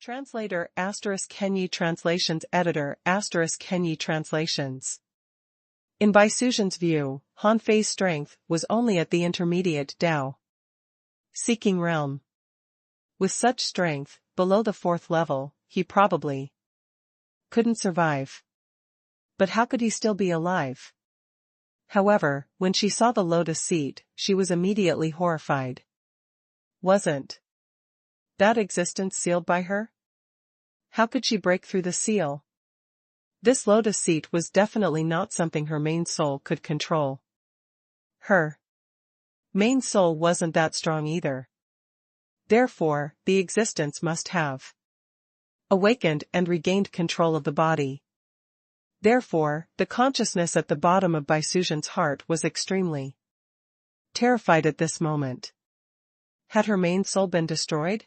Translator *Kenyi Translations Editor *Kenyi Translations. In Baisuzhen's view, Han Fei's strength was only at the intermediate Dao seeking realm. With such strength, below the fourth level, he probably couldn't survive. But how could he still be alive? However, when she saw the lotus seat, she was immediately horrified. Wasn't that existence sealed by her? How could she break through the seal? This lotus seat was definitely not something her main soul could control. Her main soul wasn't that strong either. Therefore, the existence must have awakened and regained control of the body. Therefore, the consciousness at the bottom of Baisuzhen's heart was extremely terrified at this moment. Had her main soul been destroyed?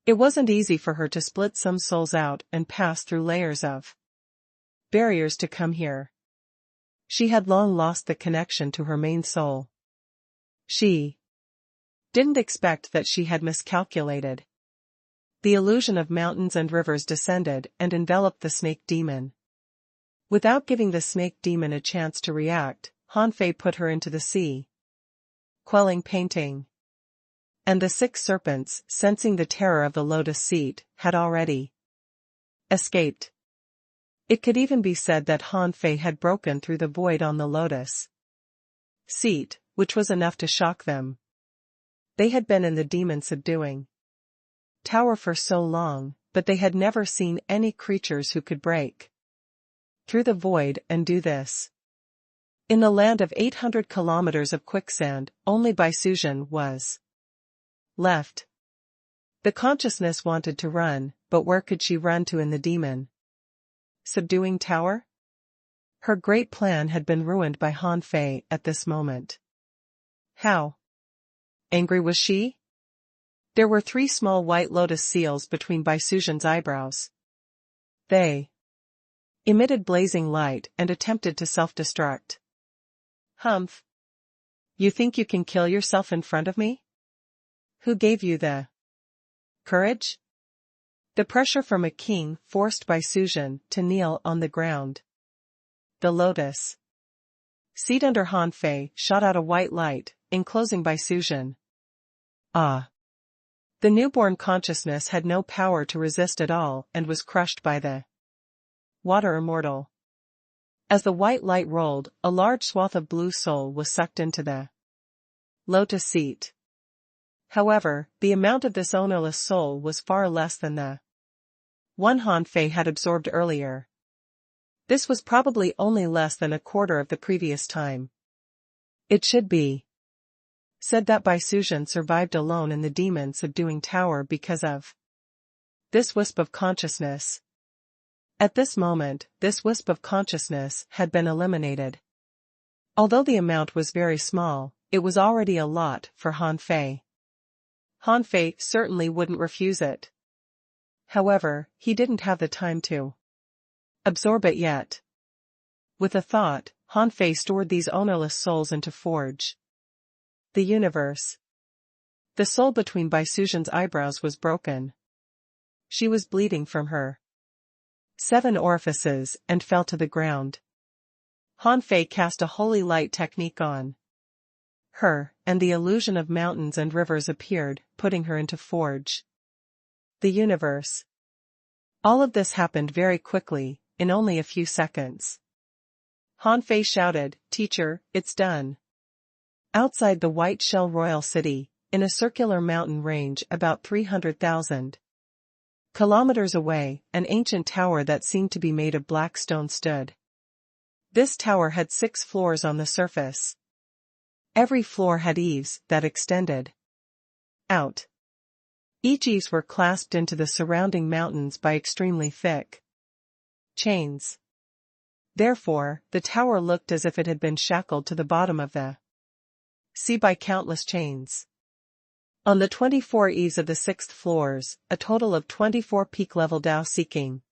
It wasn't easy for her to split some souls out and pass through layers of barriers to come here. She had long lost the connection to her main soul. She didn't expect that she had miscalculated. The illusion of mountains and rivers descended and enveloped the snake demon. Without giving the snake demon a chance to react, Han Fei put her into the sea, quelling painting. And the 6 serpents, sensing the terror of the lotus seat, had already escaped. It could even be said that Han Fei had broken through the void on the lotus seat, which was enough to shock them. They had been in the demon subduing tower for so long, but they had never seen any creatures who could break through the void and do this. In the land of 800 kilometers of quicksand, only Baisuzhen was left. The consciousness wanted to run, but where could she run to in the demon subduing tower? Her great plan had been ruined by Han Fei at this moment. How angry was she? There were 3 small white lotus seals between Baisuzhen's eyebrows. They emitted blazing light and attempted to self-destruct. Humph! You think you can kill yourself in front of me? Who gave you the courage? The pressure from a king forced Baisuzhen to kneel on the ground. The lotus seat under Han Fei shot out a white light, enclosing Baisuzhen. Ah! The newborn consciousness had no power to resist at all and was crushed by the water immortal. As the white light rolled, a large swath of blue soul was sucked into the lotus seat. However, the amount of this ownerless soul was far less than the one Han Fei had absorbed earlier. This was probably only less than a quarter of the previous time. It should be said that Baisuzhen survived alone in the demon subduing tower because of this wisp of consciousness. At this moment, this wisp of consciousness had been eliminated. Although the amount was very small, it was already a lot for Han Fei. Han Fei certainly wouldn't refuse it. However, he didn't have the time to absorb it yet. With a thought, Han Fei stored these ownerless souls into Forge. The universe. The soul between Baisuzhen's eyebrows was broken. She was bleeding from her 7 orifices and fell to the ground. Han Fei cast a holy light technique on her, and the illusion of mountains and rivers appeared, putting her into Forge. The universe. All of this happened very quickly, in only a few seconds. Han Fei shouted, "Teacher, it's done." Outside the White Shell Royal City, in a circular mountain range about 300,000 kilometers away, an ancient tower that seemed to be made of black stone stood. This tower had 6 floors on the surface. Every floor had eaves that extended out. Each eaves were clasped into the surrounding mountains by extremely thick chains. Therefore, the tower looked as if it had been shackled to the bottom of the sea by countless chains. On the 24 eaves of the 6th floors, a total of 24 peak-level Dao-seeking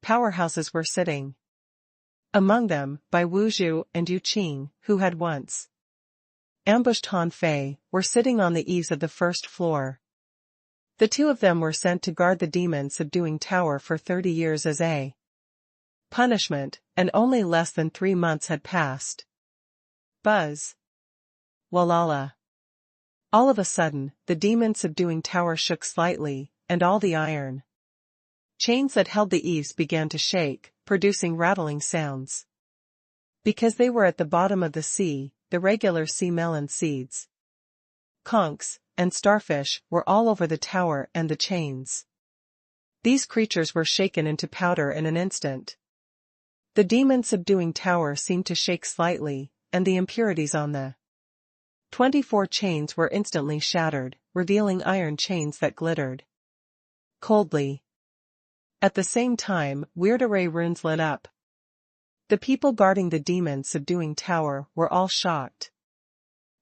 powerhouses were sitting. Among them, Bai Wuzhu and Yu Qing, who had once ambushed Han Fei, were sitting on the eaves of the 1st floor. The two of them were sent to guard the demon-subduing tower for 30 years as a punishment, and only less than 3 months had passed. Buzz. Walala. All of a sudden, the demon-subduing tower shook slightly, and all the iron chains that held the eaves began to shake, producing rattling sounds. Because they were at the bottom of the sea, the regular sea melon seeds, conchs, and starfish were all over the tower and the chains. These creatures were shaken into powder in an instant. The demon-subduing tower seemed to shake slightly, and the impurities on the 24 chains were instantly shattered, revealing iron chains that glittered coldly. At the same time, weird array runes lit up. The people guarding the demon-subduing tower were all shocked.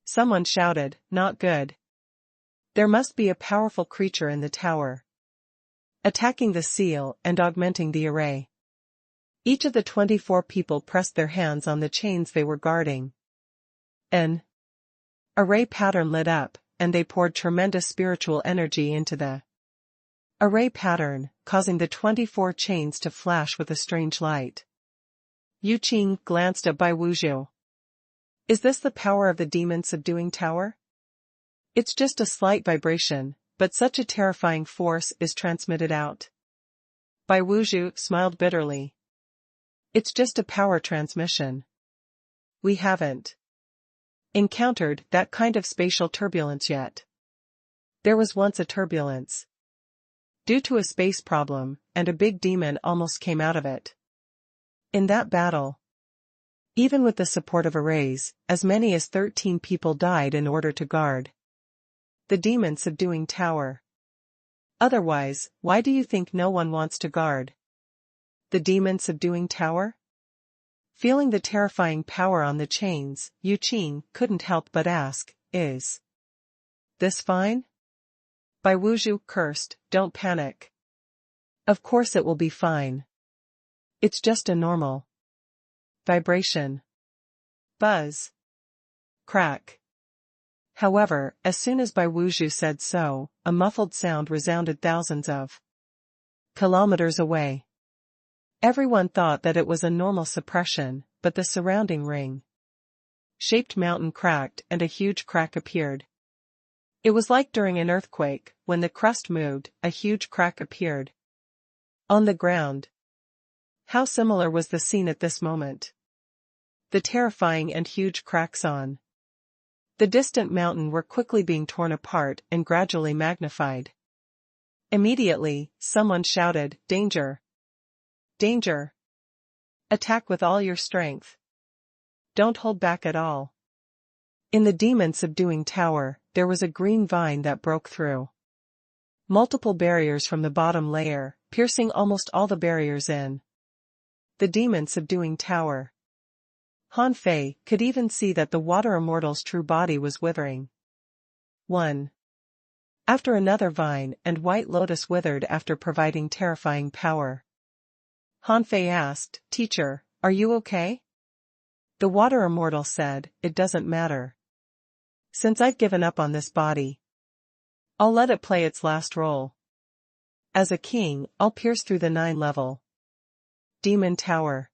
Someone shouted, "Not good. There must be a powerful creature in the tower, attacking the seal and augmenting the array." Each of the 24 people pressed their hands on the chains they were guarding. An array pattern lit up, and they poured tremendous spiritual energy into the array pattern, causing the 24 chains to flash with a strange light. Yu Qing glanced at Bai Wuju. "Is this the power of the demon-subduing tower? It's just a slight vibration, but such a terrifying force is transmitted out." Bai Wuju smiled bitterly. "It's just a power transmission. We haven't encountered that kind of spatial turbulence yet. There was once a turbulence due to a space problem, and a big demon almost came out of it. In that battle, even with the support of arrays, as many as 13 people died in order to guard the demon-subduing tower. Otherwise, why do you think no one wants to guard the demon-subduing tower?" Feeling the terrifying power on the chains, Yu Qing couldn't help but ask, "Is this fine?" Bai Wuju cursed, "Don't panic. Of course it will be fine. It's just a normal vibration. Buzz. Crack." However, as soon as Bai Wuju said so, a muffled sound resounded thousands of kilometers away. Everyone thought that it was a normal suppression, but the surrounding ring-shaped mountain cracked and a huge crack appeared. It was like during an earthquake, when the crust moved, a huge crack appeared on the ground. How similar was the scene at this moment? The terrifying and huge cracks on the distant mountain were quickly being torn apart and gradually magnified. Immediately, someone shouted, "Danger! Danger! Attack with all your strength. Don't hold back at all." In the demon-subduing tower, there was a green vine that broke through multiple barriers from the bottom layer, piercing almost all the barriers in the demon-subduing tower. Han Fei could even see that the water immortal's true body was withering. One after another vine and white lotus withered after providing terrifying power. Han Fei asked, "Teacher, are you okay?" The water immortal said, "It doesn't matter. Since I've given up on this body, I'll let it play its last role. As a king, I'll pierce through the 9-level demon tower."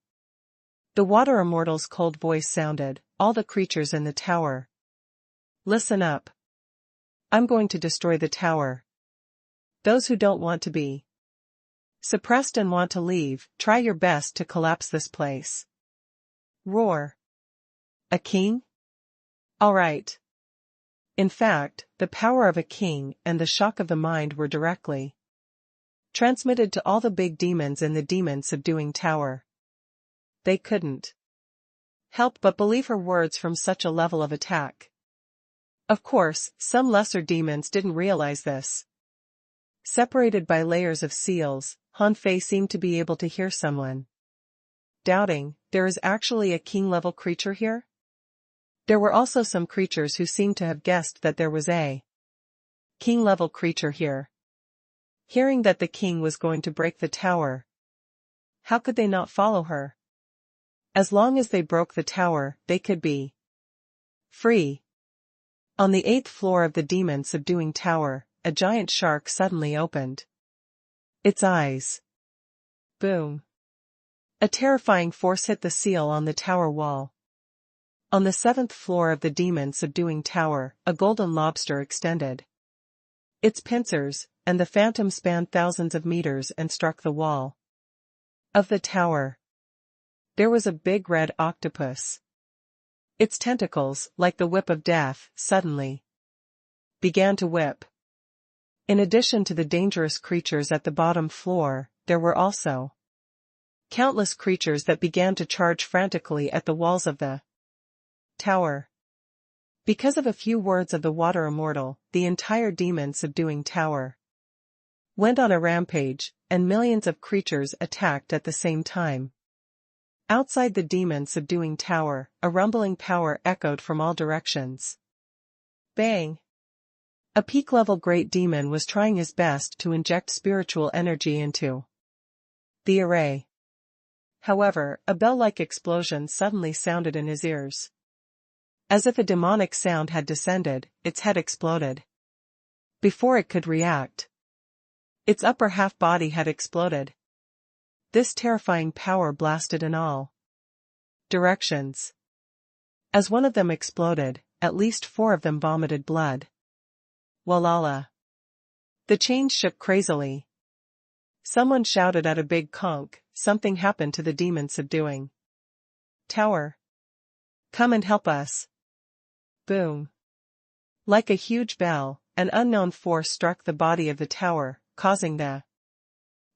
The water immortal's cold voice sounded, "All the creatures in the tower, listen up. I'm going to destroy the tower. Those who don't want to be suppressed and want to leave, try your best to collapse this place." Roar. A king? All right. In fact, the power of a king and the shock of the mind were directly transmitted to all the big demons in the demon-subduing tower. They couldn't help but believe her words from such a level of attack. Of course, some lesser demons didn't realize this. Separated by layers of seals, Han Fei seemed to be able to hear someone doubting, "There is actually a king-level creature here?" There were also some creatures who seemed to have guessed that there was a king-level creature here. Hearing that the king was going to break the tower, how could they not follow her? As long as they broke the tower, they could be free. On the 8th floor of the demon-subduing tower, a giant shark suddenly opened its eyes. Boom. A terrifying force hit the seal on the tower wall. On the 7th floor of the demon-subduing tower, a golden lobster extended its pincers, and the phantom spanned thousands of meters and struck the wall of the tower. There was a big red octopus. Its tentacles, like the whip of death, suddenly began to whip. In addition to the dangerous creatures at the bottom floor, there were also countless creatures that began to charge frantically at the walls of the tower. Because of a few words of the water immortal, the entire demon-subduing tower went on a rampage, and millions of creatures attacked at the same time. Outside the demon-subduing tower, a rumbling power echoed from all directions. Bang! A peak-level great demon was trying his best to inject spiritual energy into the array. However, a bell-like explosion suddenly sounded in his ears. As if a demonic sound had descended, its head exploded. Before it could react, its upper half body had exploded. This terrifying power blasted in all directions. As one of them exploded, at least 4 of them vomited blood. Walala. The chains shook crazily. Someone shouted at a big conch, something happened to the demon-subduing tower. Come and help us. Boom. Like a huge bell, an unknown force struck the body of the tower, causing the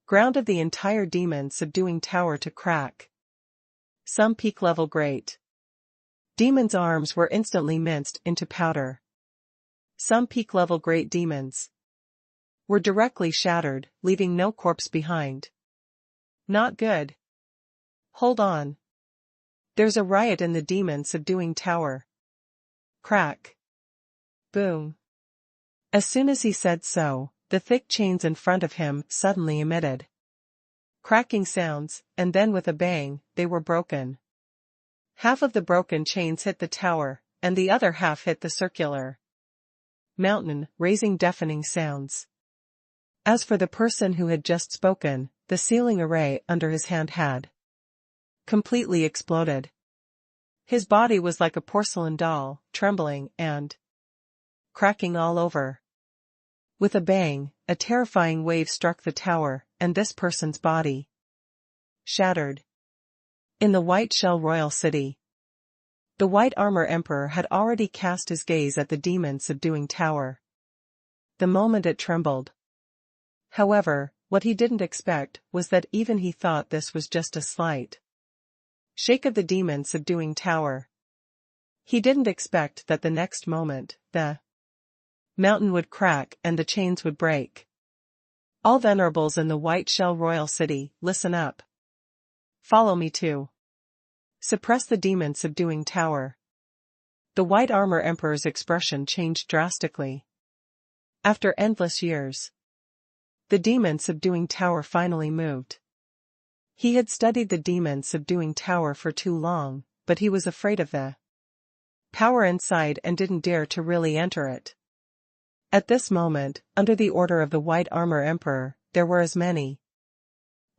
ground of the entire demon-subduing tower to crack. Some peak-level great demons' arms were instantly minced into powder. Some peak-level great demons were directly shattered, leaving no corpse behind. Not good. Hold on. There's a riot in the demon-subduing tower. Crack. Boom. As soon as he said so, the thick chains in front of him suddenly emitted cracking sounds, and then with a bang, they were broken. Half of the broken chains hit the tower, and the other half hit the circular mountain, raising deafening sounds. As for the person who had just spoken, the ceiling array under his hand had completely exploded. His body was like a porcelain doll, trembling and cracking all over. With a bang, a terrifying wave struck the tower, and this person's body shattered. In the White Shell Royal City, the White Armor Emperor had already cast his gaze at the demon-subduing tower. The moment it trembled. However, what he didn't expect was that even he thought this was just a slight shake of the demon-subduing tower. He didn't expect that the next moment, the mountain would crack and the chains would break. All venerables in the White Shell Royal City, listen up. Follow me too. Suppress the demon-subduing tower. The White Armor Emperor's expression changed drastically. After endless years, the demon-subduing tower finally moved. He had studied the demon-subduing tower for too long, but he was afraid of the power inside and didn't dare to really enter it. At this moment, under the order of the White Armor Emperor, there were as many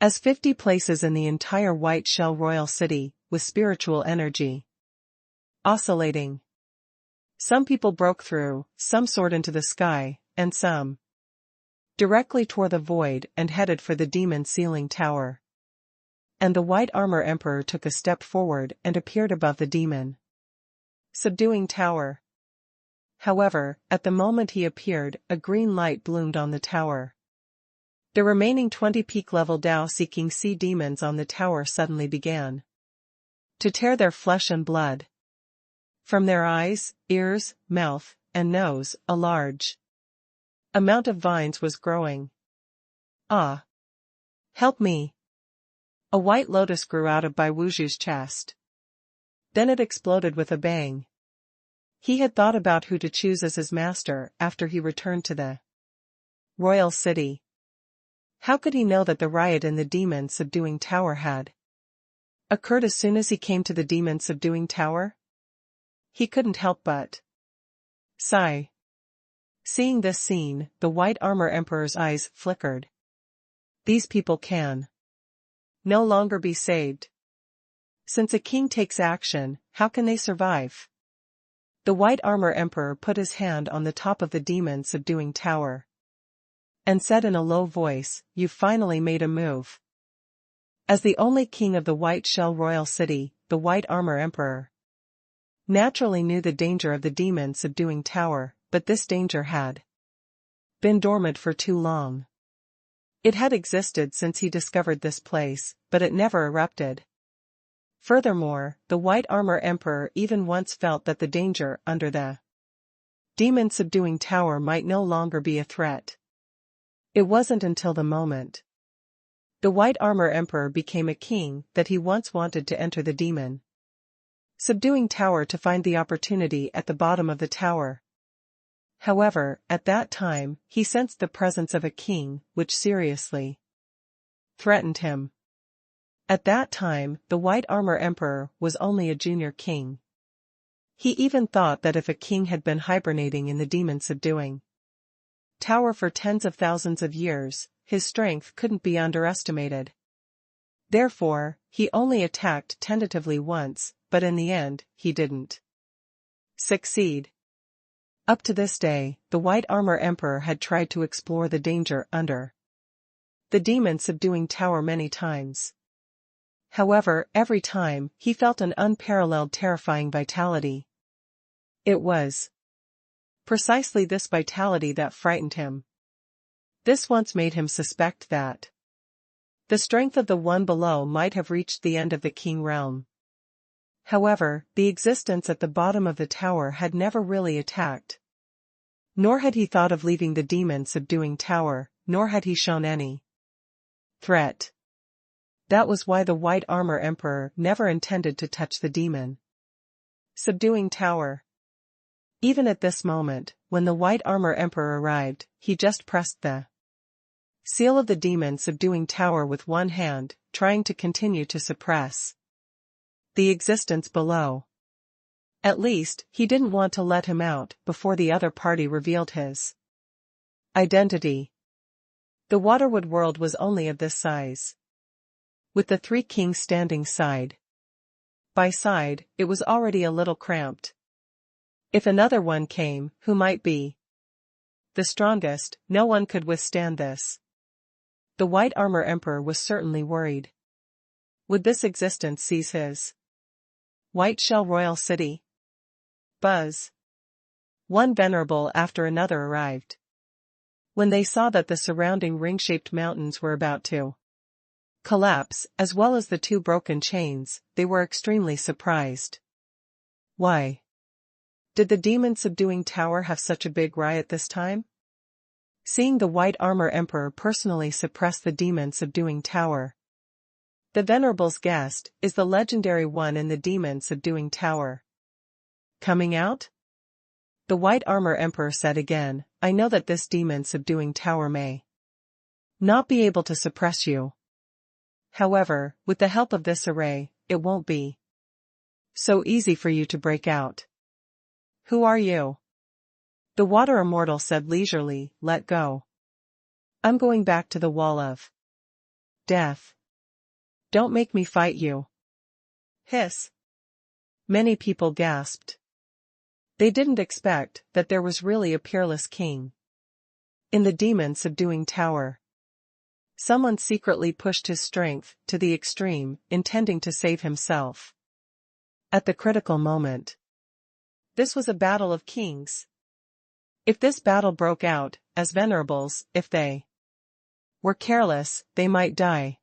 as 50 places in the entire White Shell Royal City, with spiritual energy oscillating. Some people broke through, some soared into the sky, and some directly tore the void and headed for the demon ceiling tower. And the White Armor Emperor took a step forward and appeared above the demon subduing tower. However, at the moment he appeared, a green light bloomed on the tower. The remaining 20 peak-level Tao-seeking sea demons on the tower suddenly began to tear their flesh and blood. From their eyes, ears, mouth, and nose, a large amount of vines was growing. Ah! Help me! A white lotus grew out of Bai Wuju's chest. Then it exploded with a bang. He had thought about who to choose as his master after he returned to the royal city. How could he know that the riot in the demon-subduing tower had occurred as soon as he came to the demon-subduing tower? He couldn't help but sigh. Seeing this scene, the white armor emperor's eyes flickered. These people can no longer be saved. Since a king takes action, how can they survive? The white armor emperor put his hand on the top of the demon-subduing tower and said in a low voice, "You've finally made a move." As the only king of the White Shell Royal City, the white armor emperor naturally knew the danger of the demon-subduing tower, but this danger had been dormant for too long. It had existed since he discovered this place, but it never erupted. Furthermore, the white armor emperor even once felt that the danger under the demon-subduing tower might no longer be a threat. It wasn't until the moment the white armor emperor became a king that he once wanted to enter the demon-subduing tower to find the opportunity at the bottom of the tower. However, at that time, he sensed the presence of a king, which seriously threatened him. At that time, the white armor emperor was only a junior king. He even thought that if a king had been hibernating in the demon-subduing tower for tens of thousands of years, his strength couldn't be underestimated. Therefore, he only attacked tentatively once, but in the end, he didn't succeed. Up to this day, the white armor emperor had tried to explore the danger under the demon-subduing tower many times. However, every time, he felt an unparalleled terrifying vitality. It was precisely this vitality that frightened him. This once made him suspect that the strength of the one below might have reached the end of the king realm. However, the existence at the bottom of the tower had never really attacked. Nor had he thought of leaving the demon-subduing tower, nor had he shown any threat. That was why the white armor emperor never intended to touch the demon-subduing tower. Even at this moment, when the white armor emperor arrived, he just pressed the seal of the demon-subduing tower with one hand, trying to continue to suppress the existence below. At least, he didn't want to let him out before the other party revealed his identity. The Waterwood world was only of this size. With the three kings standing side by side, it was already a little cramped. If another one came, who might be the strongest, no one could withstand this. The white armor emperor was certainly worried. Would this existence seize his White Shell Royal City? Buzz. One venerable after another arrived. When they saw that the surrounding ring-shaped mountains were about to collapse, as well as the two broken chains, they were extremely surprised. Why did the demon-subduing tower have such a big riot this time? Seeing the white armor emperor personally suppress the demon-subduing tower, the venerables guessed, is the legendary one in the demon-subduing tower coming out? The white armor emperor said again, "I know that this demon-subduing tower may not be able to suppress you. However, with the help of this array, it won't be so easy for you to break out." "Who are you?" The water immortal said leisurely, "Let go. I'm going back to the wall of death. Don't make me fight you." Hiss. Many people gasped. They didn't expect that there was really a peerless king in the demon-subduing tower. Someone secretly pushed his strength to the extreme, intending to save himself at the critical moment. This was a battle of kings. If this battle broke out, as venerables, if they were careless, they might die.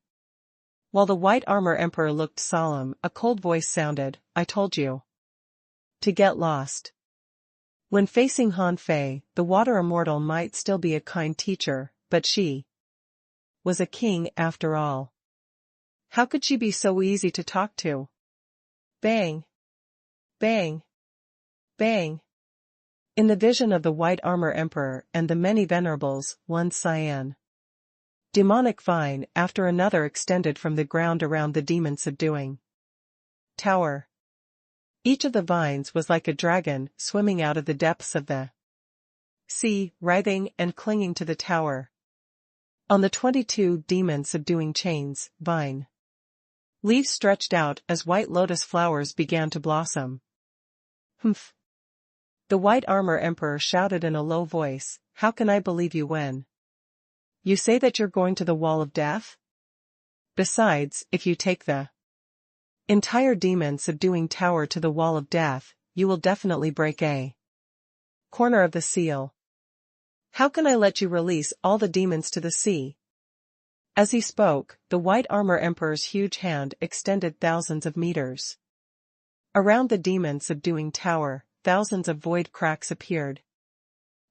While the white armor emperor looked solemn, a cold voice sounded, "I told you to get lost." When facing Han Fei, the water immortal might still be a kind teacher, but she was a king after all. How could she be so easy to talk to? Bang! Bang! Bang! In the vision of the white armor emperor and the many venerables, one cyan demonic vine after another extended from the ground around the demon-subduing tower. Each of the vines was like a dragon swimming out of the depths of the See, writhing and clinging to the tower. On the 22 demon-subduing chains, vine. Leaves stretched out as white lotus flowers began to blossom. Humph. The white armor emperor shouted in a low voice, "How can I believe you when you say that you're going to the wall of death? Besides, if you take the entire demon-subduing tower to the wall of death, you will definitely break a corner of the seal. How can I let you release all the demons to the sea?" As he spoke, the white armor emperor's huge hand extended thousands of meters. Around the demon-subduing tower, thousands of void cracks appeared.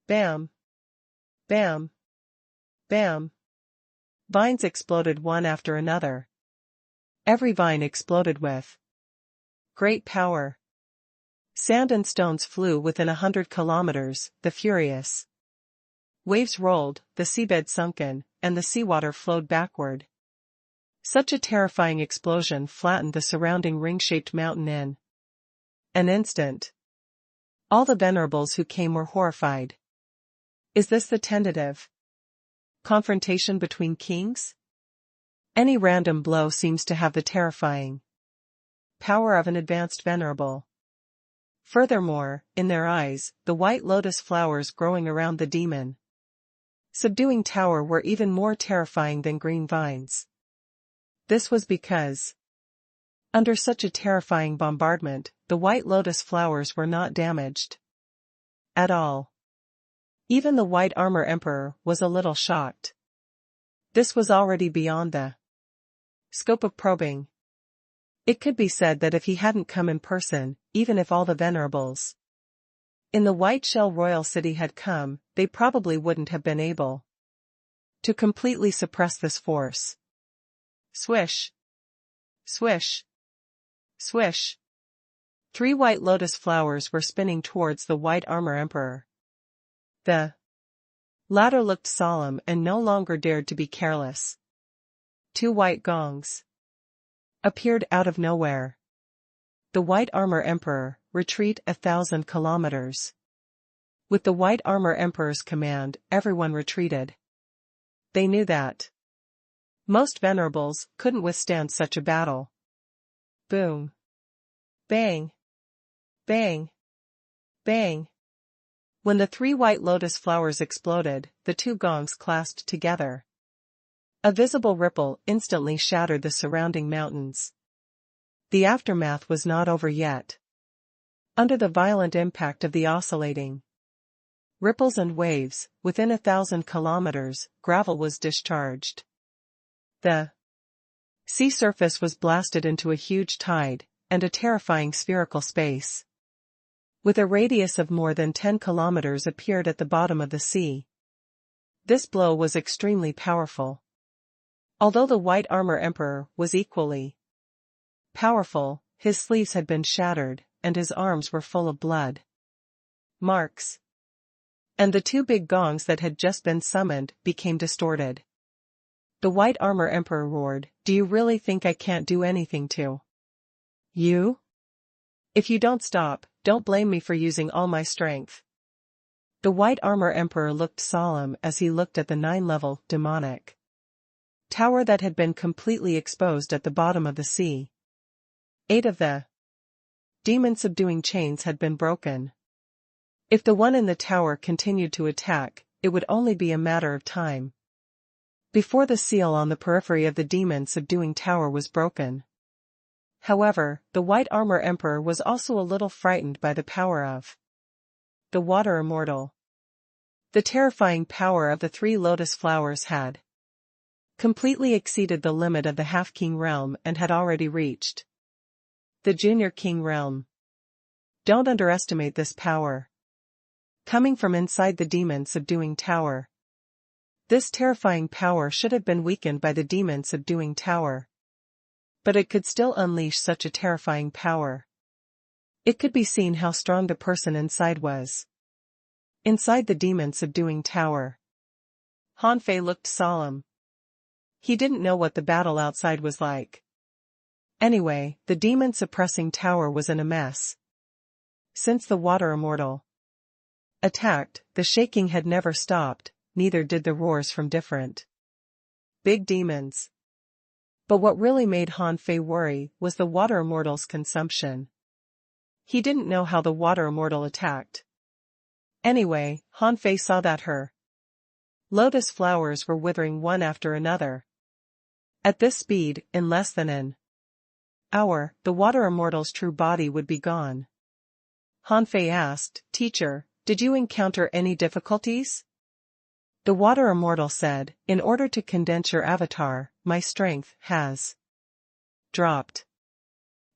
Bam! Bam! Bam! Vines exploded one after another. Every vine exploded with great power. Sand and stones flew within 100 kilometers, the furious waves rolled, the seabed sunken, and the seawater flowed backward. Such a terrifying explosion flattened the surrounding ring-shaped mountain in an instant. All the venerables who came were horrified. Is this the tentative confrontation between kings? Any random blow seems to have the terrifying power of an advanced venerable. Furthermore, in their eyes, the white lotus flowers growing around the demon-subduing tower were even more terrifying than green vines. This was because, under such a terrifying bombardment, the white lotus flowers were not damaged at all. Even the white armor emperor was a little shocked. This was already beyond the scope of probing. It could be said that if he hadn't come in person, even if all the venerables in the White Shell Royal City had come, they probably wouldn't have been able to completely suppress this force. Swish! Swish! Swish! 3 white lotus flowers were spinning towards the white armor emperor. The latter looked solemn and no longer dared to be careless. 2 white gongs appeared out of nowhere. The white armor emperor, retreat 1,000 kilometers. With the white armor emperor's command, everyone retreated. They knew that most venerables couldn't withstand such a battle. Boom. Bang. Bang. Bang. When the 3 white lotus flowers exploded, the 2 gongs clasped together. A visible ripple instantly shattered the surrounding mountains. The aftermath was not over yet. Under the violent impact of the oscillating ripples and waves, within 1,000 kilometers, gravel was discharged. The sea surface was blasted into a huge tide, and a terrifying spherical space with a radius of more than 10 kilometers appeared at the bottom of the sea. This blow was extremely powerful. Although the white armor emperor was equally powerful, his sleeves had been shattered, and his arms were full of blood marks. And the 2 big gongs that had just been summoned became distorted. The white armor emperor roared, "Do you really think I can't do anything to you? If you don't stop, don't blame me for using all my strength." The white armor emperor looked solemn as he looked at the 9-level, demonic tower that had been completely exposed at the bottom of the sea. 8 of the demon-subduing chains had been broken. If the one in the tower continued to attack, it would only be a matter of time before the seal on the periphery of the demon-subduing tower was broken. However, the white armor emperor was also a little frightened by the power of the water immortal. The terrifying power of the 3 lotus flowers had completely exceeded the limit of the half-king realm and had already reached the junior king realm. Don't underestimate this power coming from inside the demon-subduing tower. This terrifying power should have been weakened by the demon-subduing tower. But it could still unleash such a terrifying power. It could be seen how strong the person inside was. Inside the demon-subduing tower, Hanfei looked solemn. He didn't know what the battle outside was like. Anyway, the demon-suppressing tower was in a mess. Since the water immortal Attacked, the shaking had never stopped, neither did the roars from different big demons. But what really made Han Fei worry was the water immortal's consumption. He didn't know how the water immortal attacked. Anyway, Han Fei saw that her lotus flowers were withering one after another. At this speed, in less than an hour, the water immortal's true body would be gone. Han Fei asked, "Teacher, did you encounter any difficulties?" The water immortal said, "In order to condense your avatar, my strength has dropped.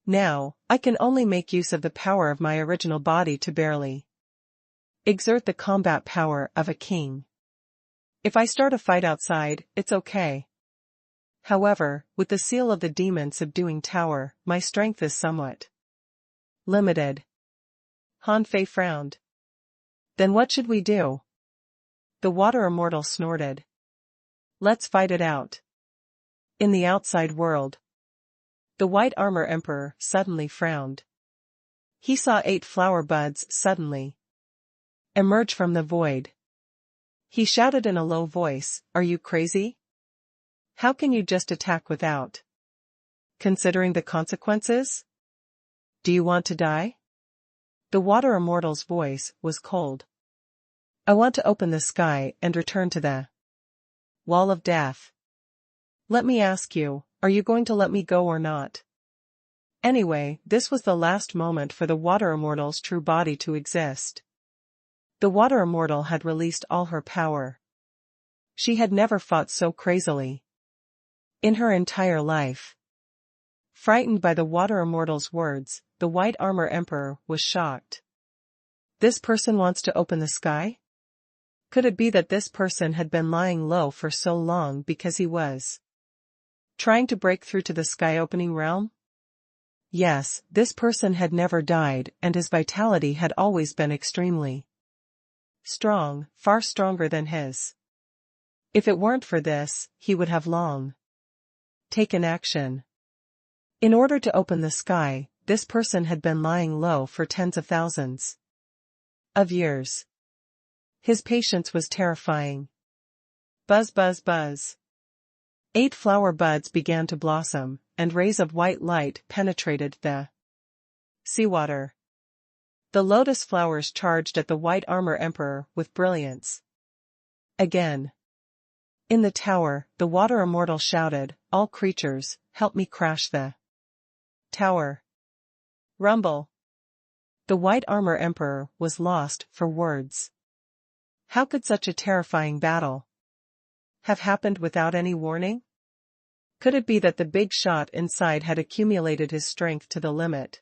Now, I can only make use of the power of my original body to barely exert the combat power of a king. If I start a fight outside, it's okay. However, with the seal of the demon subduing tower, my strength is somewhat limited." Han Fei frowned. "Then what should we do?" The water immortal snorted. "Let's fight it out. In the outside world." The white armor emperor suddenly frowned. He saw 8 flower buds suddenly emerge from the void. He shouted in a low voice, "Are you crazy? How can you just attack without considering the consequences? Do you want to die?" The water immortal's voice was cold. "I want to open the sky and return to the wall of death. Let me ask you, are you going to let me go or not?" Anyway, this was the last moment for the water immortal's true body to exist. The water immortal had released all her power. She had never fought so crazily in her entire life. Frightened by the water immortal's words, the white armor emperor was shocked. This person wants to open the sky? Could it be that this person had been lying low for so long because he was trying to break through to the sky-opening realm? Yes, this person had never died, and his vitality had always been extremely strong, far stronger than his. If it weren't for this, he would have long taken action. In order to open the sky, this person had been lying low for tens of thousands of years. His patience was terrifying. Buzz, buzz, buzz. 8 flower buds began to blossom, and rays of white light penetrated the seawater. The lotus flowers charged at the white armor emperor with brilliance. Again. In the tower, the water immortal shouted, "All creatures, help me crash the tower." Rumble. The white armor emperor was lost for words. How could such a terrifying battle have happened without any warning? Could it be that the big shot inside had accumulated his strength to the limit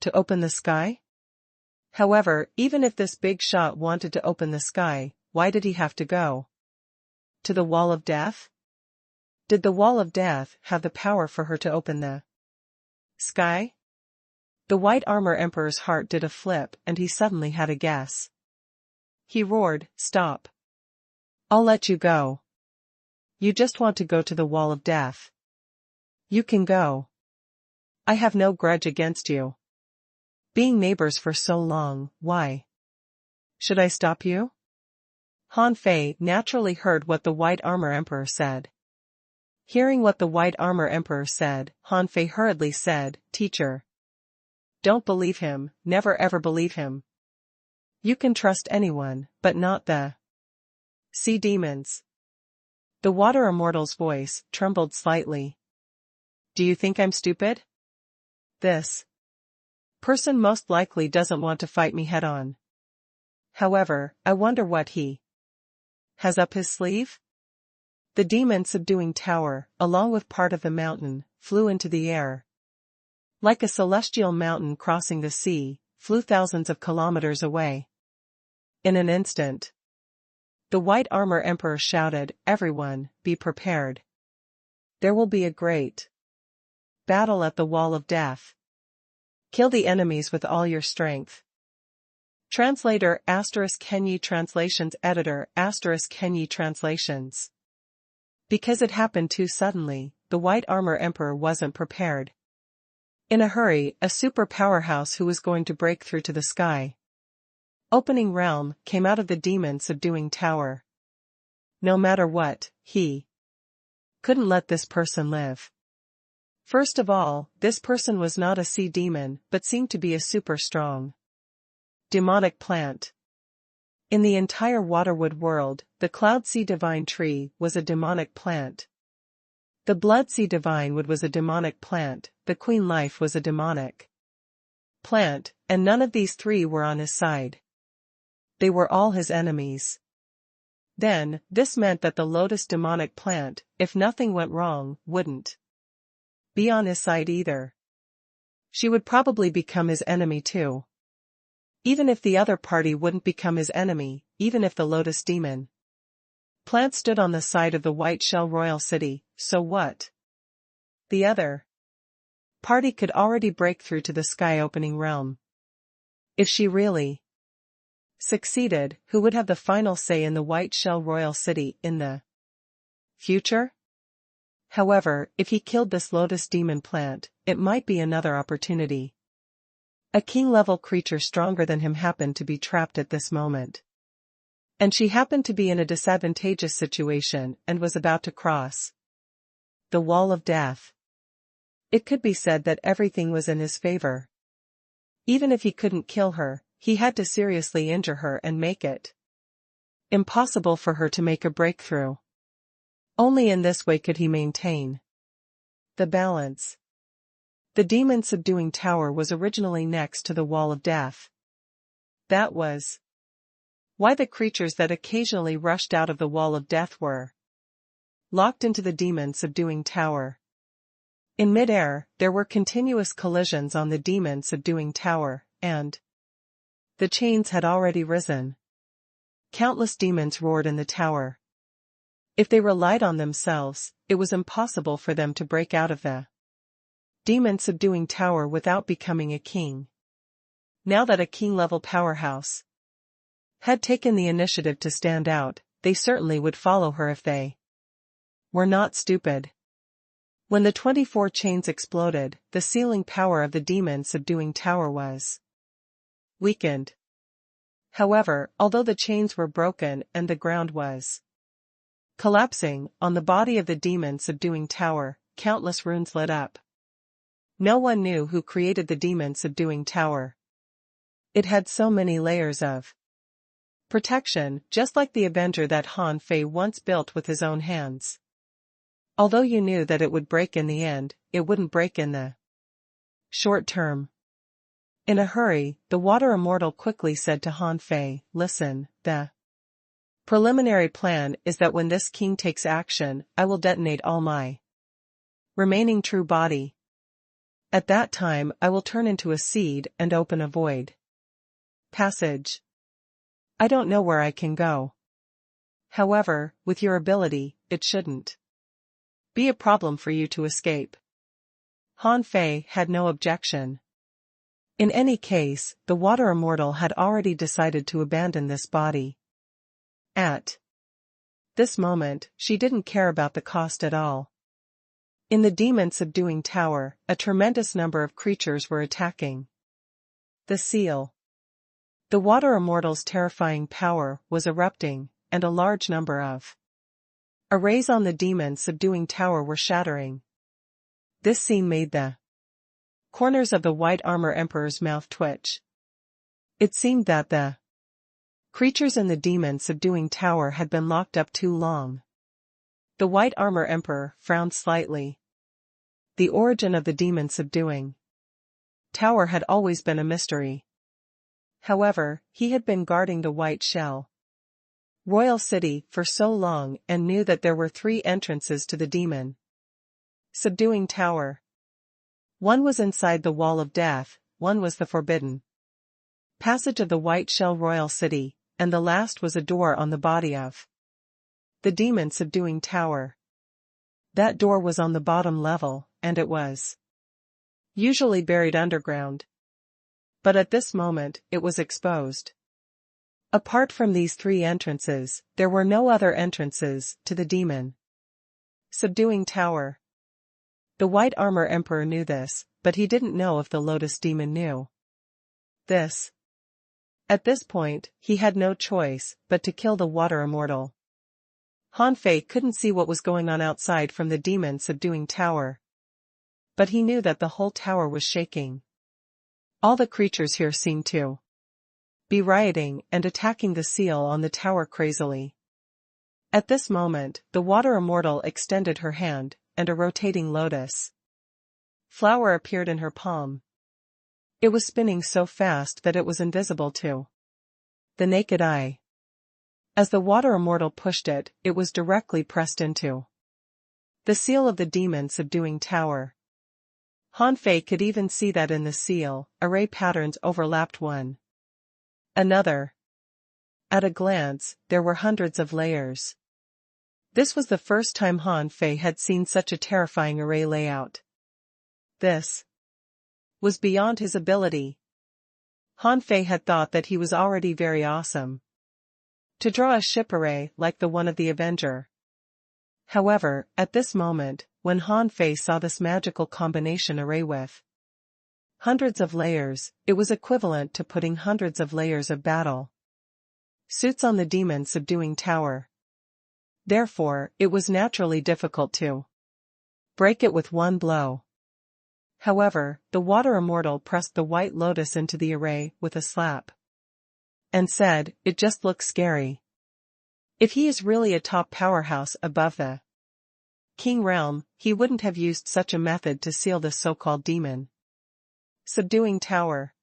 to open the sky? However, even if this big shot wanted to open the sky, why did he have to go to the wall of death? Did the wall of death have the power for her to open the sky? The white armor emperor's heart did a flip, and he suddenly had a guess. He roared, "Stop. I'll let you go. You just want to go to the wall of death. You can go. I have no grudge against you. Being neighbors for so long, why should I stop you?" Han Fei naturally heard what the white armor emperor said. Hearing what the white armor emperor said, Han Fei hurriedly said, "Teacher, don't believe him, never ever believe him. You can trust anyone, but not the sea demons." The water immortal's voice trembled slightly. "Do you think I'm stupid? This person most likely doesn't want to fight me head-on. However, I wonder what he has up his sleeve?" The demon subduing tower, along with part of the mountain, flew into the air. Like a celestial mountain crossing the sea, flew thousands of kilometers away. In an instant, the white armor emperor shouted, "Everyone, be prepared. There will be a great battle at the wall of death. Kill the enemies with all your strength." Translator * Kenyi Translations Editor * Kenyi Translations. Because it happened too suddenly, the white armor emperor wasn't prepared. In a hurry, a super powerhouse who was going to break through to the sky. Opening realm came out of the demon subduing tower. No matter what, he couldn't let this person live. First of all, this person was not a sea demon but seemed to be a super strong demonic plant. In the entire waterwood world, the cloud sea divine tree was a demonic plant. The blood sea divine wood was a demonic plant, the queen life was a demonic plant, and none of these three were on his side. They were all his enemies. Then, this meant that the lotus demonic plant, if nothing went wrong, wouldn't be on his side either. She would probably become his enemy too. Even if the other party wouldn't become his enemy, even if the lotus demon plant stood on the side of the white shell royal city, so what? The other party could already break through to the sky opening realm. If she really succeeded, who would have the final say in the white shell royal city in the future? However, if he killed this lotus demon plant, it might be another opportunity. A king-level creature stronger than him happened to be trapped at this moment. And she happened to be in a disadvantageous situation and was about to cross the wall of death. It could be said that everything was in his favor. Even if he couldn't kill her, he had to seriously injure her and make it impossible for her to make a breakthrough. Only in this way could he maintain the balance. The demon subduing tower was originally next to the wall of death. That was why the creatures that occasionally rushed out of the wall of death were locked into the demon subduing tower. In mid-air, there were continuous collisions on the demon subduing tower, and the chains had already risen. Countless demons roared in the tower. If they relied on themselves, it was impossible for them to break out of the demon subduing tower without becoming a king. Now that a king-level powerhouse had taken the initiative to stand out, they certainly would follow her if they were not stupid. When the 24 chains exploded, the sealing power of the demon subduing tower was weakened. However, although the chains were broken and the ground was collapsing, on the body of the demon subduing tower, countless runes lit up. No one knew who created the demon subduing tower. It had so many layers of protection, just like the Avenger that Han Fei once built with his own hands. Although you knew that it would break in the end, it wouldn't break in the short term. In a hurry, the Water Immortal quickly said to Han Fei, "Listen, the preliminary plan is that when this king takes action, I will detonate all my remaining true body. At that time I will turn into a seed and open a void passage. I don't know where I can go. However, with your ability, it shouldn't be a problem for you to escape." Han Fei had no objection. In any case, the Water Immortal had already decided to abandon this body. At this moment, she didn't care about the cost at all. In the demon subduing tower, a tremendous number of creatures were attacking the seal. The Water Immortal's terrifying power was erupting, and a large number of arrays on the demon subduing tower were shattering. This scene made the corners of the White Armor Emperor's mouth twitch. It seemed that the creatures in the demon subduing tower had been locked up too long. The White Armor Emperor frowned slightly. The origin of the demon subduing tower had always been a mystery. However, he had been guarding the White Shell Royal City for so long and knew that there were 3 entrances to the demon subduing tower. One was inside the Wall of Death, one was the forbidden passage of the White Shell Royal City, and the last was a door on the body of the demon subduing tower. That door was on the bottom level, and it was usually buried underground. But at this moment, it was exposed. Apart from these 3 entrances, there were no other entrances to the demon subduing tower. The White Armor Emperor knew this, but he didn't know if the Lotus Demon knew this. At this point, he had no choice but to kill the water immortal. Han Fei couldn't see what was going on outside from the demon-subduing tower. But he knew that the whole tower was shaking. All the creatures here seemed to be rioting and attacking the seal on the tower crazily. At this moment, the water immortal extended her hand, and a rotating lotus flower appeared in her palm. It was spinning so fast that it was invisible to the naked eye. As the water immortal pushed it, it was directly pressed into the seal of the demon-subduing tower. Han Fei could even see that in the seal, array patterns overlapped one another. At a glance, there were hundreds of layers. This was the first time Han Fei had seen such a terrifying array layout. This was beyond his ability. Han Fei had thought that he was already very awesome to draw a ship array like the one of the Avenger. However, at this moment, when Han Fei saw this magical combination array with hundreds of layers, it was equivalent to putting hundreds of layers of battle suits on the demon-subduing tower. Therefore, it was naturally difficult to break it with one blow. However, the water immortal pressed the white lotus into the array with a slap and said, "It just looks scary. If he is really a top powerhouse above the King realm, he wouldn't have used such a method to seal the so-called demon-subduing tower.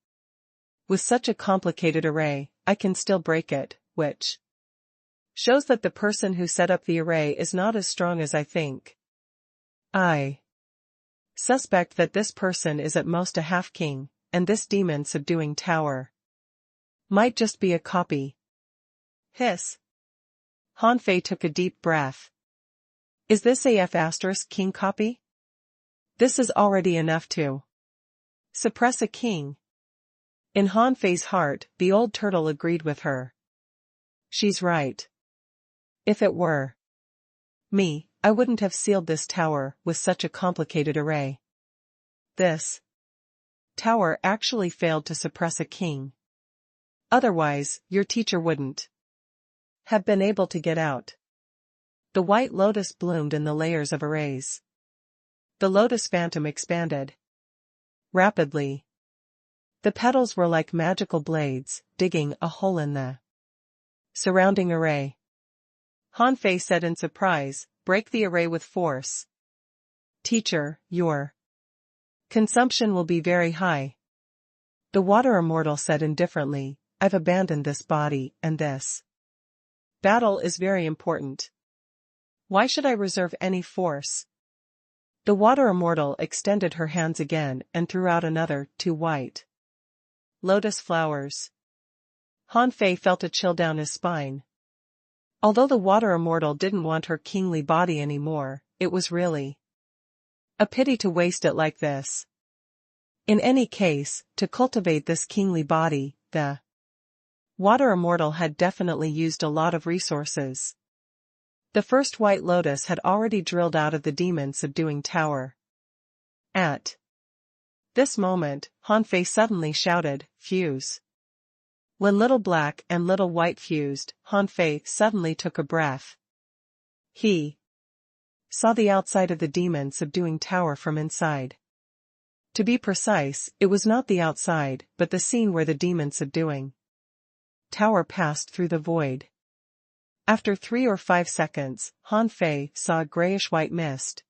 With such a complicated array, I can still break it, which shows that the person who set up the array is not as strong as I think. I suspect that this person is at most a half-king, and this demon-subduing tower might just be a copy." Hiss. Han Fei took a deep breath. Is this a F***king copy? This is already enough to suppress a king. In Han Fei's heart, the old turtle agreed with her. She's right. If it were me, I wouldn't have sealed this tower with such a complicated array. This tower actually failed to suppress a king. Otherwise, your teacher wouldn't have been able to get out. The white lotus bloomed in the layers of arrays. The lotus phantom expanded rapidly. The petals were like magical blades, digging a hole in the surrounding array. Han Fei said in surprise, "Break the array with force. Teacher, your consumption will be very high." The water immortal said indifferently, "I've abandoned this body, and this battle is very important. Why should I reserve any force?" The water immortal extended her hands again and threw out another 2 white lotus flowers. Han Fei felt a chill down his spine. Although the water immortal didn't want her kingly body anymore, it was really a pity to waste it like this. In any case, to cultivate this kingly body, the water immortal had definitely used a lot of resources. The first white lotus had already drilled out of the demon-subduing tower. At this moment, Han Fei suddenly shouted, "Fuse." When little black and little white fused, Han Fei suddenly took a breath. He saw the outside of the demon-subduing tower from inside. To be precise, it was not the outside, but the scene where the demon-subduing tower passed through the void. After 3 or 5 seconds, Han Fei saw a grayish-white mist.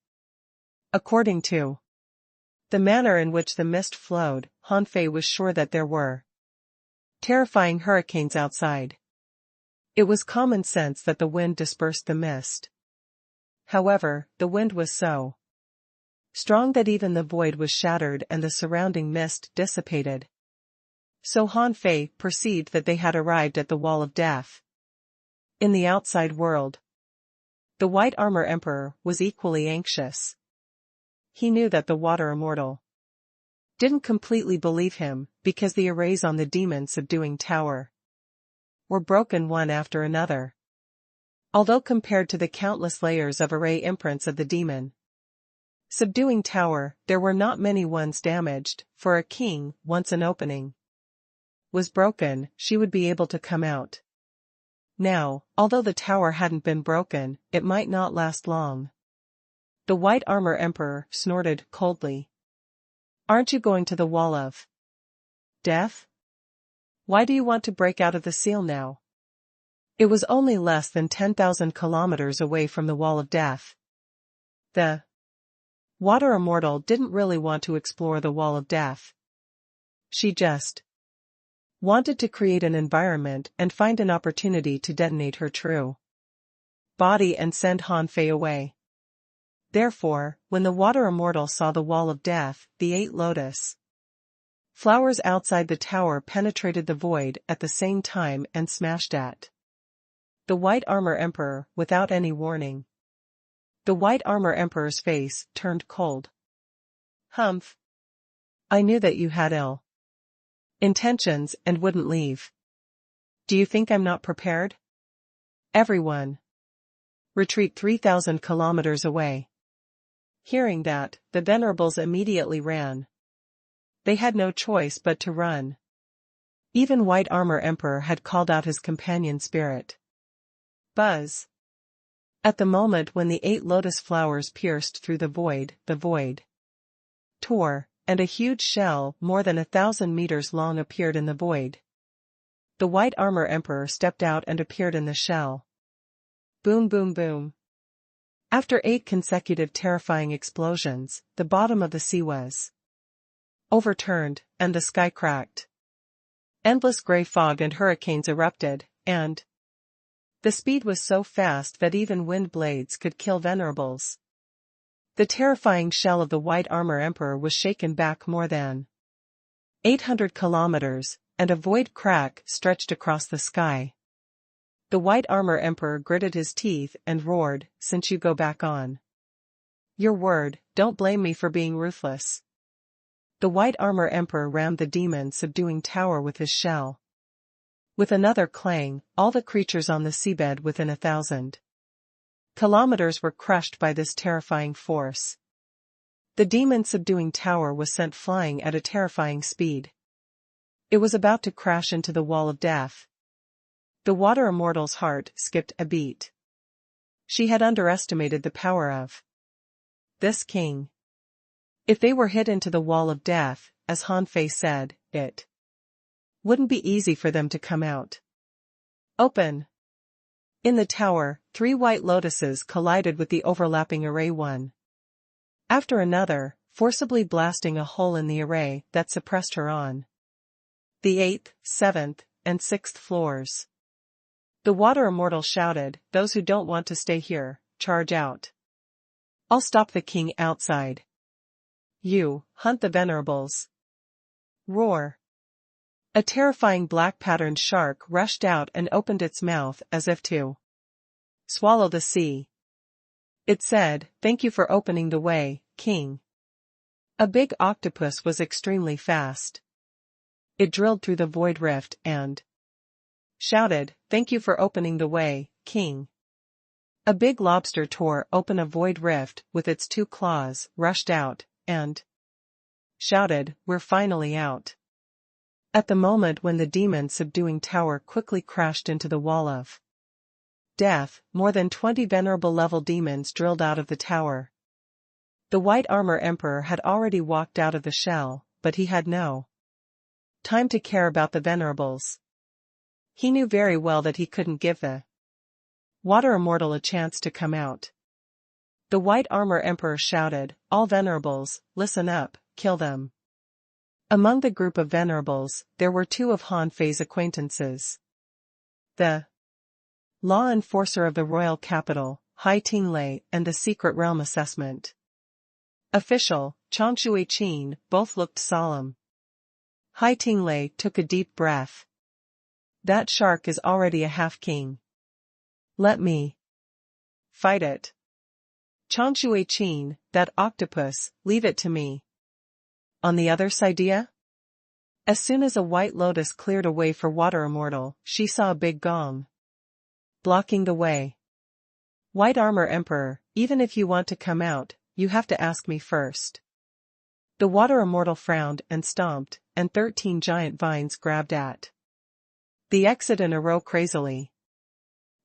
According to the manner in which the mist flowed, Han Fei was sure that there were terrifying hurricanes outside. It was common sense that the wind dispersed the mist. However, the wind was so strong that even the void was shattered and the surrounding mist dissipated. So Han Fei perceived that they had arrived at the wall of death. In the outside world, the White Armor Emperor was equally anxious. He knew that the water immortal didn't completely believe him, because the arrays on the demon-subduing tower were broken one after another. Although compared to the countless layers of array imprints of the demon-subduing tower, there were not many ones damaged. For a king, once an opening was broken, she would be able to come out. Now, although the tower hadn't been broken, it might not last long. The White Armor Emperor snorted coldly. Aren't you going to the Wall of Death? Why do you want to break out of the seal now? It was only less than 10,000 kilometers away from the Wall of Death. The Water Immortal didn't really want to explore the Wall of Death. She just wanted to create an environment and find an opportunity to detonate her true body and send Han Fei away. Therefore, when the Water Immortal saw the Wall of Death, the 8 lotus flowers outside the tower penetrated the void at the same time and smashed at the White Armor Emperor without any warning. The White Armor Emperor's face turned cold. Humph. I knew that you had ill intentions and wouldn't leave. Do you think I'm not prepared? Everyone, retreat 3,000 kilometers away. Hearing that, the Venerables immediately ran. They had no choice but to run. Even White Armor Emperor had called out his companion spirit. Buzz. At the moment when the 8 lotus flowers pierced through the void tore, and a huge shell more than 1,000 meters long appeared in the void. The White Armor Emperor stepped out and appeared in the shell. Boom boom boom. After 8 consecutive terrifying explosions, the bottom of the sea was overturned, and the sky cracked. Endless gray fog and hurricanes erupted, and the speed was so fast that even wind blades could kill Venerables. The terrifying shell of the White Armor Emperor was shaken back more than 800 kilometers, and a void crack stretched across the sky. The White Armor Emperor gritted his teeth and roared, "Since you go back on your word, don't blame me for being ruthless." The White Armor Emperor rammed the demon-subduing tower with his shell. With another clang, all the creatures on the seabed within 1,000 kilometers were crushed by this terrifying force. The demon-subduing tower was sent flying at a terrifying speed. It was about to crash into the Wall of Death. The Water Immortal's heart skipped a beat. She had underestimated the power of this king. If they were hit into the Wall of Death, as Han Fei said, it wouldn't be easy for them to come out. Open. In the tower, 3 white lotuses collided with the overlapping array one after another, forcibly blasting a hole in the array that suppressed her on the 8th, 7th, and 6th floors. The Water Immortal shouted, "Those who don't want to stay here, charge out. I'll stop the king outside. You, hunt the Venerables." Roar. A terrifying black-patterned shark rushed out and opened its mouth as if to swallow the sea. It said, "Thank you for opening the way, king." A big octopus was extremely fast. It drilled through the void rift and shouted, "Thank you for opening the way, king." A big lobster tore open a void rift with its 2 claws, rushed out, and shouted, "We're finally out." At the moment when the demon-subduing tower quickly crashed into the Wall of Death, more than 20 venerable-level demons drilled out of the tower. The White Armor Emperor had already walked out of the shell, but he had no time to care about the Venerables. He knew very well that he couldn't give the Water Immortal a chance to come out. The White Armor Emperor shouted, "All Venerables, listen up, kill them." Among the group of Venerables, there were 2 of Han Fei's acquaintances. The law enforcer of the royal capital, Hai Tinglei, and the secret realm assessment official, Chang Shui-Chin, both looked solemn. Hai Tinglei took a deep breath. "That shark is already a half-king. Let me fight it." Chang Shui-Chin, "That octopus, leave it to me." On the other side? As soon as a white lotus cleared a way for Water Immortal, she saw a big gong blocking the way. "White Armor Emperor, even if you want to come out, you have to ask me first." The water immortal frowned and stomped, and 13 giant vines grabbed at the exit in a row crazily.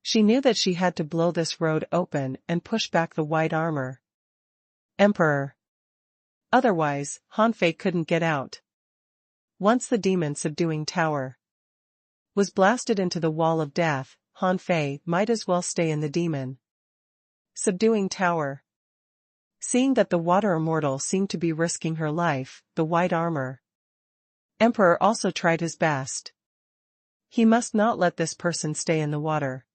She knew that she had to blow this road open and push back the white armor Emperor. Otherwise, Hanfei couldn't get out. Once the demon subduing tower was blasted into the wall of death, Hanfei might as well stay in the demon subduing tower. Seeing that the water immortal seemed to be risking her life, the white armor Emperor also tried his best. He must not let this person stay in the water.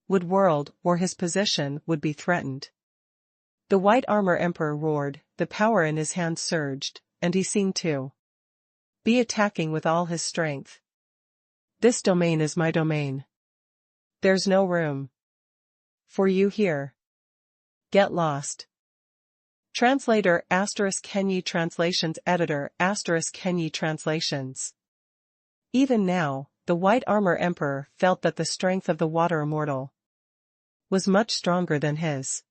Would world, or his position, would be threatened. The white armor Emperor roared, the power in his hand surged, and he seemed to be attacking with all his strength. This domain is my domain. There's no room for you here. Get lost. Translator *Kenyi Translations Editor *Kenyi Translations. Even now, the white armor Emperor felt that the strength of the water immortal was much stronger than his.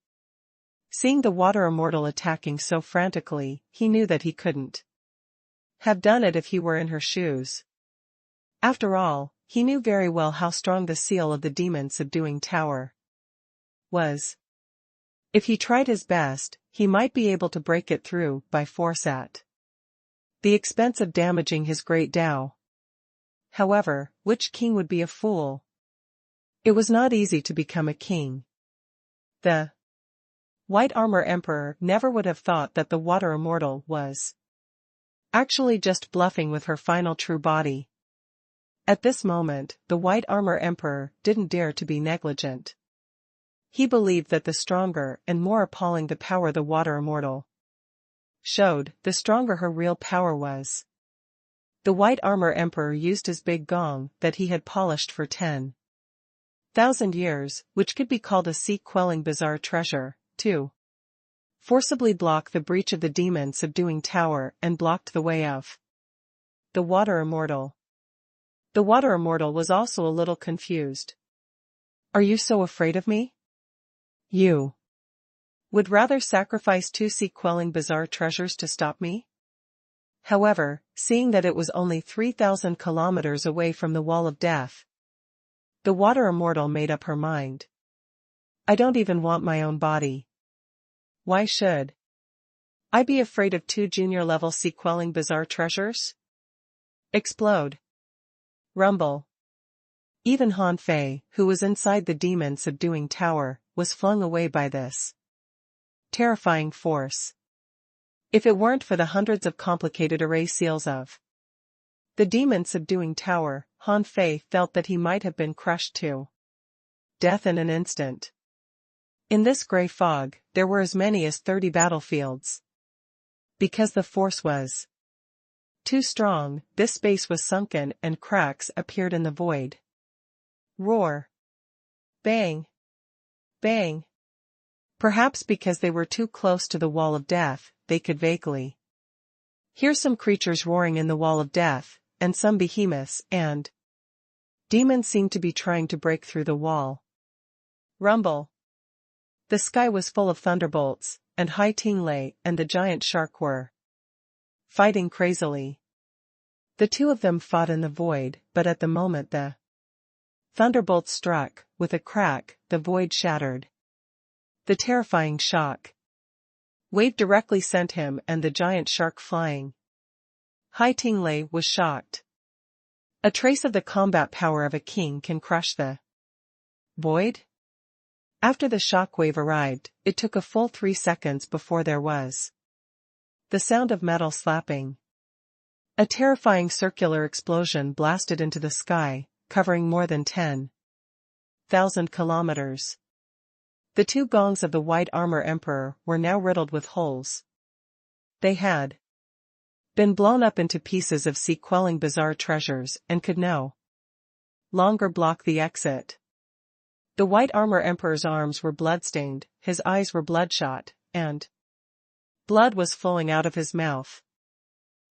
Seeing the water immortal attacking so frantically, he knew that he couldn't have done it if he were in her shoes. After all, he knew very well how strong the seal of the demon subduing tower was. If he tried his best, he might be able to break it through by force at the expense of damaging his great Tao. However, which king would be a fool? It was not easy to become a king. The white armor Emperor never would have thought that the water immortal was actually just bluffing with her final true body. At this moment, the white armor Emperor didn't dare to be negligent. He believed that the stronger and more appalling the power the water immortal showed, the stronger her real power was. The white armor Emperor used his big gong that he had polished for 10,000 years, which could be called a sea-quelling bizarre treasure, to forcibly block the breach of the demon subduing tower and blocked the way of the water immortal. The water immortal was also a little confused. Are you so afraid of me? You would rather sacrifice 2 sea-quelling bizarre treasures to stop me? However, seeing that it was only 3,000 kilometers away from the wall of death, the water immortal made up her mind. I don't even want my own body. Why should I be afraid of 2 junior-level sea-quelling bizarre treasures? Explode. Rumble. Even Hanfei, who was inside the demon subduing tower, was flung away by this terrifying force. If it weren't for the hundreds of complicated array seals of the demon subduing tower, Hanfei felt that he might have been crushed to death in an instant. In this gray fog, there were as many as 30 battlefields. Because the force was too strong, this space was sunken and cracks appeared in the void. Roar. Bang. Bang. Perhaps because they were too close to the wall of death, they could vaguely hear some creatures roaring in the wall of death, and some behemoths and demons seemed to be trying to break through the wall. Rumble. The sky was full of thunderbolts, and Hai Tinglei and the giant shark were fighting crazily. The two of them fought in the void, but at the moment the thunderbolts struck, with a crack, the void shattered. The terrifying shock wave directly sent him and the giant shark flying. Hai Tinglei was shocked. A trace of the combat power of a king can crush the void? After the shockwave arrived, it took a full 3 seconds before there was the sound of metal slapping. A terrifying circular explosion blasted into the sky, covering more than 10,000 kilometers. The 2 gongs of the white armor Emperor were now riddled with holes. They had been blown up into pieces of sea-quelling bizarre treasures and could no longer block the exit. The white armor Emperor's arms were bloodstained, his eyes were bloodshot, and blood was flowing out of his mouth.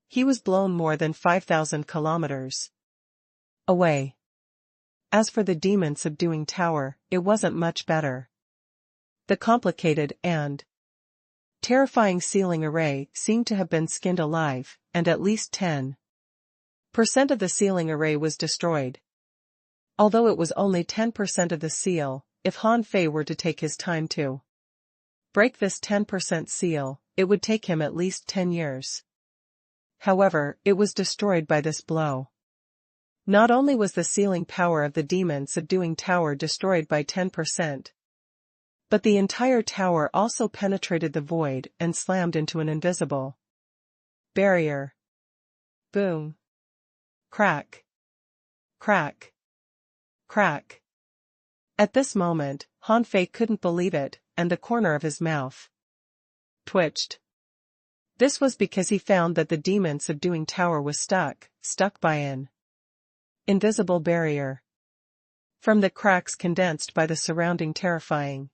He was blown more than 5,000 kilometers away. As for the demon subduing tower, it wasn't much better. The complicated and terrifying ceiling array seemed to have been skinned alive, and at least 10% of the ceiling array was destroyed. Although it was only 10% of the seal, if Han Fei were to take his time to break this 10% seal, it would take him at least 10 years. However, it was destroyed by this blow. Not only was the sealing power of the demon subduing tower destroyed by 10%, but the entire tower also penetrated the void and slammed into an invisible barrier. Boom. Crack. Crack. Crack. At this moment, Han Fei couldn't believe it, and the corner of his mouth twitched. This was because he found that the demon subduing tower was stuck by an invisible barrier. From the cracks condensed by the surrounding terrifying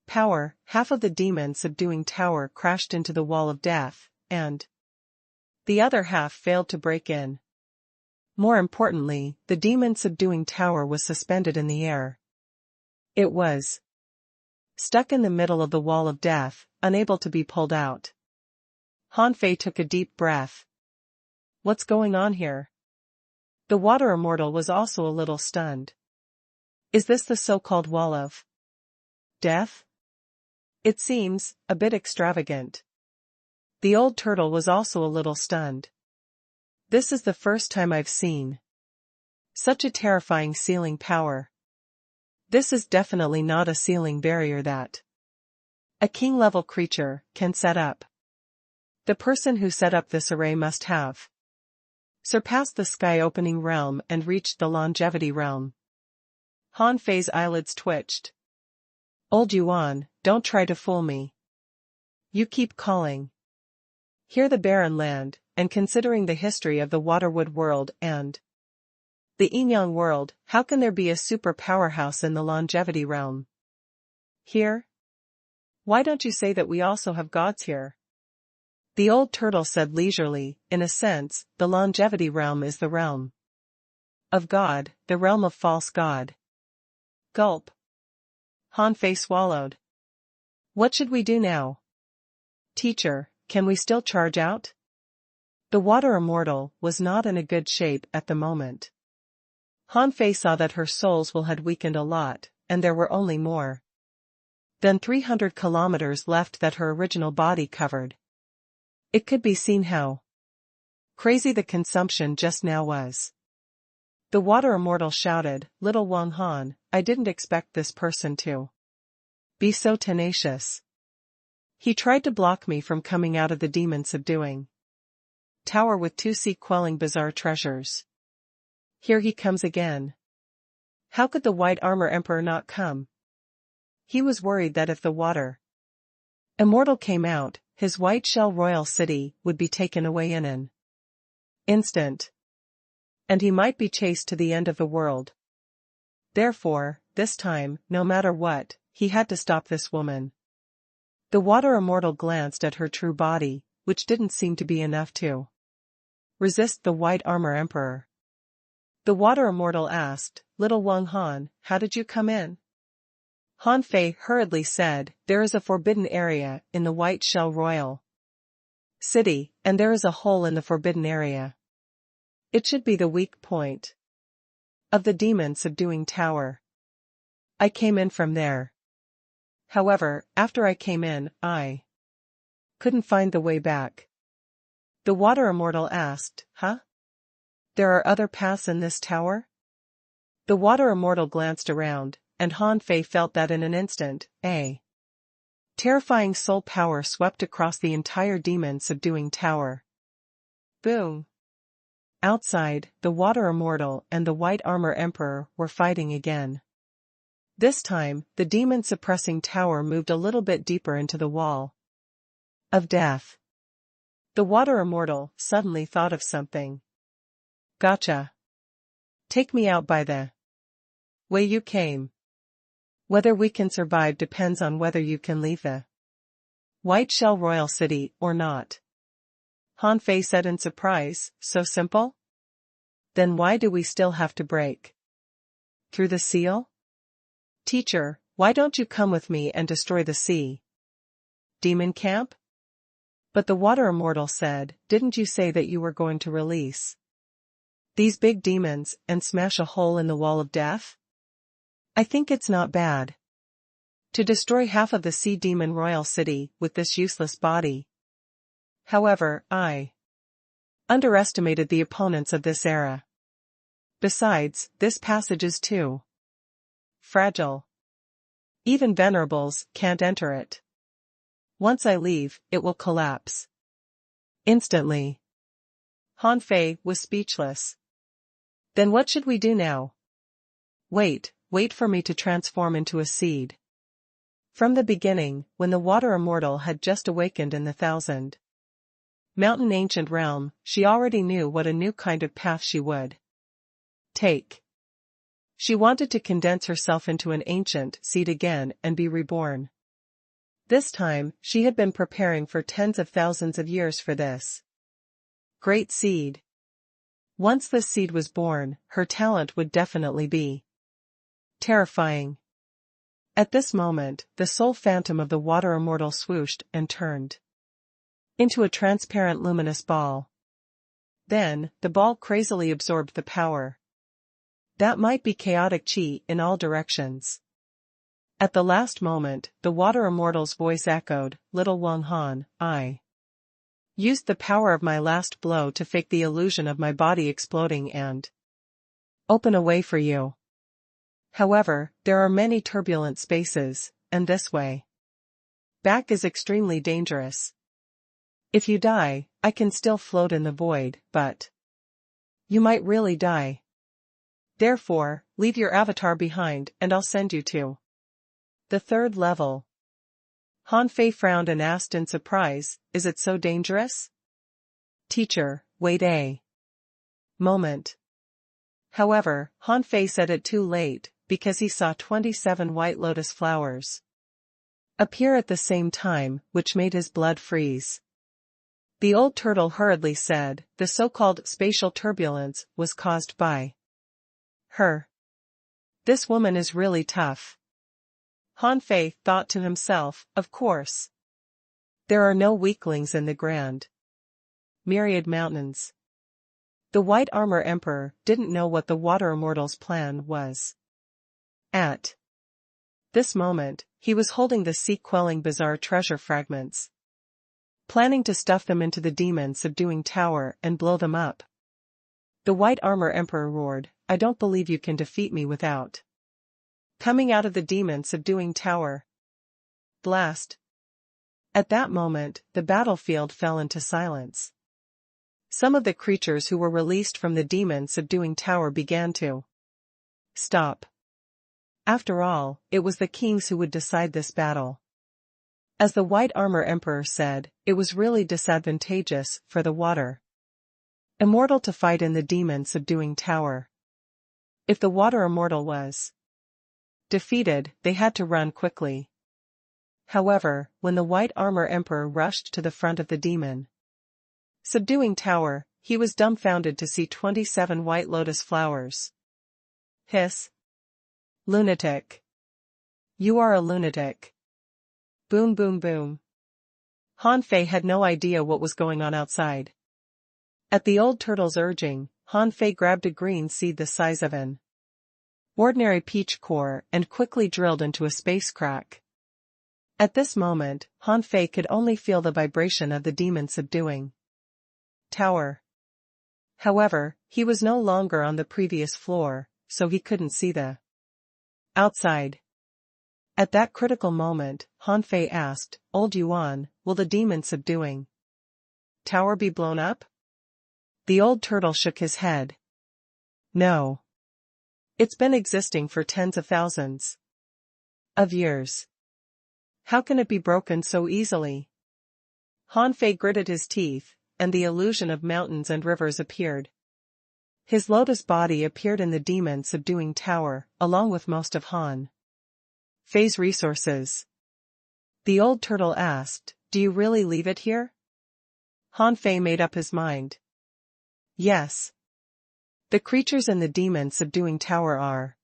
power, half of the demon subduing tower crashed into the wall of death, and the other half failed to break in. More importantly, the demon subduing tower was suspended in the air. It was stuck in the middle of the wall of death, unable to be pulled out. Han Fei took a deep breath. What's going on here? The water immortal was also a little stunned. Is this the so-called wall of death? It seems a bit extravagant. The old turtle was also a little stunned. This is the first time I've seen such a terrifying sealing power. This is definitely not a sealing barrier that a king-level creature can set up. The person who set up this array must have surpassed the sky-opening realm and reached the longevity realm. Han Fei's eyelids twitched. Old Yuan, don't try to fool me. You keep calling here the barren land, and considering the history of the Waterwood world and the Yinyang world, how can there be a super powerhouse in the longevity realm? Here? Why don't you say that we also have gods here? The old turtle said leisurely, in a sense, the longevity realm is the realm of God, the realm of false God. Gulp. Han Fei swallowed. What should we do now? Teacher, can we still charge out? The water immortal was not in a good shape at the moment. Han Fei saw that her soul's will had weakened a lot, and there were only more than 300 kilometers left that her original body covered. It could be seen how crazy the consumption just now was. The water immortal shouted, Little Wang Han, I didn't expect this person to be so tenacious. He tried to block me from coming out of the demon subduing tower with 2C quelling bizarre treasures. Here he comes again. How could the White Armor Emperor not come? He was worried that if the water immortal came out, his white shell royal city would be taken away in an instant. And he might be chased to the end of the world. Therefore, this time, no matter what, he had to stop this woman. The water immortal glanced at her true body, which didn't seem to be enough to resist the White Armor Emperor. The water immortal asked, Little Wang Han, how did you come in? Han Fei hurriedly said, there is a forbidden area in the White Shell Royal City, and there is a hole in the forbidden area. It should be the weak point of the demon subduing tower. I came in from there. However, after I came in, I couldn't find the way back. The water immortal asked, Huh? There are other paths in this tower? The water immortal glanced around, and Han Fei felt that in an instant, a terrifying soul power swept across the entire demon subduing tower. Boom! Outside, the water immortal and the White Armor Emperor were fighting again. This time, the demon suppressing tower moved a little bit deeper into the wall of death. The water immortal suddenly thought of something. Gotcha. Take me out by the way you came. Whether we can survive depends on whether you can leave the White Shell Royal City or not. Han Fei said in surprise, so simple? Then why do we still have to break through the seal? Teacher, why don't you come with me and destroy the sea? demon camp? But the water immortal said, didn't you say that you were going to release these big demons and smash a hole in the wall of death? I think it's not bad to destroy half of the sea demon royal city with this useless body. However, I underestimated the opponents of this era. Besides, this passage is too fragile. Even venerables can't enter it. Once I leave, it will collapse instantly. Han Fei was speechless. Then what should we do now? Wait for me to transform into a seed. From the beginning, when the water immortal had just awakened in the 1000 mountain ancient realm, she already knew what a new kind of path she would take. She wanted to condense herself into an ancient seed again and be reborn. This time, she had been preparing for tens of thousands of years for this great seed. Once this seed was born, her talent would definitely be terrifying. At this moment, the soul phantom of the water immortal swooshed and turned into a transparent luminous ball. Then, the ball crazily absorbed the power. That might be chaotic chi in all directions. At the last moment, the water immortal's voice echoed, Little Wang Han, I used the power of my last blow to fake the illusion of my body exploding and open a way for you. However, there are many turbulent spaces, and this way back is extremely dangerous. If you die, I can still float in the void, but you might really die. Therefore, leave your avatar behind and I'll send you to the 3rd level. Han Fei frowned and asked in surprise, is it so dangerous? Teacher, wait a moment. However, Han Fei said it too late, because he saw 27 white lotus flowers appear at the same time, which made his blood freeze. The old turtle hurriedly said, the so-called spatial turbulence was caused by her. This woman is really tough. Han Fei thought to himself, of course. There are no weaklings in the grand myriad mountains. The White Armor Emperor didn't know what the Water Immortal's plan was. At this moment, he was holding the sea-quelling bizarre treasure fragments, planning to stuff them into the demon-subduing tower and blow them up. The White Armor Emperor roared, I don't believe you can defeat me without coming out of the demon-subduing tower. Blast. At that moment, the battlefield fell into silence. Some of the creatures who were released from the demon-subduing tower began to stop. After all, it was the kings who would decide this battle. As the White Armor Emperor said, it was really disadvantageous for the water immortal to fight in the demon-subduing tower. If the water immortal was defeated, they had to run quickly. However, when the White Armor Emperor rushed to the front of the demon-subduing tower, he was dumbfounded to see 27 white lotus flowers. Hiss. Lunatic. You are a lunatic. Boom boom boom. Han Fei had no idea what was going on outside. At the old turtle's urging, Han Fei grabbed a green seed the size of an ordinary peach core and quickly drilled into a space crack. At this moment, Han Fei could only feel the vibration of the demon-subduing tower. However, he was no longer on the previous floor, so he couldn't see the outside. At that critical moment, Han Fei asked, Old Yuan, will the demon-subduing tower be blown up? The old turtle shook his head. No. It's been existing for tens of thousands of years. How can it be broken so easily? Han Fei gritted his teeth, and the illusion of mountains and rivers appeared. His lotus body appeared in the demon-subduing tower, along with most of Han Fei's resources. The old turtle asked, Do you really leave it here? Han Fei made up his mind. Yes. The creatures in the demon-subduing tower are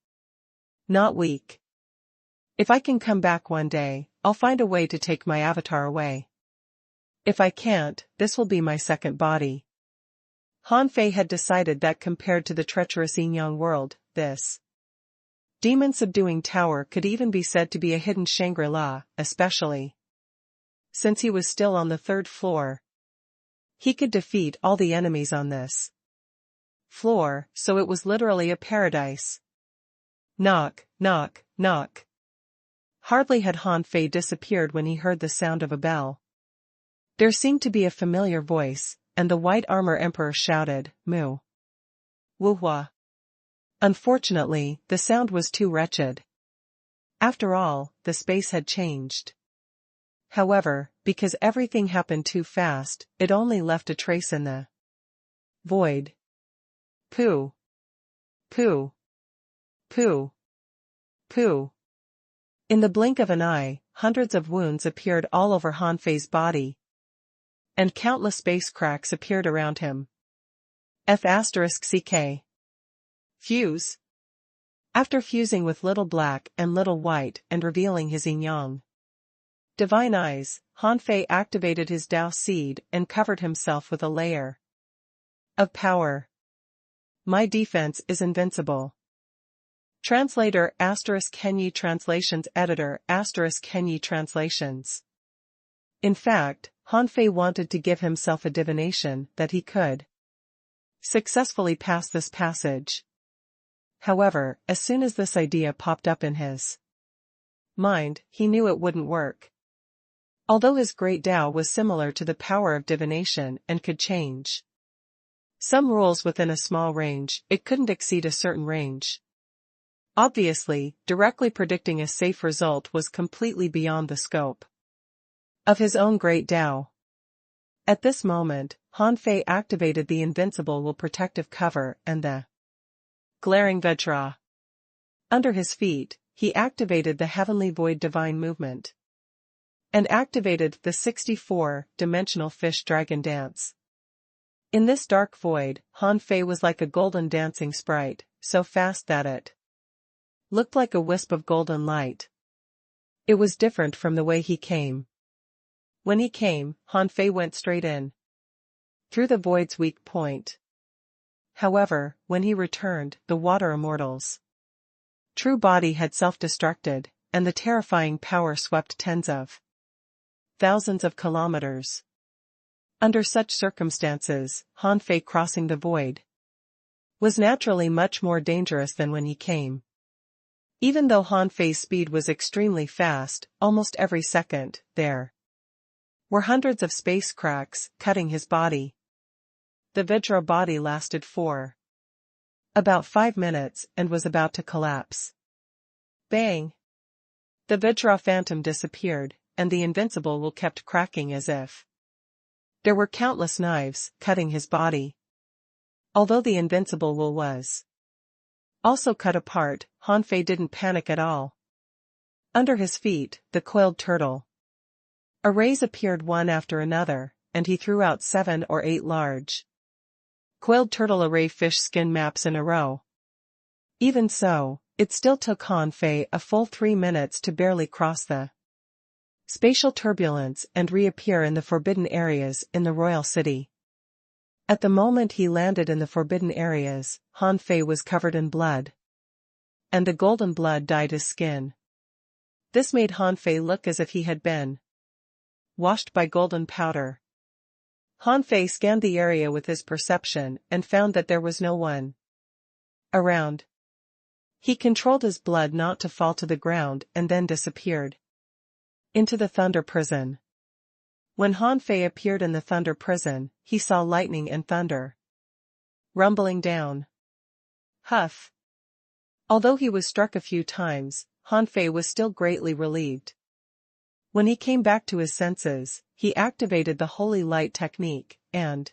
not weak. If I can come back one day, I'll find a way to take my avatar away. If I can't, this will be my second body. Han Fei had decided that compared to the treacherous Yin-Yang world, this demon-subduing tower could even be said to be a hidden Shangri-La, especially since he was still on the third floor. He could defeat all the enemies on this floor, so it was literally a paradise. Knock, knock, knock. Hardly had Han Fei disappeared when he heard the sound of a bell. There seemed to be a familiar voice, and the white armor emperor shouted, "Mu Wuhua." Unfortunately, the sound was too wretched. After all, the space had changed. However, because everything happened too fast, it only left a trace in the void. Pooh. Pooh. Pooh. Pooh. In the blink of an eye, hundreds of wounds appeared all over Han Fei's body, and countless space cracks appeared around him. F***ck. Fuse. After fusing with Little Black and Little White and revealing his yin-yang divine eyes, Han Fei activated his Dao seed and covered himself with a layer of power. My defense is invincible. Translator ** Kenyi Translations Editor ** Kenyi Translations. In fact, Han Fei wanted to give himself a divination that he could successfully pass this passage. However, as soon as this idea popped up in his mind, he knew it wouldn't work. Although his great Dao was similar to the power of divination and could change some rules within a small range, it couldn't exceed a certain range. Obviously, directly predicting a safe result was completely beyond the scope of his own great Dao. At this moment, Han Fei activated the invincible will protective cover and the glaring Vajra. Under his feet, he activated the heavenly void divine movement and activated the 64-dimensional fish dragon dance. In this dark void, Han Fei was like a golden dancing sprite, so fast that it looked like a wisp of golden light. It was different from the way he came. When he came, Han Fei went straight in through the void's weak point. However, when he returned, the water immortals' true body had self-destructed, and the terrifying power swept tens of thousands of kilometers. Under such circumstances, Han Fei crossing the void was naturally much more dangerous than when he came. Even though Han Fei's speed was extremely fast, almost every second, there were hundreds of space cracks cutting his body. The Vajra body lasted for about 5 minutes and was about to collapse. Bang! The Vajra phantom disappeared, and the invincible will kept cracking as if there were countless knives cutting his body. Although the invincible will was also cut apart, Han Fei didn't panic at all. Under his feet, the coiled turtle arrays appeared one after another, and he threw out 7 or 8 large coiled turtle array fish skin maps in a row. Even so, it still took Han Fei a full 3 minutes to barely cross the spatial turbulence and reappear in the forbidden areas in the royal city. At the moment he landed in the forbidden areas, Han Fei was covered in blood, and the golden blood dyed his skin. This made Han Fei look as if he had been washed by golden powder. Han Fei scanned the area with his perception and found that there was no one around. He controlled his blood not to fall to the ground and then disappeared into the thunder prison. When Han Fei appeared in the thunder prison, he saw lightning and thunder rumbling down. Huff! Although he was struck a few times, Han Fei was still greatly relieved. When he came back to his senses, he activated the holy light technique, and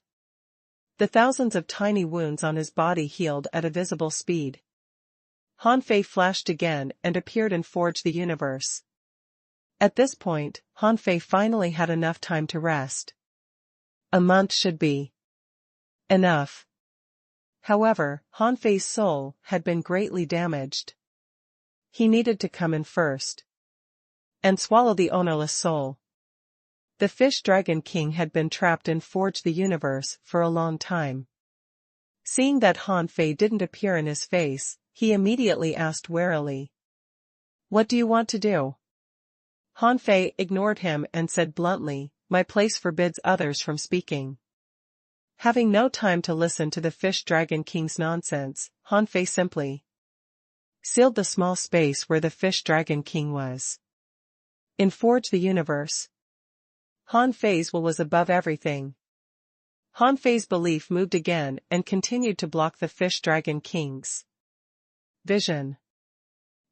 the thousands of tiny wounds on his body healed at a visible speed. Han Fei flashed again and appeared in Forge the Universe. At this point, Han Fei finally had enough time to rest. A month should be enough. However, Han Fei's soul had been greatly damaged. He needed to come in first. and swallow the ownerless soul. The fish dragon king had been trapped in Forge the Universe for a long time. Seeing that Han Fei didn't appear in his face, he immediately asked warily, "What do you want to do?" Han Fei ignored him and said bluntly, "My place forbids others from speaking." Having no time to listen to the fish dragon king's nonsense, Han Fei simply sealed the small space where the fish dragon king was. In Forge the Universe, Han Fei's will was above everything. Han Fei's belief moved again and continued to block the fish dragon king's vision.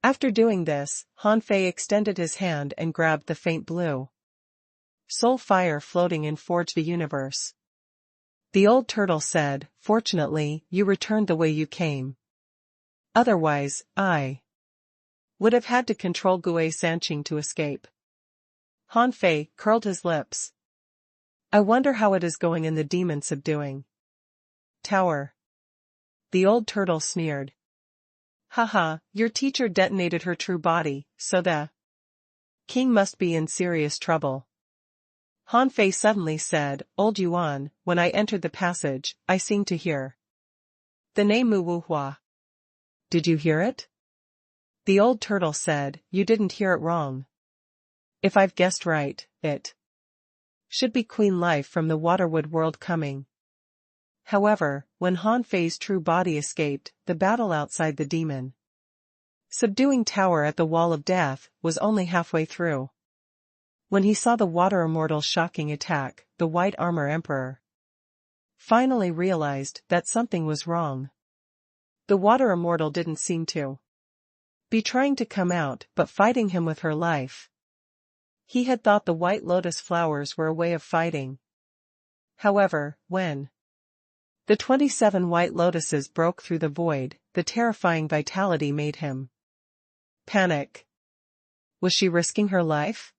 After doing this, Han Fei extended his hand and grabbed the faint blue soul fire floating in Forge the Universe. The old turtle said, "Fortunately, you returned the way you came. Otherwise, I would have had to control Gue Sanqing to escape." Han Fei curled his lips. "I wonder how it is going in the demon subduing tower." The old turtle sneered. "Haha, your teacher detonated her true body, so the king must be in serious trouble." Han Fei suddenly said, "Old Yuan, when I entered the passage, I seemed to hear the name Mu Wu Hua. Did you hear it?" The old turtle said, "You didn't hear it wrong. If I've guessed right, it should be Queen Life from the Waterwood world coming." However, when Han Fei's true body escaped, the battle outside the demon subduing tower at the Wall of Death was only halfway through. When he saw the Water Immortal's shocking attack, the White Armor Emperor finally realized that something was wrong. The Water Immortal didn't seem to be trying to come out but fighting him with her life. He had thought the White Lotus flowers were a way of fighting. However, when the 27 White Lotuses broke through the void, the terrifying vitality made him panic. Was she risking her life?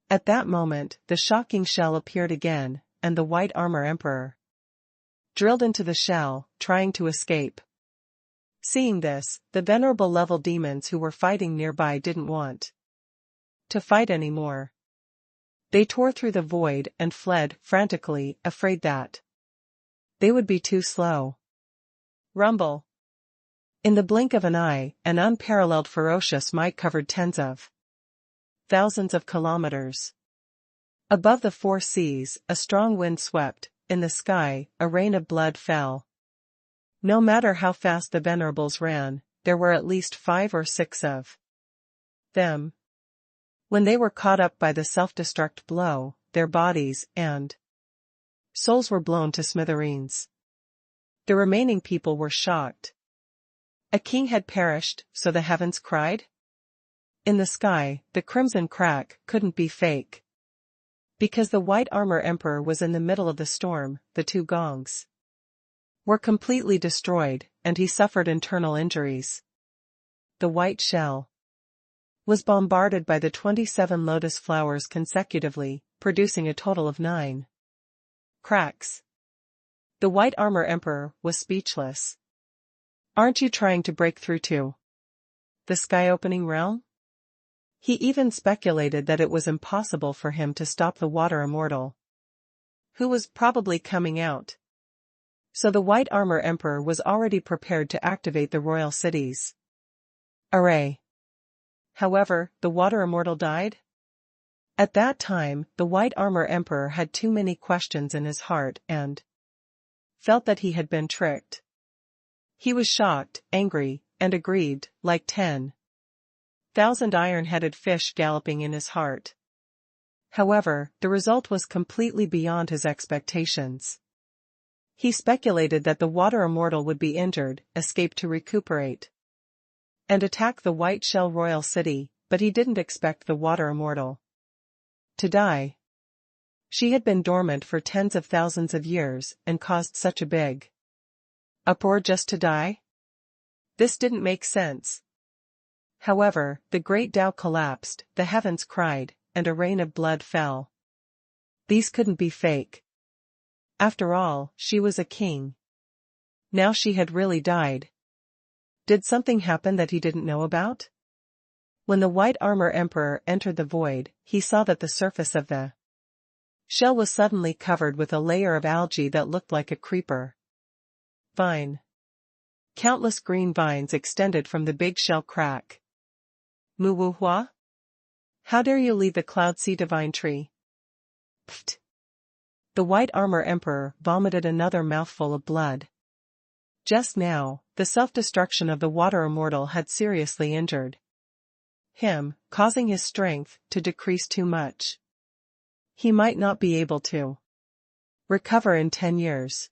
At that moment, the shocking shell appeared again, and the White Armor Emperor drilled into the shell, trying to escape. Seeing this, the venerable level demons who were fighting nearby didn't want to fight anymore. They tore through the void and fled frantically, afraid that they would be too slow. Rumble. In the blink of an eye, an unparalleled ferocious might covered tens of thousands of kilometers. Above the four seas, a strong wind swept. In the sky, a rain of blood fell. No matter how fast the venerables ran, there were at least 5 or 6 of them. When they were caught up by the self-destruct blow, their bodies and souls were blown to smithereens. The remaining people were shocked. A king had perished, so the heavens cried? In the sky, the crimson crack couldn't be fake. Because the White Armor Emperor was in the middle of the storm, the 2 gongs were completely destroyed, and he suffered internal injuries. The white shell was bombarded by the 27 lotus flowers consecutively, producing a total of 9 cracks. The White Armor Emperor was speechless. "Aren't you trying to break through to the sky-opening realm?" He even speculated that it was impossible for him to stop the Water Immortal, who was probably coming out. So the White Armor Emperor was already prepared to activate the royal cities array. However, the Water Immortal died? At that time, the White Armor Emperor had too many questions in his heart and felt that he had been tricked. He was shocked, angry, and aggrieved, like 10,000 iron-headed fish galloping in his heart. However, the result was completely beyond his expectations. He speculated that the Water Immortal would be injured, escape to recuperate, and attack the White Shell Royal City, but he didn't expect the Water Immortal to die. She had been dormant for tens of thousands of years and caused such a big uproar just to die? This didn't make sense. However, the great Tao collapsed, the heavens cried, and a rain of blood fell. These couldn't be fake. After all, she was a king. Now she had really died. Did something happen that he didn't know about? When the White Armor Emperor entered the void, he saw that the surface of the shell was suddenly covered with a layer of algae that looked like a creeper vine. Countless green vines extended from the big shell crack. Muwuhua? How dare you leave the Cloud Sea Divine Tree? Pfft. The White Armor Emperor vomited another mouthful of blood. Just now, the self-destruction of the Water Immortal had seriously injured him, causing his strength to decrease too much. He might not be able to recover in 10 years.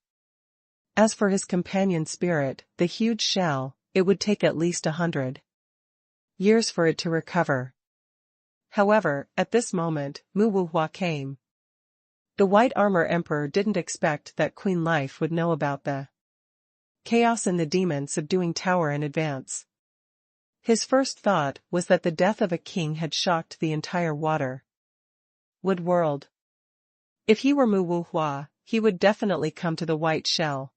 As for his companion spirit, the huge shell, it would take at least 100 years for it to recover. However, at this moment, Muwuhua came. The White Armor Emperor didn't expect that Queen Life would know about the chaos in the demon subduing tower in advance. His first thought was that the death of a king had shocked the entire water wood world. If he were Muwuhua, he would definitely come to the White Shell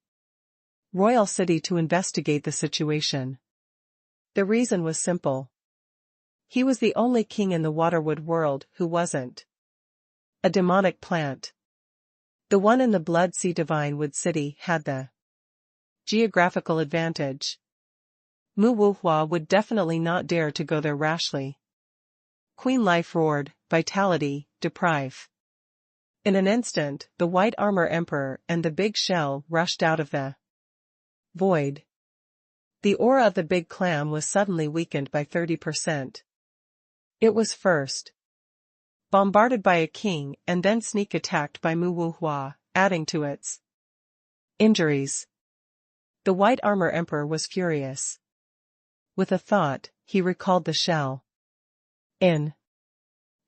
Royal City to investigate the situation. The reason was simple. He was the only king in the Waterwood world who wasn't a demonic plant. The one in the Blood Sea Divine Wood City had the geographical advantage. Muwuhua would definitely not dare to go there rashly. Queen Life roared, "Vitality, deprive." In an instant, the White Armor Emperor and the big shell rushed out of the void. The aura of the big clam was suddenly weakened by 30%. It was first bombarded by a king and then sneak attacked by Muwuhua, adding to its injuries. The White Armor Emperor was furious. With a thought, he recalled the shell. In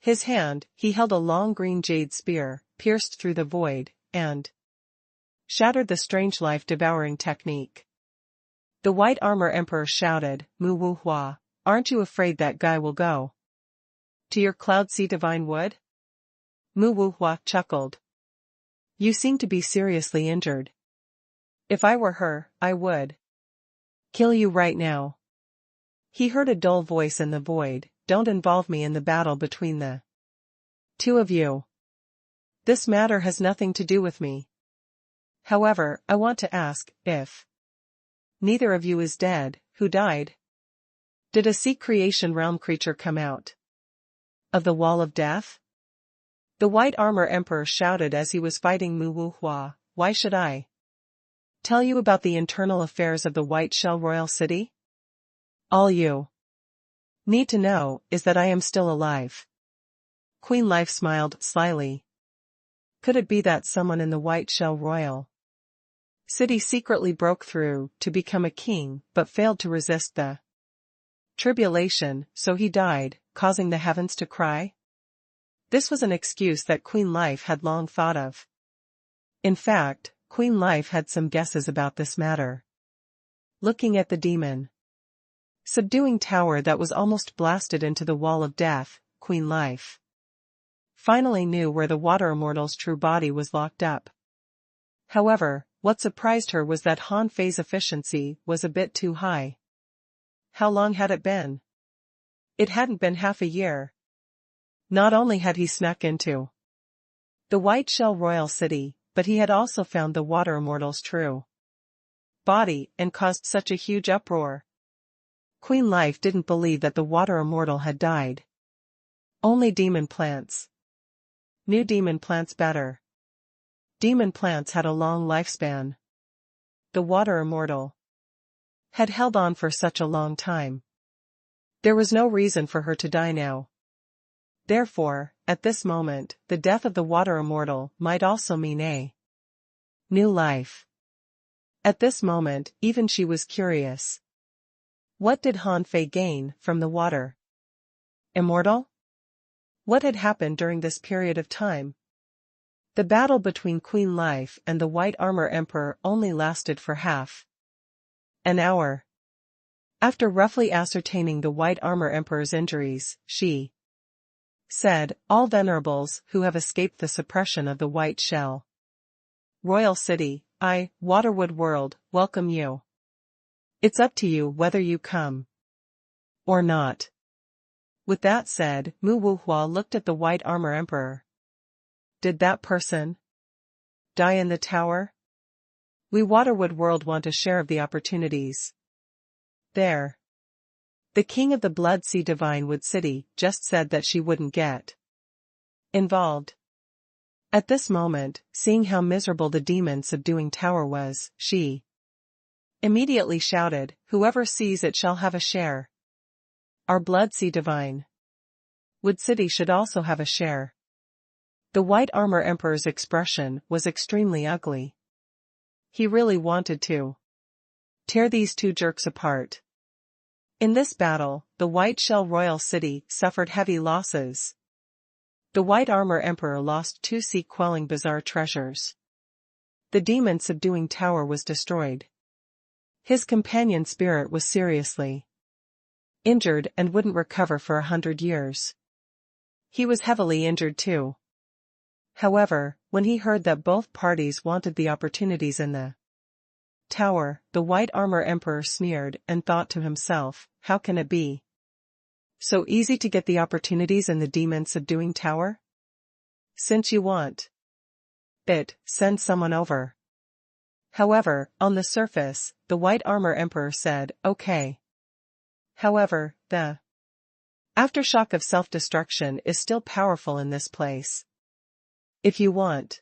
his hand, he held a long green jade spear, pierced through the void, and shattered the strange life-devouring technique. The White Armor Emperor shouted, "Muwuhua, aren't you afraid that guy will go to your Cloud Sea Divine Wood?" Muwuhua chuckled. "You seem to be seriously injured. If I were her, I would kill you right now." He heard a dull voice in the void, "Don't involve me in the battle between the two of you. This matter has nothing to do with me. However, I want to ask, if neither of you is dead, who died? Did a sea creation realm creature come out of the wall of death?" The White Armor Emperor shouted as he was fighting Muwuhua, "Why should I tell you about the internal affairs of the White Shell Royal City? All you need to know is that I am still alive." Queen Life smiled slyly. Could it be that someone in the White Shell Royal City secretly broke through to become a king but failed to resist the tribulation, so he died, causing the heavens to cry? This was an excuse that Queen Life had long thought of. In fact, Queen Life had some guesses about this matter. Looking at the demon subduing tower that was almost blasted into the wall of death, Queen Life finally knew where the Water Immortal's true body was locked up. However, what surprised her was that Han Fei's efficiency was a bit too high. How long had it been? It hadn't been half a year. Not only had he snuck into the White Shell Royal City, but he had also found the Water Immortal's true body and caused such a huge uproar. Queen Life didn't believe that the Water Immortal had died. Only demon plants knew demon plants better. Demon plants had a long lifespan. The Water Immortal had held on for such a long time. There was no reason for her to die now. Therefore, at this moment, the death of the Water Immortal might also mean a new life. At this moment, even she was curious. What did Han Fei gain from the Water Immortal? What had happened during this period of time? The battle between Queen Life and the White Armor Emperor only lasted for half an hour. After roughly ascertaining the White Armor Emperor's injuries, she said, "All venerables who have escaped the suppression of the White Shell Royal City, Waterwood World, welcome you. It's up to you whether you come or not." With that said, Mu Wuhua looked at the white armor emperor. Did that person die in the tower? We Waterwood World want a share of the opportunities. There. The king of the Blood Sea Divine Wood City just said that she wouldn't get involved. At this moment, seeing how miserable the demon-subduing tower was, she immediately shouted, "Whoever sees it shall have a share. Our Blood Sea Divine Wood City should also have a share." The White Armor Emperor's expression was extremely ugly. He really wanted to tear these two jerks apart. In this battle, the White Shell Royal City suffered heavy losses. The White Armor Emperor lost 2 sea-quelling bizarre treasures. The demon-subduing tower was destroyed. His companion spirit was seriously injured and wouldn't recover for 100 years. He was heavily injured too. However, when he heard that both parties wanted the opportunities in the tower, the White Armor Emperor sneered and thought to himself, how can it be so easy to get the opportunities in the demon-subduing tower? Since you want it, send someone over. However, on the surface, the White Armor Emperor said, okay. However, the aftershock of self-destruction is still powerful in this place. If you want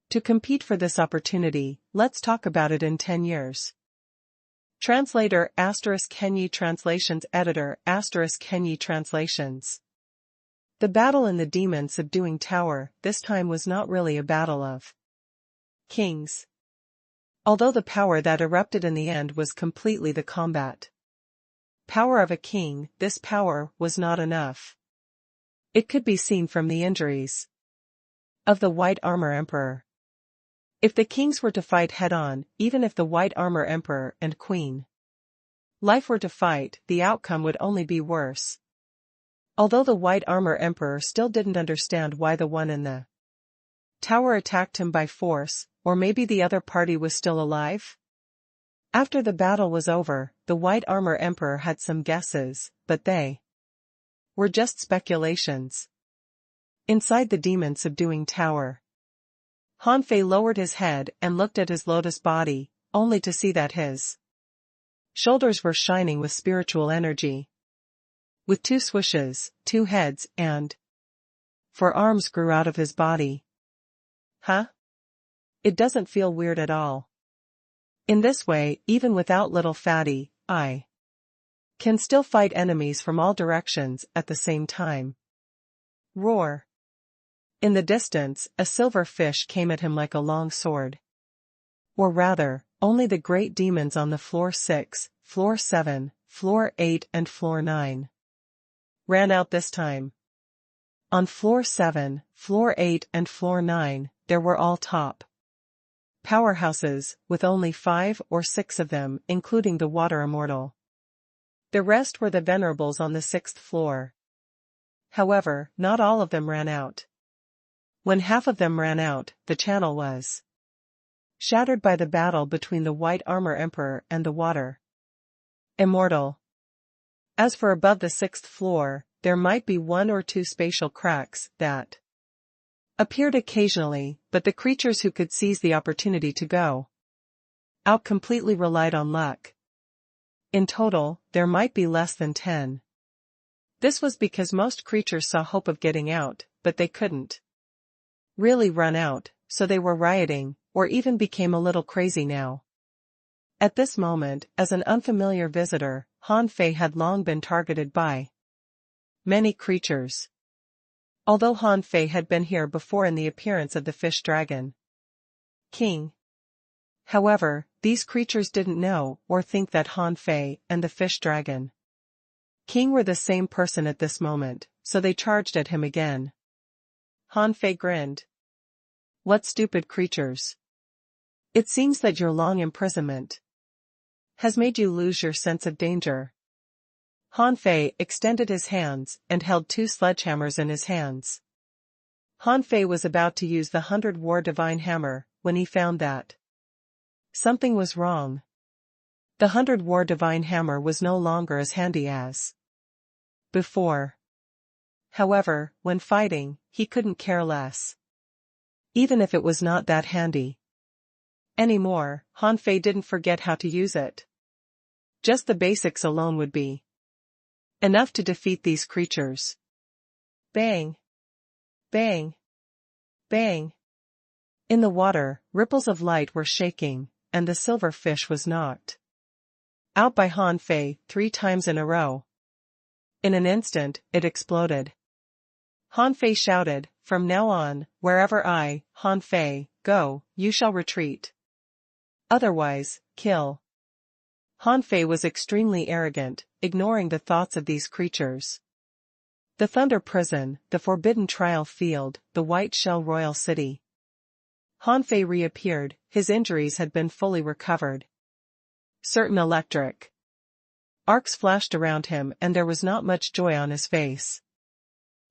to compete for this opportunity, let's talk about it in 10 years. Translator ** Kenyi Translations Editor ** Kenyi Translations. The battle in the demon-subduing tower this time was not really a battle of kings. Although the power that erupted in the end was completely the combat power of a king, this power was not enough. It could be seen from the injuries of the White Armor Emperor. If the kings were to fight head-on, even if the White Armor Emperor and Queen Life were to fight, the outcome would only be worse. Although the White Armor Emperor still didn't understand why the one in the tower attacked him by force, or maybe the other party was still alive? After the battle was over, the White Armor Emperor had some guesses, but they were just speculations. Inside the demon-subduing tower, Han Fei lowered his head and looked at his lotus body, only to see that his shoulders were shining with spiritual energy. With 2 swishes, 2 heads and 4 arms grew out of his body. Huh? It doesn't feel weird at all. In this way, even without little fatty, I can still fight enemies from all directions at the same time. Roar. In the distance, a silver fish came at him like a long sword. Or rather, only the great demons on the floor 6, floor 7, floor 8 and floor 9 ran out this time. On floor 7, floor 8 and floor 9, there were all top powerhouses, with only 5 or 6 of them, including the water immortal. The rest were the venerables on the 6th floor. However, not all of them ran out. When half of them ran out, the channel was shattered by the battle between the White Armor Emperor and the water immortal. As for above the 6th floor, there might be 1 or 2 spatial cracks that appeared occasionally, but the creatures who could seize the opportunity to go out completely relied on luck. In total, there might be less than 10. This was because most creatures saw hope of getting out, but they couldn't really run out, so they were rioting, or even became a little crazy now. At this moment, as an unfamiliar visitor, Han Fei had long been targeted by many creatures. Although Han Fei had been here before in the appearance of the fish dragon king. However, these creatures didn't know or think that Han Fei and the fish dragon king were the same person at this moment, so they charged at him again. Han Fei grinned. What stupid creatures. It seems that your long imprisonment has made you lose your sense of danger. Han Fei extended his hands and held 2 sledgehammers in his hands. Han Fei was about to use the 100 War Divine Hammer when he found that something was wrong. The 100 War Divine Hammer was no longer as handy as before. However, when fighting, he couldn't care less. Even if it was not that handy anymore, Han Fei didn't forget how to use it. Just the basics alone would be enough to defeat these creatures. Bang! Bang! Bang! In the water, ripples of light were shaking, and the silver fish was knocked out by Han Fei 3 times in a row. In an instant, it exploded. Han Fei shouted, "From now on, wherever I, Han Fei, go, you shall retreat. Otherwise, kill." Han Fei was extremely arrogant, ignoring the thoughts of these creatures. The Thunder Prison, the Forbidden Trial Field, the White Shell Royal City. Han Fei reappeared, his injuries had been fully recovered. Certain electric arcs flashed around him and there was not much joy on his face.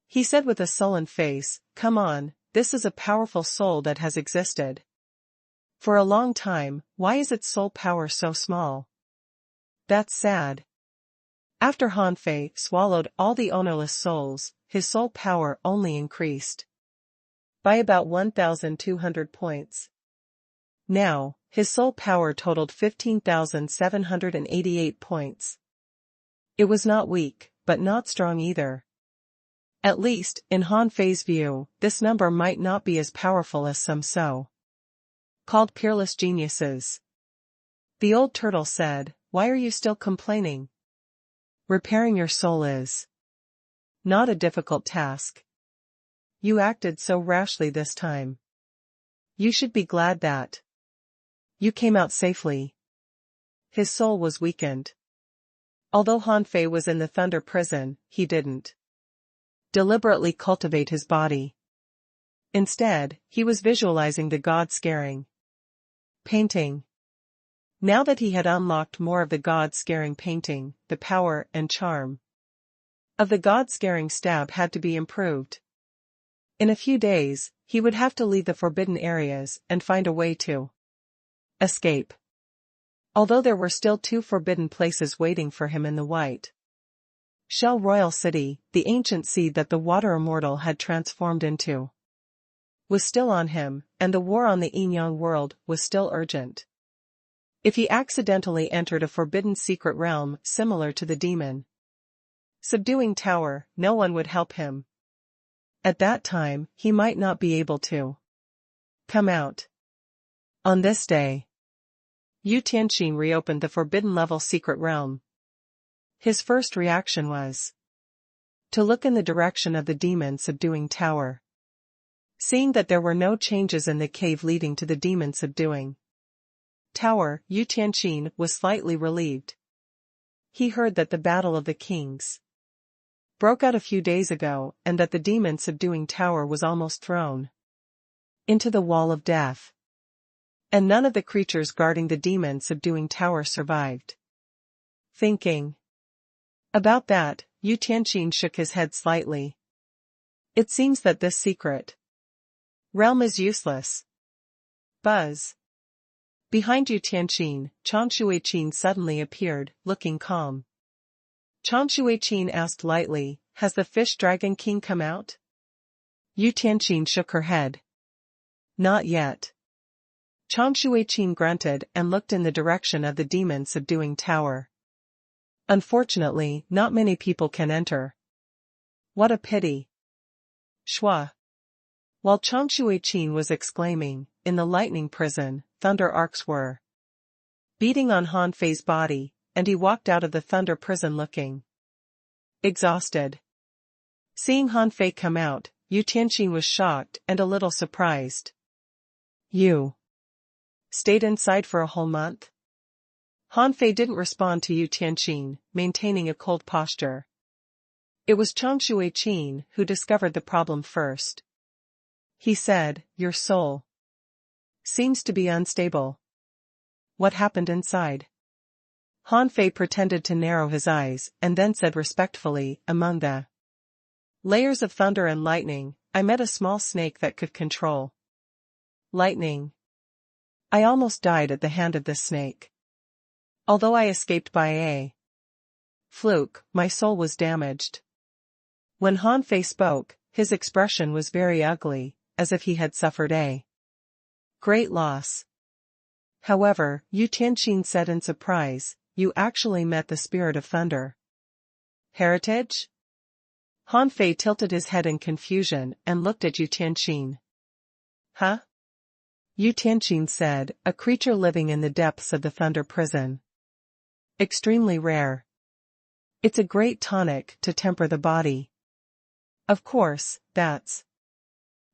He said with a sullen face, "Come on, this is a powerful soul that has existed for a long time, why is its soul power so small? That's sad." After Han Fei swallowed all the ownerless souls, his soul power only increased by about 1,200 points. Now, his soul power totaled 15,788 points. It was not weak, but not strong either. At least, in Han Fei's view, this number might not be as powerful as some so-called peerless geniuses. The old turtle said, "Why are you still complaining? Repairing your soul is not a difficult task. You acted so rashly this time. You should be glad that you came out safely." His soul was weakened. Although Han Fei was in the Thunder Prison, he didn't deliberately cultivate his body. Instead, he was visualizing the God-scaring painting. Now that he had unlocked more of the God-scaring painting, the power and charm of the God-scaring stab had to be improved. In a few days, he would have to leave the forbidden areas and find a way to escape. Although there were still 2 forbidden places waiting for him in the White Shell Royal City, the ancient seed that the Water Immortal had transformed into was still on him, and the war on the Yin-Yang world was still urgent. If he accidentally entered a forbidden secret realm similar to the demon subduing tower, no one would help him. At that time, he might not be able to come out. On this day, Yu Tianqin reopened the forbidden level secret realm. His first reaction was to look in the direction of the demon subduing tower. Seeing that there were no changes in the cave leading to the demon subduing tower, Yu Tianqin was slightly relieved. He heard that the Battle of the Kings broke out a few days ago and that the demon subduing tower was almost thrown into the wall of death. And none of the creatures guarding the demon subduing tower survived. Thinking about that, Yu Tianqin shook his head slightly. It seems that this secret realm is useless. Buzz. Behind Yu Tianqin, Chan Shuiqin suddenly appeared, looking calm. Chan Shuiqin asked lightly, "Has the fish dragon king come out?" Yu Tianqin shook her head. "Not yet." Chan Shuiqin grunted and looked in the direction of the demon subduing tower. "Unfortunately, not many people can enter." "What a pity." Shua. While Chan Shuiqin was exclaiming, in the lightning prison, thunder arcs were beating on Han Fei's body, and he walked out of the Thunder Prison looking exhausted. Seeing Han Fei come out, Yu Tianqin was shocked and a little surprised. "You stayed inside for a whole month?" Han Fei didn't respond to Yu Tianqin, maintaining a cold posture. It was Chan Shuiqin who discovered the problem first. He said, "Your soul seems to be unstable. What happened inside?" Han Fei pretended to narrow his eyes and then said respectfully, "Among the layers of thunder and lightning, I met a small snake that could control lightning. I almost died at the hand of this snake. Although I escaped by a fluke, my soul was damaged." When Han Fei spoke, his expression was very ugly, as if he had suffered a great loss. However, Yu Tianqin said in surprise, "You actually met the spirit of thunder." Heritage? Han Fei tilted his head in confusion and looked at Yu Tianqin. Huh? Yu Tianqin said, "A creature living in the depths of the thunder prison. Extremely rare. It's a great tonic to temper the body. Of course, that's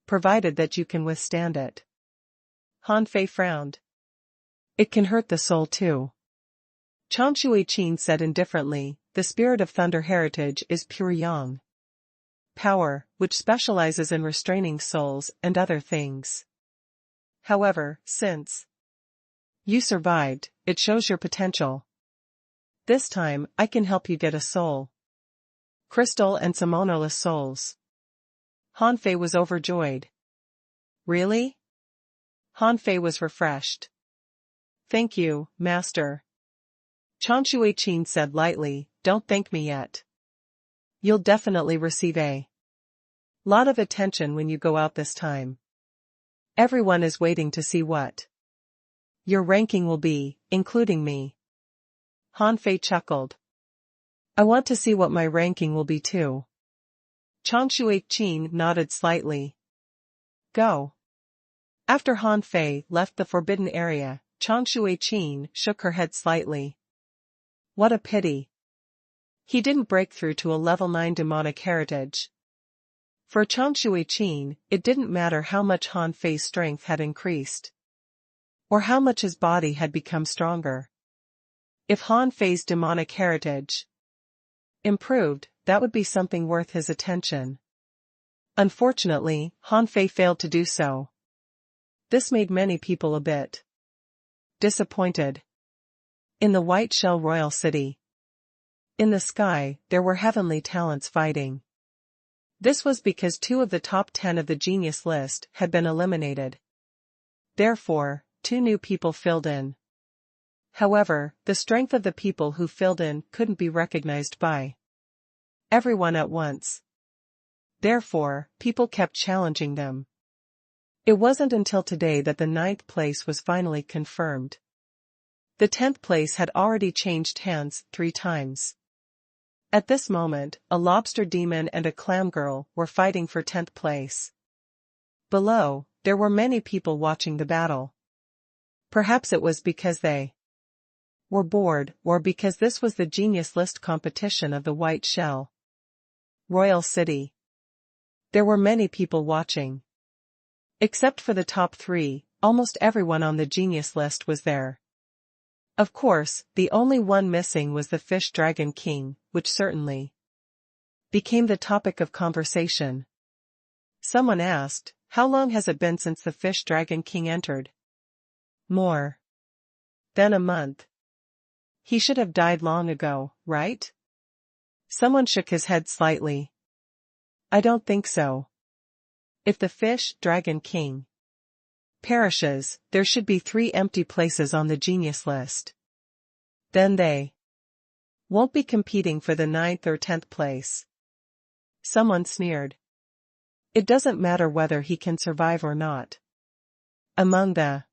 provided that you can withstand it." Han Fei frowned. "It can hurt the soul too." Chang Shui-Qin said indifferently, "The spirit of thunder heritage is pure yang power, which specializes in restraining souls and other things. However, since you survived, it shows your potential. This time, I can help you get a soul. Crystal and Simonola souls." Han Fei was overjoyed. "Really?" Han Fei was refreshed. "Thank you, Master." Chang Shui-Qin said lightly, "Don't thank me yet. You'll definitely receive a lot of attention when you go out this time. Everyone is waiting to see what your ranking will be, including me." Han Fei chuckled. "I want to see what my ranking will be too." Chang Shui-Qin nodded slightly. "Go." After Han Fei left the forbidden area, Chang Shui-Qin shook her head slightly. What a pity. He didn't break through to a level 9 demonic heritage. For Chang Shui-Qin, it didn't matter how much Han Fei's strength had increased, or how much his body had become stronger. If Han Fei's demonic heritage improved, that would be something worth his attention. Unfortunately, Han Fei failed to do so. This made many people a bit disappointed. In the White Shell Royal City, in the sky, there were heavenly talents fighting. This was because 2 of the top 10 of the genius list had been eliminated. Therefore, 2 new people filled in. However, the strength of the people who filled in couldn't be recognized by everyone at once. Therefore, people kept challenging them. It wasn't until today that the 9th place was finally confirmed. The 10th place had already changed hands 3 times. At this moment, a lobster demon and a clam girl were fighting for 10th place. Below, there were many people watching the battle. Perhaps it was because they were bored, or because this was the genius list competition of the White Shell Royal City. There were many people watching. Except for the top 3, almost everyone on the genius list was there. Of course, the only one missing was the Fish Dragon King, which certainly became the topic of conversation. Someone asked, "How long has it been since the Fish Dragon King entered?" "More than a month. He should have died long ago, right?" Someone shook his head slightly. "I don't think so. If the Fish Dragon King perishes, there should be 3 empty places on the genius list. Then they won't be competing for the 9th or 10th place." Someone sneered. "It doesn't matter whether he can survive or not. Among the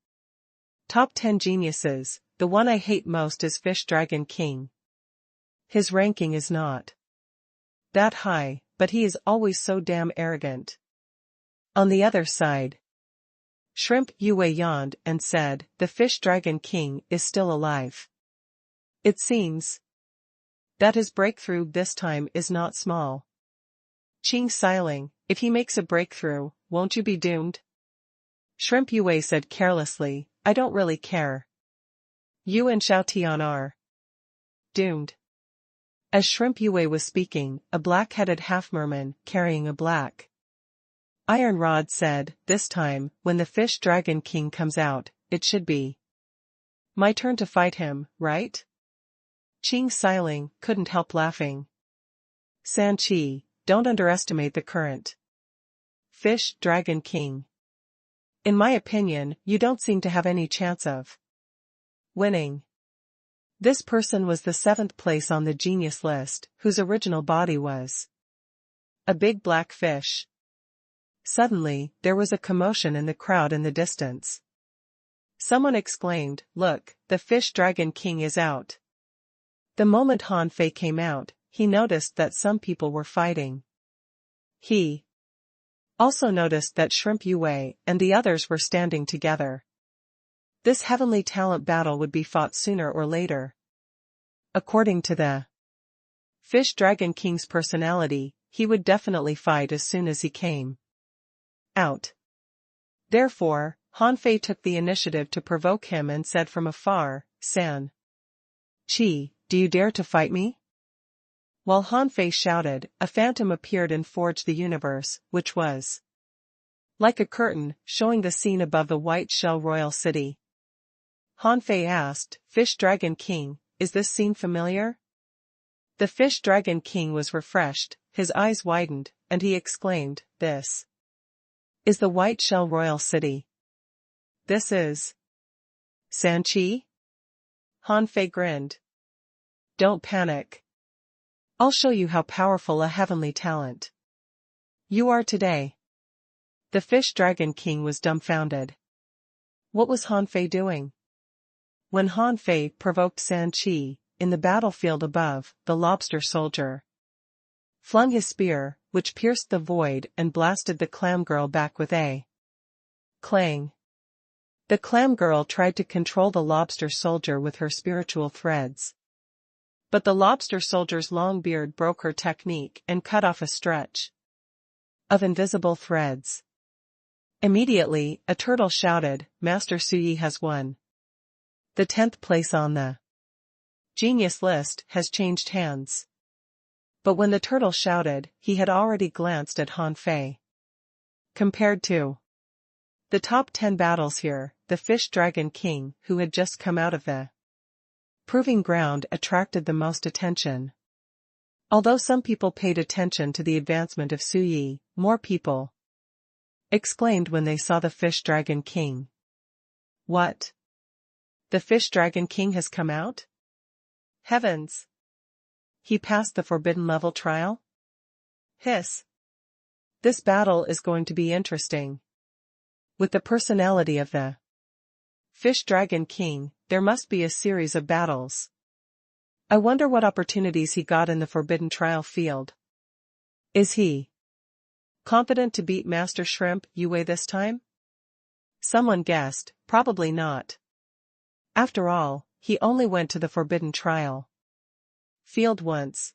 top 10 geniuses, the one I hate most is Fish Dragon King. His ranking is not that high, but he is always so damn arrogant." On the other side, Shrimp Yue yawned and said, "The Fish Dragon King is still alive. It seems that his breakthrough this time is not small." Qing Xiling, "If he makes a breakthrough, won't you be doomed?" Shrimp Yue said carelessly, "I don't really care. You and Xiaotian are doomed." As Shrimp Yue was speaking, a black-headed half-merman, carrying a black iron rod said, "This time, when the Fish Dragon King comes out, it should be my turn to fight him, right?" Qing Xiling couldn't help laughing. "San Qi, don't underestimate the current Fish Dragon King. In my opinion, you don't seem to have any chance of winning." This person was the 7th place on the genius list, whose original body was A big black fish. Suddenly, there was a commotion in the crowd in the distance. Someone exclaimed, "Look, the fish dragon king is out." The moment Han Fei came out, he noticed that some people were fighting. He also noticed that Shrimp Yue and the others were standing together. This heavenly talent battle would be fought sooner or later. According to the Fish Dragon King's personality, he would definitely fight as soon as he came out. Therefore, Han Fei took the initiative to provoke him and said from afar, "San Chi, do you dare to fight me?" While Han Fei shouted, a phantom appeared and forged the universe, which was like a curtain, showing the scene above the white shell royal city. Han Fei asked, "Fish Dragon King, is this scene familiar?" The Fish Dragon King was refreshed, his eyes widened, and he exclaimed, "This is the white shell royal city. This is San Chi?" Han Fei grinned. "Don't panic. I'll show you how powerful a heavenly talent you are today." The Fish Dragon King was dumbfounded. What was Han Fei doing? When Han Fei provoked San Chi, in the battlefield above, the lobster soldier flung his spear, which pierced the void and blasted the clam girl back with a clang. The clam girl tried to control the lobster soldier with her spiritual threads. But the lobster soldier's long beard broke her technique and cut off a stretch of invisible threads. Immediately, a turtle shouted, "Master Suyi has won. The 10th place on the genius list has changed hands." But when the turtle shouted, he had already glanced at Han Fei. Compared to the top 10 battles here, the Fish Dragon King, who had just come out of the proving ground, attracted the most attention. Although some people paid attention to the advancement of Suyi, more people exclaimed when they saw the Fish Dragon King. "What? The Fish Dragon King has come out? Heavens! He passed the forbidden level trial? Hiss! This battle is going to be interesting." With the personality of the Fish Dragon King, there must be a series of battles. I wonder what opportunities he got in the forbidden trial field. Is he confident to beat Master Shrimp Yue this time? Someone guessed, probably not. After all, he only went to the forbidden trial field once.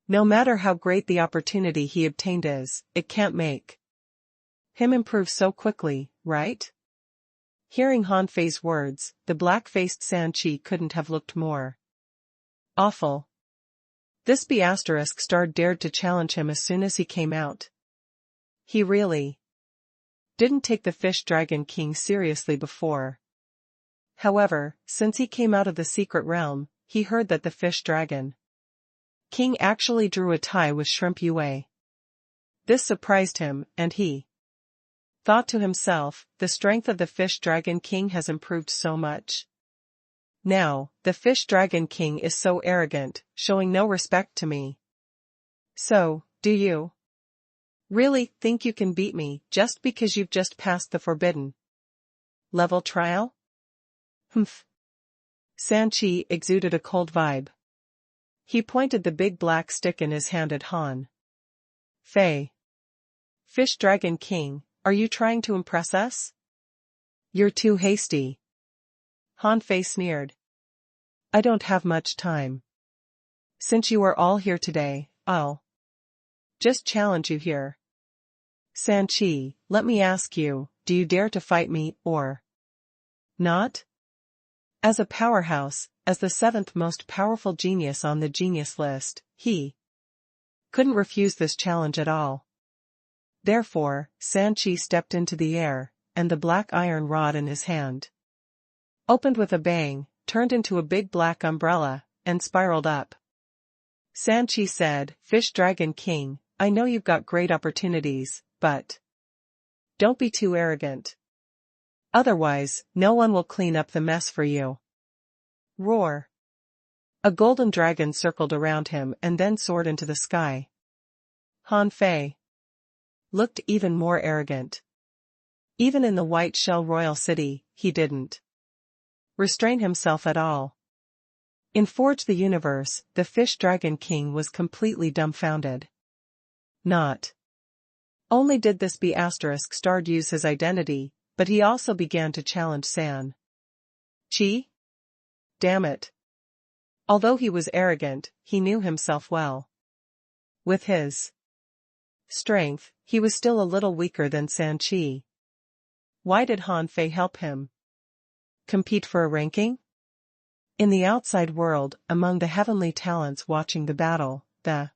No matter how great the opportunity he obtained is, it can't make him improve so quickly, right? Hearing Han Fei's words, the black-faced San Chi couldn't have looked more awful. This B***star dared to challenge him as soon as he came out. He really didn't take the Fish Dragon King seriously before. However, since he came out of the secret realm, he heard that the Fish Dragon King actually drew a tie with Shrimp Yue. This surprised him, and he thought to himself, the strength of the Fish Dragon King has improved so much. Now, the Fish Dragon King is so arrogant, showing no respect to me. So, do you really think you can beat me just because you've just passed the forbidden level trial? Humph. San Chi exuded a cold vibe. He pointed the big black stick in his hand at Han Fei. "Fish Dragon King, are you trying to impress us? You're too hasty." Han Fei sneered. "I don't have much time. Since you are all here today, I'll just challenge you here. San Chi, let me ask you, do you dare to fight me, or not?" As a powerhouse, as the 7th most powerful genius on the genius list, he couldn't refuse this challenge at all. Therefore, San Chi stepped into the air, and the black iron rod in his hand opened with a bang, turned into a big black umbrella, and spiraled up. San Chi said, "Fish Dragon King, I know you've got great opportunities, but don't be too arrogant. Otherwise, no one will clean up the mess for you." Roar. A golden dragon circled around him and then soared into the sky. Han Fei looked even more arrogant. Even in the White Shell Royal City, he didn't restrain himself at all. In Forge the Universe, the Fish Dragon King was completely dumbfounded. Not only did this be ** use his identity, but he also began to challenge San Chi. Damn it. Although he was arrogant, he knew himself well. With his strength, he was still a little weaker than San Chi. Why did Han Fei help him? Compete for a ranking? In the outside world, among the heavenly talents watching the battle, the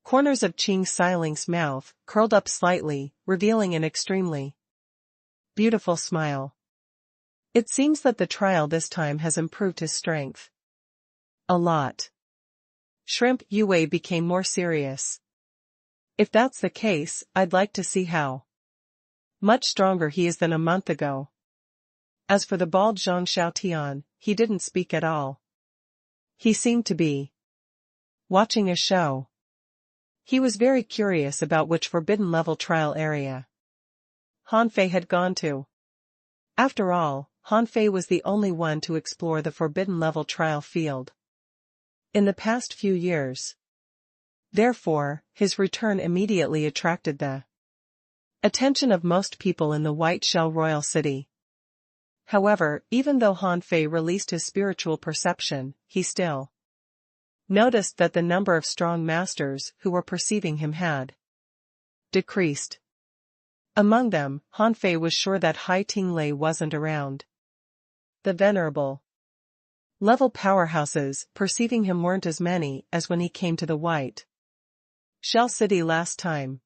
corners of Qing Siling's mouth curled up slightly, revealing an extremely beautiful smile. It seems that the trial this time has improved his strength a lot. Shrimp Yue became more serious. If that's the case, I'd like to see how much stronger he is than a month ago. As for the bald Zhang Xiaotian, he didn't speak at all. He seemed to be watching a show. He was very curious about which forbidden level trial area Han Fei had gone to. After all, Han Fei was the only one to explore the forbidden level trial field in the past few years. Therefore, his return immediately attracted the attention of most people in the White Shell Royal City. However, even though Han Fei released his spiritual perception, he still noticed that the number of strong masters who were perceiving him had decreased. Among them, Han Fei was sure that Hai Tinglei wasn't around. The venerable level powerhouses perceiving him weren't as many as when he came to the White Shell City last time.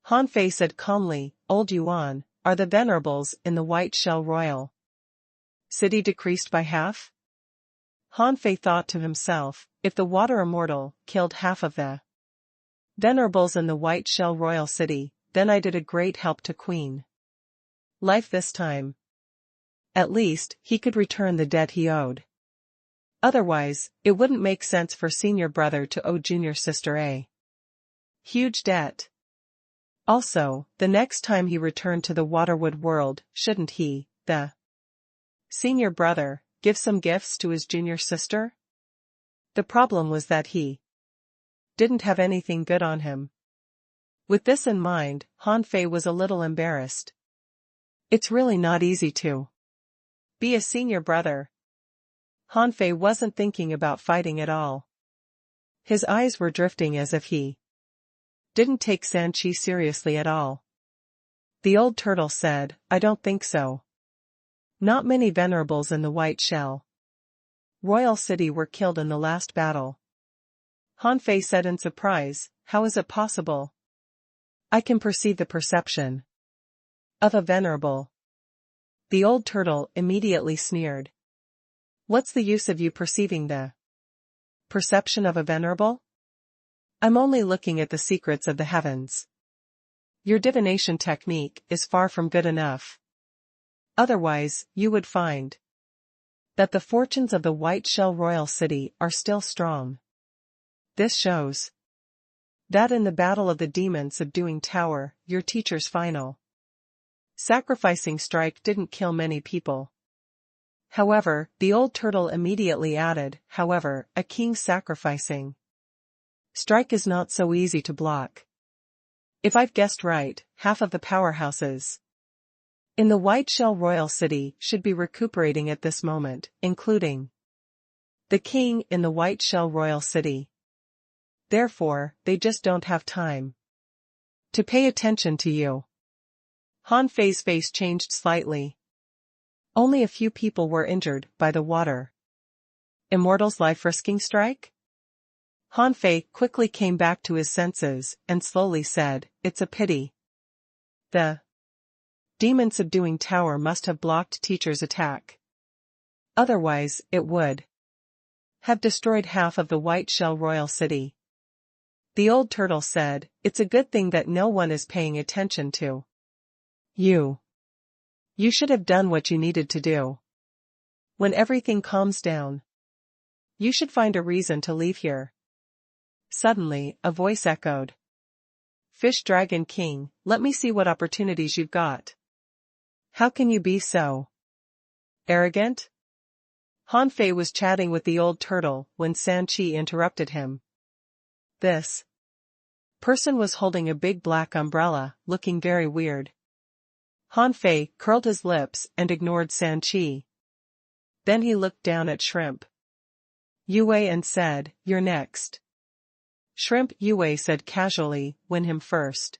Han Fei said calmly, "Old Yuan, are the venerables in the White Shell Royal City decreased by half?" Han Fei thought to himself, if the water immortal killed half of the venerables in the White Shell Royal City, then I did a great help to Queen Life this time. At least, he could return the debt he owed. Otherwise, it wouldn't make sense for senior brother to owe junior sister a huge debt. Also, the next time he returned to the Waterwood world, shouldn't he, the senior brother, give some gifts to his junior sister? The problem was that he didn't have anything good on him. With this in mind, Han Fei was a little embarrassed. It's really not easy to be a senior brother. Han Fei wasn't thinking about fighting at all. His eyes were drifting as if he didn't take San Chi seriously at all. The old turtle said, "I don't think so. Not many venerables in the White Shell Royal City were killed in the last battle." Han Fei said in surprise, "How is it possible? I can perceive the perception of a venerable." The old turtle immediately sneered. "What's the use of you perceiving the perception of a venerable? I'm only looking at the secrets of the heavens. Your divination technique is far from good enough. Otherwise, you would find that the fortunes of the White Shell Royal City are still strong. This shows that in the Battle of the Demon Subduing Tower, your teacher's final sacrificing strike didn't kill many people." However, the old turtle immediately added, "However, a king's sacrificing strike is not so easy to block. If I've guessed right, half of the powerhouses in the White Shell Royal City should be recuperating at this moment, including the king in the White Shell Royal City. Therefore, they just don't have time to pay attention to you." Han Fei's face changed slightly. Only a few people were injured by the water immortal's life-risking strike? Han Fei quickly came back to his senses and slowly said, "It's a pity. The demon subduing tower must have blocked teacher's attack. Otherwise, it would have destroyed half of the White Shell Royal City." The old turtle said, "It's a good thing that no one is paying attention to you. You should have done what you needed to do. When everything calms down, you should find a reason to leave here." Suddenly, a voice echoed. Fish Dragon King, let me see what opportunities you've got. How can you be so arrogant? Han Fei was chatting with the old turtle when San Chi interrupted him. This person was holding a big black umbrella, looking very weird. Han Fei curled his lips and ignored San Chi. Then he looked down at Shrimp Yue and said, "You're next." Shrimp Yue said casually, "Win him first."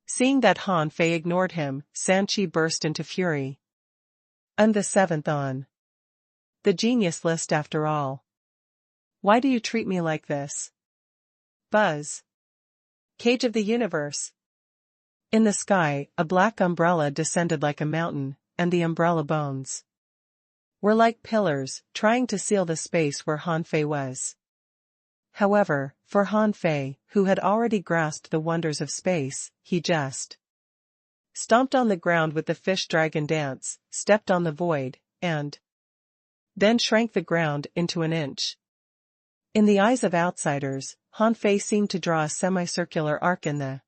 Seeing that Han Fei ignored him, San Chi burst into fury. "I'm the seventh on the genius list after all. Why do you treat me like this?" Buzz. Cage of the universe. In the sky, a black umbrella descended like a mountain, and the umbrella bones were like pillars, trying to seal the space where Han Fei was. However, for Han Fei, who had already grasped the wonders of space, he just stomped on the ground with the fish dragon dance, stepped on the void, and then shrank the ground into an inch. In the eyes of outsiders, Han Fei seemed to draw a semicircular arc in the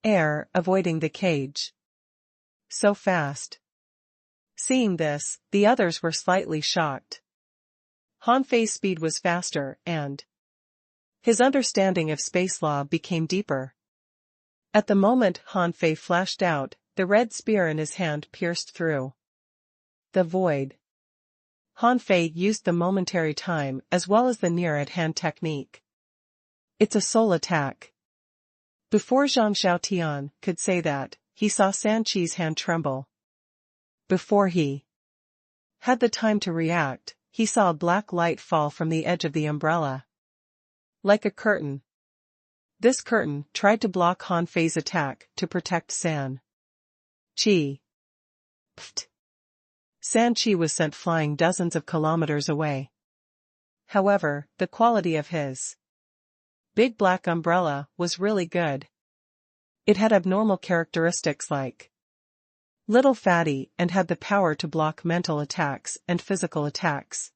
air, avoiding the cage. So fast. Seeing this, the others were slightly shocked. Han Fei's speed was faster, and his understanding of space law became deeper. At the moment Han Fei flashed out, the red spear in his hand pierced through the void. Han Fei used the momentary time as well as the near-at-hand technique. It's a soul attack. Before Zhang Xiaotian could say that, he saw San Chi's hand tremble. Before he had the time to react, he saw a black light fall from the edge of the umbrella. Like a curtain. This curtain tried to block Han Fei's attack to protect San Chi. Pfft. San Chi was sent flying dozens of kilometers away. However, the quality of his big black umbrella was really good. It had abnormal characteristics like little fatty and had the power to block mental attacks and physical attacks.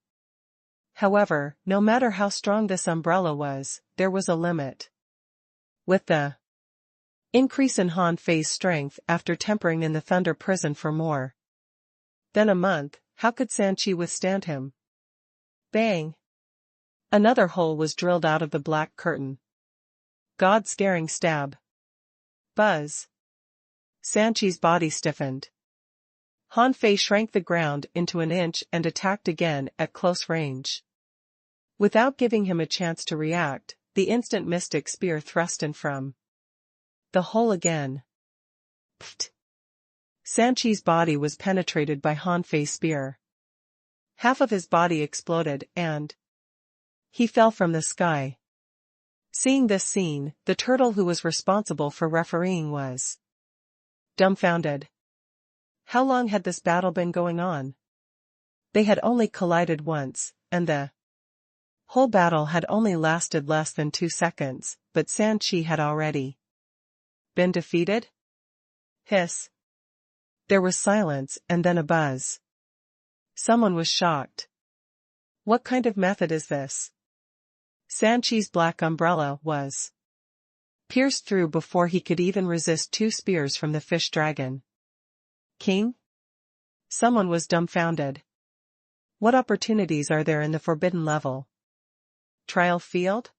However, no matter how strong this umbrella was, there was a limit. With the increase in Han Fei's strength after tempering in the Thunder Prison for more than a month, how could San Chi withstand him? Bang! Another hole was drilled out of the black curtain. God-scaring stab. Buzz. San Chi's body stiffened. Han Fei shrank the ground into an inch and attacked again at close range. Without giving him a chance to react, the instant mystic spear thrust in from the hole again. Pfft. San Chi's body was penetrated by Han Fei's spear. Half of his body exploded and he fell from the sky. Seeing this scene, the turtle who was responsible for refereeing was dumbfounded. How long had this battle been going on? They had only collided once, and the whole battle had only lasted less than 2 seconds, but San Chi had already been defeated? Hiss. There was silence and then a buzz. Someone was shocked. What kind of method is this? San Chi's black umbrella was pierced through before he could even resist 2 spears from the fish dragon King? Someone was dumbfounded. What opportunities are there in the forbidden level? Trial field?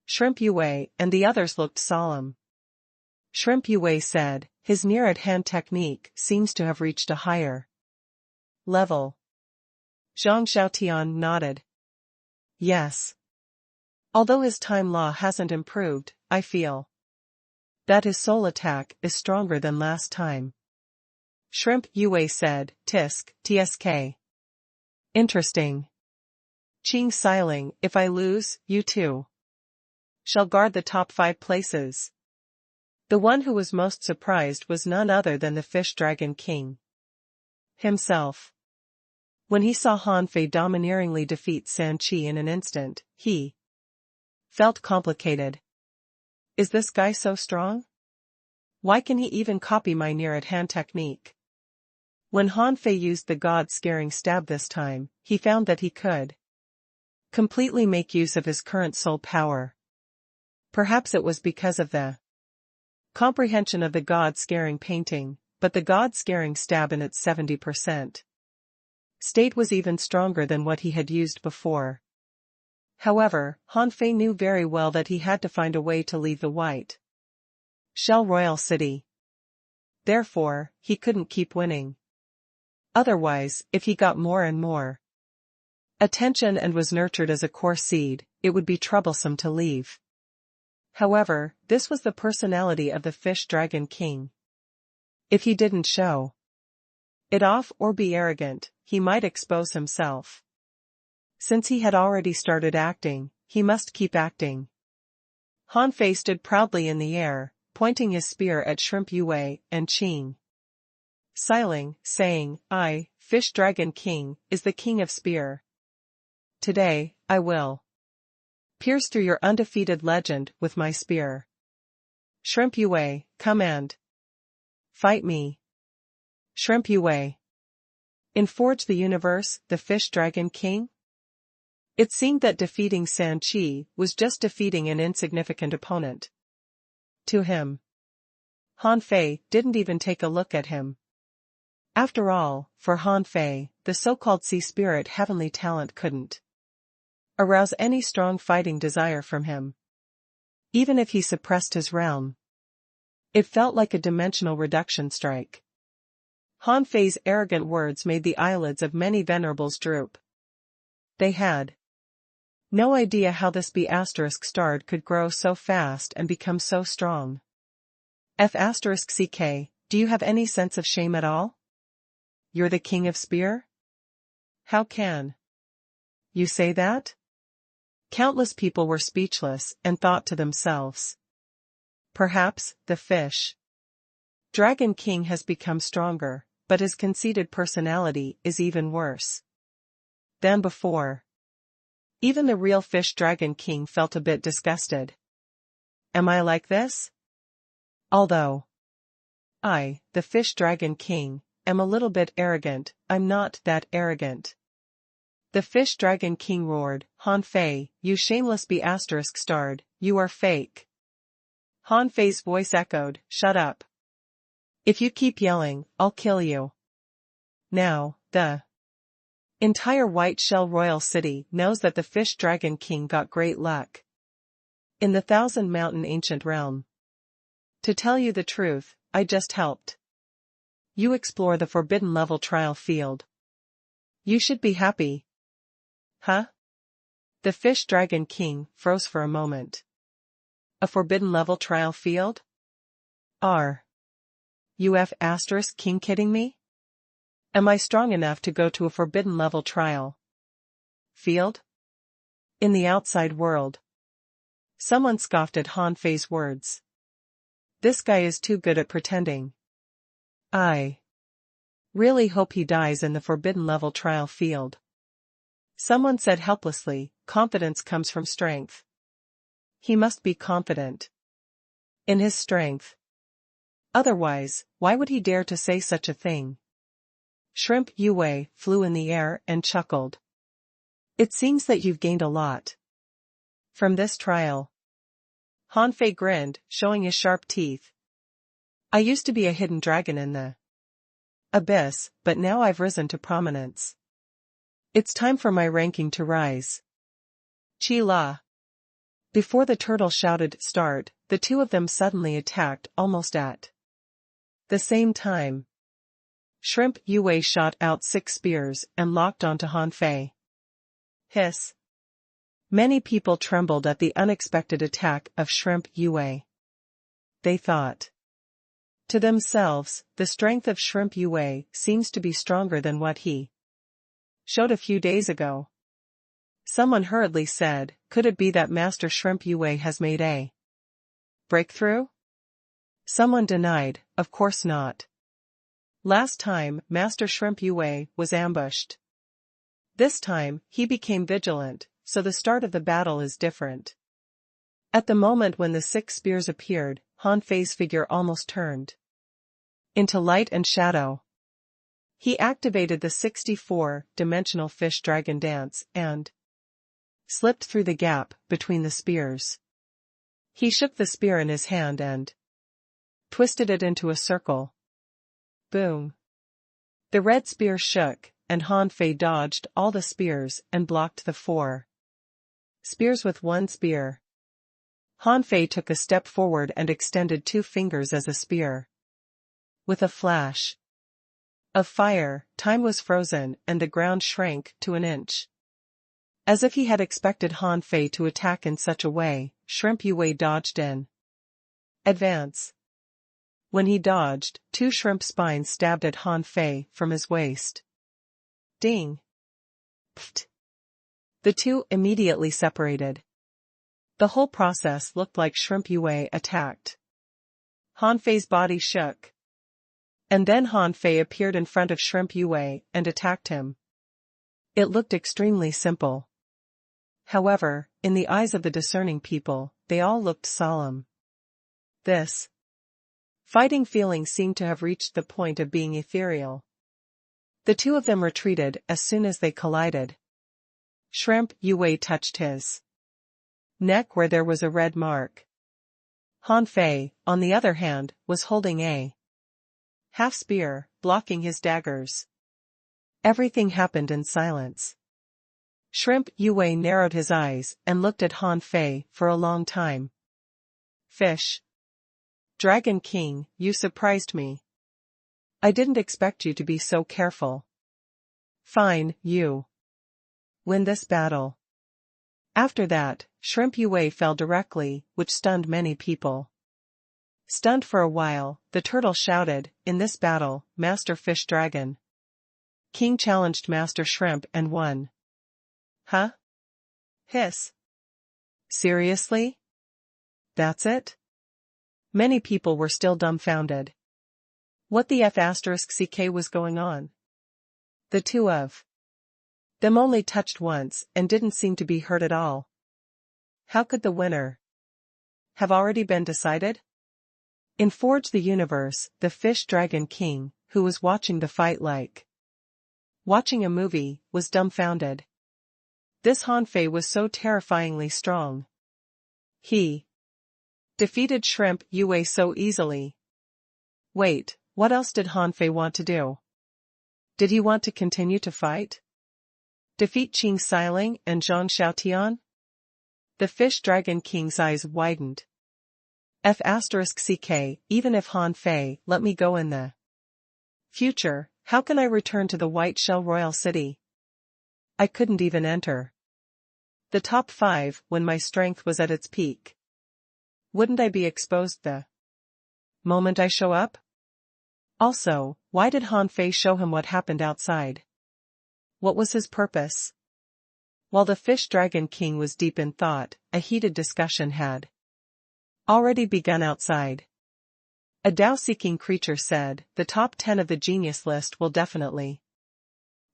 Shrimp Yue and the others looked solemn. Shrimp Yue said, his near-at-hand technique seems to have reached a higher level. Zhang Xiaotian nodded. Yes. Although his time law hasn't improved, I feel that his soul attack is stronger than last time. Shrimp Yue said, tsk. Interesting. Qing Xiling, if I lose, you too shall guard the top 5 places. The one who was most surprised was none other than the Fish Dragon King himself. When he saw Han Fei domineeringly defeat San Chi in an instant, he felt complicated. Is this guy so strong? Why can he even copy my near-at-hand technique? When Han Fei used the god-scaring stab this time, he found that he could completely make use of his current soul power. Perhaps it was because of the Comprehension of the God-scaring painting, but the God-scaring stab in its 70%. State was even stronger than what he had used before. However, Han Fei knew very well that he had to find a way to leave the White Shell Royal City. Therefore, he couldn't keep winning. Otherwise, if he got more and more attention and was nurtured as a core seed, it would be troublesome to leave. However, this was the personality of the Fish Dragon King. If he didn't show it off or be arrogant, he might expose himself. Since he had already started acting, he must keep acting. Han Fei stood proudly in the air, pointing his spear at Shrimp Yue and Qing Xiling, saying, "I, Fish Dragon King, is the King of Spear. Today, I will pierce through your undefeated legend with my spear. Shrimp Yue, come and fight me." Shrimp Yue. In Forge the Universe, the Fish Dragon King? It seemed that defeating San Qi was just defeating an insignificant opponent. To him, Han Fei didn't even take a look at him. After all, for Han Fei, the so-called sea spirit heavenly talent couldn't arouse any strong fighting desire from him. Even if he suppressed his realm, it felt like a dimensional reduction strike. Han Fei's arrogant words made the eyelids of many venerables droop. They had no idea how this B***starred could grow so fast and become so strong. F***ck, do you have any sense of shame at all? You're the King of Spear? How can you say that? Countless people were speechless and thought to themselves, perhaps the Fish Dragon King has become stronger, but his conceited personality is even worse than before. Even the real Fish Dragon King felt a bit disgusted. Am I like this? Although I, the Fish Dragon King, am a little bit arrogant, I'm not that arrogant. The Fish Dragon King roared, Han Fei, you shameless B***starred, you are fake. Han Fei's voice echoed, shut up. If you keep yelling, I'll kill you. Now, the entire White Shell Royal City knows that the Fish Dragon King got great luck in the Thousand Mountain Ancient Realm. To tell you the truth, I just helped you explore the Forbidden Level trial field. You should be happy. Huh? The Fish Dragon King froze for a moment. A Forbidden Level trial field? Are you F***king kidding me? Am I strong enough to go to a Forbidden Level trial field? In the outside world. Someone scoffed at Han Fei's words. This guy is too good at pretending. I really hope he dies in the Forbidden Level trial field. Someone said helplessly, confidence comes from strength. He must be confident in his strength. Otherwise, why would he dare to say such a thing? Shrimp Yue flew in the air and chuckled. It seems that you've gained a lot from this trial. Han Fei grinned, showing his sharp teeth. I used to be a hidden dragon in the abyss, but now I've risen to prominence. It's time for my ranking to rise. Chi La. Before the turtle shouted, start, the two of them suddenly attacked almost at the same time. Shrimp Yue shot out 6 spears and locked onto Han Fei. Hiss. Many people trembled at the unexpected attack of Shrimp Yue. They thought to themselves, the strength of Shrimp Yue seems to be stronger than what he showed a few days ago. Someone hurriedly said, could it be that Master Shrimp Yue has made a breakthrough? Someone denied, of course not. Last time, Master Shrimp Yue was ambushed. This time, he became vigilant, so the start of the battle is different. At the moment when the 6 spears appeared, Han Fei's figure almost turned into light and shadow. He activated the 64-dimensional fish dragon dance and slipped through the gap between the spears. He shook the spear in his hand and twisted it into a circle. Boom. The red spear shook, and Han Fei dodged all the spears and blocked the 4 spears with one spear. Han Fei took a step forward and extended 2 fingers as a spear. With a flash of fire, time was frozen and the ground shrank to an inch. As if he had expected Han Fei to attack in such a way, Shrimp Yue dodged in advance. When he dodged, 2 shrimp spines stabbed at Han Fei from his waist. Ding! Pfft! The 2 immediately separated. The whole process looked like Shrimp Yue attacked. Han Fei's body shook. And then Han Fei appeared in front of Shrimp Yue and attacked him. It looked extremely simple. However, in the eyes of the discerning people, they all looked solemn. This fighting feeling seemed to have reached the point of being ethereal. The 2 of them retreated as soon as they collided. Shrimp Yue touched his neck where there was a red mark. Han Fei, on the other hand, was holding a half spear, blocking his daggers. Everything happened in silence. Shrimp Yue narrowed his eyes and looked at Han Fei for a long time. Fish Dragon King, you surprised me. I didn't expect you to be so careful. Fine, you win this battle. After that, Shrimp Yue fell directly, which stunned many people. Stunned for a while, the turtle shouted, "In this battle, Master Fish Dragon King challenged Master Shrimp and won." Huh? Hiss. Seriously? That's it? Many people were still dumbfounded. What the F***ck was going on? The 2 of them only touched once and didn't seem to be hurt at all. How could the winner have already been decided? In Forge the Universe, the Fish Dragon King, who was watching the fight like watching a movie, was dumbfounded. This Han Fei was so terrifyingly strong. He defeated Shrimp Yue so easily. Wait, what else did Han Fei want to do? Did he want to continue to fight? Defeat Qing Xiling and Zhang Xiaotian? The Fish Dragon King's eyes widened. F***ck, even if Han Fei let me go in the future, how can I return to the White Shell Royal City? I couldn't even enter the top 5 when my strength was at its peak. Wouldn't I be exposed the moment I show up? Also, why did Han Fei show him what happened outside? What was his purpose? While the Fish Dragon King was deep in thought, a heated discussion had already begun outside. A Tao-seeking creature said, "The top 10 of the genius list will definitely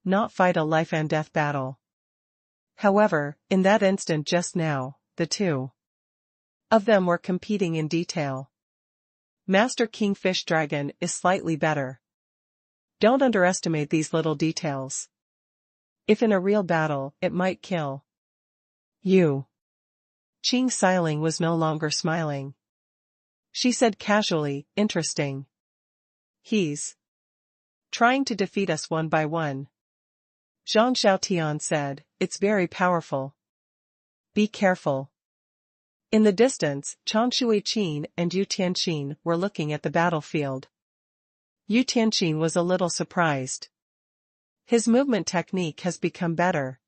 not fight a life-and-death battle." However, in that instant just now, the 2 of them were competing in detail. Master Kingfish Dragon is slightly better. Don't underestimate these little details. If in a real battle, it might kill you. Qing Xiling was no longer smiling. She said casually, "Interesting. He's trying to defeat us one by one." Zhang Xiaotian said, "It's very powerful. Be careful." In the distance, Chang Shui-qin and Yu Tianqin were looking at the battlefield. Yu Tianqin was a little surprised. His movement technique has become better.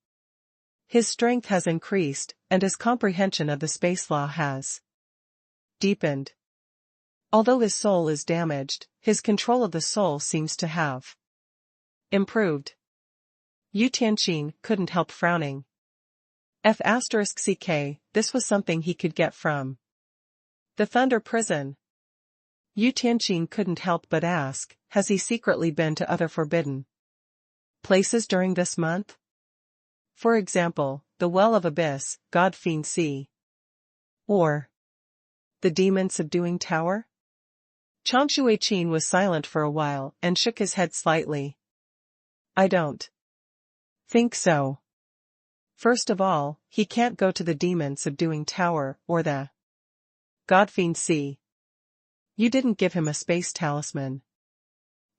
His strength has increased, and his comprehension of the space law has deepened. Although his soul is damaged, his control of the soul seems to have improved. Yu Tianqin couldn't help frowning. F***ck, this was something he could get from the Thunder Prison. Yu Tianqin couldn't help but ask, has he secretly been to other forbidden places during this month? For example, the Well of Abyss, God Fiend Sea. Or the Demon Subduing Tower? Chang Shui-qin was silent for a while and shook his head slightly. I don't think so. First of all, he can't go to the Demon Subduing Tower or the God Fiend Sea. You didn't give him a space talisman.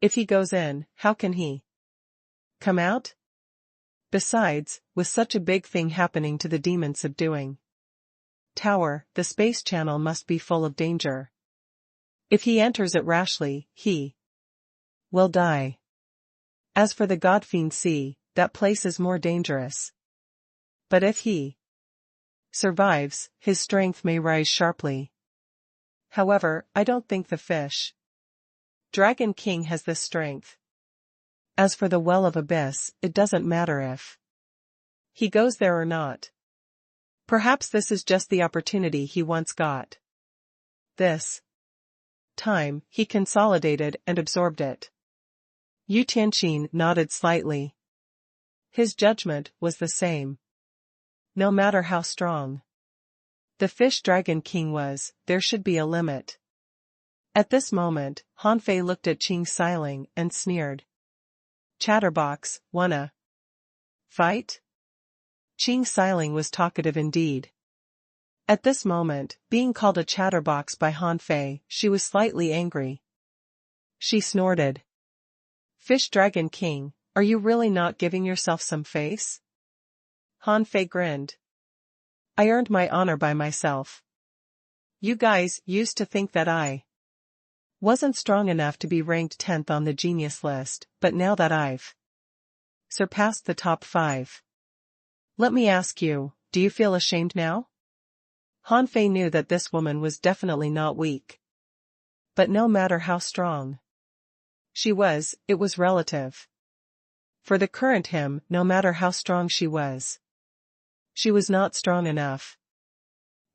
If he goes in, how can he come out? Besides, with such a big thing happening to the demon subduing tower, the space channel must be full of danger. If he enters it rashly, he will die. As for the Godfiend Sea, that place is more dangerous. But if he survives, his strength may rise sharply. However, I don't think the fish Dragon King has this strength. As for the Well of Abyss, it doesn't matter if he goes there or not. Perhaps this is just the opportunity he once got. This time, he consolidated and absorbed it. Yu Tianqin nodded slightly. His judgment was the same. No matter how strong the fish Dragon King was, there should be a limit. At this moment, Han Fei looked at Qing Xiling and sneered. Chatterbox, wanna fight? Qing Xiling was talkative indeed. At this moment, being called a chatterbox by Han Fei, she was slightly angry. She snorted. Fish Dragon King, are you really not giving yourself some face? Han Fei grinned. I earned my honor by myself. You guys used to think that I wasn't strong enough to be ranked 10th on the genius list, but now that I've surpassed the top 5. Let me ask you, do you feel ashamed now? Han Fei knew that this woman was definitely not weak. But no matter how strong she was, it was relative. For the current him, no matter how strong she was not strong enough.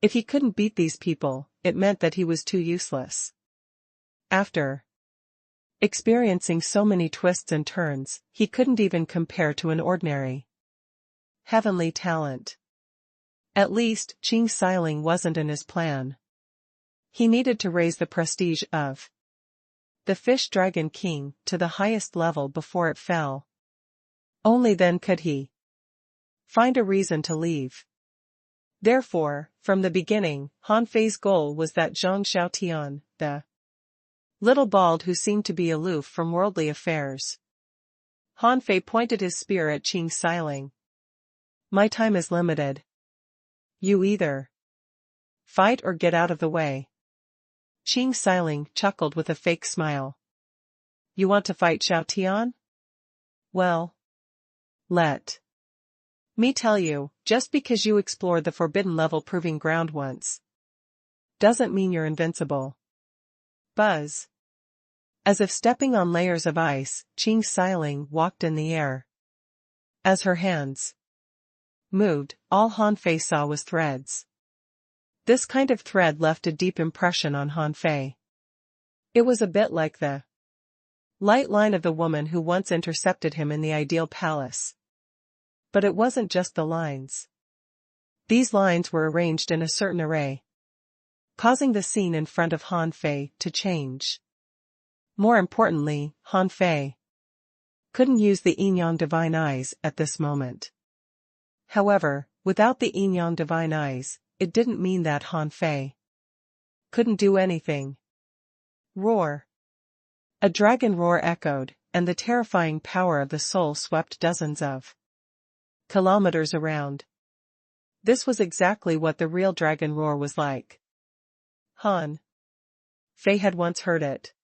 If he couldn't beat these people, it meant that he was too useless. After experiencing so many twists and turns, he couldn't even compare to an ordinary heavenly talent. At least, Qing Xiling wasn't in his plan. He needed to raise the prestige of the Fish Dragon King to the highest level before it fell. Only then could he find a reason to leave. Therefore, from the beginning, Han Fei's goal was that Zhang Xiaotian, the little bald who seemed to be aloof from worldly affairs. Han Fei pointed his spear at Qing Xiling. My time is limited. You either fight or get out of the way. Qing Xiling chuckled with a fake smile. You want to fight Xiaotian? Well, let me tell you, just because you explored the forbidden level proving ground once doesn't mean you're invincible. Buzz. As if stepping on layers of ice, Qing Xiling walked in the air. As her hands moved, all Han Fei saw was threads. This kind of thread left a deep impression on Han Fei. It was a bit like the light line of the woman who once intercepted him in the ideal palace. But it wasn't just the lines. These lines were arranged in a certain array, causing the scene in front of Han Fei to change. More importantly, Han Fei couldn't use the yin-yang divine eyes at this moment. However, without the yin-yang divine eyes, it didn't mean that Han Fei couldn't do anything. Roar. A dragon roar echoed, and the terrifying power of the soul swept dozens of kilometers around. This was exactly what the real dragon roar was like. Han Fei had once heard it.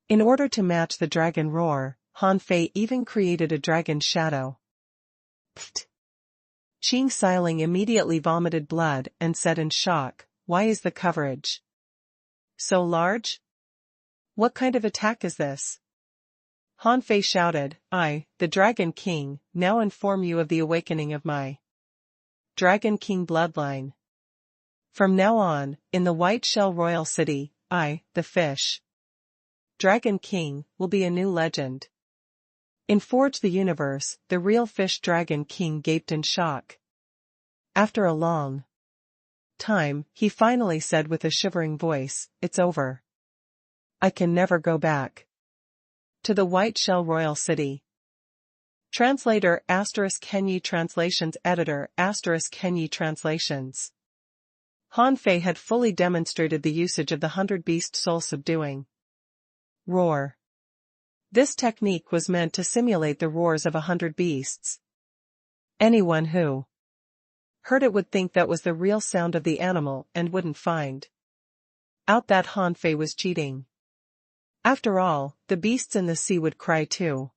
In order to match the dragon roar, Han Fei even created a dragon shadow. Pfft. Qing Xiling immediately vomited blood and said in shock, why is the coverage so large? What kind of attack is this? Han Fei shouted, I, the Dragon King, now inform you of the awakening of my Dragon King bloodline. From now on, in the White Shell Royal City, I, the Fish Dragon King, will be a new legend. In Forge the Universe, the real Fish Dragon King gaped in shock. After a long time, he finally said with a shivering voice, it's over. I can never go back to the White Shell Royal City. Translator *Kenyi Translations Editor *Kenyi Translations Han Fei had fully demonstrated the usage of the 100-beast soul subduing roar. This technique was meant to simulate the roars of 100 beasts. Anyone who heard it would think that was the real sound of the animal and wouldn't find out that Han Fei was cheating. After all, the beasts in the sea would cry too.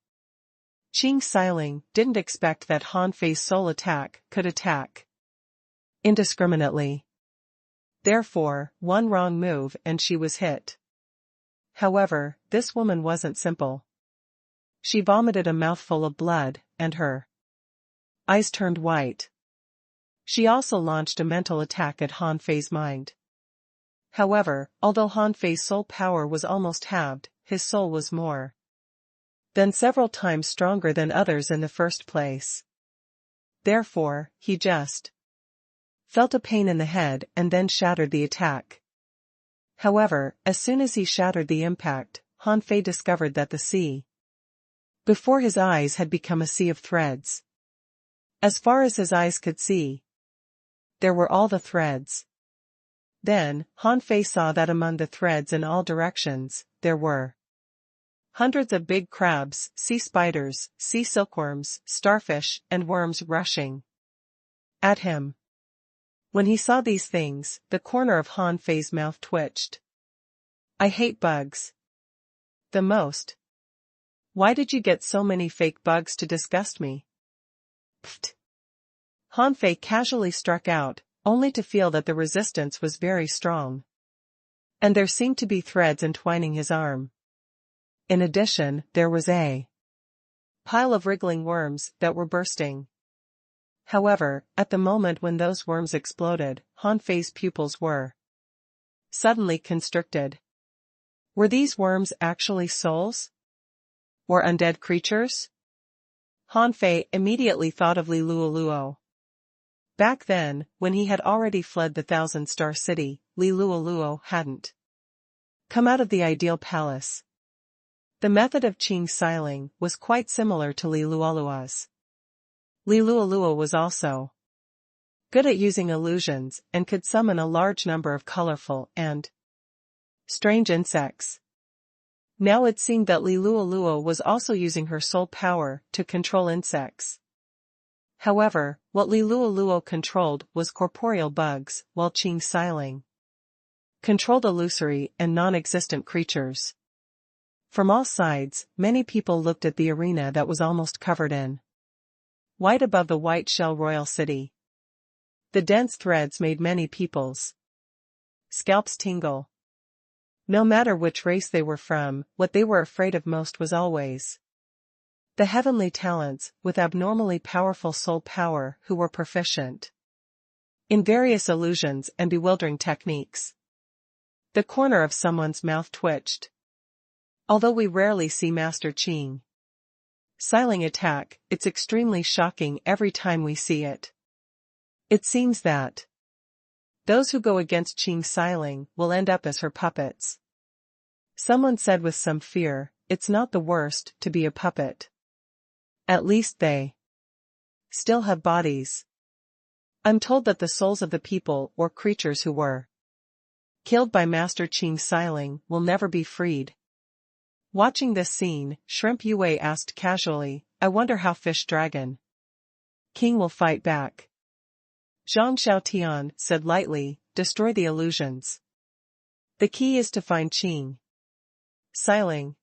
Qing Xiling didn't expect that Han Fei's soul attack could attack indiscriminately. Therefore, one wrong move and she was hit. However, this woman wasn't simple. She vomited a mouthful of blood, and her eyes turned white. She also launched a mental attack at Han Fei's mind. However, although Han Fei's soul power was almost halved, his soul was more than several times stronger than others in the first place. Therefore, he just felt a pain in the head and then shattered the attack. However, as soon as he shattered the impact, Han Fei discovered that the sea before his eyes had become a sea of threads. As far as his eyes could see, there were all the threads. Then, Han Fei saw that among the threads in all directions, there were hundreds of big crabs, sea spiders, sea silkworms, starfish, and worms rushing at him. When he saw these things, the corner of Han Fei's mouth twitched. I hate bugs the most. Why did you get so many fake bugs to disgust me? Pfft. Han Fei casually struck out, only to feel that the resistance was very strong. And there seemed to be threads entwining his arm. In addition, there was a pile of wriggling worms that were bursting. However, at the moment when those worms exploded, Han Fei's pupils were suddenly constricted. Were these worms actually souls? Or undead creatures? Han Fei immediately thought of Li Luoluo. Back then, when he had already fled the Thousand-Star City, Li Luoluo hadn't come out of the ideal palace. The method of Qing Xiling was quite similar to Li Luoluo's. Li Luoluo was also good at using illusions and could summon a large number of colorful and strange insects. Now it seemed that Li Luoluo was also using her soul power to control insects. However, what Li Luoluo controlled was corporeal bugs, while Qing Xiling controlled illusory and non-existent creatures. From all sides, many people looked at the arena that was almost covered in white above the white shell royal city. The dense threads made many people's scalps tingle. No matter which race they were from, what they were afraid of most was always the heavenly talents with abnormally powerful soul power who were proficient in various illusions and bewildering techniques. The corner of someone's mouth twitched. Although we rarely see Master Qing Xiling attack, it's extremely shocking every time we see it. It seems that those who go against Qing Xiling will end up as her puppets. Someone said with some fear, it's not the worst to be a puppet. At least they still have bodies. I'm told that the souls of the people or creatures who were killed by Master Qing Xiling will never be freed. Watching this scene, Shrimp Yue asked casually, I wonder how Fish Dragon King will fight back. Zhang Xiaotian said lightly, destroy the illusions. The key is to find Qing Xiling.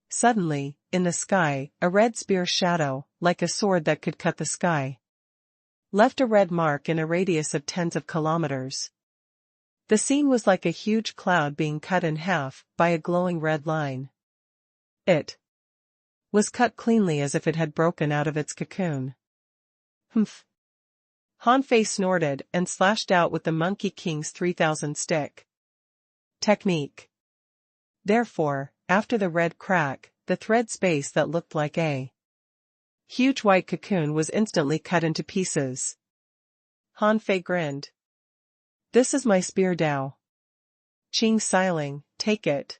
Suddenly, in the sky, a red spear shadow, like a sword that could cut the sky, left a red mark in a radius of tens of kilometers. The scene was like a huge cloud being cut in half by a glowing red line. It was cut cleanly as if it had broken out of its cocoon. Humph. Han Fei snorted and slashed out with the Monkey King's 3000 stick technique. Therefore, after the red crack, the thread space that looked like a huge white cocoon was instantly cut into pieces. Han Fei grinned. This is my spear Dao. Qing Xiling, take it.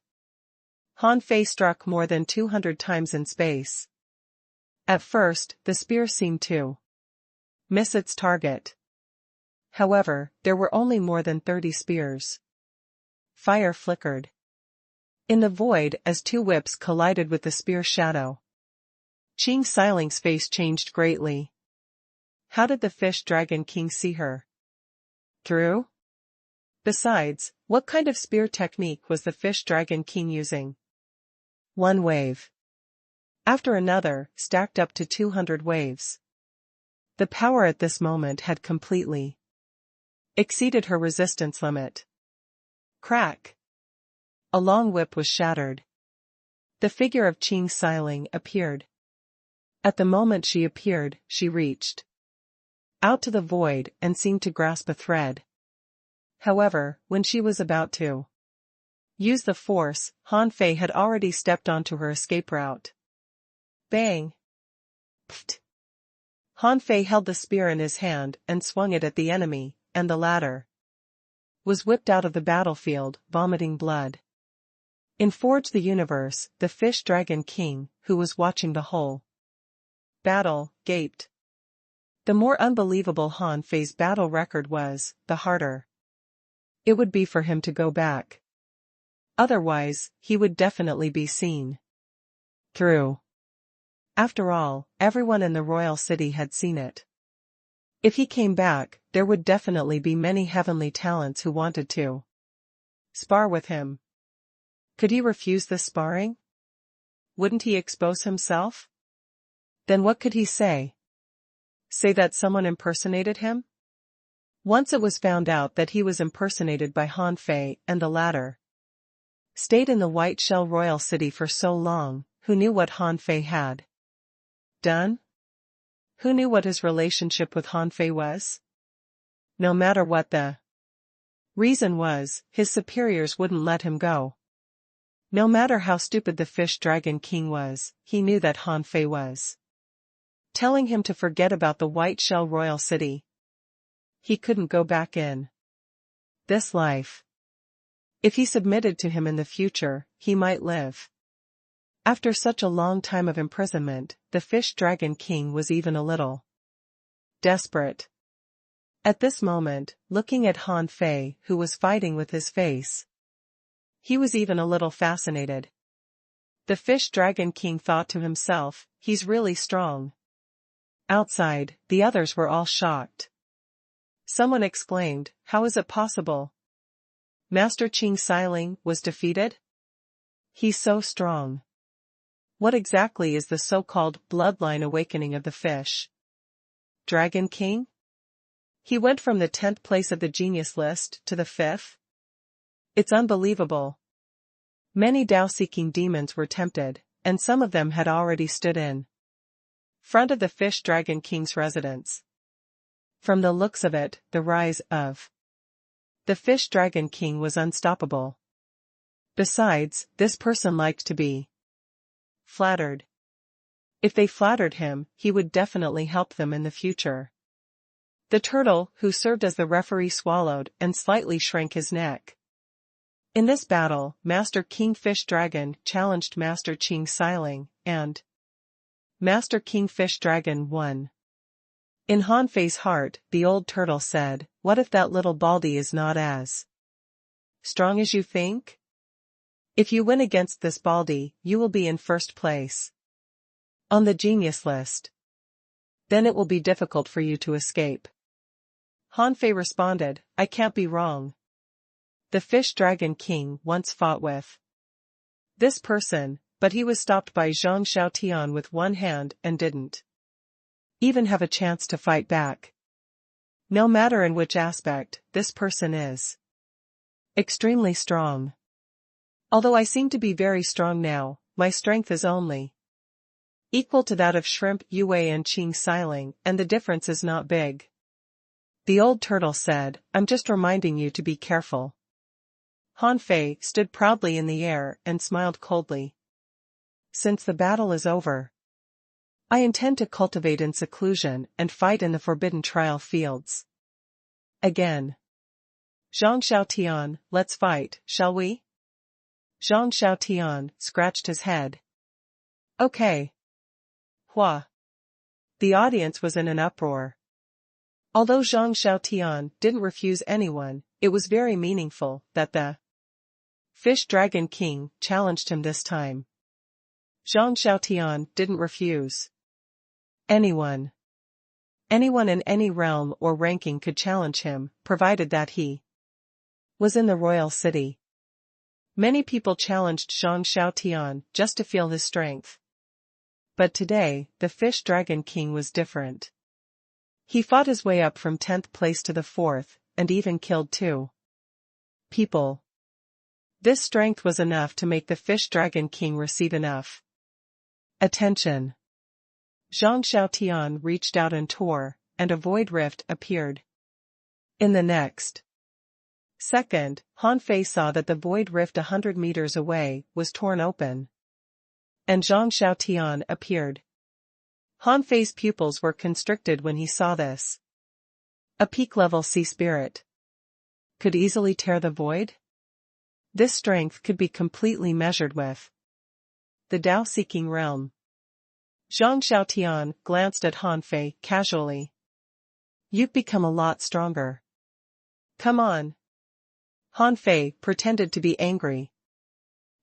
Han Fei struck more than 200 times in space. At first, the spear seemed to miss its target. However, there were only more than 30 spears. Fire flickered in the void as two whips collided with the spear shadow. Qing Siling's face changed greatly. How did the fish dragon king see her? Through? Besides, what kind of spear technique was the fish dragon king using? One wave after another, stacked up to 200 waves. The power at this moment had completely exceeded her resistance limit. Crack! A long whip was shattered. The figure of Qing Siling appeared. At the moment she appeared, she reached out to the void and seemed to grasp a thread. However, when she was about to use the force, Han Fei had already stepped onto her escape route. Bang! Pfft! Han Fei held the spear in his hand and swung it at the enemy, and the latter was whipped out of the battlefield, vomiting blood. In Forge the Universe, the fish dragon king, who was watching the whole battle, gaped. The more unbelievable Han Fei's battle record was, the harder it would be for him to go back. Otherwise, he would definitely be seen through. After all, everyone in the royal city had seen it. If he came back, there would definitely be many heavenly talents who wanted to spar with him. Could he refuse this sparring? Wouldn't he expose himself? Then what could he say? Say that someone impersonated him? Once it was found out that he was impersonated by Han Fei and the latter stayed in the White Shell Royal City for so long, who knew what Han Fei had done? Who knew what his relationship with Han Fei was? No matter what the reason was, his superiors wouldn't let him go. No matter how stupid the fish dragon king was, he knew that Han Fei was telling him to forget about the White Shell Royal City. He couldn't go back in this life. If he submitted to him in the future, he might live. After such a long time of imprisonment, the fish dragon king was even a little desperate. At this moment, looking at Han Fei, who was fighting with his face, he was even a little fascinated. The fish dragon king thought to himself, he's really strong. Outside, the others were all shocked. Someone exclaimed, how is it possible? Master Qing Siling was defeated? He's so strong. What exactly is the so-called bloodline awakening of the fish dragon king? He went from the 10th place of the genius list to the 5th? It's unbelievable. Many Tao-seeking demons were tempted, and some of them had already stood in front of the fish dragon king's residence. From the looks of it, the rise of the fish dragon king was unstoppable. Besides, this person liked to be flattered. If they flattered him, he would definitely help them in the future. The turtle, who served as the referee, swallowed and slightly shrank his neck. In this battle, Master Kingfish Dragon challenged Master Qing Siling, and Master Kingfish Dragon won. In Han Fei's heart, the old turtle said, what if that little baldy is not as strong as you think? If you win against this baldy, you will be in first place on the genius list. Then it will be difficult for you to escape. Han Fei responded, I can't be wrong. The fish dragon king once fought with this person, but he was stopped by Zhang Xiaotian with one hand and didn't even have a chance to fight back. No matter in which aspect, this person is extremely strong. Although I seem to be very strong now, my strength is only equal to that of Shrimp Yue and Qing Siling, and the difference is not big. The old turtle said, I'm just reminding you to be careful. Han Fei stood proudly in the air and smiled coldly. Since the battle is over, I intend to cultivate in seclusion and fight in the forbidden trial fields. Again. Zhang Xiaotian, let's fight, shall we? Zhang Xiaotian scratched his head. Okay. Hua. The audience was in an uproar. Although Zhang Xiaotian didn't refuse anyone, it was very meaningful that the Fish Dragon King challenged him this time. Zhang Xiaotian didn't refuse. Anyone in any realm or ranking could challenge him, provided that he was in the royal city. Many people challenged Zhang Xiaotian just to feel his strength. But today, the Fish Dragon King was different. He fought his way up from 10th place to the 4th, and even killed 2 people. This strength was enough to make the Fish Dragon King receive enough attention. Zhang Xiaotian reached out and tore, and a void rift appeared. In the next second, Han Fei saw that the void rift 100 meters away was torn open. And Zhang Xiaotian appeared. Han Fei's pupils were constricted when he saw this. A peak-level sea spirit could easily tear the void? This strength could be completely measured with the Tao-seeking realm. Zhang Xiaotian glanced at Han Fei casually. You've become a lot stronger. Come on. Han Fei pretended to be angry.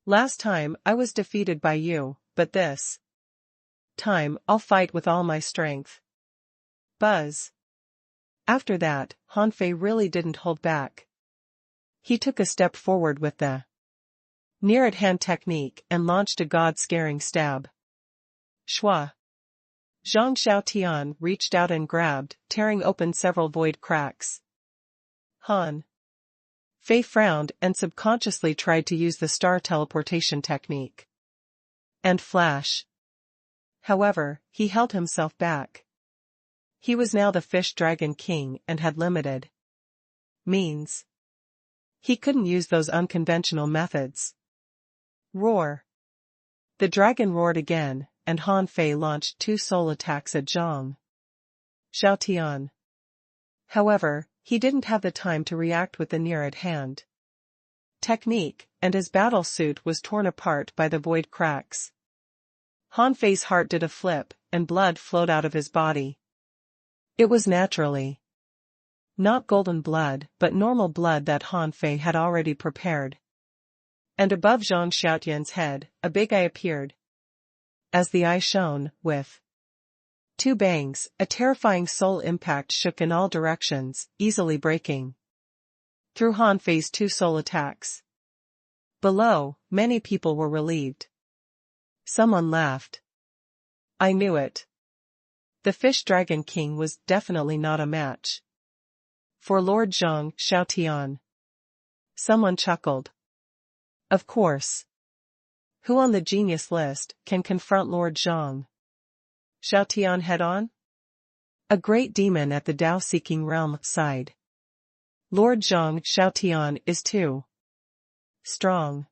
Last time I was defeated by you, but this time I'll fight with all my strength. Buzz. After that, Han Fei really didn't hold back. He took a step forward with the near-at-hand technique and launched a god-scaring stab. Shwa. Zhang Xiaotian reached out and grabbed, tearing open several void cracks. Han Fei frowned and subconsciously tried to use the star teleportation technique. And flash. However, he held himself back. He was now the Fish Dragon King and had limited means. He couldn't use those unconventional methods. Roar. The dragon roared again, and Han Fei launched 2 soul attacks at Zhang Xiaotian. However, he didn't have the time to react with the near-at-hand technique, and his battle suit was torn apart by the void cracks. Han Fei's heart did a flip, and blood flowed out of his body. It was naturally not golden blood, but normal blood that Han Fei had already prepared. And above Zhang Xiaotian's head, a big eye appeared. As the eye shone, with 2 bangs, a terrifying soul impact shook in all directions, easily breaking through Han Fei's 2 soul attacks. Below, many people were relieved. Someone laughed. I knew it. The Fish Dragon King was definitely not a match for Lord Zhang Xiaotian. Someone chuckled. Of course. Who on the genius list can confront Lord Zhang Xiaotian head-on? A great demon at the Tao-seeking realm sighed. Lord Zhang Xiaotian is too strong.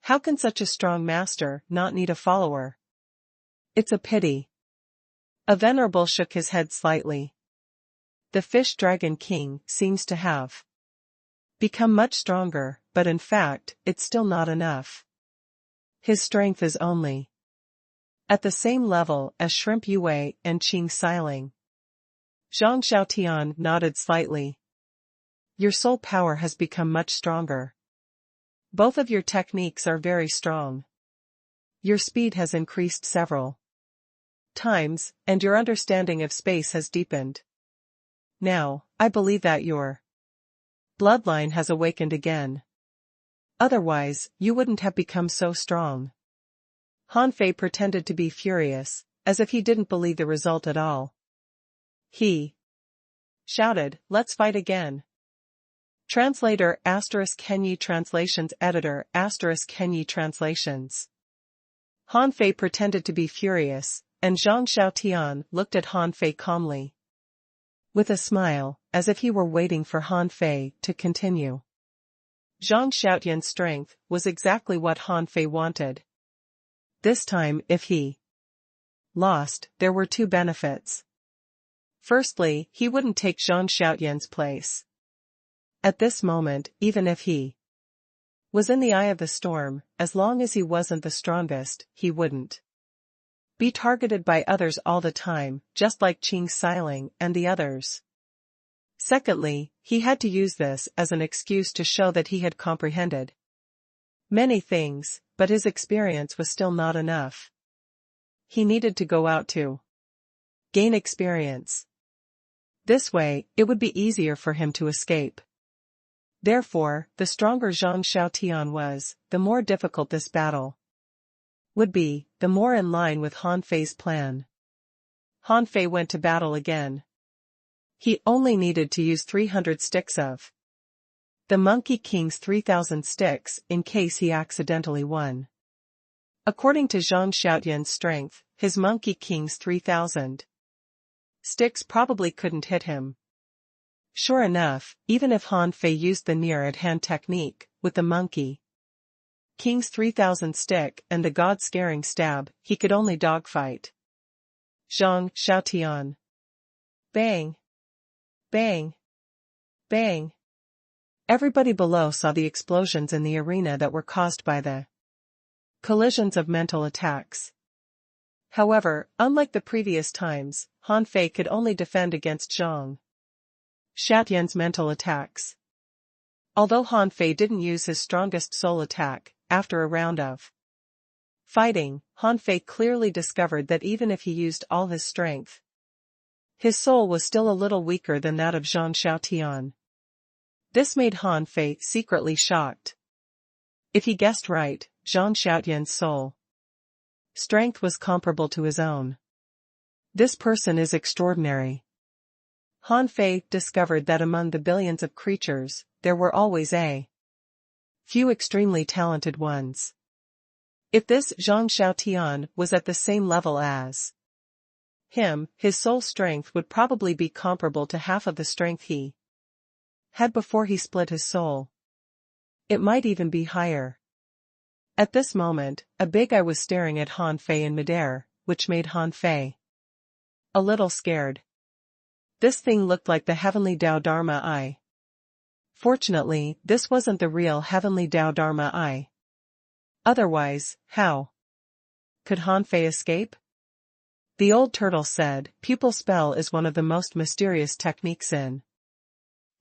How can such a strong master not need a follower? It's a pity. A venerable shook his head slightly. The Fish Dragon King seems to have become much stronger, but in fact, it's still not enough. His strength is only at the same level as Shrimp Yue and Qing Xiling. Zhang Xiaotian nodded slightly. Your soul power has become much stronger. Both of your techniques are very strong. Your speed has increased several times, and your understanding of space has deepened. Now, I believe that your bloodline has awakened again. Otherwise, you wouldn't have become so strong. Han Fei pretended to be furious, as if he didn't believe the result at all. He shouted, let's fight again. Translator ** Kenyi Translations Editor ** Kenyi Translations. Han Fei pretended to be furious, and Zhang Xiaotian looked at Han Fei calmly. With a smile, as if he were waiting for Han Fei to continue. Zhang Xiaotian's strength was exactly what Han Fei wanted. This time, if he lost, there were 2 benefits. Firstly, he wouldn't take Zhang Xiaotian's place. At this moment, even if he was in the eye of the storm, as long as he wasn't the strongest, he wouldn't be targeted by others all the time, just like Qing Xiling and the others. Secondly, he had to use this as an excuse to show that he had comprehended many things, but his experience was still not enough. He needed to go out to gain experience. This way, it would be easier for him to escape. Therefore, the stronger Zhang Xiaotian was, the more difficult this battle would be, the more in line with Han Fei's plan. Han Fei went to battle again. He only needed to use 300 sticks of the Monkey King's 3,000 sticks in case he accidentally won. According to Zhang Xiaotian's strength, his Monkey King's 3,000 sticks probably couldn't hit him. Sure enough, even if Han Fei used the near-at-hand technique, with the Monkey King's 3,000 stick and the God-scaring stab, he could only dogfight Zhang Xiaotian. Bang! Bang! Bang! Everybody below saw the explosions in the arena that were caused by the collisions of mental attacks. However, unlike the previous times, Han Fei could only defend against Zhang Xiaotian's mental attacks. Although Han Fei didn't use his strongest soul attack, after a round of fighting, Han Fei clearly discovered that even if he used all his strength, his soul was still a little weaker than that of Zhang Xiaotian. This made Han Fei secretly shocked. If he guessed right, Zhang Xiaotian's soul strength was comparable to his own. This person is extraordinary. Han Fei discovered that among the billions of creatures, there were always a few extremely talented ones. If this Zhang Xiaotian was at the same level as him, his soul strength would probably be comparable to half of the strength he had before he split his soul. It might even be higher. At this moment, a big eye was staring at Han Fei in midair, which made Han Fei a little scared. This thing looked like the heavenly Tao Dharma eye. Fortunately, this wasn't the real heavenly Tao Dharma eye. Otherwise, how could Han Fei escape? The old turtle said, pupil spell is one of the most mysterious techniques in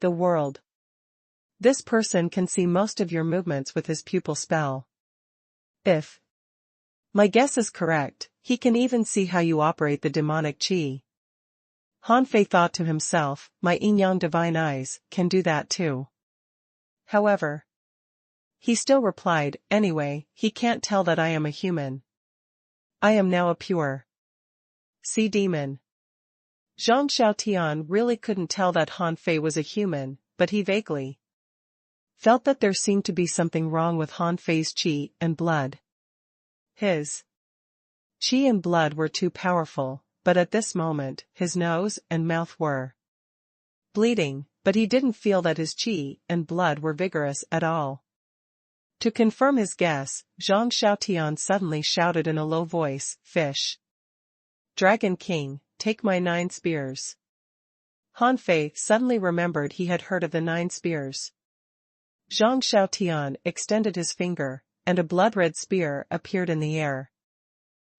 the world. This person can see most of your movements with his pupil spell. If my guess is correct, he can even see how you operate the demonic qi. Han Fei thought to himself, my yin-yang divine eyes can do that too. However, he still replied, anyway, he can't tell that I am a human. I am now a pure sea demon. Zhang Xiaotian really couldn't tell that Han Fei was a human, but he vaguely felt that there seemed to be something wrong with Han Fei's qi and blood. His qi and blood were too powerful, but at this moment, his nose and mouth were bleeding, but he didn't feel that his qi and blood were vigorous at all. To confirm his guess, Zhang Xiaotian suddenly shouted in a low voice, Fish Dragon King, take my 9 spears. Han Fei suddenly remembered he had heard of the 9 spears. Zhang Xiaotian extended his finger, and a blood-red spear appeared in the air.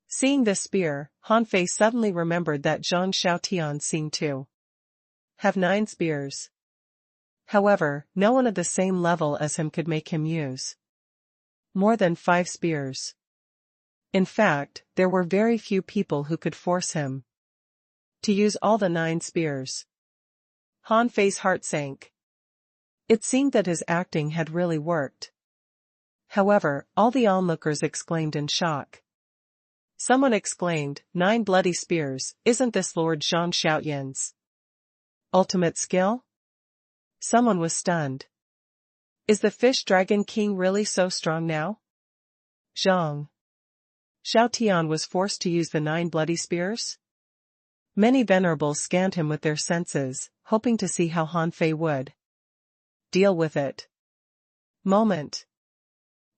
Seeing this spear, Han Fei suddenly remembered that Zhang Xiaotian seemed to have 9 spears. However, no one at the same level as him could make him use more than 5 spears. In fact, there were very few people who could force him to use all the 9 spears. Han Fei's heart sank. It seemed that his acting had really worked. However, all the onlookers exclaimed in shock. Someone exclaimed, 9 bloody spears, isn't this Lord Zhang Xiaotian's ultimate skill? Someone was stunned. Is the Fish Dragon King really so strong now? Zhang Xiaotian was forced to use the 9 bloody spears? Many venerables scanned him with their senses, hoping to see how Han Fei would deal with it. Moment.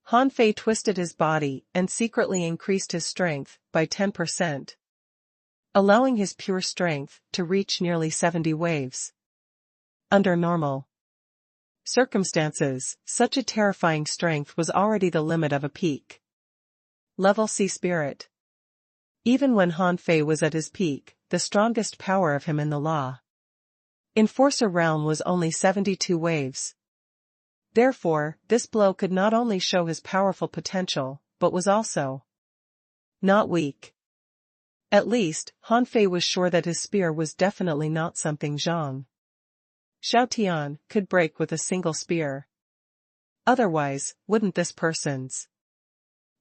Han Fei twisted his body and secretly increased his strength by 10%, allowing his pure strength to reach nearly 70 waves. Under normal circumstances, such a terrifying strength was already the limit of a peak level sea spirit. Even when Han Fei was at his peak, the strongest power of him in the law Enforcer realm was only 72 waves. Therefore, this blow could not only show his powerful potential, but was also not weak. At least, Han Fei was sure that his spear was definitely not something Zhang Xiaotian could break with a single spear. Otherwise, wouldn't this person's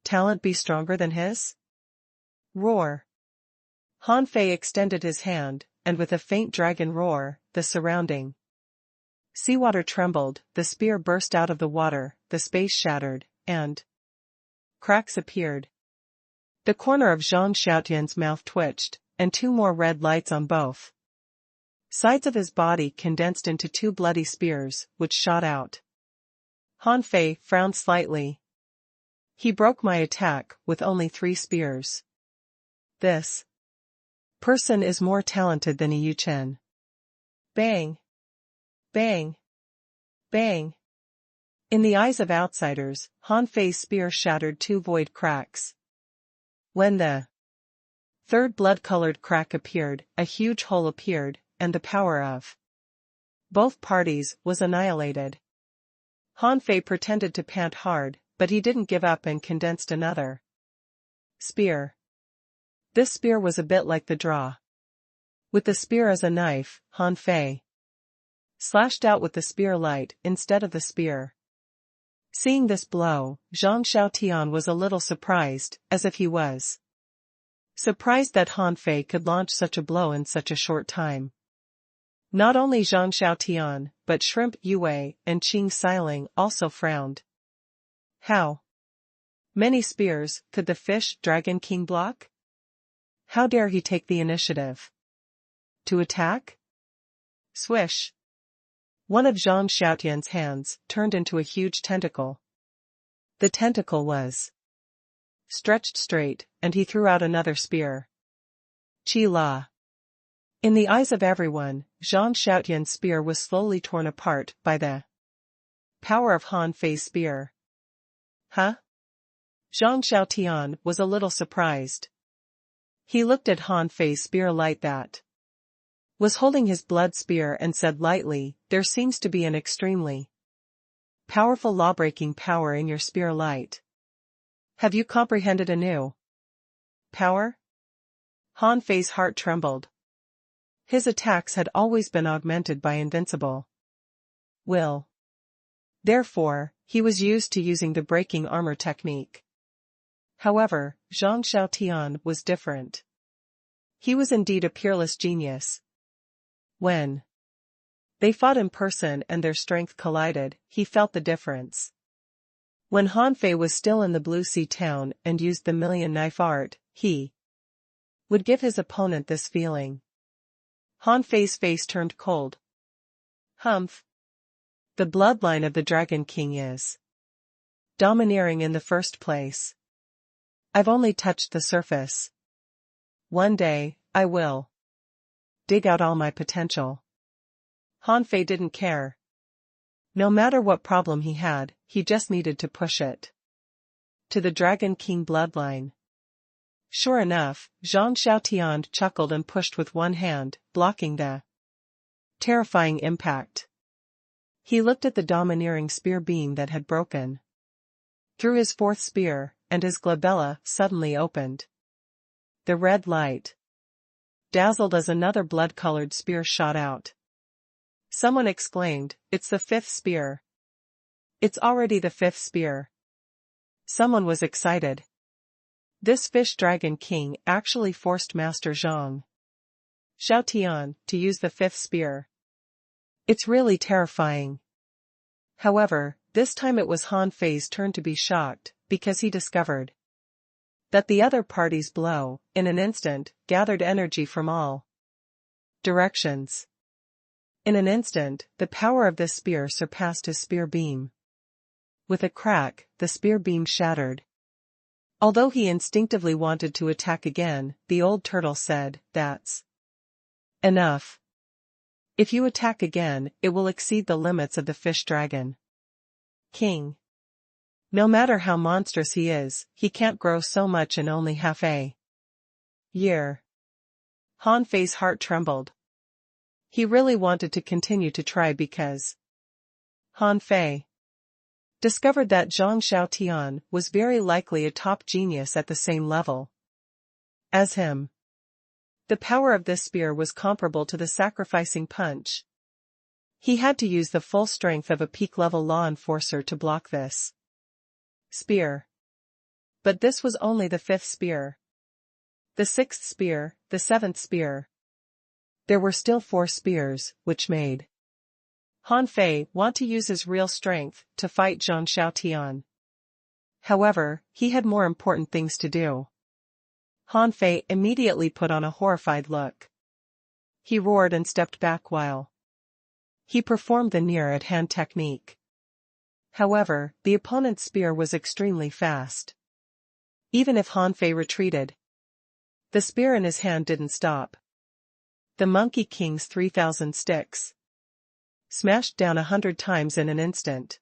talent be stronger than his? Roar. Han Fei extended his hand, and with a faint dragon roar, the surrounding seawater trembled, the spear burst out of the water, the space shattered, and cracks appeared. The corner of Zhang Xiaotian's mouth twitched, and two more red lights on both sides of his body condensed into two bloody spears, which shot out. Han Fei frowned slightly. He broke my attack with only 3 spears. This person is more talented than Yu Chen. Bang! Bang! Bang! In the eyes of outsiders, Han Fei's spear shattered 2 void cracks. When the third blood-colored crack appeared, a huge hole appeared, and the power of both parties was annihilated. Han Fei pretended to pant hard, but he didn't give up and condensed another spear. This spear was a bit like the draw. With the spear as a knife, Han Fei slashed out with the spear light instead of the spear. Seeing this blow, Zhang Xiaotian was a little surprised, as if he was surprised that Han Fei could launch such a blow in such a short time. Not only Zhang Xiaotian, but Shrimp Yue and Qing Xiling also frowned. How many spears could the fish dragon king block? How dare he take the initiative to attack? Swish! One of Zhang Xiaotian's hands turned into a huge tentacle. The tentacle was stretched straight, and he threw out another spear. Qi La. In the eyes of everyone, Zhang Xiaotian's spear was slowly torn apart by the power of Han Fei's spear. Huh? Zhang Xiaotian was a little surprised. He looked at Han Fei's spear light that was holding his blood spear and said lightly, "There seems to be an extremely powerful law-breaking power in your spear light. Have you comprehended a new power?" Han Fei's heart trembled. His attacks had always been augmented by invincible will. Therefore, he was used to using the breaking armor technique. However, Zhang Xiaotian was different. He was indeed a peerless genius. When they fought in person and their strength collided, he felt the difference. When Han Fei was still in the Blue Sea town and used the million knife art, he would give his opponent this feeling. Han Fei's face turned cold. Humph. The bloodline of the Dragon King is domineering in the first place. I've only touched the surface. One day, I will dig out all my potential. Han Fei didn't care. No matter what problem he had, he just needed to push it to the Dragon King bloodline. Sure enough, Zhang Xiaotian chuckled and pushed with one hand, blocking the terrifying impact. He looked at the domineering spear beam that had broken through his 4th spear, and his glabella suddenly opened. The red light dazzled as another blood-colored spear shot out. Someone exclaimed, "It's the 5th spear. It's already the 5th spear." Someone was excited. This fish dragon king actually forced Master Zhang Xiaotian to use the 5th spear. It's really terrifying. However, this time it was Han Fei's turn to be shocked, because he discovered that the other party's blow, in an instant, gathered energy from all directions. In an instant, the power of this spear surpassed his spear beam. With a crack, the spear beam shattered. Although he instinctively wanted to attack again, the old turtle said, "That's enough. If you attack again, it will exceed the limits of the fish dragon king. No matter how monstrous he is, he can't grow so much in only half a year." Han Fei's heart trembled. He really wanted to continue to try because Han Fei discovered that Zhang Xiaotian was very likely a top genius at the same level as him. The power of this spear was comparable to the sacrificing punch. He had to use the full strength of a peak-level law enforcer to block this spear. But this was only the 5th spear. The 6th spear, the 7th spear. There were still 4 spears, which made Han Fei want to use his real strength to fight Zhang Xiaotian. However, he had more important things to do. Han Fei immediately put on a horrified look. He roared and stepped back while he performed the near-at-hand technique. However, the opponent's spear was extremely fast. Even if Han Fei retreated, the spear in his hand didn't stop. The Monkey King's 3,000 sticks smashed down 100 times in an instant.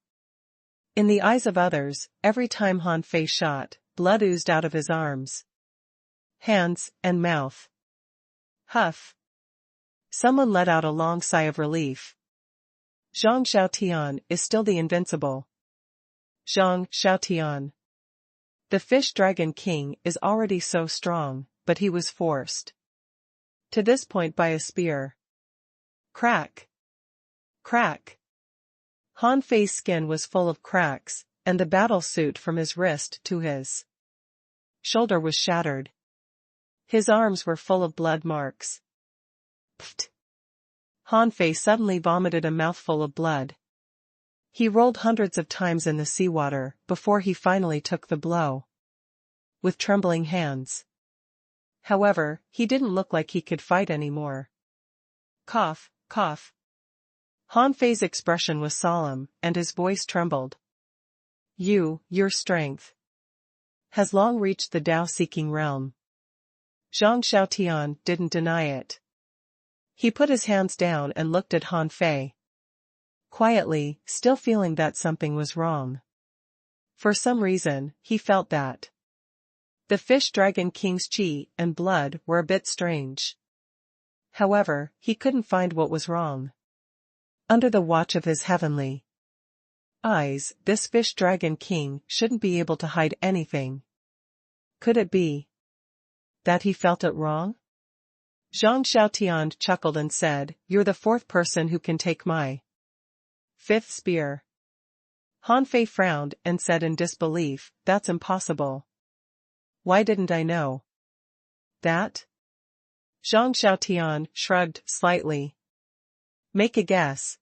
In the eyes of others, every time Han Fei shot, blood oozed out of his arms, hands, and mouth. Huff. Someone let out a long sigh of relief. Zhang Xiaotian is still the invincible Zhang Xiaotian. The Fish Dragon King is already so strong, but he was forced to this point by a spear. Crack. Crack. Han Fei's skin was full of cracks, and the battle suit from his wrist to his shoulder was shattered. His arms were full of blood marks. Pfft. Han Fei suddenly vomited a mouthful of blood. He rolled hundreds of times in the seawater before he finally took the blow with trembling hands. However, he didn't look like he could fight anymore. Cough, cough. Han Fei's expression was solemn, and his voice trembled. Your strength has long reached the Tao-seeking realm. Zhang Xiaotian didn't deny it. He put his hands down and looked at Han Fei quietly, still feeling that something was wrong. For some reason, he felt that the Fish Dragon King's qi and blood were a bit strange. However, he couldn't find what was wrong. Under the watch of his heavenly eyes, this Fish Dragon King shouldn't be able to hide anything. Could it be that he felt it wrong? Zhang Xiaotian chuckled and said, "You're the 4th person who can take my 5th spear." Han Fei frowned and said in disbelief, "That's impossible. Why didn't I know that?" Zhang Xiaotian shrugged slightly. "Make a guess."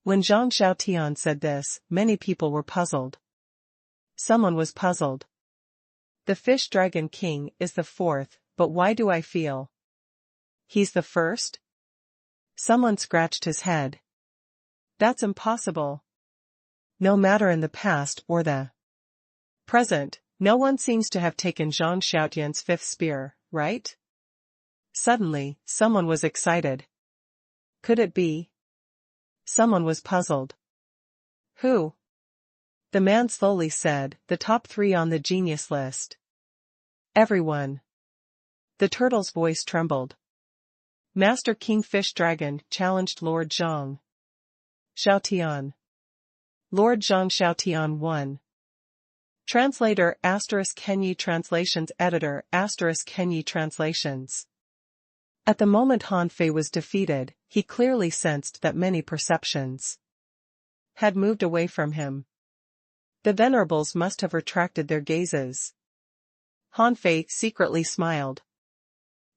When Zhang Xiaotian said this, many people were puzzled. Someone was puzzled. The Fish Dragon King is the 4th, but why do I feel he's the 1st? Someone scratched his head. That's impossible. No matter in the past or the present, no one seems to have taken Zhang Xiaotian's 5th spear, right? Suddenly, someone was excited. Could it be? Someone was puzzled. Who? The man slowly said, "The top 3 on the genius list." Everyone. The turtle's voice trembled. Master King Fish Dragon challenged Lord Zhang Xiaotian. Lord Zhang Xiaotian won. Translator *Kenyi Translations Editor *Kenyi Translations. At the moment Han Fei was defeated, he clearly sensed that many perceptions had moved away from him. The venerables must have retracted their gazes. Han Fei secretly smiled.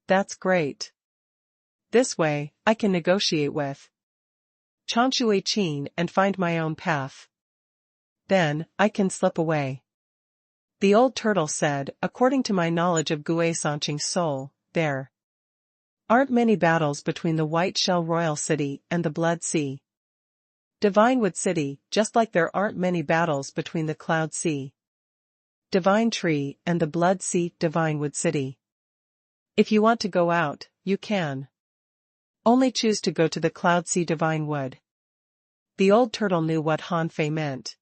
That's great. This way, I can negotiate with Chanshui Qin and find my own path. Then, I can slip away. The old turtle said, "According to my knowledge of Gui Sanqing's soul, there aren't many battles between the White Shell Royal City and the Blood Sea Divine Wood City, just like there aren't many battles between the Cloud Sea Divine Tree and the Blood Sea Divine Wood City. If you want to go out, you can. Only choose to go to the Cloud Sea Divine Wood." The old turtle knew what Han Fei meant.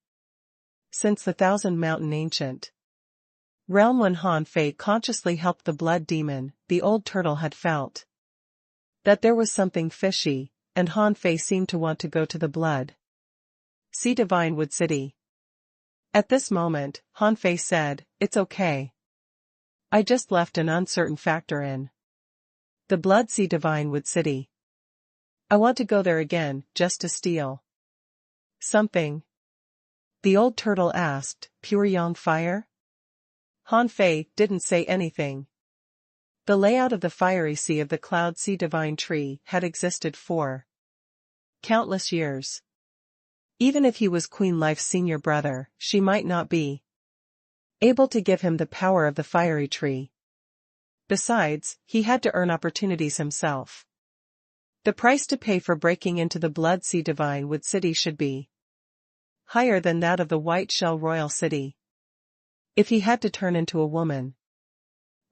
Since the Thousand Mountain Ancient realm when Han Fei consciously helped the blood demon, the old turtle had felt That there was something fishy, and Han Fei seemed to want to go to the blood sea Divine Wood City. At this moment, Han Fei said, "It's okay. I just left an uncertain factor in the blood sea Divine Wood City. I want to go there again, just to steal something." The old turtle asked, "Pure yang fire?" Han Fei didn't say anything. The layout of the fiery sea of the cloud sea divine tree had existed for countless years. Even if he was Queen Life's senior brother, she might not be able to give him the power of the fiery tree. Besides, he had to earn opportunities himself. The price to pay for breaking into the Blood Sea Divine Wood City should be higher than that of the White Shell Royal City. If he had to turn into a woman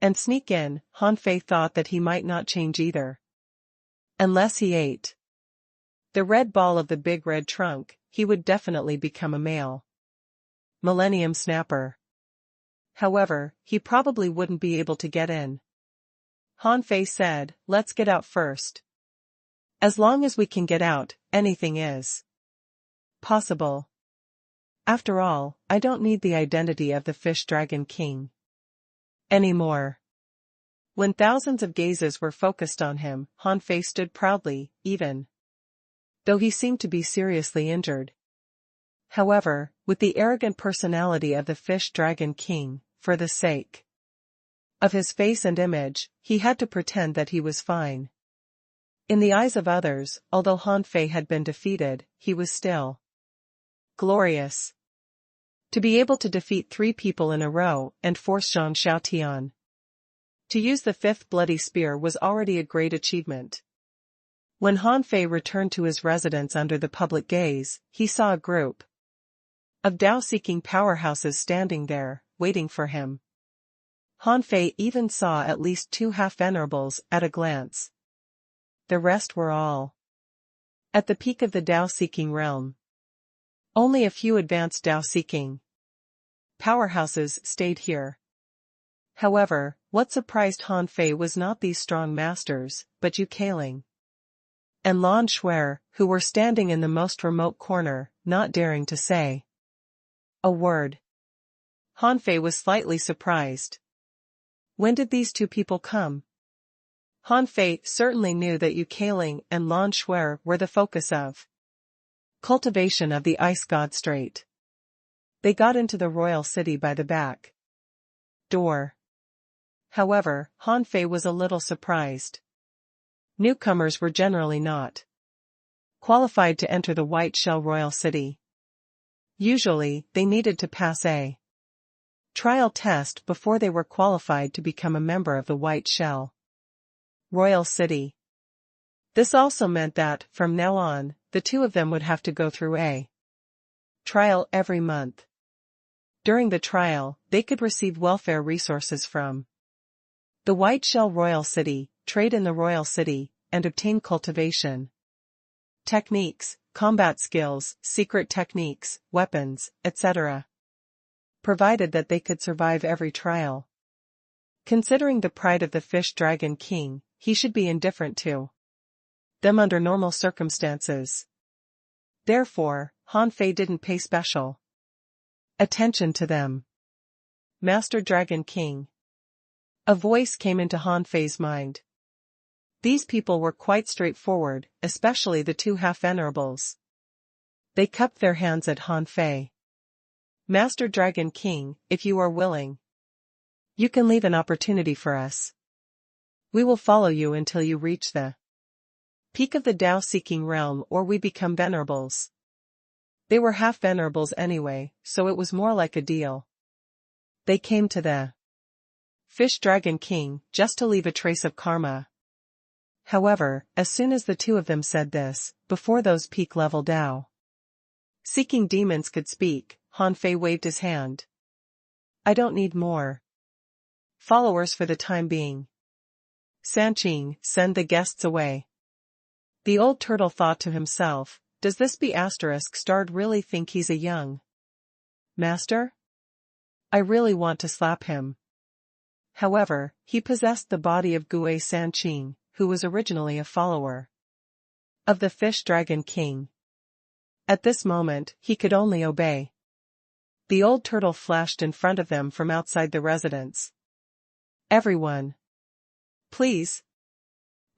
and sneak in, Han Fei thought that he might not change either. Unless he ate the red ball of the big red trunk, he would definitely become a male Millennium Snapper. However, he probably wouldn't be able to get in. Han Fei said, "Let's get out first. As long as we can get out, anything is possible. After all, I don't need the identity of the Fish Dragon King anymore." When thousands of gazes were focused on him, Han Fei stood proudly, even though he seemed to be seriously injured. However, with the arrogant personality of the Fish Dragon King, for the sake of his face and image, he had to pretend that he was fine. In the eyes of others, although Han Fei had been defeated, he was still glorious. To be able to defeat 3 people in a row and force Zhang Xiaotian to use the 5th bloody spear was already a great achievement. When Han Fei returned to his residence under the public gaze, he saw a group of Dao-seeking powerhouses standing there, waiting for him. Han Fei even saw at least 2 half-venerables at a glance. The rest were all at the peak of the Dao-seeking realm. Only a few advanced Dao-seeking powerhouses stayed here. However, what surprised Han Fei was not these strong masters, but Yu Kailing and Lan Shuer, who were standing in the most remote corner, not daring to say a word. Han Fei was slightly surprised. When did these 2 people come? Han Fei certainly knew that Yu Kailing and Lan Shuer were the focus of cultivation of the Ice God Strait. They got into the royal city by the back door. However, Han Fei was a little surprised. Newcomers were generally not qualified to enter the White Shell Royal City. Usually, they needed to pass a trial test before they were qualified to become a member of the White Shell Royal City. This also meant that, from now on, the 2 of them would have to go through a trial every month. During the trial, they could receive welfare resources from the White Shell Royal City, trade in the Royal City, and obtain cultivation techniques, combat skills, secret techniques, weapons, etc. Provided that they could survive every trial. Considering the pride of the Fish Dragon King, he should be indifferent to them under normal circumstances. Therefore, Han Fei didn't pay special attention to them. Master Dragon King. A voice came into Han Fei's mind. These people were quite straightforward, especially the 2 half-venerables. They cupped their hands at Han Fei. "Master Dragon King, if you are willing, you can leave an opportunity for us. We will follow you until you reach the peak of the Dao-seeking realm, or we become venerables." They were half-venerables anyway, so it was more like a deal. They came to the Fish Dragon King, just to leave a trace of karma. However, as soon as the 2 of them said this, before those peak-level Dao-seeking demons could speak, Han Fei waved his hand. "I don't need more followers for the time being. Sanqing, send the guests away." The old turtle thought to himself, does this B***starred really think he's a young master? I really want to slap him. However, he possessed the body of Gue Sanqing, who was originally a follower of the Fish Dragon King. At this moment, he could only obey. The old turtle flashed in front of them from outside the residence. Everyone, please.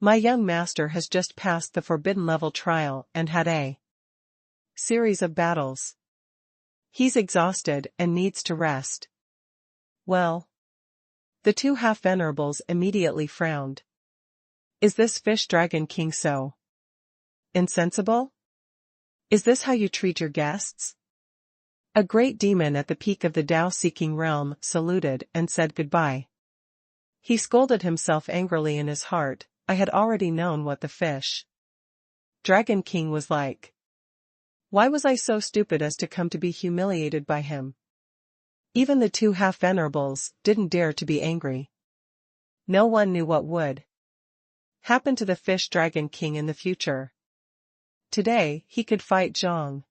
My young master has just passed the forbidden level trial and had a series of battles. He's exhausted and needs to rest. Well. The two half-venerables immediately frowned. Is this Fish Dragon King so insensible? Is this how you treat your guests? A great demon at the peak of the Tao-seeking realm saluted and said goodbye. He scolded himself angrily in his heart. I had already known what the Fish Dragon King was like. Why was I so stupid as to come to be humiliated by him? Even the two half-venerables didn't dare to be angry. No one knew what would happen to the Fish Dragon King in the future. Today, he could fight Zhang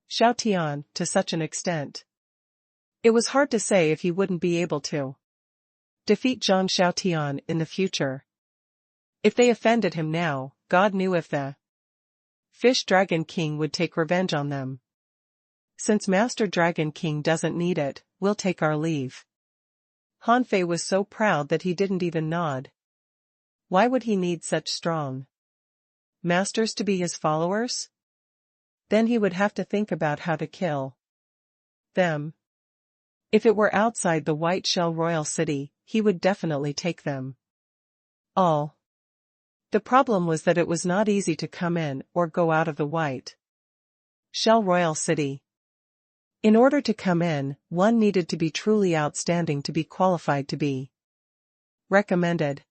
Xiaotian to such an extent. It was hard to say if he wouldn't be able to defeat Zhang Xiaotian in the future. If they offended him now, God knew if the Fish Dragon King would take revenge on them. Since Master Dragon King doesn't need it, we'll take our leave. Han Fei was so proud that he didn't even nod. Why would he need such strong masters to be his followers? Then he would have to think about how to kill them. If it were outside the White Shell Royal City, he would definitely take them all. The problem was that it was not easy to come in or go out of the White Shell Royal City. In order to come in, one needed to be truly outstanding to be qualified to be recommended.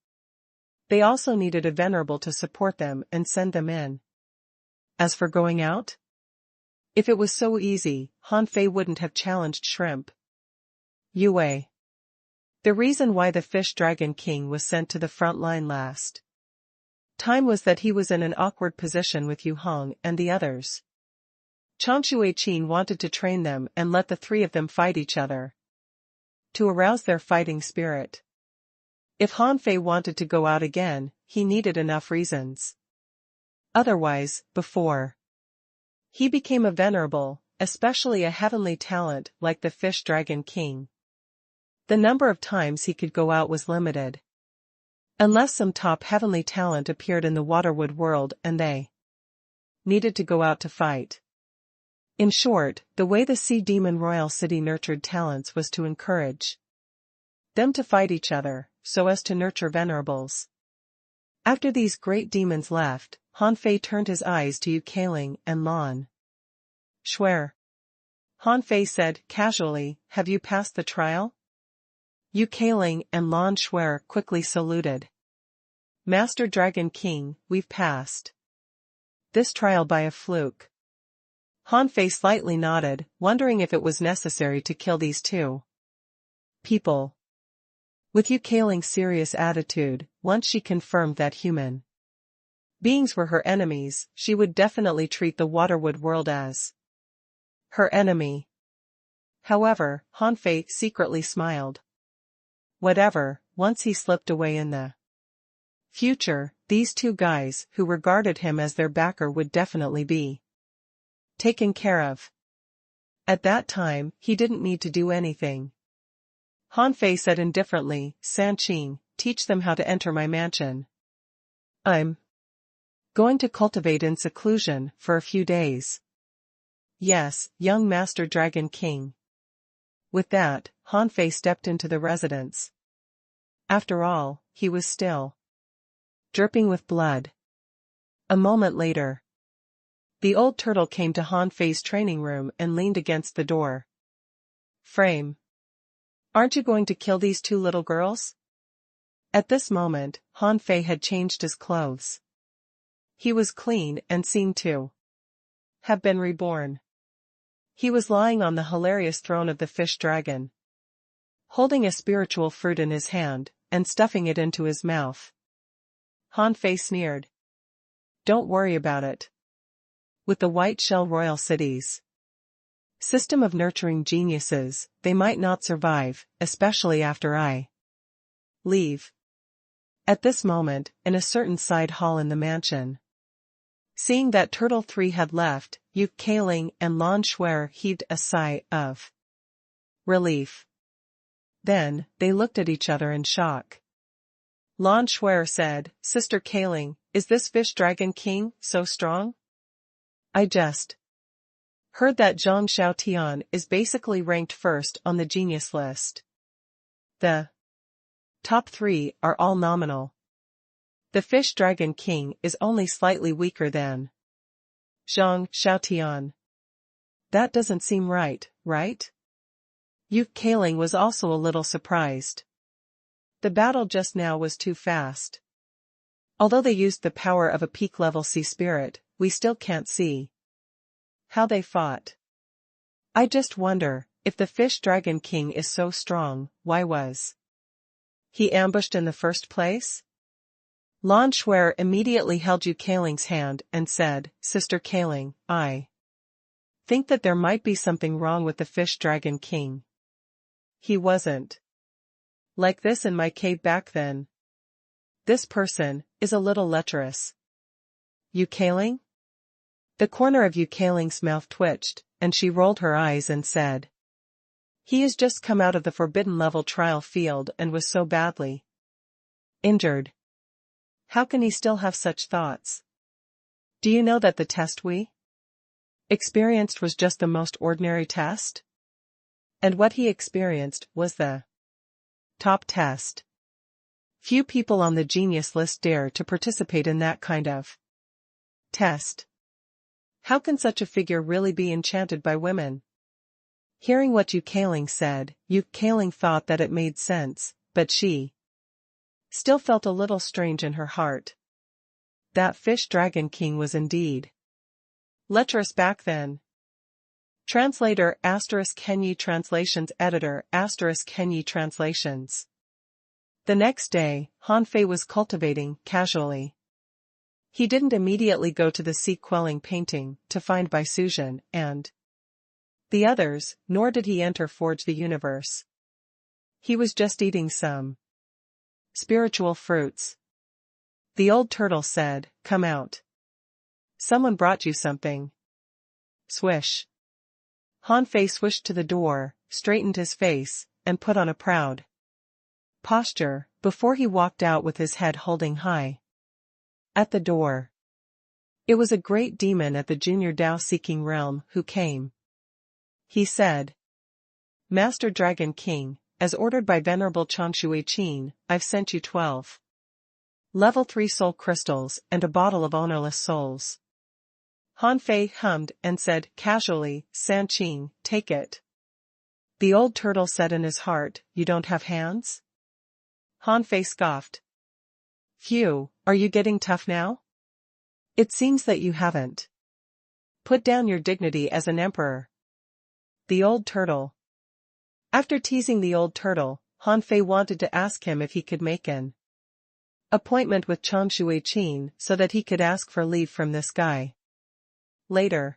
They also needed a venerable to support them and send them in. As for going out? If it was so easy, Han Fei wouldn't have challenged Shrimp Yue. The reason why the Fish Dragon King was sent to the front line last time was that he was in an awkward position with Yu Hong and the others. Chang Shuiqin wanted to train them and let the three of them fight each other to arouse their fighting spirit. If Han Fei wanted to go out again, he needed enough reasons. Otherwise, before he became a venerable, especially a heavenly talent like the Fish Dragon King, the number of times he could go out was limited. Unless some top heavenly talent appeared in the Waterwood world and they needed to go out to fight. In short, the way the Sea Demon Royal City nurtured talents was to encourage them to fight each other, so as to nurture venerables. After these great demons left, Han Fei turned his eyes to Yu Kailing and Lan Shuer. Han Fei said casually, have you passed the trial? Yu Kailing and Lan Shuer quickly saluted. Master Dragon King, we've passed this trial by a fluke. Han Fei slightly nodded, wondering if it was necessary to kill these two people. With Yu Kailing's serious attitude, once she confirmed that human beings were her enemies, she would definitely treat the Waterwood world as her enemy. However, Han Fei secretly smiled. Whatever, once he slipped away in the future, these two guys who regarded him as their backer would definitely be taken care of. At that time, he didn't need to do anything. Han Fei said indifferently, San Qing, teach them how to enter my mansion. I'm going to cultivate in seclusion for a few days. Yes, young Master Dragon King. With that, Han Fei stepped into the residence. After all, he was still dripping with blood. A moment later, the old turtle came to Han Fei's training room and leaned against the door frame. Aren't you going to kill these two little girls? At this moment, Han Fei had changed his clothes. He was clean and seemed to have been reborn. He was lying on the hilarious throne of the fish dragon, holding a spiritual fruit in his hand, and stuffing it into his mouth. Han Fei sneered. Don't worry about it. With the White Shell Royal City's system of nurturing geniuses, they might not survive, especially after I leave. At this moment, in a certain side hall in the mansion. Seeing that Turtle 3 had left, Yu Kaling and Lan Shuer heaved a sigh of relief. Then, they looked at each other in shock. Lan Shuer said, "Sister Kaling, is this fish dragon king so strong? I just heard that Zhang Xiaotian is basically ranked first on the genius list. The top 3 are all nominal. The fish dragon king is only slightly weaker than Zhang Xiaotian. That doesn't seem right, right?" Yu Kaling was also a little surprised. The battle just now was too fast. Although they used the power of a peak-level sea spirit, we still can't see how they fought. I just wonder, if the fish dragon king is so strong, why was he ambushed in the first place? Lan Shuer immediately held Yu Kaling's hand and said, "Sister Kaling, I think that there might be something wrong with the fish dragon king. He wasn't like this in my cave back then. This person is a little lecherous." Yu Kaling? The corner of Yu Kaling's mouth twitched, and she rolled her eyes and said, "He has just come out of the forbidden level trial field and was so badly injured. How can he still have such thoughts? Do you know that the test we experienced was just the most ordinary test? And what he experienced was the top test. Few people on the genius list dare to participate in that kind of test. How can such a figure really be enchanted by women?" Hearing what Yu Kaling said, Yu Kaling thought that it made sense, but she still felt a little strange in her heart. That fish dragon king was indeed lecherous back then. Translator *Kenyi Translations Editor *Kenyi Translations. The next day, Han Fei was cultivating casually. He didn't immediately go to the sea-quelling painting to find Bai Suzhen and the others, nor did he enter Forge the Universe. He was just eating some spiritual fruits. The old turtle said, "Come out. Someone brought you something." Swish. Han Fei swished to the door, straightened his face, and put on a proud posture, before he walked out with his head holding high. At the door, it was a great demon at the Junior Dao-seeking realm who came. He said, "Master Dragon King, as ordered by Venerable Changshui Qin, I've sent you 12 level 3 soul crystals and a bottle of ownerless souls." Han Fei hummed and said casually, "San Qing, take it." The old turtle said in his heart, "You don't have hands?" Han Fei scoffed. "Phew, are you getting tough now? It seems that you haven't put down your dignity as an emperor." The old turtle. After teasing the old turtle, Han Fei wanted to ask him if he could make an appointment with Changshui Qin so that he could ask for leave from this guy later.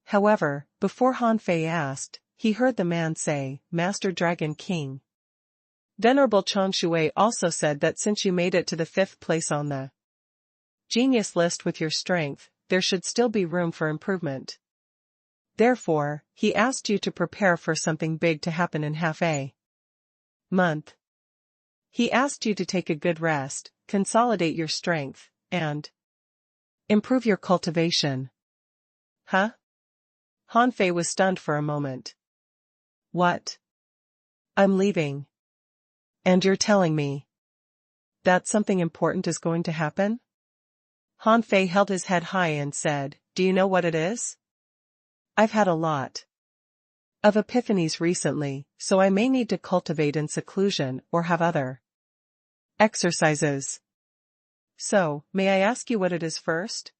However, before Han Fei asked, he heard the man say, "Master Dragon King. Venerable Changshui also said that since you made it to the 5th place on the genius list with your strength, there should still be room for improvement. Therefore, he asked you to prepare for something big to happen in half a month. He asked you to take a good rest, consolidate your strength, and improve your cultivation." Huh? Han Fei was stunned for a moment. "What? I'm leaving. And you're telling me that something important is going to happen?" Han Fei held his head high and said, "Do you know what it is? I've had a lot of epiphanies recently, so I may need to cultivate in seclusion or have other exercises. So, may I ask you what it is first?"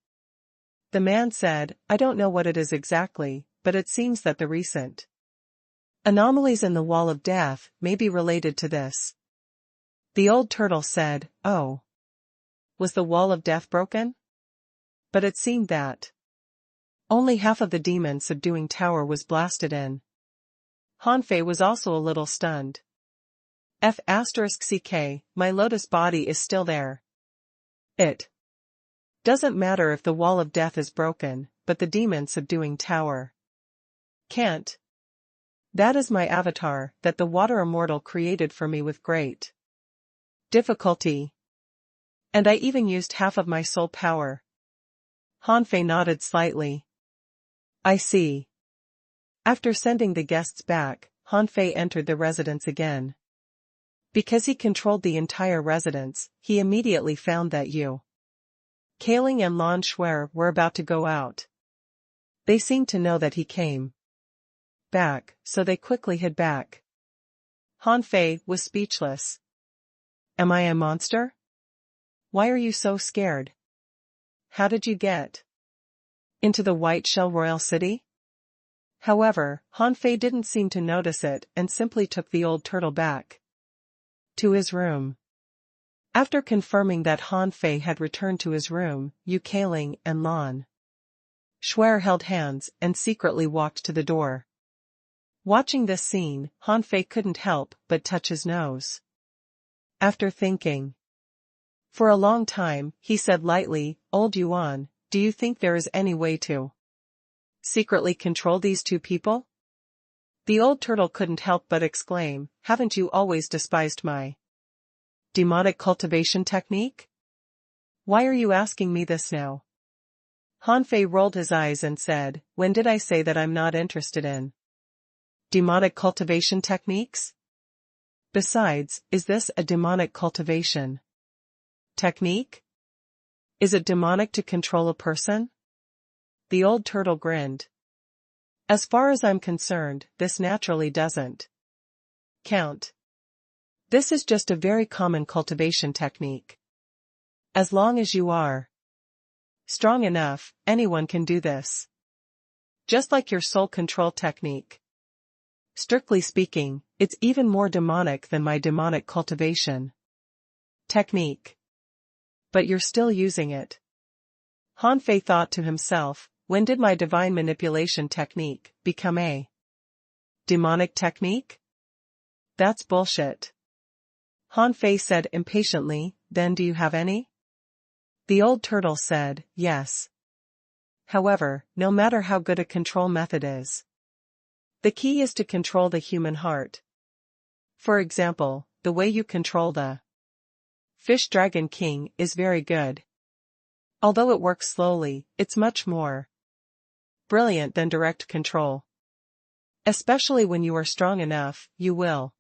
The man said, "I don't know what it is exactly, but it seems that the recent anomalies in the wall of death may be related to this." The old turtle said, "Oh. Was the wall of death broken?" But it seemed that only half of the demon subduing tower was blasted in. Han Fei was also a little stunned. F*ck, my lotus body is still there. It doesn't matter if the wall of death is broken, but the demon subduing tower can't. That is my avatar, that the water immortal created for me with great difficulty. And I even used half of my soul power. Hanfei nodded slightly. I see. After sending the guests back, Hanfei entered the residence again. Because he controlled the entire residence, he immediately found that Yu Kaling and Lan Shuer were about to go out. They seemed to know that he came back, so they quickly hid back. Hanfei was speechless. Am I a monster? Why are you so scared? How did you get into the White Shell Royal City? However, Hanfei didn't seem to notice it and simply took the old turtle back to his room. After confirming that Hanfei had returned to his room, Yu Kaling and Lan Shuer held hands and secretly walked to the door. Watching this scene, Hanfei couldn't help but touch his nose. After thinking for a long time, he said lightly, Old Yuan, do you think there is any way to secretly control these two people? The old turtle couldn't help but exclaim, haven't you always despised my demonic cultivation technique? Why are you asking me this now? Hanfei rolled his eyes and said, when did I say that I'm not interested in demonic cultivation techniques? Besides, is this a demonic cultivation technique? Is it demonic to control a person? The old turtle grinned. As far as I'm concerned, this naturally doesn't count. This is just a very common cultivation technique. As long as you are strong enough, anyone can do this. Just like your soul control technique. Strictly speaking, it's even more demonic than my demonic cultivation technique. But you're still using it. Hanfei thought to himself, when did my divine manipulation technique become a demonic technique? That's bullshit. Hanfei said impatiently, then do you have any? The old turtle said, yes. However, no matter how good a control method is, the key is to control the human heart. For example, the way you control the Fish Dragon King is very good. Although it works slowly, it's much more brilliant than direct control. Especially when you are strong enough, you will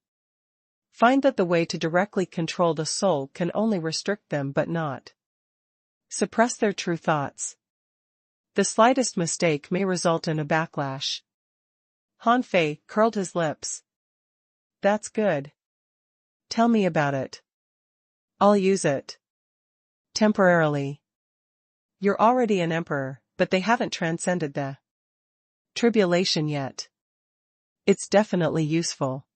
find that the way to directly control the soul can only restrict them but not suppress their true thoughts. The slightest mistake may result in a backlash. Hanfei curled his lips. That's good. Tell me about it. I'll use it. Temporarily. You're already an emperor, but they haven't transcended the tribulation yet. It's definitely useful.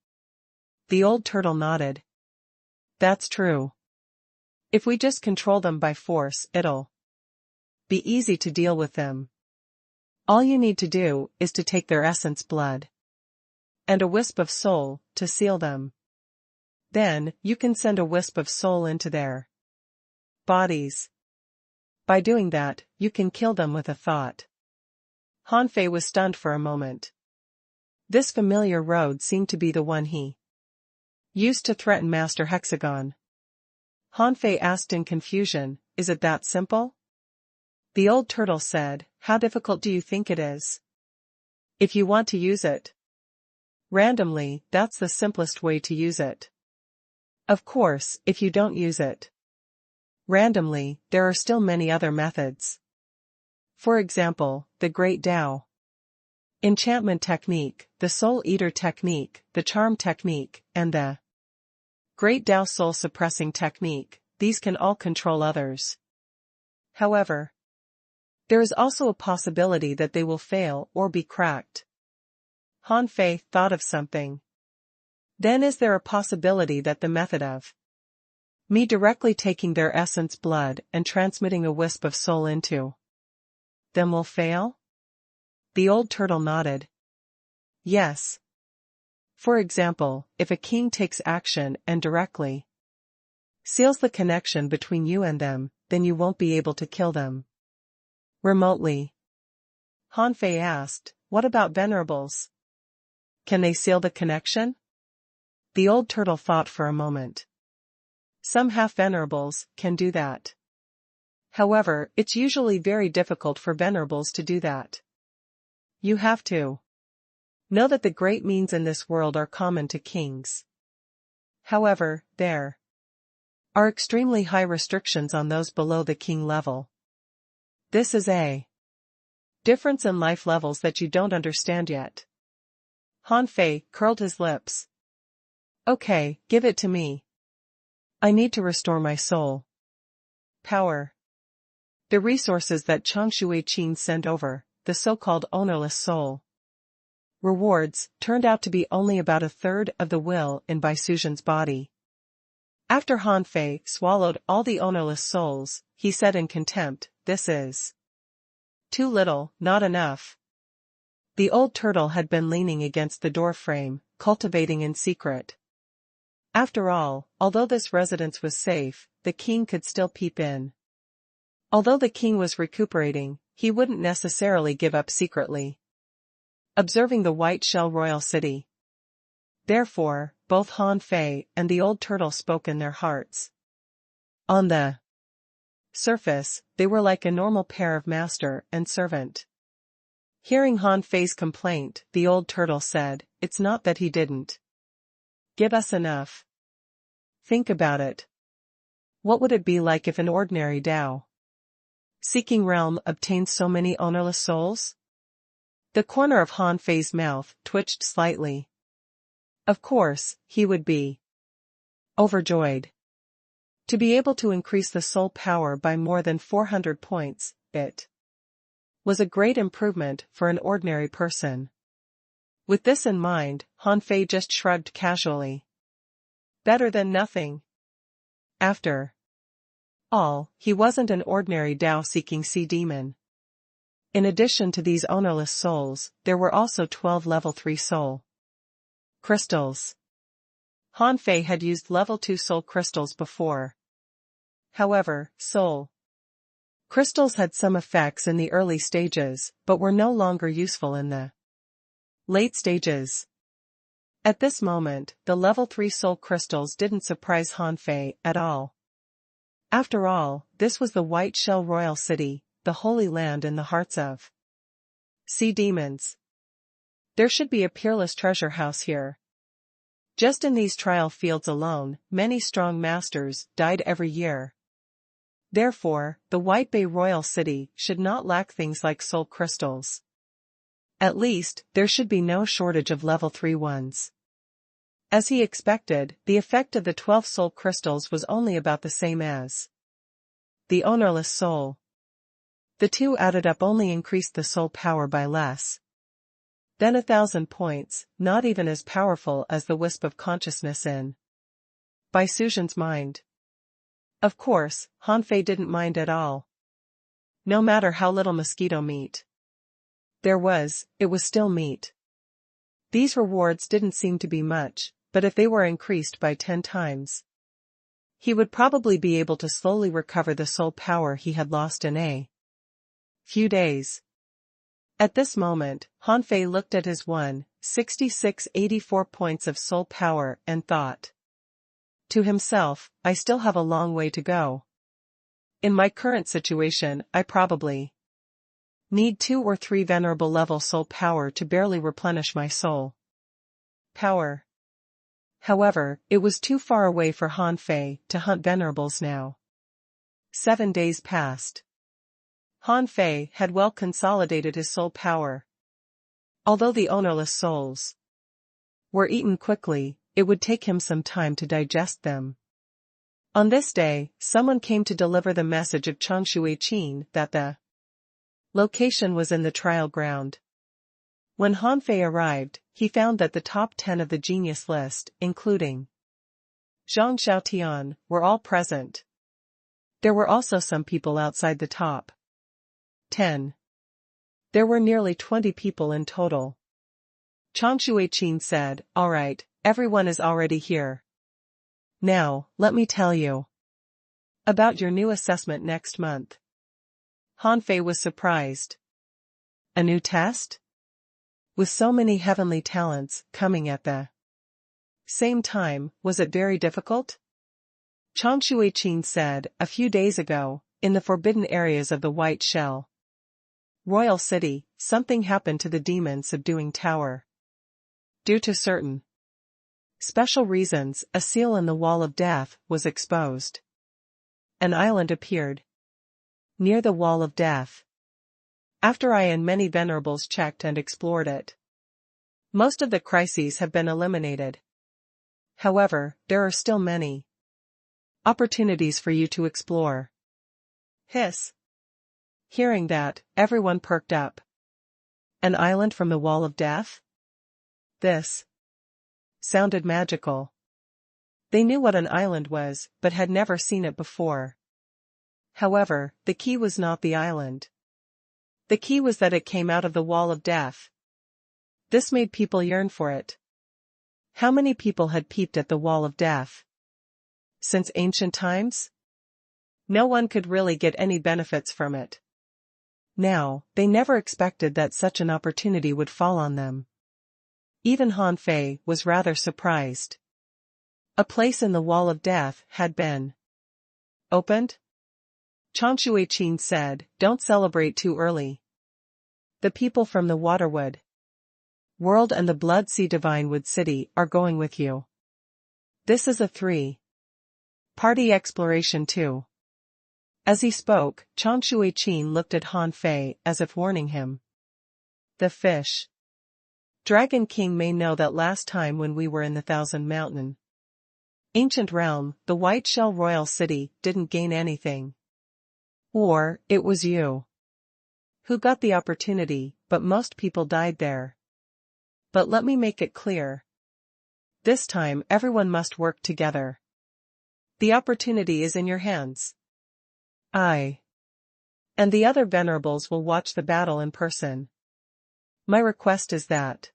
The old turtle nodded. That's true. If we just control them by force, it'll be easy to deal with them. All you need to do is to take their essence blood and a wisp of soul to seal them. Then, you can send a wisp of soul into their bodies. By doing that, you can kill them with a thought. Hanfei was stunned for a moment. This familiar road seemed to be the one he used to threaten Master Hexagon. Hanfei asked in confusion, is it that simple? The old turtle said, how difficult do you think it is? If you want to use it randomly, that's the simplest way to use it. Of course, if you don't use it randomly, there are still many other methods. For example, the Great Tao enchantment technique, the Soul Eater technique, the Charm technique, and the Great Tao soul suppressing technique. These can all control others. However, there is also a possibility that they will fail or be cracked. Hanfei thought of something. Then is there a possibility that the method of me directly taking their essence blood and transmitting a wisp of soul into them will fail? The old turtle nodded. Yes. For example, if a king takes action and directly seals the connection between you and them, then you won't be able to kill them remotely. Han Fei asked, what about venerables? Can they seal the connection? The old turtle thought for a moment. Some half-venerables can do that. However, it's usually very difficult for venerables to do that. You have to know that the great means in this world are common to kings. However, there are extremely high restrictions on those below the king level. This is a difference in life levels that you don't understand yet. Han Fei curled his lips. Okay, give it to me. I need to restore my soul power. The resources that Changshui Qin sent over, the so-called ownerless soul rewards, turned out to be only about a third of the will in Bai Suzhen's body. After Han Fei swallowed all the ownerless souls, he said in contempt, this is too little, not enough. The old turtle had been leaning against the door frame, cultivating in secret. After all, although this residence was safe, the king could still peep in. Although the king was recuperating, he wouldn't necessarily give up secretly observing the white shell royal city. Therefore, both Han Fei and the old turtle spoke in their hearts. On the surface, they were like a normal pair of master and servant. Hearing Han Fei's complaint, the old turtle said, it's not that he didn't give us enough. Think about it. What would it be like if an ordinary Dao seeking realm obtained so many ownerless souls? The corner of Han Fei's mouth twitched slightly. Of course, he would be overjoyed to be able to increase the soul power by more than 400 points. It was a great improvement for an ordinary person. With this in mind, Han Fei just shrugged casually. Better than nothing. After all, he wasn't an ordinary Dao-seeking sea demon. In addition to these ownerless souls, there were also 12 level 3 soul crystals. Han Fei had used level 2 soul crystals before. However, soul crystals had some effects in the early stages, but were no longer useful in the late stages. At this moment, the level 3 soul crystals didn't surprise Han Fei at all. After all, this was the White Shell Royal City, the Holy Land in the hearts of sea demons. There should be a peerless treasure house here. Just in these trial fields alone, many strong masters died every year. Therefore, the White Bay Royal City should not lack things like soul crystals. At least, there should be no shortage of level 3 ones. As he expected, the effect of the 12 soul crystals was only about the same as the ownerless soul. The two added up only increased the soul power by less than 1,000 points, not even as powerful as the wisp of consciousness in Bai Suzhen's mind. Of course, Han Fei didn't mind at all. No matter how little mosquito meat there was, it was still meat. These rewards didn't seem to be much, but if they were increased by 10 times, he would probably be able to slowly recover the soul power he had lost in a few days. At this moment, Han Fei looked at his 16684 points of soul power and thought to himself, I still have a long way to go. In my current situation, I probably need 2 or 3 venerable level soul power to barely replenish my soul power. However, it was too far away for Han Fei to hunt venerables now. 7 days passed. Han Fei had well consolidated his soul power. Although the ownerless souls were eaten quickly, it would take him some time to digest them. On this day, someone came to deliver the message of Changshui Qin that the location was in the trial ground. When Han Fei arrived, he found that the top 10 of the genius list, including Zhang Xiaotian, were all present. There were also some people outside the top 10. There were nearly 20 people in total. Chang Shuai-chin said, "All right, everyone is already here. Now, let me tell you about your new assessment next month." Han Fei was surprised. A new test? With so many heavenly talents coming at the same time, was it very difficult? Chang Shuai-chin said, "A few days ago, in the forbidden areas of the White Shell Royal City, something happened to the demon-subduing tower. Due to certain special reasons, a seal in the wall of death was exposed. An island appeared near the wall of death. After I and many venerables checked and explored it, most of the crises have been eliminated. However, there are still many opportunities for you to explore." Hiss. Hearing that, everyone perked up. An island from the wall of death? This sounded magical. They knew what an island was, but had never seen it before. However, the key was not the island. The key was that it came out of the wall of death. This made people yearn for it. How many people had peeped at the wall of death? Since ancient times? No one could really get any benefits from it. Now, they never expected that such an opportunity would fall on them. Even Han Fei was rather surprised. A place in the wall of death had been opened? Chang Shuai-chin said, "Don't celebrate too early. The people from the Waterwood World and the Blood Sea Divinewood City are going with you. This is a three-party exploration too." As he spoke, Chang Shuai-chin looked at Han Fei as if warning him. "The fish Dragon King may know that last time when we were in the Thousand Mountain Ancient Realm, the White Shell Royal City didn't gain anything. Or, it was you who got the opportunity, but most people died there. But let me make it clear. This time everyone must work together. The opportunity is in your hands. I and the other venerables will watch the battle in person. My request is that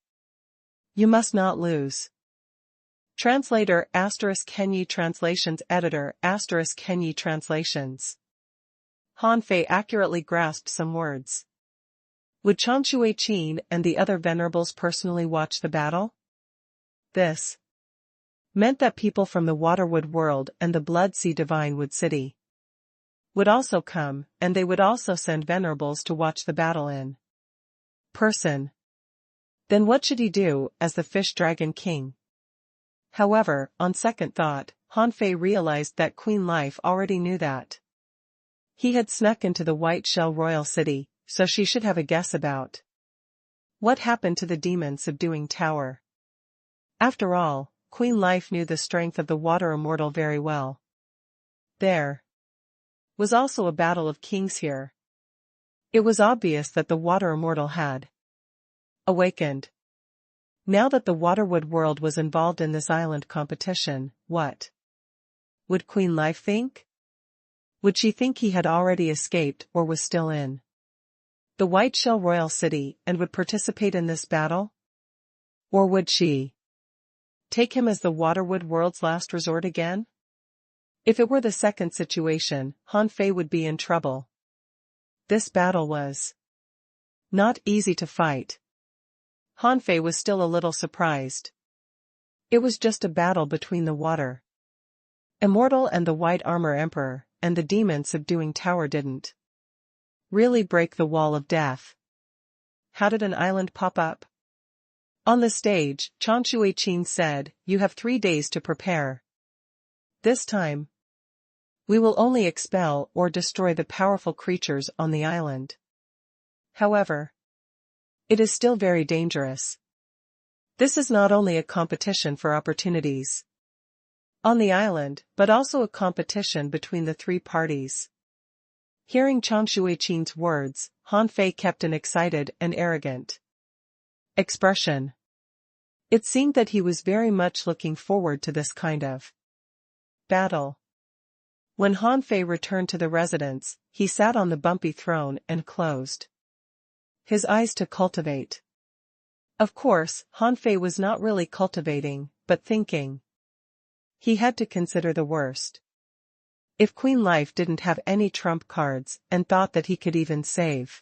you must not lose." Translator *Kenyi Translations Editor *Kenyi Translations. Han Fei accurately grasped some words. Would Chang Shuai-chin and the other venerables personally watch the battle? This meant that people from the Waterwood World and the Blood Sea Divinewood City would also come, and they would also send venerables to watch the battle in person. Then what should he do as the Fish Dragon King? However, on second thought, Han Fei realized that Queen Life already knew that he had snuck into the White Shell Royal City, so she should have a guess about what happened to the demon-subduing tower. After all, Queen Life knew the strength of the Water Immortal very well. There was also a battle of kings here. It was obvious that the Water Immortal had awakened. Now that the Waterwood World was involved in this island competition, what would Queen Life think? Would she think he had already escaped or was still in the White Shell Royal City and would participate in this battle? Or would she take him as the Waterwood World's last resort again? If it were the second situation, Han Fei would be in trouble. This battle was not easy to fight. Han Fei was still a little surprised. It was just a battle between the Water Immortal and the White Armor Emperor, and the demon-subduing tower didn't really break the wall of death. How did an island pop up? On the stage, Chang Shuai-chin said, "You have 3 days to prepare. This time, we will only expel or destroy the powerful creatures on the island. However, it is still very dangerous. This is not only a competition for opportunities on the island, but also a competition between the 3 parties." Hearing Chang Shuai-chin's words, Han Fei kept an excited and arrogant expression. It seemed that he was very much looking forward to this kind of battle. When Han Fei returned to the residence, he sat on the bumpy throne and closed his eyes to cultivate Of course, Hanfei was not really cultivating, but thinking. He had to consider the worst. If Queen Life didn't have any trump cards and thought that he could even save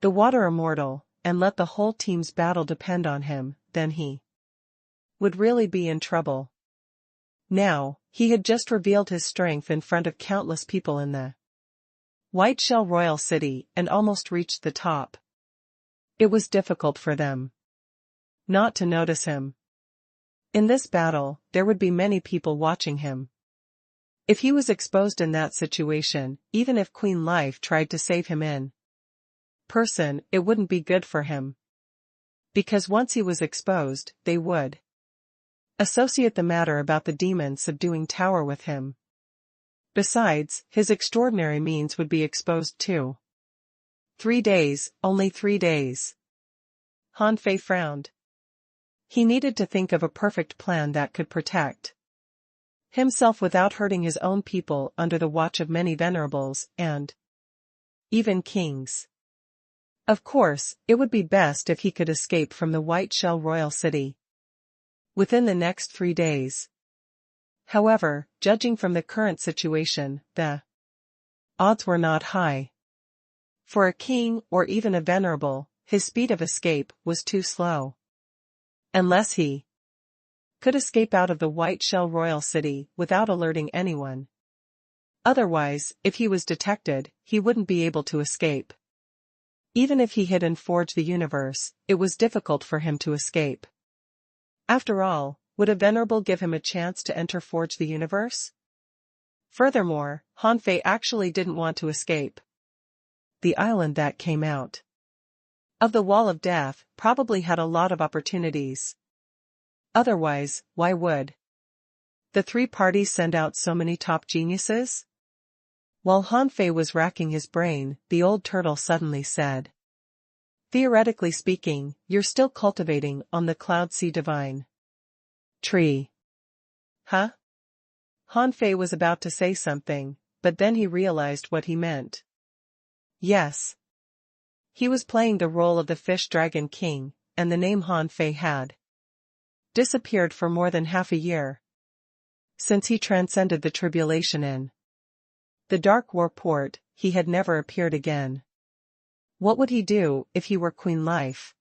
the water immortal, and let the whole team's battle depend on him, then he would really be in trouble. Now, he had just revealed his strength in front of countless people in the White Shell Royal City and almost reached the top. It was difficult for them not to notice him. In this battle, there would be many people watching him. If he was exposed in that situation, even if Queen Life tried to save him in person, it wouldn't be good for him. Because once he was exposed, they would associate the matter about the demon subduing tower with him. Besides, his extraordinary means would be exposed too. 3 days, only 3 days. Hanfei frowned. He needed to think of a perfect plan that could protect himself without hurting his own people under the watch of many venerables and even kings. Of course, it would be best if he could escape from the White Shell Royal City within the next 3 days. However, judging from the current situation, the odds were not high. For a king or even a venerable, his speed of escape was too slow. Unless he could escape out of the White Shell Royal City without alerting anyone. Otherwise, if he was detected, he wouldn't be able to escape. Even if he hid and forged the universe, it was difficult for him to escape. After all, would a venerable give him a chance to enter Forge the Universe? Furthermore, Hanfei actually didn't want to escape. The island that came out of the Wall of Death probably had a lot of opportunities. Otherwise, why would the 3 parties send out so many top geniuses? While Hanfei was racking his brain, the old turtle suddenly said, "Theoretically speaking, you're still cultivating on the Cloud Sea Divine tree." Huh? Hanfei was about to say something, but then he realized what he meant. Yes. He was playing the role of the Fish Dragon King, and the name Hanfei had disappeared for more than half a year. Since he transcended the tribulation in the Dark War port, he had never appeared again. What would he do if he were Queen Life?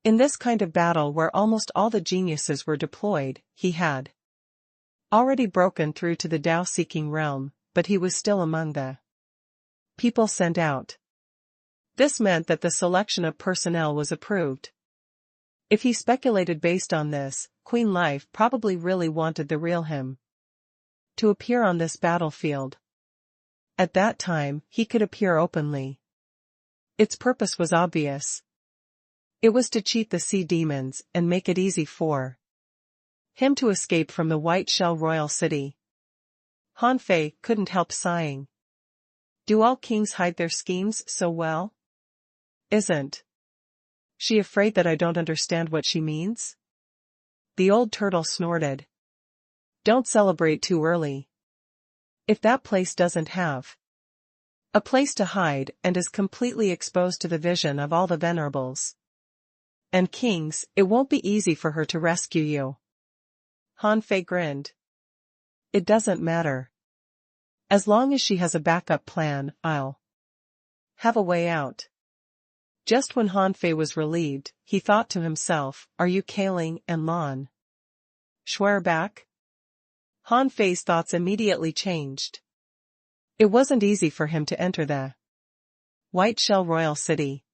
In this kind of battle where almost all the geniuses were deployed, he had already broken through to the Tao-seeking realm, but he was still among the people sent out. This meant that the selection of personnel was approved. If he speculated based on this, Queen Life probably really wanted the real him to appear on this battlefield. At that time, he could appear openly. Its purpose was obvious. It was to cheat the sea demons and make it easy for him to escape from the White Shell Royal City. Hanfei couldn't help sighing. Do all kings hide their schemes so well? Isn't she afraid that I don't understand what she means? The old turtle snorted. Don't celebrate too early. If that place doesn't have a place to hide and is completely exposed to the vision of all the venerables and kings, it won't be easy for her to rescue you. Hanfei grinned. It doesn't matter. As long as she has a backup plan, I'll have a way out. Just when Hanfei was relieved, he thought to himself, are you Kaling and Lan Shuer back? Hanfei's thoughts immediately changed. It wasn't easy for him to enter the White Shell Royal City.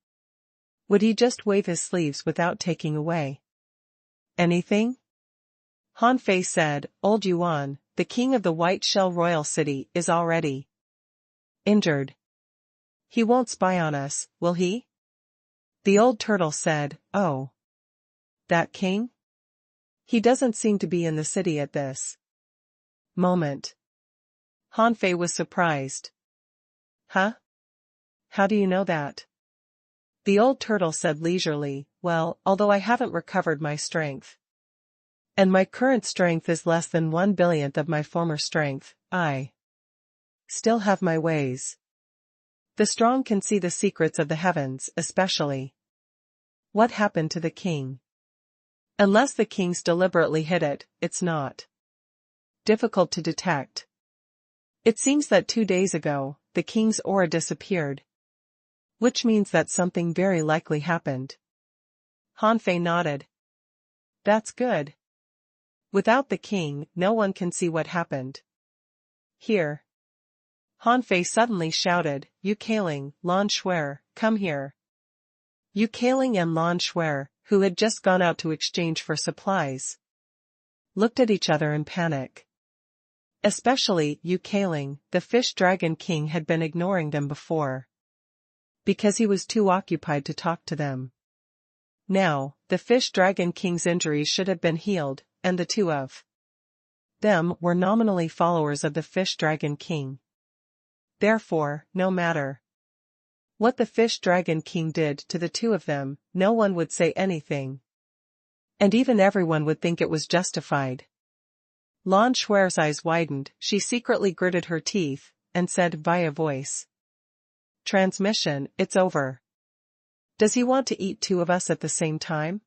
Would he just wave his sleeves without taking away anything? Hanfei said, Old Yuan, the king of the White Shell Royal City, is already injured. He won't spy on us, will he? The old turtle said, Oh. That king? He doesn't seem to be in the city at this moment. Hanfei was surprised. Huh? How do you know that? The old turtle said leisurely, Well, although I haven't recovered my strength, and my current strength is less than 1/1000th of my former strength, I still have my ways. The strong can see the secrets of the heavens, especially What happened to the king? Unless the kings deliberately hid it, it's not difficult to detect. It seems that 2 days ago, the king's aura disappeared. Which means that something very likely happened. Hanfei nodded. That's good. Without the king, no one can see what happened. Here. Hanfei suddenly shouted, Yu Kailing, Lan Shuer, come here. Yu Kailing and Lan Shuer, who had just gone out to exchange for supplies, looked at each other in panic. Especially Yu Kailing, the fish dragon king had been ignoring them before, because he was too occupied to talk to them. Now, the fish dragon king's injuries should have been healed, and the two of them were nominally followers of the fish dragon king. Therefore, no matter what the fish dragon king did to the two of them, no one would say anything. And even everyone would think it was justified. Lan Shuer's eyes widened, she secretly gritted her teeth, and said via voice. Transmission, it's over. Does he want to eat 2 of us at the same time?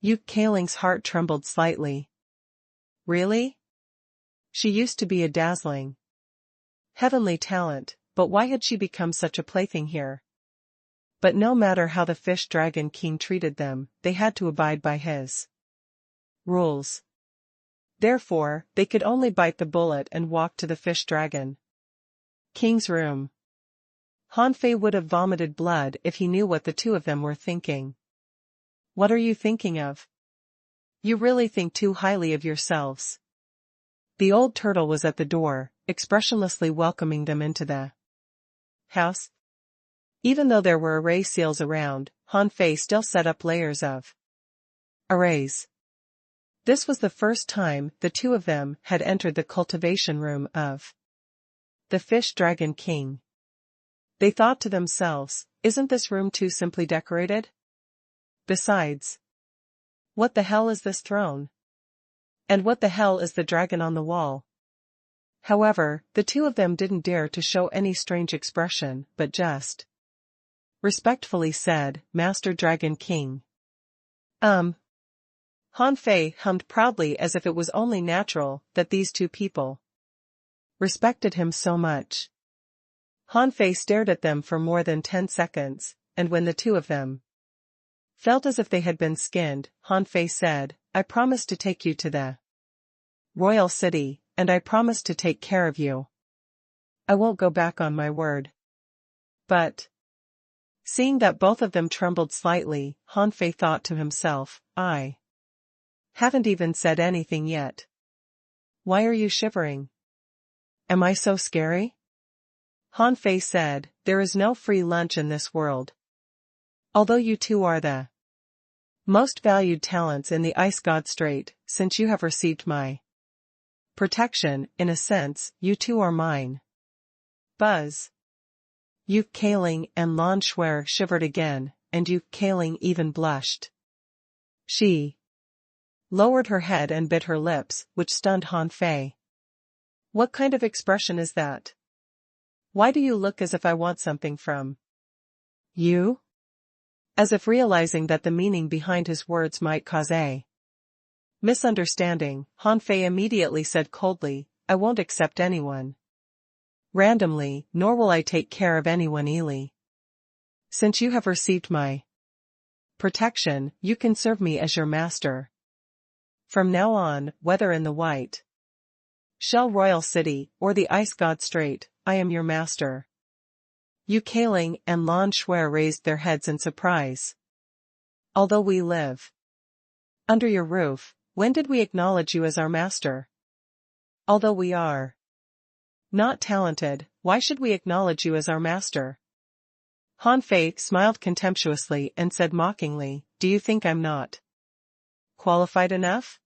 Yu Kailing's heart trembled slightly. Really? She used to be a dazzling heavenly talent, but why had she become such a plaything here? But no matter how the fish dragon king treated them, they had to abide by his rules. Therefore, they could only bite the bullet and walk to the fish dragon king's room. Hanfei would have vomited blood if he knew what the two of them were thinking. What are you thinking of? You really think too highly of yourselves. The old turtle was at the door, expressionlessly welcoming them into the house. Even though there were array seals around, Hanfei still set up layers of arrays. This was the first time the two of them had entered the cultivation room of the fish dragon king. They thought to themselves, isn't this room too simply decorated? Besides, what the hell is this throne? And what the hell is the dragon on the wall? However, the two of them didn't dare to show any strange expression, but just respectfully said, Master Dragon King. Hanfei hummed proudly as if it was only natural that these two people respected him so much. Hanfei stared at them for more than 10 seconds, and when the two of them felt as if they had been skinned, Hanfei said, I promise to take you to the royal city, and I promise to take care of you. I won't go back on my word. But, seeing that both of them trembled slightly, Hanfei thought to himself, I haven't even said anything yet. Why are you shivering? Am I so scary? Hanfei said, there is no free lunch in this world. Although you two are the most valued talents in the Ice God Strait, since you have received my protection, in a sense, you two are mine. Buzz. Yu Kailing and Lan Shuer shivered again, and Yu Kailing even blushed. She lowered her head and bit her lips, which stunned Hanfei. What kind of expression is that? Why do you look as if I want something from you? As if realizing that the meaning behind his words might cause a misunderstanding, Hanfei immediately said coldly, I won't accept anyone randomly, nor will I take care of anyone illy. Since you have received my protection, you can serve me as your master. From now on, whether in the White Shell Royal City, or the Ice God Strait, I am your master. Yu Kailing and Lan Shuer raised their heads in surprise. Although we live under your roof, when did we acknowledge you as our master? Although we are not talented, why should we acknowledge you as our master? Hanfei smiled contemptuously and said mockingly, do you think I'm not qualified enough?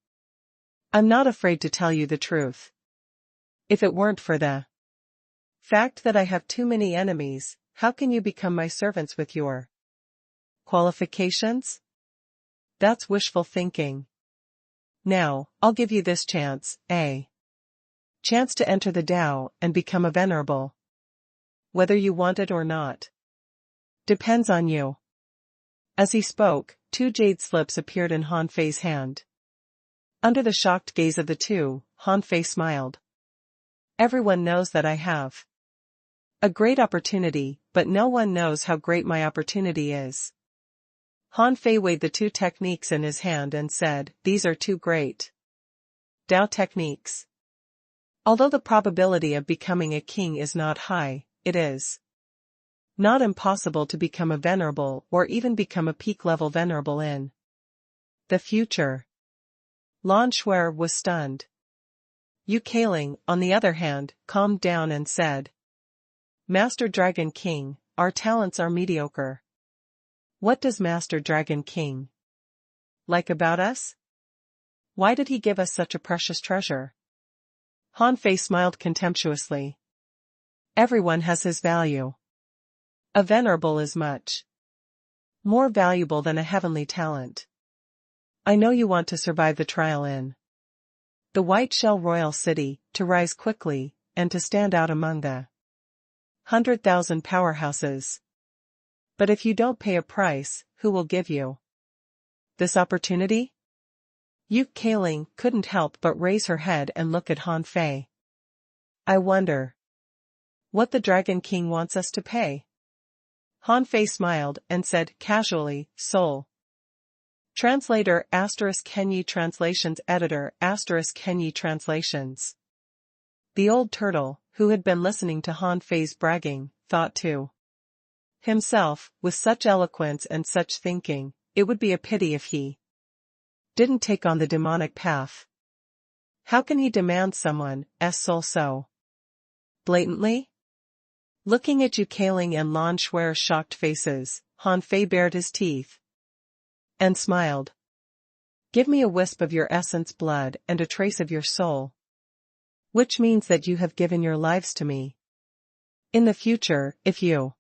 I'm not afraid to tell you the truth. If it weren't for the fact that I have too many enemies, how can you become my servants with your qualifications? That's wishful thinking. Now, I'll give you this chance, a chance to enter the Tao and become a venerable. Whether you want it or not depends on you. As he spoke, 2 jade slips appeared in Han Fei's hand. Under the shocked gaze of the two, Han Fei smiled. Everyone knows that I have a great opportunity, but no one knows how great my opportunity is. Han Fei weighed the 2 techniques in his hand and said, these are 2 great Dao techniques. Although the probability of becoming a king is not high, it is not impossible to become a venerable or even become a peak-level venerable in the future. Lan Shuer was stunned. Yu Kailing, on the other hand, calmed down and said, Master Dragon King, our talents are mediocre. What does Master Dragon King like about us? Why did he give us such a precious treasure? Han Fei smiled contemptuously. Everyone has his value. A venerable is much more valuable than a heavenly talent. I know you want to survive the trial in the White Shell Royal City, to rise quickly, and to stand out among the 100,000 powerhouses. But if you don't pay a price, who will give you this opportunity? Yu Kailing couldn't help but raise her head and look at Han Fei. I wonder what the Dragon King wants us to pay. Han Fei smiled and said casually, Soul. Translator *Kenyi Translations Editor *Kenyi Translations. The old turtle, who had been listening to Han Fei's bragging, thought to himself, with such eloquence and such thinking, it would be a pity if he didn't take on the demonic path. How can he demand someone's soul so blatantly? Looking at Yu Kailing and Lan Shuer's shocked faces, Han Fei bared his teeth and smiled. Give me a wisp of your essence blood and a trace of your soul. Which means that you have given your lives to me. In the future, if you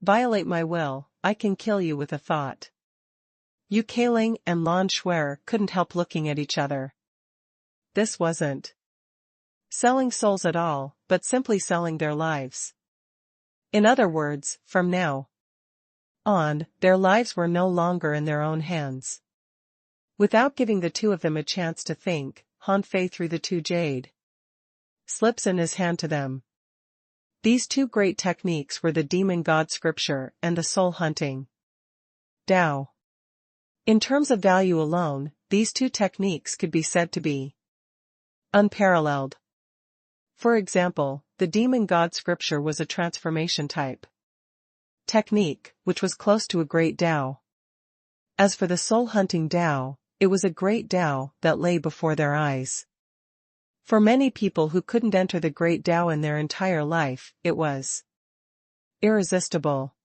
violate my will, I can kill you with a thought. Yu Kailing and Lan Shuer couldn't help looking at each other. This wasn't selling souls at all, but simply selling their lives. In other words, from now on, their lives were no longer in their own hands. Without giving the 2 of them a chance to think, Han Fei threw the 2 jade slips in his hand to them. These 2 great techniques were the demon god scripture and the soul hunting Dao. In terms of value alone, these 2 techniques could be said to be unparalleled. For example, the demon god scripture was a transformation type technique, which was close to a great Dao. As for the soul-hunting Dao, it was a great Dao that lay before their eyes. For many people who couldn't enter the great Dao in their entire life, it was irresistible.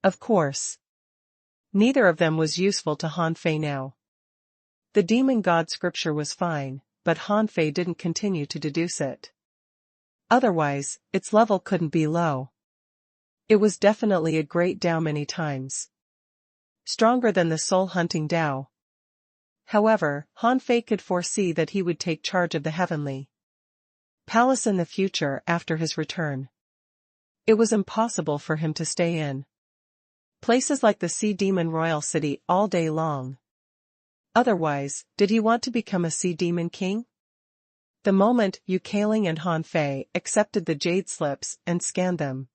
Of course, neither of them was useful to Han Fei now. The demon god scripture was fine, but Han Fei didn't continue to deduce it. Otherwise, its level couldn't be low. It was definitely a great Dao many times stronger than the soul-hunting Dao. However, Han Fei could foresee that he would take charge of the heavenly palace in the future after his return. It was impossible for him to stay in places like the Sea Demon Royal City all day long. Otherwise, did he want to become a Sea Demon King? The moment Yu Kailing and Han Fei accepted the jade slips and scanned them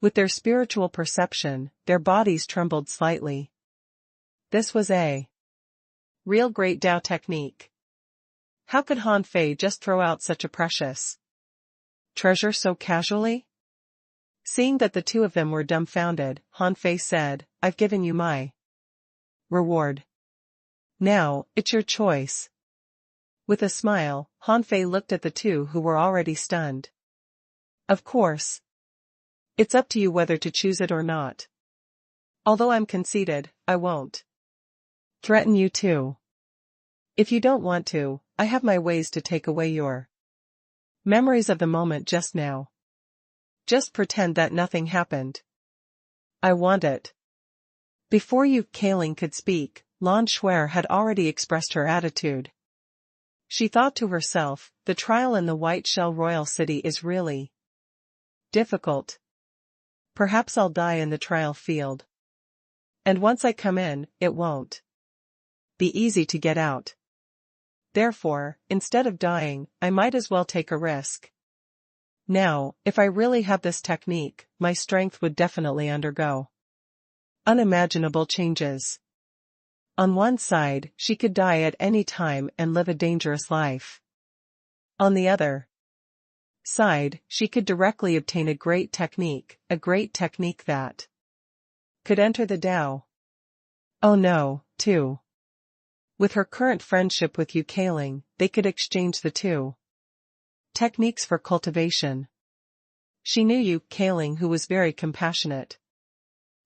with their spiritual perception, their bodies trembled slightly. This was a real great Dao technique. How could Han Fei just throw out such a precious treasure so casually? Seeing that the 2 of them were dumbfounded, Han Fei said, I've given you my reward. Now, it's your choice. With a smile, Han Fei looked at the 2 who were already stunned. Of course. It's up to you whether to choose it or not. Although I'm conceited, I won't threaten you too. If you don't want to, I have my ways to take away your memories of the moment just now. Just pretend that nothing happened. I want it. Before Yu Kailing could speak, Lan Shuer had already expressed her attitude. She thought to herself, the trial in the White Shell Royal City is really difficult. Perhaps I'll die in the trial field. And once I come in, it won't be easy to get out. Therefore, instead of dying, I might as well take a risk. Now, if I really have this technique, my strength would definitely undergo unimaginable changes. On one side, she could die at any time and live a dangerous life. On the other side, she could directly obtain a great technique that could enter the Tao. Oh no, too. With her current friendship with Yu Kaling, they could exchange the two techniques for cultivation. She knew Yu Kaling, who was very compassionate.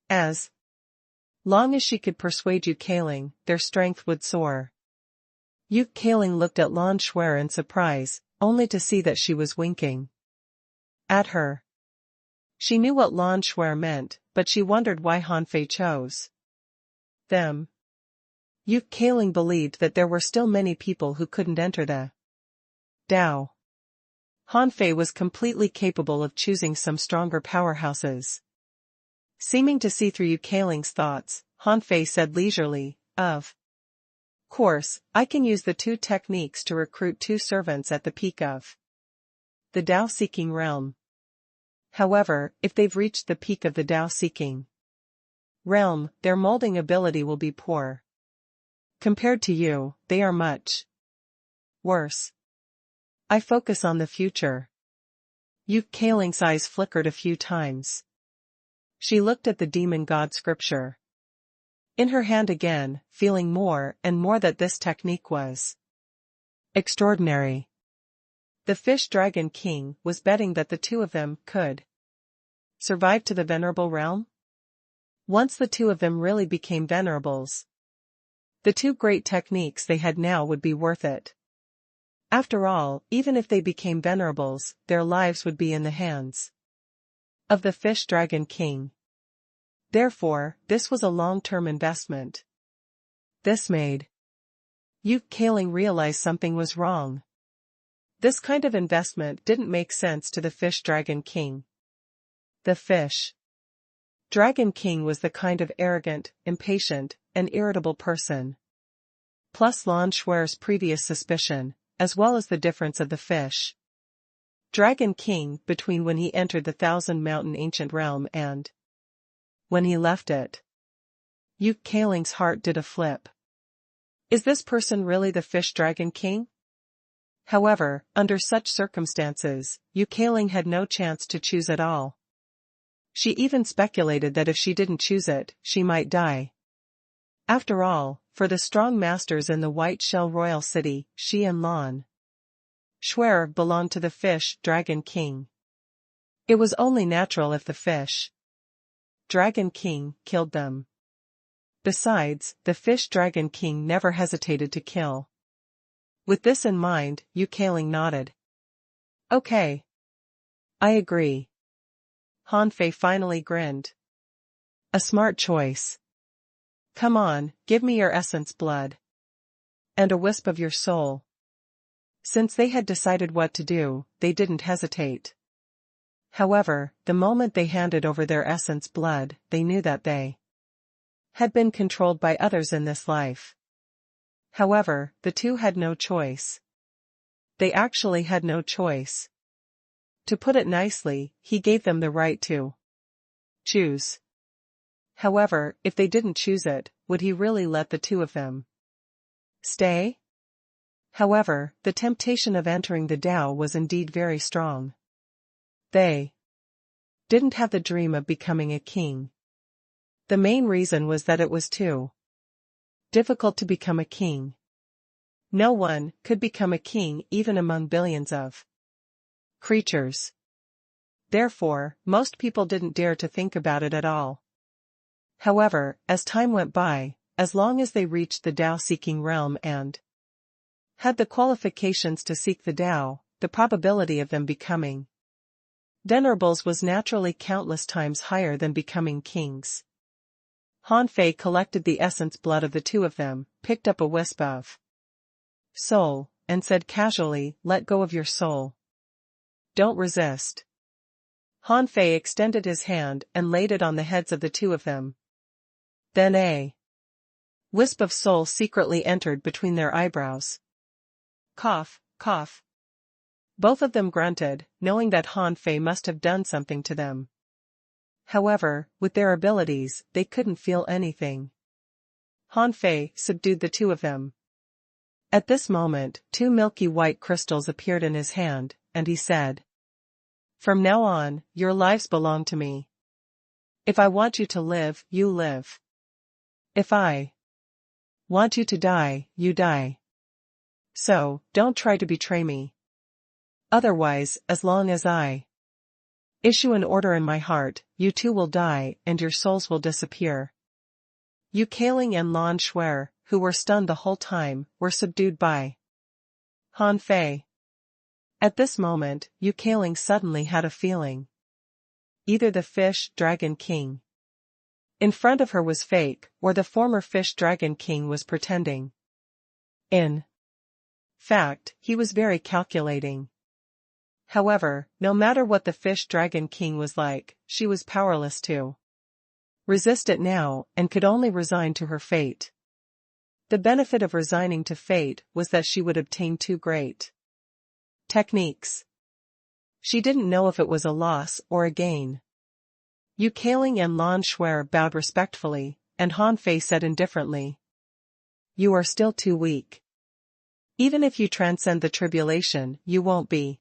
As long as she could persuade Yu Kaling, their strength would soar. Yu Kaling looked at Lan Shuer in surprise, only to see that she was winking at her. She knew what Lan Shuer meant, but she wondered why Han Fei chose them. Yu Kaling believed that there were still many people who couldn't enter the Tao. Han Fei was completely capable of choosing some stronger powerhouses. Seeming to see through Yu Kaling's thoughts, Han Fei said leisurely, "Of course, I can use the two techniques to recruit 2 servants at the peak of the Tao-seeking realm. However, if they've reached the peak of the Tao-seeking realm, their molding ability will be poor. Compared to you, they are much worse. I focus on the future." Yu Kaling's eyes flickered a few times. She looked at the demon god scripture in her hand again, feeling more and more that this technique was extraordinary. The Fish Dragon King was betting that the two of them could survive to the venerable realm. Once the two of them really became venerables, the two great techniques they had now would be worth it. After all, even if they became venerables, their lives would be in the hands of the Fish Dragon King. Therefore, this was a long-term investment. This made Yu Kaling realize something was wrong. This kind of investment didn't make sense to the Fish Dragon King. The Fish Dragon King was the kind of arrogant, impatient, and irritable person. Plus Lan Shuer's previous suspicion, as well as the difference of the Fish Dragon King between when he entered the Thousand Mountain Ancient Realm and when he left it. Yu Kaling's heart did a flip. Is this person really the Fish Dragon King? However, under such circumstances, Yu Kaling had no chance to choose at all. She even speculated that if she didn't choose it, she might die. After all, for the strong masters in the White Shell Royal City, she and Lan Shuer belonged to the Fish Dragon King. It was only natural if the Fish Dragon King killed them. Besides, the Fish Dragon King never hesitated to kill. With this in mind, Yu Kaling nodded. Okay. I agree. Han Fei finally grinned. A smart choice. Come on, give me your essence blood. And a wisp of your soul. Since they had decided what to do, they didn't hesitate. However, the moment they handed over their essence blood, they knew that they had been controlled by others in this life. However, the two had no choice. They actually had no choice. To put it nicely, he gave them the right to choose. However, if they didn't choose it, would he really let the two of them stay? However, the temptation of entering the Tao was indeed very strong. They didn't have the dream of becoming a king. The main reason was that it was too difficult to become a king. No one could become a king even among billions of creatures. Therefore, most people didn't dare to think about it at all. However, as time went by, as long as they reached the Tao-seeking realm and had the qualifications to seek the Tao, the probability of them becoming venerables was naturally countless times higher than becoming kings. Han Fei collected the essence blood of the two of them, picked up a wisp of soul, and said casually, "Let go of your soul. Don't resist." Han Fei extended his hand and laid it on the heads of the two of them. Then a wisp of soul secretly entered between their eyebrows. Cough, cough. Both of them grunted, knowing that Han Fei must have done something to them. However, with their abilities, they couldn't feel anything. Han Fei subdued the two of them. At this moment, two milky white crystals appeared in his hand, and he said, "From now on, your lives belong to me. If I want you to live, you live. If I want you to die, you die. So, don't try to betray me. Otherwise, as long as I issue an order in my heart, you two will die and your souls will disappear." Yu Kaling and Lan Shuer, who were stunned the whole time, were subdued by Han Fei. At this moment, Yu Kaling suddenly had a feeling. Either the fish dragon king in front of her was fake, or the former fish dragon king was pretending. In fact, he was very calculating. However, no matter what the fish dragon king was like, she was powerless to resist it now and could only resign to her fate. The benefit of resigning to fate was that she would obtain two great techniques. She didn't know if it was a loss or a gain. Yu Kaling and Lan Shuer bowed respectfully, and Han Fei said indifferently, "You are still too weak. Even if you transcend the tribulation, you won't be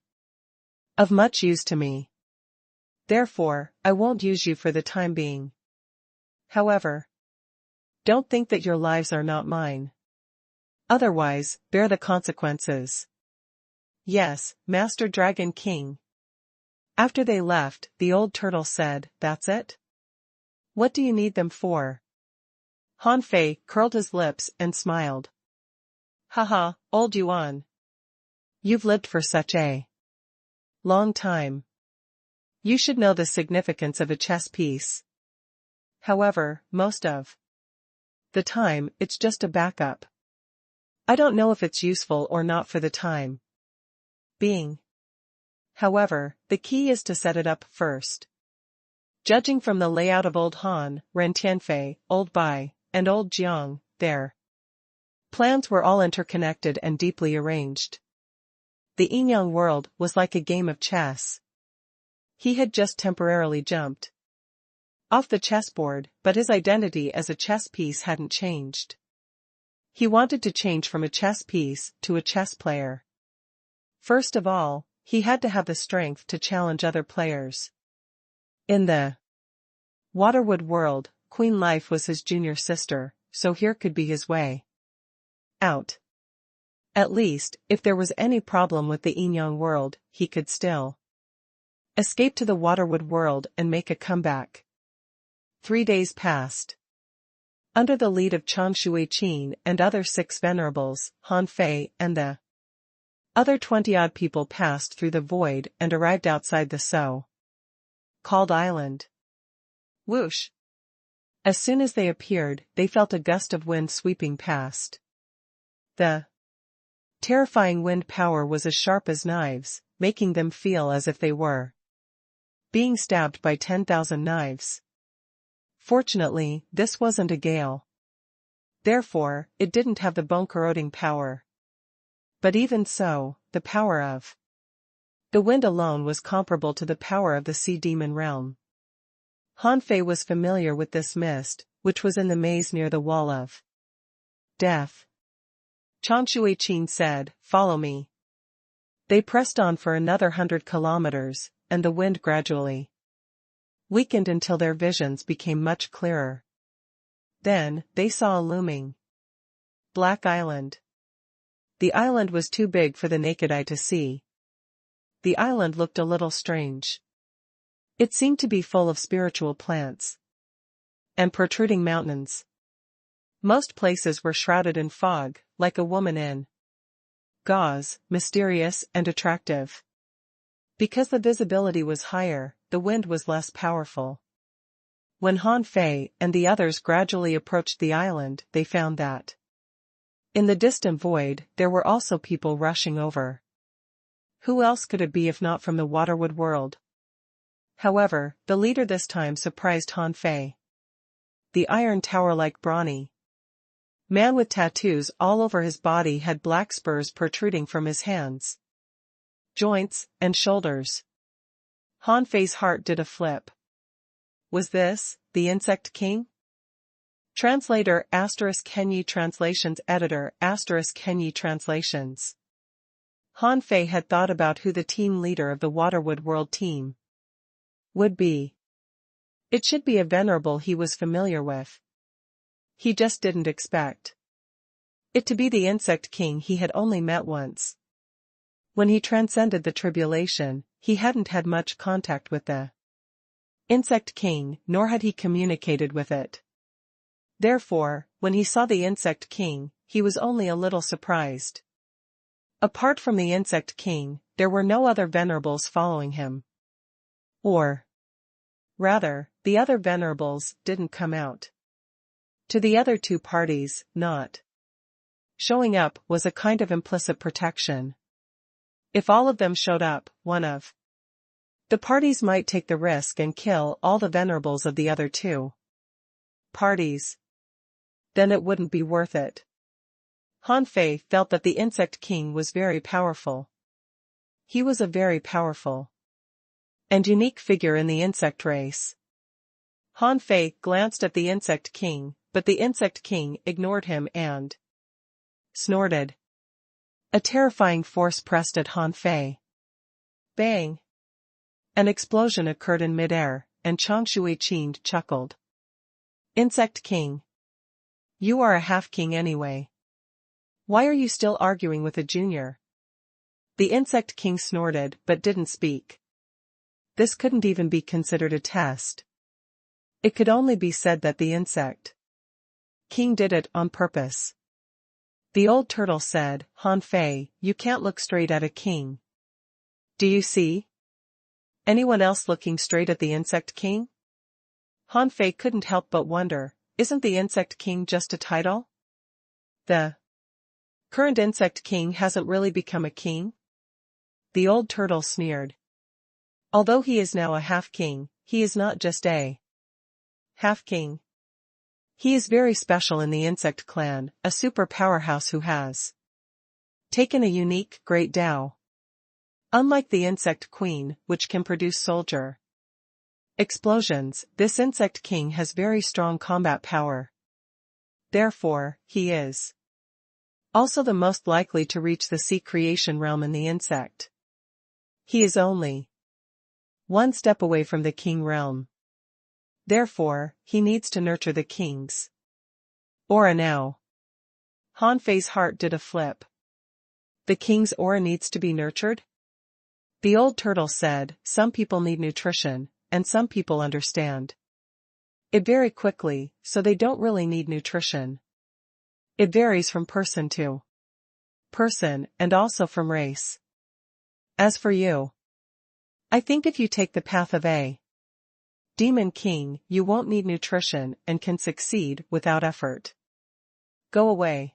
of much use to me. Therefore, I won't use you for the time being. However, don't think that your lives are not mine. Otherwise, bear the consequences." "Yes, Master Dragon King." After they left, the old turtle said, "That's it? What do you need them for?" Han Fei curled his lips and smiled. "Haha, old Yuan. You've lived for such a long time. You should know the significance of a chess piece. However, most of the time, it's just a backup. I don't know if it's useful or not for the time being. However, the key is to set it up first." Judging from the layout of Old Han, Ren Tianfei, Old Bai, and Old Jiang, their plans were all interconnected and deeply arranged. The Yinyang world was like a game of chess. He had just temporarily jumped off the chessboard, but his identity as a chess piece hadn't changed. He wanted to change from a chess piece to a chess player. First of all, he had to have the strength to challenge other players. In the Waterwood world, Queen Life was his junior sister, so here could be his way out. At least, if there was any problem with the Yinyang world, he could still escape to the Waterwood world and make a comeback. 3 days passed. Under the lead of Chan Shui-Qin and other 6 venerables, Han Fei and the other 20-odd people passed through the void and arrived outside the so-called island. Whoosh! As soon as they appeared, they felt a gust of wind sweeping past. The terrifying wind power was as sharp as knives, making them feel as if they were being stabbed by 10,000 knives. Fortunately, this wasn't a gale. Therefore, it didn't have the bone-corroding power. But even so, the power of the wind alone was comparable to the power of the sea demon realm. Han Fei was familiar with this mist, which was in the maze near the wall of death. Chan Shui-Qin said, "Follow me." They pressed on for another 100 kilometers, and the wind gradually weakened until their visions became much clearer. Then, they saw a looming black island. The island was too big for the naked eye to see. The island looked a little strange. It seemed to be full of spiritual plants and protruding mountains. Most places were shrouded in fog, like a woman in gauze, mysterious and attractive. Because the visibility was higher, the wind was less powerful. When Han Fei and the others gradually approached the island, they found that in the distant void, there were also people rushing over. Who else could it be if not from the Waterwood world? However, the leader this time surprised Han Fei. the iron tower like brawny man with tattoos all over his body had black spurs protruding from his hands, joints, and shoulders. Han Fei's heart did a flip. Was this the Insect King? Translator * Kenyi Translations Editor * Kenyi Translations. Han Fei had thought about who the team leader of the Waterwood World team would be. It should be a venerable he was familiar with. He just didn't expect it to be the Insect King he had only met once. When he transcended the tribulation, he hadn't had much contact with the Insect King, nor had he communicated with it. Therefore, when he saw the Insect King, he was only a little surprised. Apart from the Insect King, there were no other venerables following him. Or rather, the other venerables didn't come out to the other two parties. Not showing up was a kind of implicit protection. If all of them showed up, one of the parties might take the risk and kill all the venerables of the other two parties. Then it wouldn't be worth it. Han Fei felt that the Insect King was very powerful. He was a very powerful and unique figure in the insect race. Han Fei glanced at the Insect King, but the Insect King ignored him and snorted. A terrifying force pressed at Han Fei. Bang! An explosion occurred in midair, and Chang Shui-Chin chuckled. Insect King. You are a half-king anyway. Why are you still arguing with a junior? The Insect King snorted but didn't speak. This couldn't even be considered a test. It could only be said that the Insect King did it on purpose. The old turtle said, Han Fei, you can't look straight at a king. Do you see anyone else looking straight at the Insect King? Han Fei couldn't help but wonder, isn't the Insect King just a title? The current Insect King hasn't really become a king? The old turtle sneered. Although he is now a half-king, he is not just a half-king. He is very special in the insect clan, a super powerhouse who has taken a unique, great Tao. Unlike the insect queen, which can produce soldier explosions, this Insect King has very strong combat power. Therefore, he is also the most likely to reach the sea creation realm in the insect. He is only one step away from the king realm. Therefore, he needs to nurture the king's aura now. Han Fei's heart did a flip. The king's aura needs to be nurtured? The old turtle said, some people need nutrition, and some people understand it very quickly, so they don't really need nutrition. It varies from person to person, and also from race. As for you, I think if you take the path of a Demon King, you won't need nutrition and can succeed without effort. Go away.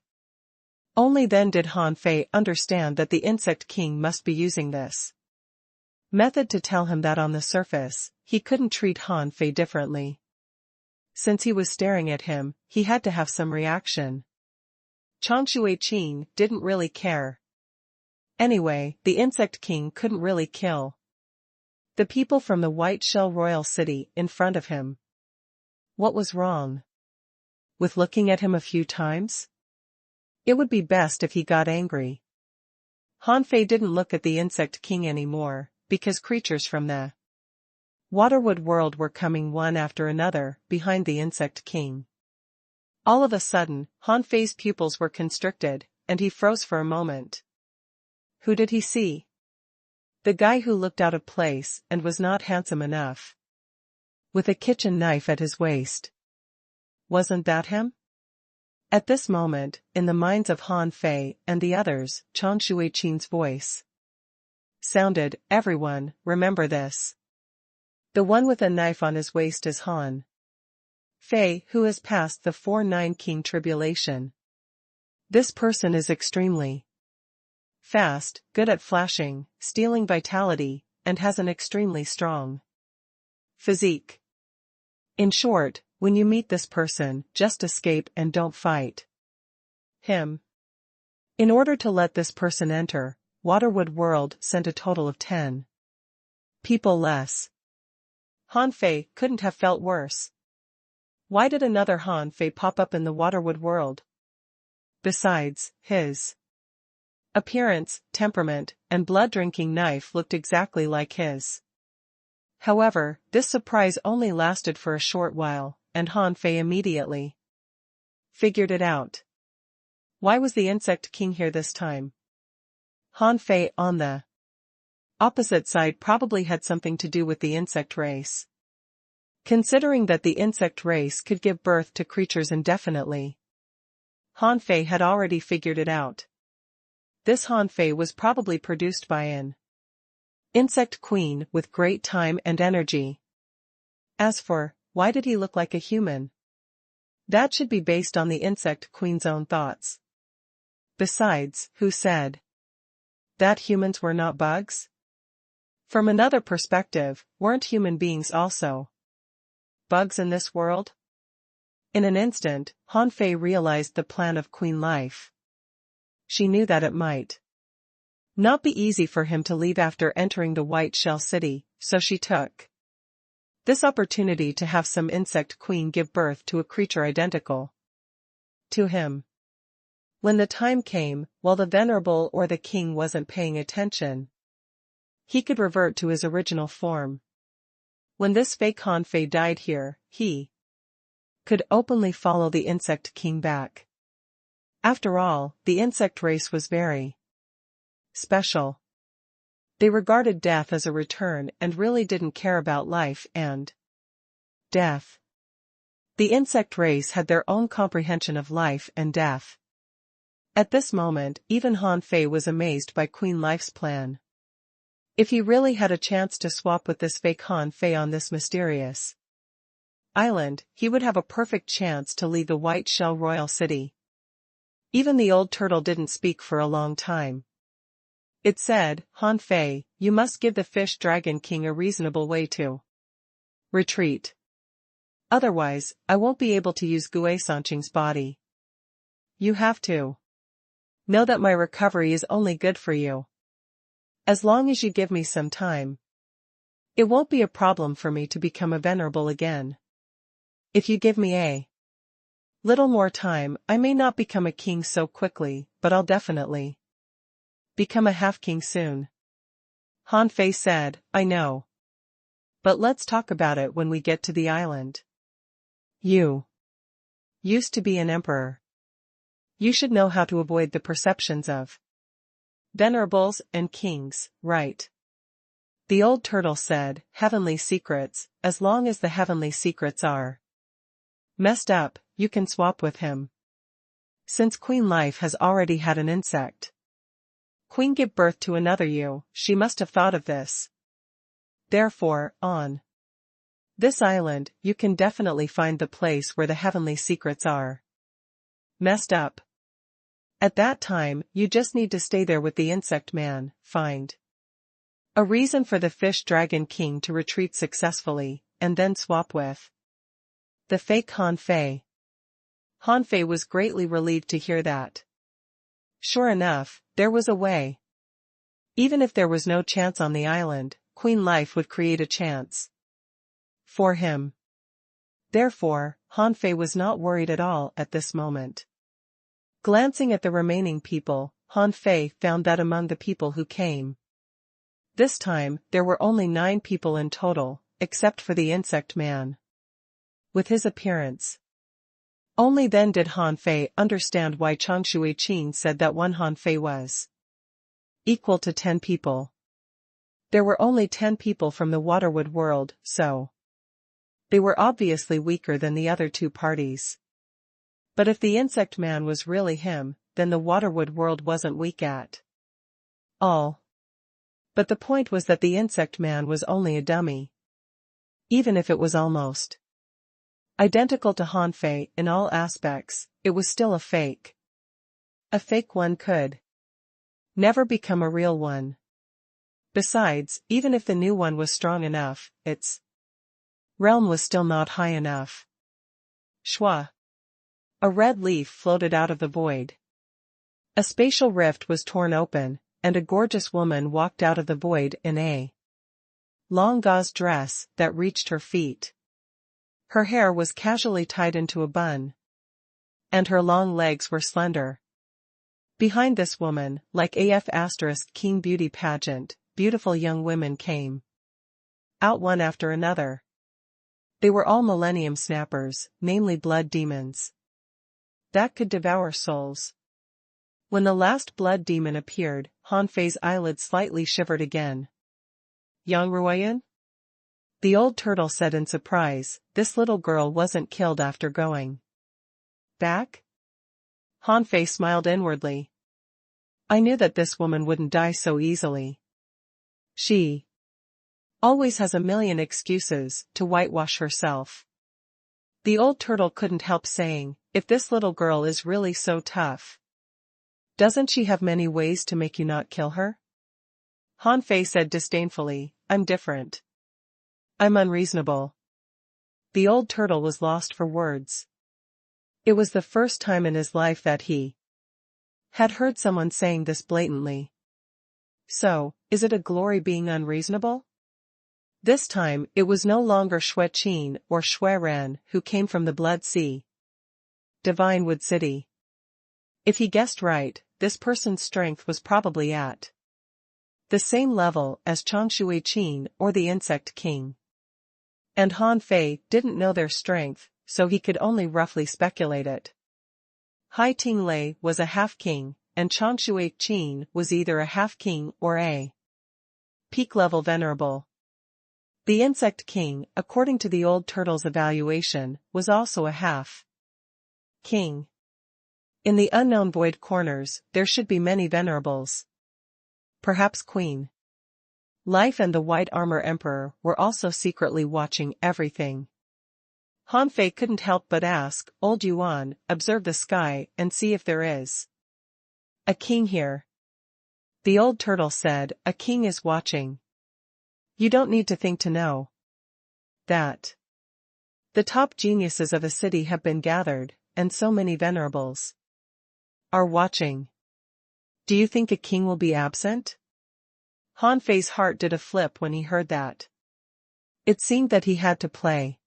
Only then did Han Fei understand that the Insect King must be using this method to tell him that on the surface, he couldn't treat Han Fei differently. Since he was staring at him, he had to have some reaction. Chang Shui-Chin didn't really care. Anyway, the Insect King couldn't really kill the people from the White Shell Royal City in front of him. What was wrong with looking at him a few times? It would be best if he got angry. Han Fei didn't look at the Insect King anymore, because creatures from the Waterwood world were coming one after another behind the Insect King. All of a sudden, Han Fei's pupils were constricted, and he froze for a moment. Who did he see? The guy who looked out of place and was not handsome enough, with a kitchen knife at his waist. Wasn't that him? At this moment, in the minds of Han Fei and the others, Chang Shui-Chin's voice sounded, everyone, remember this. The one with a knife on his waist is Han Fei, who has passed the 4-9 King tribulation. This person is extremely fast, good at flashing, stealing vitality, and has an extremely strong physique. In short, when you meet this person, just escape and don't fight him. In order to let this person enter, Waterwood World sent a total of 10 people less. Han Fei couldn't have felt worse. Why did another Han Fei pop up in the Waterwood World? Besides, his appearance, temperament, and blood-drinking knife looked exactly like his. However, this surprise only lasted for a short while, and Han Fei immediately figured it out. Why was the Insect King here this time? Han Fei on the opposite side probably had something to do with the insect race. Considering that the insect race could give birth to creatures indefinitely, Han Fei had already figured it out. This Han Fei was probably produced by an insect queen with great time and energy. As for, why did he look like a human? That should be based on the insect queen's own thoughts. Besides, who said that humans were not bugs? From another perspective, weren't human beings also bugs in this world? In an instant, Han Fei realized the plan of Queen Life. She knew that it might not be easy for him to leave after entering the White Shell City, so she took this opportunity to have some insect queen give birth to a creature identical to him. When the time came, while the Venerable or the King wasn't paying attention, he could revert to his original form. When this fake Han Fei died here, he could openly follow the Insect King back. After all, the insect race was very special. They regarded death as a return and really didn't care about life and death. The insect race had their own comprehension of life and death. At this moment, even Han Fei was amazed by Queen Life's plan. If he really had a chance to swap with this fake Han Fei on this mysterious island, he would have a perfect chance to leave the White Shell Royal City. Even the old turtle didn't speak for a long time. It said, Han Fei, you must give the Fish Dragon King a reasonable way to retreat. Otherwise, I won't be able to use Gue Sanqing's body. You have to know that my recovery is only good for you. As long as you give me some time, it won't be a problem for me to become a venerable again. If you give me a little more time, I may not become a king so quickly, but I'll definitely become a half-king soon. Han Fei said, I know. But let's talk about it when we get to the island. You used to be an emperor. You should know how to avoid the perceptions of venerables and kings, right? The old turtle said, heavenly secrets, as long as the heavenly secrets are messed up, you can swap with him. Since Queen Life has already had an insect queen give birth to another you, she must have thought of this. Therefore, on this island, you can definitely find the place where the heavenly secrets are messed up. At that time, you just need to stay there with the insect man, find a reason for the Fish Dragon King to retreat successfully, and then swap with the fake Han Fei. Han Fei was greatly relieved to hear that. Sure enough, there was a way. Even if there was no chance on the island, Queen Life would create a chance for him. Therefore, Han Fei was not worried at all at this moment. Glancing at the remaining people, Han Fei found that among the people who came this time, there were only 9 people in total, except for the insect man. With his appearance, only then did Han Fei understand why Changshui Qin said that one Han Fei was equal to 10 people. There were only 10 people from the Waterwood world, so they were obviously weaker than the other 2 parties. But if the insect man was really him, then the Waterwood world wasn't weak at all. But the point was that the insect man was only a dummy. Even if it was almost identical to Han Fei in all aspects, it was still a fake. A fake one could never become a real one. Besides, even if the new one was strong enough, its realm was still not high enough. Shwa. A red leaf floated out of the void. A spatial rift was torn open, and a gorgeous woman walked out of the void in a long gauze dress that reached her feet. Her hair was casually tied into a bun, and her long legs were slender. Behind this woman, like AF** King beauty pageant, beautiful young women came out one after another. They were all millennium snappers, namely blood demons that could devour souls. When the last blood demon appeared, Han Fei's eyelids slightly shivered again. Yang Ruoyan? The old turtle said in surprise, this little girl wasn't killed after going back? Han Fei smiled inwardly. I knew that this woman wouldn't die so easily. She always has a million excuses to whitewash herself. The old turtle couldn't help saying, if this little girl is really so tough, doesn't she have many ways to make you not kill her? Han Fei said disdainfully, I'm different. I'm unreasonable. The old turtle was lost for words. It was the first time in his life that he had heard someone saying this blatantly. So, is it a glory being unreasonable? This time, it was no longer Xue Qin or Xue Ran who came from the Blood Sea Divine Wood City. If he guessed right, this person's strength was probably at the same level as Changshui Qin or the Insect King. And Han Fei didn't know their strength, so he could only roughly speculate it. Hai Ting Lei was a half-king, and Changshui Qin was either a half-king or a peak-level venerable. The Insect King, according to the old turtle's evaluation, was also a half-king. In the unknown void corners, there should be many venerables. Perhaps Queen Life and the White Armor Emperor were also secretly watching everything. Han Fei couldn't help but ask, Old Yuan, observe the sky and see if there is a king here. The old turtle said, a king is watching. You don't need to think to know that. The top geniuses of a city have been gathered, and so many venerables are watching. Do you think a king will be absent? Han Fei's heart did a flip when he heard that. It seemed that he had to play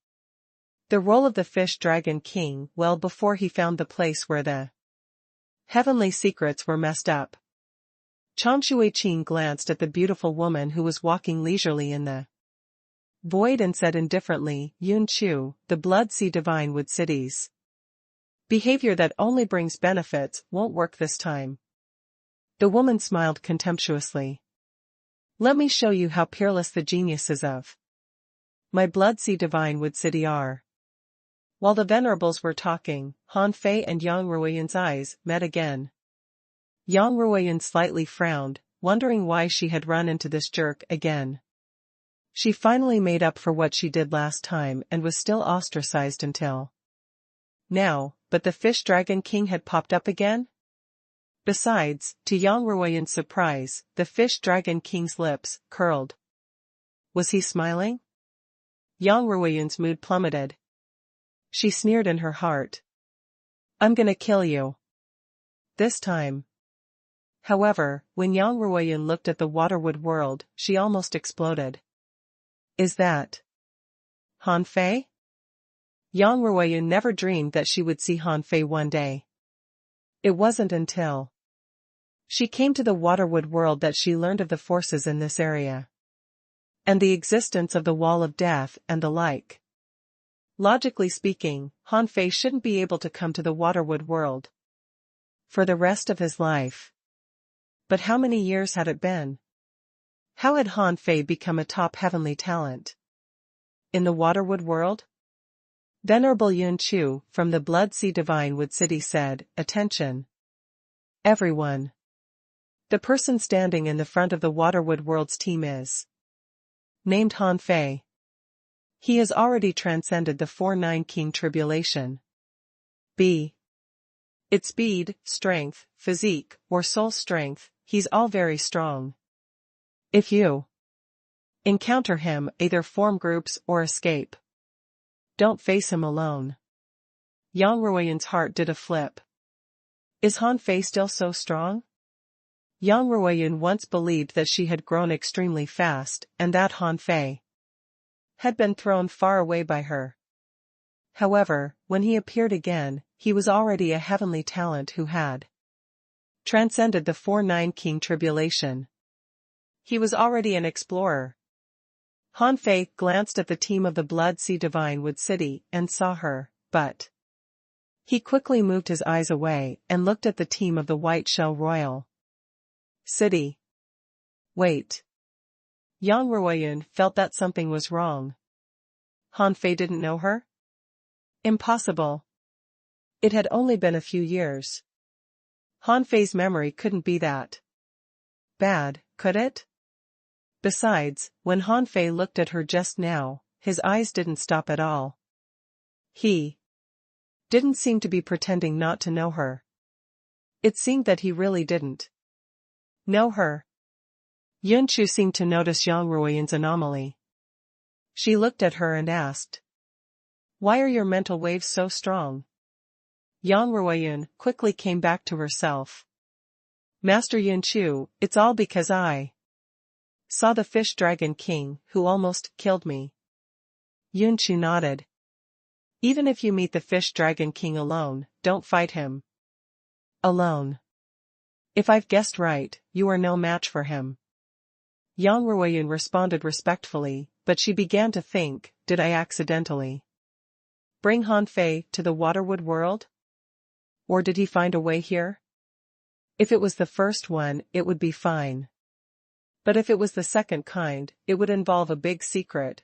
the role of the fish dragon king well before he found the place where the heavenly secrets were messed up. Changshui Qin glanced at the beautiful woman who was walking leisurely in the void and said indifferently, Yun Chu, the Blood Sea Divine Wood Cities behavior that only brings benefits won't work this time. The woman smiled contemptuously. Let me show you how peerless the geniuses of my Blood Sea Divine Wood City are. While the venerables were talking, Han Fei and Yang Ruoyan's eyes met again. Yang Ruoyan slightly frowned, wondering why she had run into this jerk again. She finally made up for what she did last time and was still ostracized until now, but the Fish Dragon King had popped up again? Besides, to Yang Ruoyan's surprise, the Fish Dragon King's lips curled. Was he smiling? Yang Ruoyan's mood plummeted. She sneered in her heart. I'm gonna kill you. This time. However, when Yang Ruoyan looked at the Waterwood world, she almost exploded. Is that Han Fei? Yang Ruoyan never dreamed that she would see Han Fei one day. It wasn't until she came to the Waterwood world that she learned of the forces in this area, and the existence of the Wall of Death and the like. Logically speaking, Han Fei shouldn't be able to come to the Waterwood world for the rest of his life. But how many years had it been? How had Han Fei become a top heavenly talent in the Waterwood world? Venerable Yun Chu from the Blood Sea Divine Wood City said, Attention, everyone. The person standing in the front of the Waterwood world's team is named Han Fei. He has already transcended the 4-9 King tribulation. B. Its speed, strength, physique, or soul strength, he's all very strong. If you encounter him, either form groups or escape. Don't face him alone. Yang Ruoyan's heart did a flip. Is Han Fei still so strong? Yang Ruoyan once believed that she had grown extremely fast, and that Han Fei had been thrown far away by her. However, when he appeared again, he was already a heavenly talent who had transcended the 4-9 king tribulation. He was already an explorer. Han Fei glanced at the team of the Blood Sea Divine Wood City and saw her, but he quickly moved his eyes away and looked at the team of the White Shell Royal City. Wait. Yang Ruoyan felt that something was wrong. Han Fei didn't know her? Impossible. It had only been a few years. Han Fei's memory couldn't be that bad, could it? Besides, when Han Fei looked at her just now, his eyes didn't stop at all. He didn't seem to be pretending not to know her. It seemed that he really didn't know her. Yunchu seemed to notice Yang Ruoyan's anomaly. She looked at her and asked, "Why are your mental waves so strong?" Yang Ruoyan quickly came back to herself. "Master Yunchu, it's all because I saw the fish dragon king who almost killed me." Yunchu nodded. "Even if you meet the fish dragon king alone, don't fight him alone. If I've guessed right, you are no match for him." Yang Ruoyan responded respectfully, but she began to think, did I accidentally bring Han Fei to the Waterwood world? Or did he find a way here? If it was the first one, it would be fine. But if it was the second kind, it would involve a big secret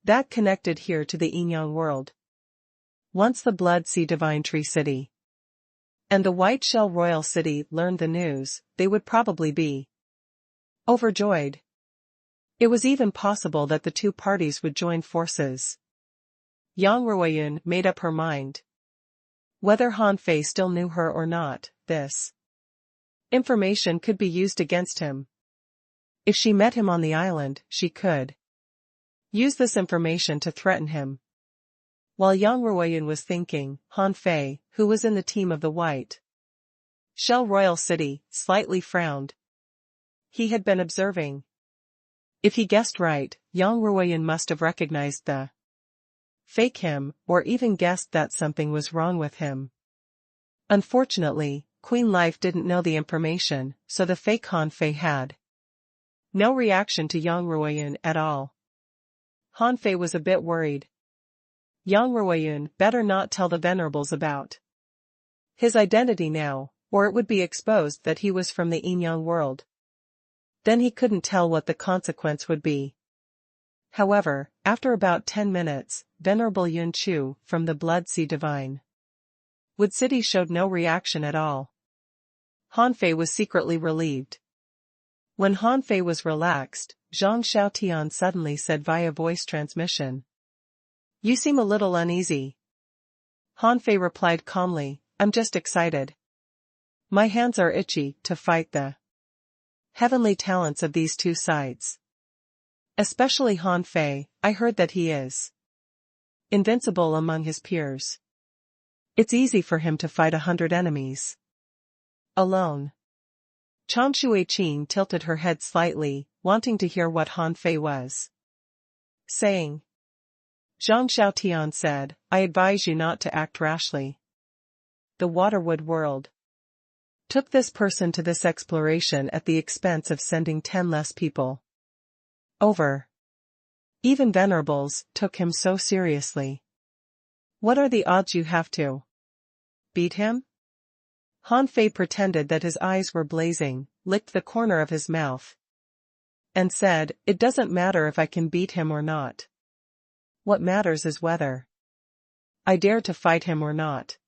that connected here to the Inyang world. Once the Blood Sea Divine Tree City and the White Shell Royal City learned the news, they would probably be overjoyed. It was even possible that the two parties would join forces. Yang Ruoyan made up her mind. Whether Han Fei still knew her or not, this information could be used against him. If she met him on the island, she could use this information to threaten him. While Yang Ruoyan was thinking, Han Fei, who was in the team of the White Shell Royal City, slightly frowned. He had been observing. If he guessed right, Yang Ruoyan must have recognized the fake him, or even guessed that something was wrong with him. Unfortunately, Queen Life didn't know the information, so the fake Han Fei had no reaction to Yang Ruoyan at all. Han Fei was a bit worried. Yang Ruoyan better not tell the Venerables about his identity now, or it would be exposed that he was from the Inyang world. Then he couldn't tell what the consequence would be. However, after about 10 minutes, Venerable Yun Chu from the Blood Sea Divine Wood City showed no reaction at all. Han Fei was secretly relieved. When Han Fei was relaxed, Zhang Xiaotian suddenly said via voice transmission, "You seem a little uneasy." Han Fei replied calmly, "I'm just excited. My hands are itchy to fight the heavenly talents of these two sides. Especially Han Fei, I heard that he is invincible among his peers. It's easy for him to fight 100 enemies alone." Chan Shuiqing tilted her head slightly, wanting to hear what Han Fei was saying. Zhang Xiaotian said, "I advise you not to act rashly. The Waterwood world took this person to this exploration at the expense of sending 10 less people over. Even Venerables took him so seriously. What are the odds you have to beat him?" Han Fei pretended that his eyes were blazing, licked the corner of his mouth, and said, "It doesn't matter if I can beat him or not. What matters is whether I dare to fight him or not.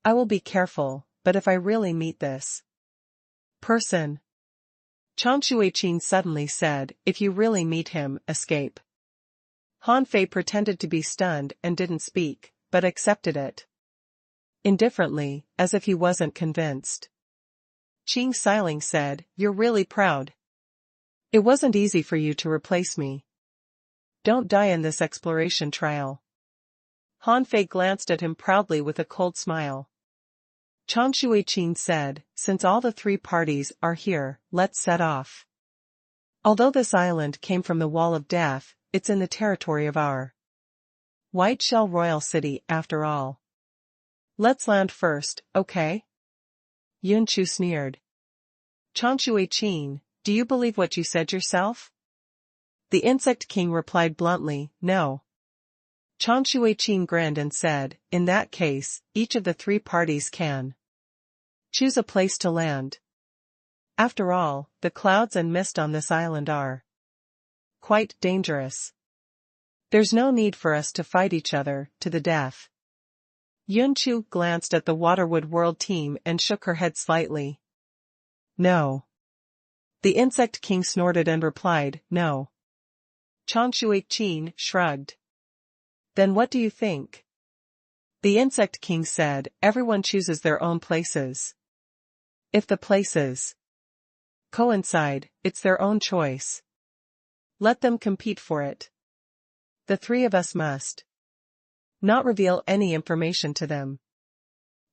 I will be careful, but if I really meet this person..." Chan Shuiqing suddenly said, "If you really meet him, escape." Han Fei pretended to be stunned and didn't speak, but accepted it indifferently, as if he wasn't convinced. Qing Xiling said, "You're really proud. It wasn't easy for you to replace me. Don't die in this exploration trial." Han Fei glanced at him proudly with a cold smile. Chang Shui-Qin said, since all the three parties are here, let's set off. Although this island came from the Wall of Death, it's in the territory of our White Shell Royal City after all. Let's land first, okay? Yun Chu sneered. Chang Shui-Qin, do you believe what you said yourself? The Insect King replied bluntly, no. Chang Shui-Qin grinned and said, in that case, each of the three parties can choose a place to land. After all, the clouds and mist on this island are quite dangerous. There's no need for us to fight each other to the death. Yun Chu glanced at the Waterwood World team and shook her head slightly. No. The Insect King snorted and replied, no. Chang Shui-Qin shrugged. Then what do you think? The Insect King said, everyone chooses their own places. If the places coincide, it's their own choice. Let them compete for it. The three of us must not reveal any information to them.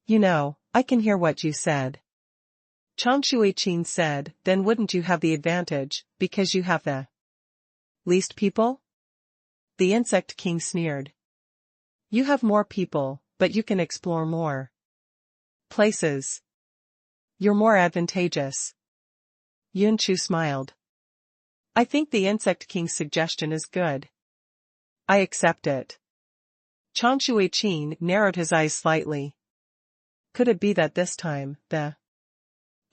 You know, I can hear what you said. Chang Shui-Qin said, then wouldn't you have the advantage, because you have the least people? The Insect King sneered. You have more people, but you can explore more places. You're more advantageous. Yun Chu smiled. I think the Insect King's suggestion is good. I accept it. Chang Shui-Qin narrowed his eyes slightly. Could it be that this time, the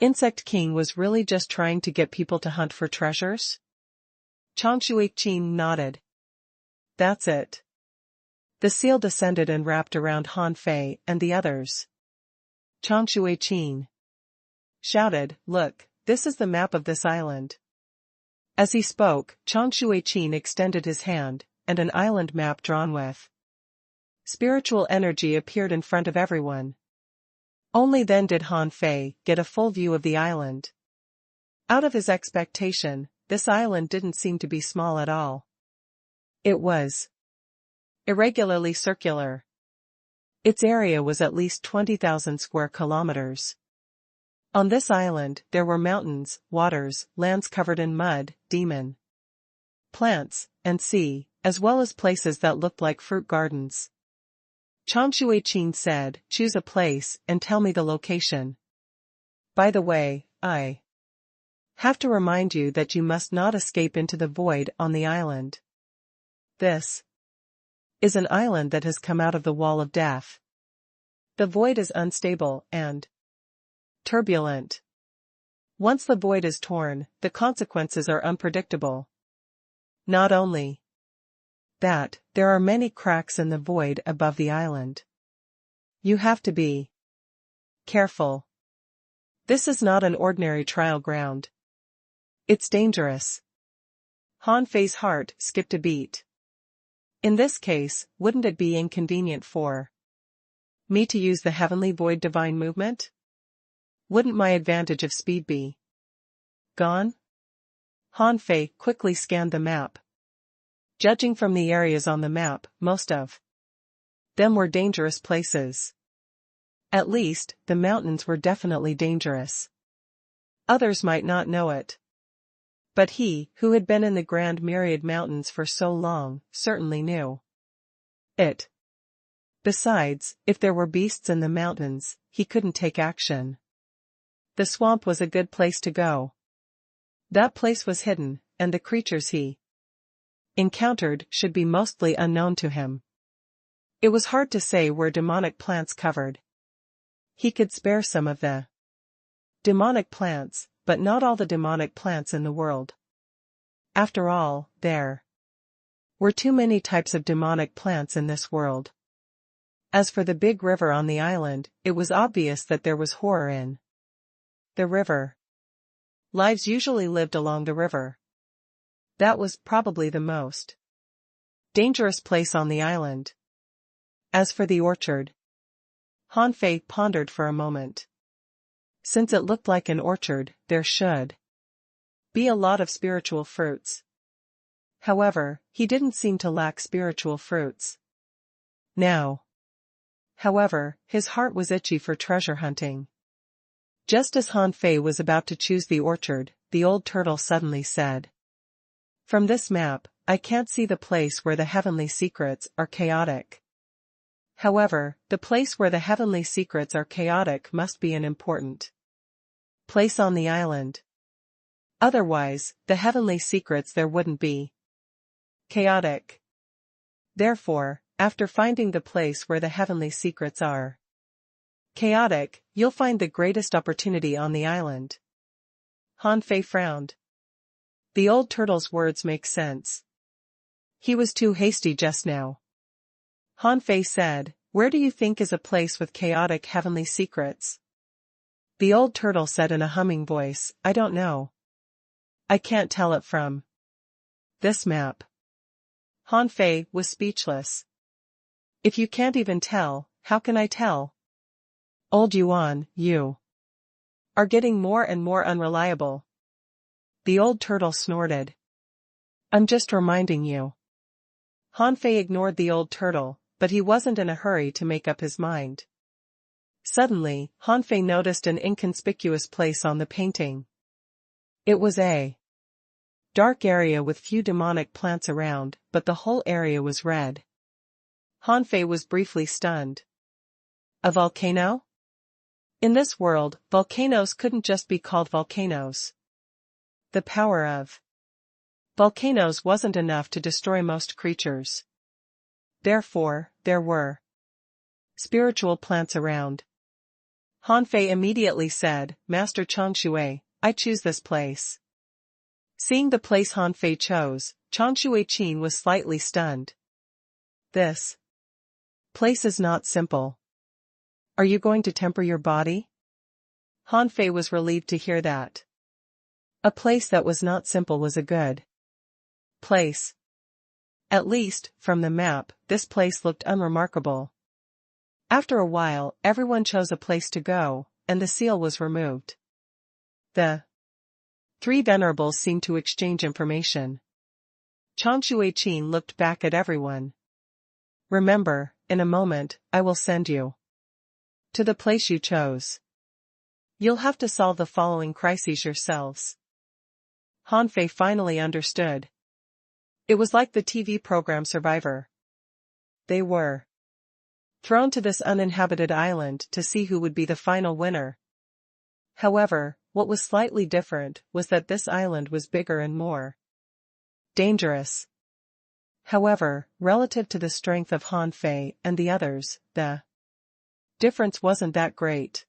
Insect King was really just trying to get people to hunt for treasures? Chang Shui-Qin nodded. That's it. The seal descended and wrapped around Han Fei and the others. Chang Shui-Qin shouted, look, this is the map of this island. As he spoke, Chang Shui-Qin extended his hand, and an island map drawn with spiritual energy appeared in front of everyone. Only then did Han Fei get a full view of the island. Out of his expectation, this island didn't seem to be small at all. It was irregularly circular. Its area was at least 20,000 square kilometers. On this island, there were mountains, waters, lands covered in mud, demon plants, and sea, as well as places that looked like fruit gardens. Chang Shui-Qin said, choose a place and tell me the location. By the way, I have to remind you that you must not escape into the void on the island. This is an island that has come out of the Wall of Death. The void is unstable and turbulent. Once the void is torn, the consequences are unpredictable. Not only that, there are many cracks in the void above the island. You have to be careful. This is not an ordinary trial ground. It's dangerous. Han Fei's heart skipped a beat. In this case, wouldn't it be inconvenient for me to use the heavenly void divine movement? Wouldn't my advantage of speed be gone? Han Fei quickly scanned the map. Judging from the areas on the map, most of them were dangerous places. At least, the mountains were definitely dangerous. Others might not know it. But he, who had been in the Grand Myriad Mountains for so long, certainly knew it. Besides, if there were beasts in the mountains, he couldn't take action. The swamp was a good place to go. That place was hidden, and the creatures he encountered should be mostly unknown to him. It was hard to say where demonic plants covered. He could spare some of the demonic plants, but not all the demonic plants in the world. After all, there were too many types of demonic plants in this world. As for the big river on the island, it was obvious that there was horror in the river. Lives usually lived along the river. That was probably the most dangerous place on the island. As for the orchard, Han Fei pondered for a moment. Since it looked like an orchard, there should be a lot of spiritual fruits. However, he didn't seem to lack spiritual fruits. now. However, his heart was itchy for treasure hunting. Just as Han Fei was about to choose the orchard, the old turtle suddenly said, "From this map, I can't see the place where the heavenly secrets are chaotic. However, the place where the heavenly secrets are chaotic must be an important place on the island. Otherwise, the heavenly secrets there wouldn't be chaotic. Therefore, after finding the place where the heavenly secrets are chaotic, you'll find the greatest opportunity on the island." Han Fei frowned. The old turtle's words make sense. He was too hasty just now. Han Fei said, "Where do you think is a place with chaotic heavenly secrets?" The old turtle said in a humming voice, "I don't know. I can't tell it from this map." Han Fei was speechless. "If you can't even tell, how can I tell? Old Yuan, you are getting more and more unreliable." The old turtle snorted. "I'm just reminding you." Han Fei ignored the old turtle, but he wasn't in a hurry to make up his mind. Suddenly, Han Fei noticed an inconspicuous place on the painting. It was a dark area with few demonic plants around, but the whole area was red. Han Fei was briefly stunned. A volcano? In this world, volcanoes couldn't just be called volcanoes. The power of volcanoes wasn't enough to destroy most creatures. Therefore, there were spiritual plants around. Han Fei immediately said, "Master Changshui, I choose this place." Seeing the place Han Fei chose, Changshui Qin was slightly stunned. "This place is not simple. Are you going to temper your body?" Han Fei was relieved to hear that. A place that was not simple was a good place. At least, from the map, this place looked unremarkable. After a while, everyone chose a place to go, and the seal was removed. The three venerables seemed to exchange information. Changshui Qin looked back at everyone. "Remember, in a moment, I will send you to the place you chose. You'll have to solve the following crises yourselves." Han Fei finally understood. It was like the TV program Survivor. They were thrown to this uninhabited island to see who would be the final winner. However, what was slightly different was that this island was bigger and more dangerous. However, relative to the strength of Han Fei and the others, the difference wasn't that great.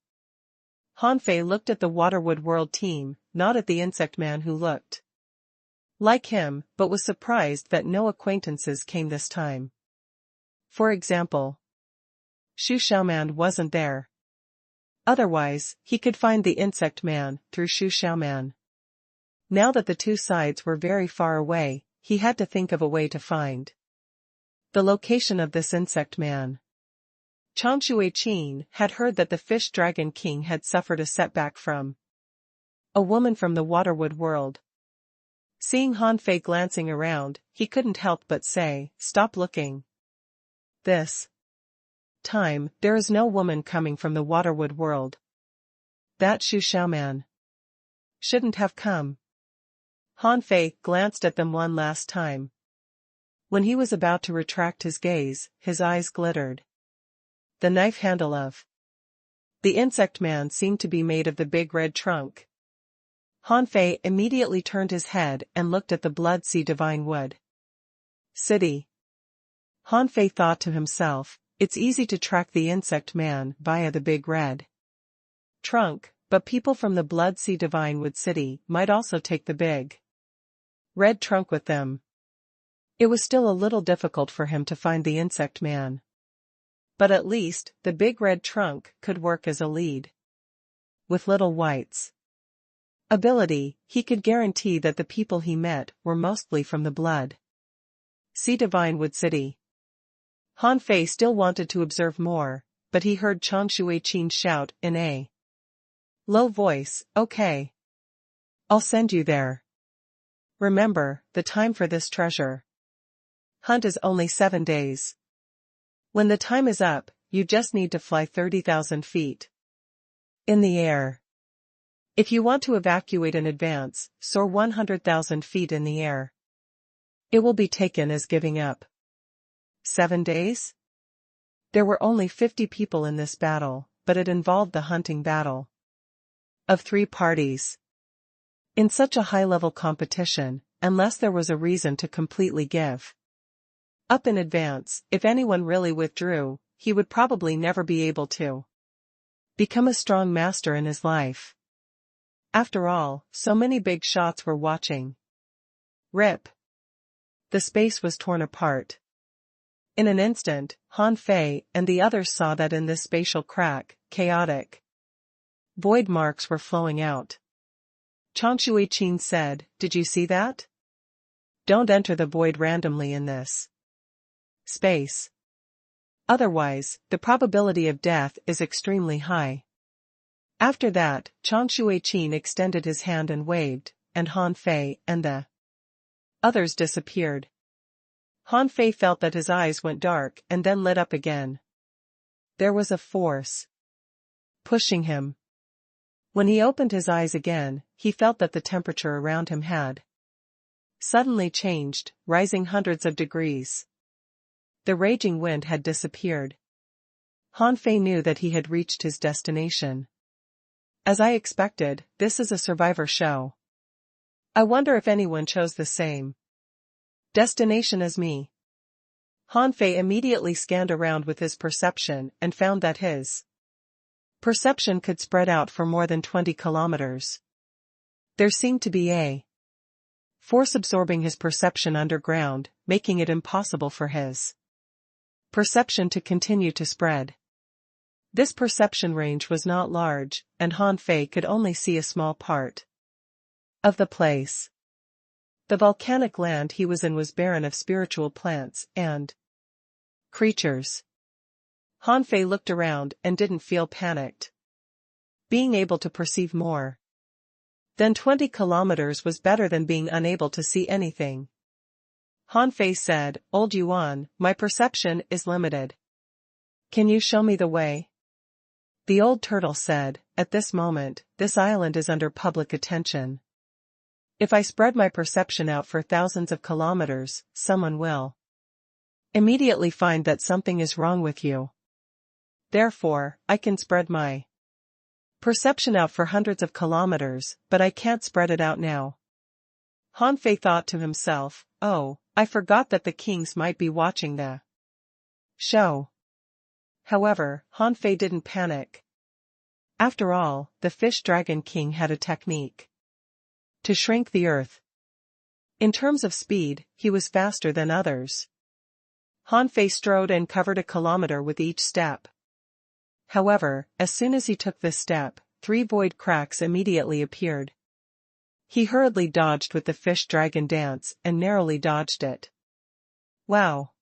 Han Fei looked at the Waterwood World team, not at the insect man who looked like him, but was surprised that no acquaintances came this time. For example, Shu Xiaoman wasn't there. Otherwise, he could find the insect man through Shu Xiaoman. Now that the two sides were very far away, he had to think of a way to find the location of this insect man. Changshui Qin had heard that the Fish Dragon King had suffered a setback from a woman from the Waterwood world. Seeing Han Fei glancing around, he couldn't help but say, "Stop looking. This time, there is no woman coming from the Waterwood world. That Shu Xiaoman shouldn't have come." Han Fei glanced at them one last time. When he was about to retract his gaze, his eyes glittered. The knife handle of the insect man seemed to be made of the big red trunk. Han Fei immediately turned his head and looked at the Blood Sea Divine Wood City. Han Fei thought to himself, it's easy to track the insect man via the big red trunk, but people from the Blood Sea Divine Wood City might also take the big red trunk with them. It was still a little difficult for him to find the insect man. But at least, the big red trunk could work as a lead. With Little White's ability, he could guarantee that the people he met were mostly from the Blood Sea Divine Wood City. Han Fei still wanted to observe more, but he heard Changshui Qin shout in a low voice, "Okay. I'll send you there. Remember, the time for this treasure hunt is only 7 days." When the time is up, you just need to fly 30,000 feet in the air. If you want to evacuate in advance, soar 100,000 feet in the air. It will be taken as giving up. 7 days? There were only 50 people in this battle, but it involved the hunting battle of 3 parties. In such a high-level competition, unless there was a reason to completely give up in advance, if anyone really withdrew, he would probably never be able to become a strong master in his life. After all, so many big shots were watching. Rip. The space was torn apart. In an instant, Han Fei and the others saw that in this spatial crack, chaotic void marks were flowing out. Chang Shui-Qin said, "Did you see that? Don't enter the void randomly in this space. Otherwise, the probability of death is extremely high." After that, Chang Shui-Qin extended his hand and waved, and Han Fei and the others disappeared. Han Fei felt that his eyes went dark and then lit up again. There was a force pushing him. When he opened his eyes again, he felt that the temperature around him had suddenly changed, rising hundreds of degrees. The raging wind had disappeared. Han Fei knew that he had reached his destination. As I expected, this is a survivor show. I wonder if anyone chose the same destination as me. Han Fei immediately scanned around with his perception and found that his perception could spread out for more than 20 kilometers. There seemed to be a force absorbing his perception underground, making it impossible for his perception to continue to spread. This perception range was not large, and Han Fei could only see a small part of the place. The volcanic land he was in was barren of spiritual plants and creatures. Han Fei looked around and didn't feel panicked. Being able to perceive more than 20 kilometers was better than being unable to see anything. Han Fei said, "Old Yuan, my perception is limited. Can you show me the way?" The old turtle said, "At this moment, this island is under public attention. If I spread my perception out for thousands of kilometers, someone will immediately find that something is wrong with you. Therefore, I can spread my perception out for hundreds of kilometers, but I can't spread it out now." Han Fei thought to himself, "Oh, I forgot that the kings might be watching the show." However, Han Fei didn't panic. After all, the fish dragon king had a technique to shrink the earth. In terms of speed, he was faster than others. Han Fei strode and covered a kilometer with each step. However, as soon as he took this step, 3 void cracks immediately appeared. He hurriedly dodged with the fish dragon dance and narrowly dodged it. Wow!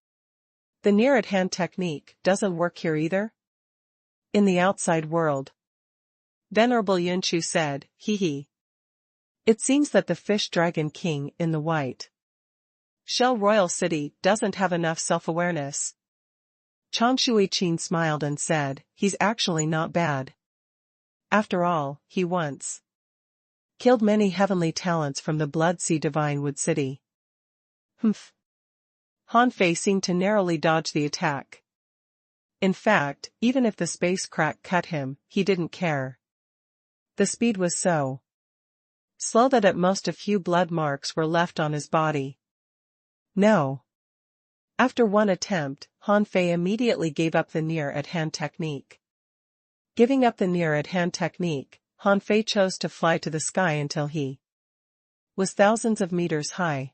The near-at-hand technique doesn't work here either? In the outside world. Venerable Yunchu said, "Hee. It seems that the fish dragon king in the white shell royal city doesn't have enough self-awareness." Chang Shui-Qin smiled and said, "He's actually not bad. After all, he once killed many heavenly talents from the Blood Sea Divine Wood City." Humph. Han Fei seemed to narrowly dodge the attack. In fact, even if the space crack cut him, he didn't care. The speed was so slow that at most a few blood marks were left on his body. No. After one attempt, Han Fei immediately gave up the near-at-hand technique. Giving up the near-at-hand technique, Han Fei chose to fly to the sky until he was thousands of meters high.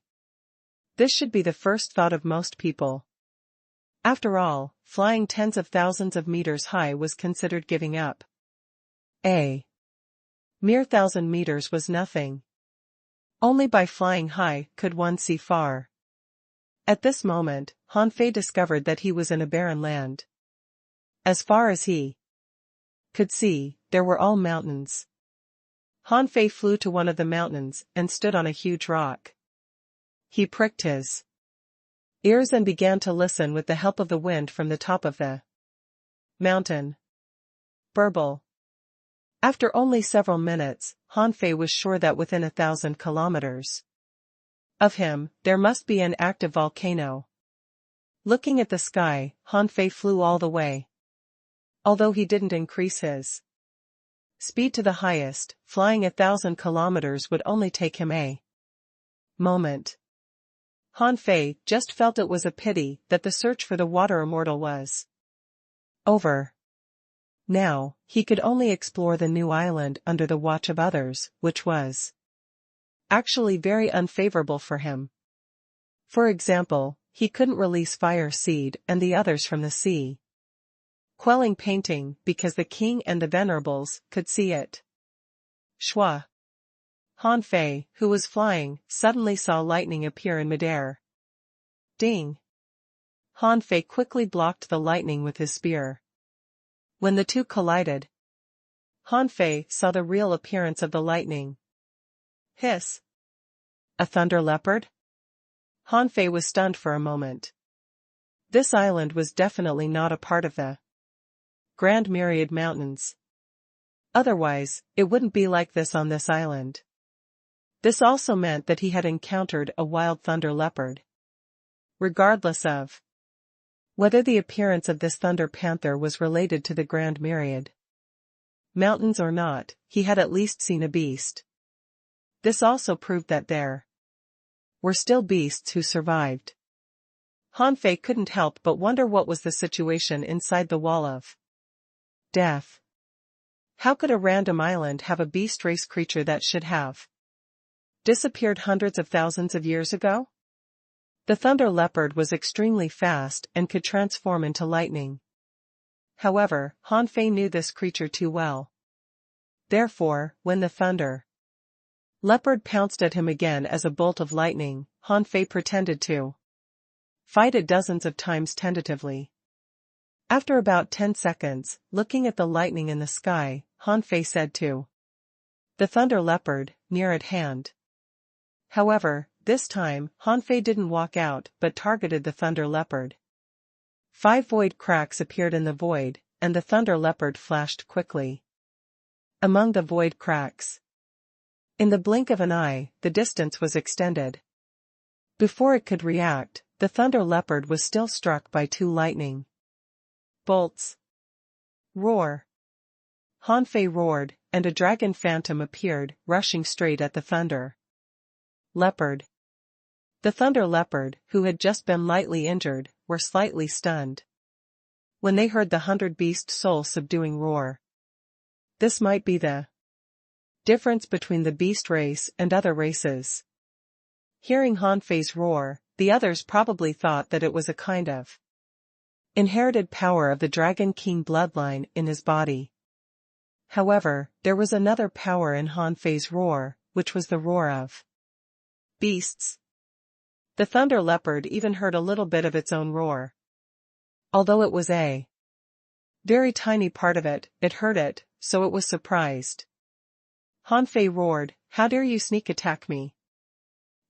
This should be the first thought of most people. After all, flying tens of thousands of meters high was considered giving up. A mere 1,000 meters was nothing. Only by flying high could one see far. At this moment, Han Fei discovered that he was in a barren land. As far as he could see, there were all mountains. Han Fei flew to one of the mountains and stood on a huge rock. He pricked his ears and began to listen with the help of the wind from the top of the mountain. Burble. After only several minutes, Han Fei was sure that within 1,000 kilometers of him, there must be an active volcano. Looking at the sky, Han Fei flew all the way. Although he didn't increase his speed to the highest, flying 1,000 kilometers would only take him a moment. Han Fei just felt it was a pity that the search for the water immortal was over. Now, he could only explore the new island under the watch of others, which was actually very unfavorable for him. For example, he couldn't release Fire Seed and the others from the sea. Quelling painting because the king and the venerables could see it. Shua. Han Fei, who was flying, suddenly saw lightning appear in midair. Ding. Han Fei quickly blocked the lightning with his spear. When the two collided, Han Fei saw the real appearance of the lightning. Hiss. A thunder leopard? Han Fei was stunned for a moment. This island was definitely not a part of the Grand Myriad Mountains. Otherwise, it wouldn't be like this on this island. This also meant that he had encountered a wild thunder leopard. Regardless of whether the appearance of this thunder panther was related to the Grand Myriad Mountains or not, he had at least seen a beast. This also proved that there were still beasts who survived. Han Fei couldn't help but wonder what was the situation inside the wall of death. How could a random island have a beast race creature that should have disappeared hundreds of thousands of years ago? The thunder leopard was extremely fast and could transform into lightning. However, Han Fei knew this creature too well. Therefore, when the thunder leopard pounced at him again as a bolt of lightning, Han Fei pretended to fight it dozens of times tentatively. After about 10 seconds, looking at the lightning in the sky, Han Fei said to the thunder leopard, near at hand. However, this time, Han Fei didn't walk out but targeted the thunder leopard. 5 void cracks appeared in the void, and the thunder leopard flashed quickly among the void cracks. In the blink of an eye, the distance was extended. Before it could react, the thunder leopard was still struck by 2 lightning bolts. Roar. Han Fei roared, and a dragon phantom appeared, rushing straight at the thunder leopard. The thunder leopard, who had just been lightly injured, were slightly stunned when they heard the 100-beast soul-subduing roar. This might be the difference between the beast race and other races. Hearing Han Fei's roar, the others probably thought that it was a kind of inherited power of the Dragon King bloodline in his body. However, there was another power in Han Fei's roar, which was the roar of beasts. The thunder leopard even heard a little bit of its own roar. Although it was a very tiny part of it, it heard it, so it was surprised. Han Fei roared, "How dare you sneak attack me?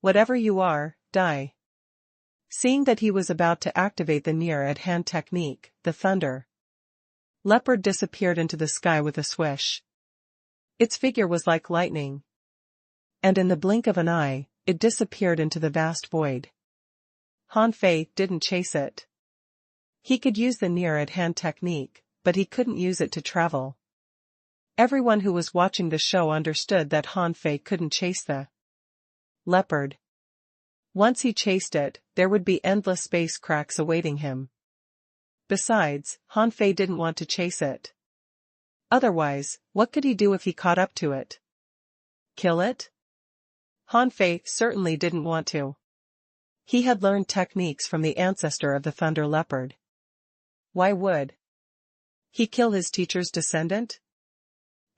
Whatever you are, die." Seeing that he was about to activate the near-at-hand technique, the thunder leopard disappeared into the sky with a swish. Its figure was like lightning. And in the blink of an eye, it disappeared into the vast void. Han Fei didn't chase it. He could use the near-at-hand technique, but he couldn't use it to travel. Everyone who was watching the show understood that Han Fei couldn't chase the leopard. Once he chased it, there would be endless space cracks awaiting him. Besides, Han Fei didn't want to chase it. Otherwise, what could he do if he caught up to it? Kill it? Han Fei certainly didn't want to. He had learned techniques from the ancestor of the thunder leopard. Why would he kill his teacher's descendant?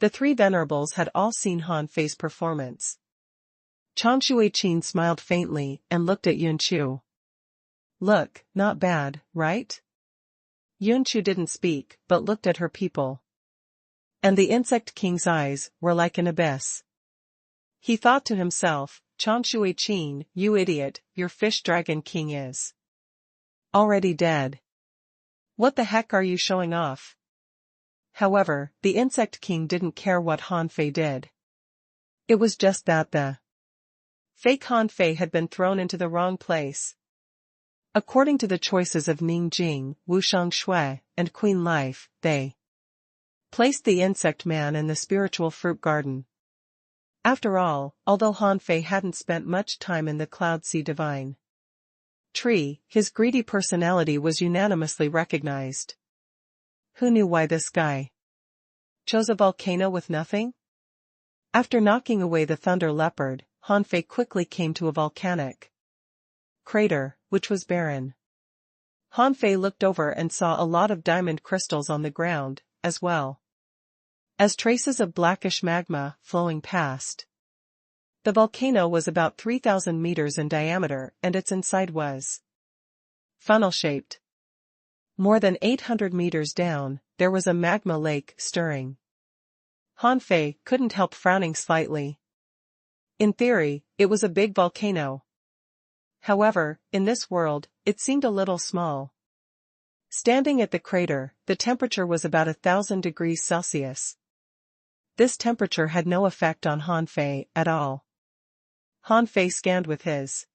The 3 venerables had all seen Han Fei's performance. Chang Shuai-Qin smiled faintly and looked at Yun Chu. "Look, not bad, right?" Yun Chu didn't speak, but looked at her people. And the insect king's eyes were like an abyss. He thought to himself, "Chang Shuai-Qin, you idiot, your fish dragon king is Already dead. What the heck are you showing off? However, the Insect King didn't care what Han Fei did. It was just that the fake Han Fei had been thrown into the wrong place. According to the choices of Ning Jing, Wu Shangshui, and Queen Life, they placed the insect man in the spiritual fruit garden. After all, although Han Fei hadn't spent much time in the Cloud Sea Divine Tree, his greedy personality was unanimously recognized. Who knew why this guy chose a volcano with nothing? After knocking away the thunder leopard, Han Fei quickly came to a volcanic crater, which was barren. Han Fei looked over and saw a lot of diamond crystals on the ground, as well as traces of blackish magma flowing past. The volcano was about 3,000 meters in diameter and its inside was funnel-shaped. More than 800 meters down, there was a magma lake stirring. Han Fei couldn't help frowning slightly. In theory, it was a big volcano. However, in this world, it seemed a little small. Standing at the crater, the temperature was about 1,000 degrees Celsius. This temperature had no effect on Han Fei at all. Han Fei scanned with his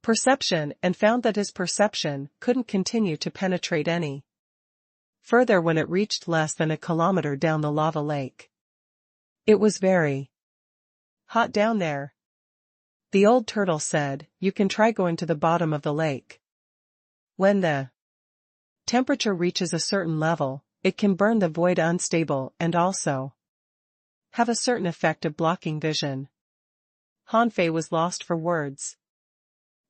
perception and found that his perception couldn't continue to penetrate any further when it reached less than a kilometer down the lava lake. It was very hot down there. The old turtle said, "You can try going to the bottom of the lake. When the temperature reaches a certain level, it can burn the void unstable and also have a certain effect of blocking vision." Han Fei was lost for words.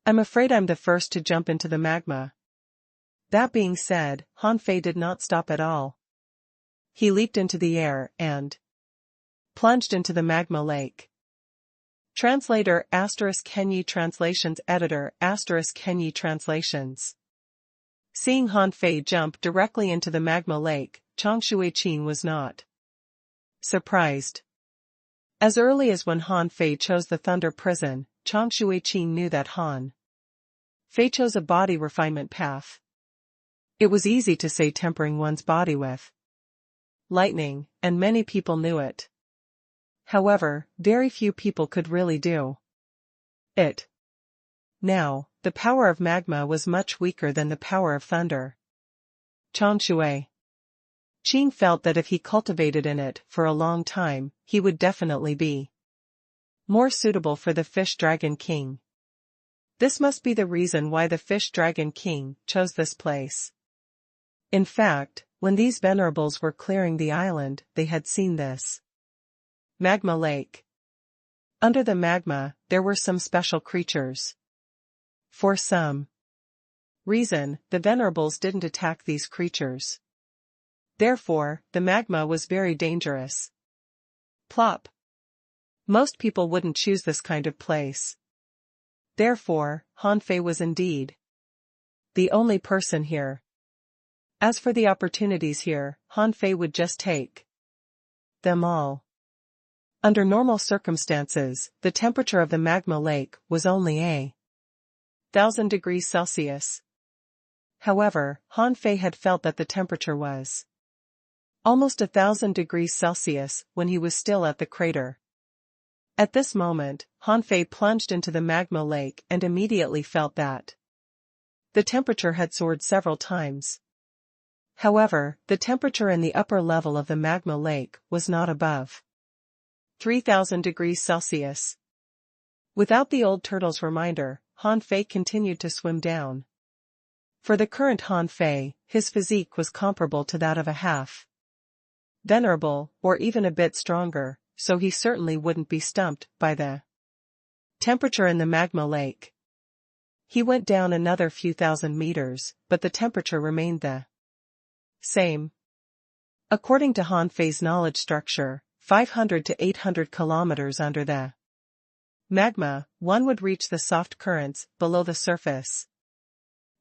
"I'm afraid I'm the first to jump into the magma." That being said, Han Fei did not stop at all. He leaped into the air and plunged into the magma lake. Translator *Kenyi Translations Editor *Kenyi Translations. Seeing Han Fei jump directly into the magma lake, Chang Shuiqin was not surprised. As early as when Han Fei chose the Thunder Prison, Chang Shuiqin knew that Han Fei chose a body refinement path. It was easy to say tempering one's body with lightning, and many people knew it. However, very few people could really do it. Now, the power of magma was much weaker than the power of thunder. Chang Shuiqin felt that if he cultivated in it for a long time, he would definitely be more suitable for the Fish Dragon King. This must be the reason why the Fish Dragon King chose this place. In fact, when these venerables were clearing the island, they had seen this magma lake. Under the magma, there were some special creatures. For some reason, the venerables didn't attack these creatures. Therefore, the magma was very dangerous. Plop. Most people wouldn't choose this kind of place. Therefore, Han Fei was indeed the only person here. As for the opportunities here, Han Fei would just take them all. Under normal circumstances, the temperature of the magma lake was only 1,000 degrees Celsius. However, Han Fei had felt that the temperature was almost 1,000 degrees Celsius when he was still at the crater. At this moment, Han Fei plunged into the magma lake and immediately felt that the temperature had soared several times. However, the temperature in the upper level of the magma lake was not above 3,000 degrees Celsius. Without the old turtle's reminder, Han Fei continued to swim down. For the current Han Fei, his physique was comparable to that of a half venerable, or even a bit stronger, so he certainly wouldn't be stumped by the temperature in the magma lake. He went down another few thousand meters, but the temperature remained the same. According to Han Fei's knowledge structure, 500 to 800 kilometers under the magma, one would reach the soft currents below the surface.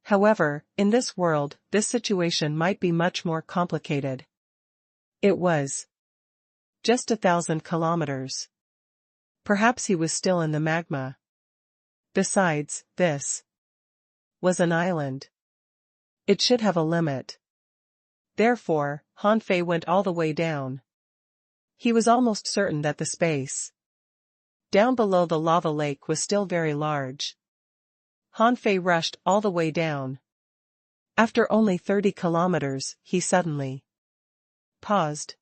However, in this world, this situation might be much more complicated. It was just 1,000 kilometers. Perhaps he was still in the magma. Besides, this was an island. It should have a limit. Therefore, Han Fei went all the way down. He was almost certain that the space down below the lava lake was still very large. Han Fei rushed all the way down. After only 30 kilometers, he suddenly paused.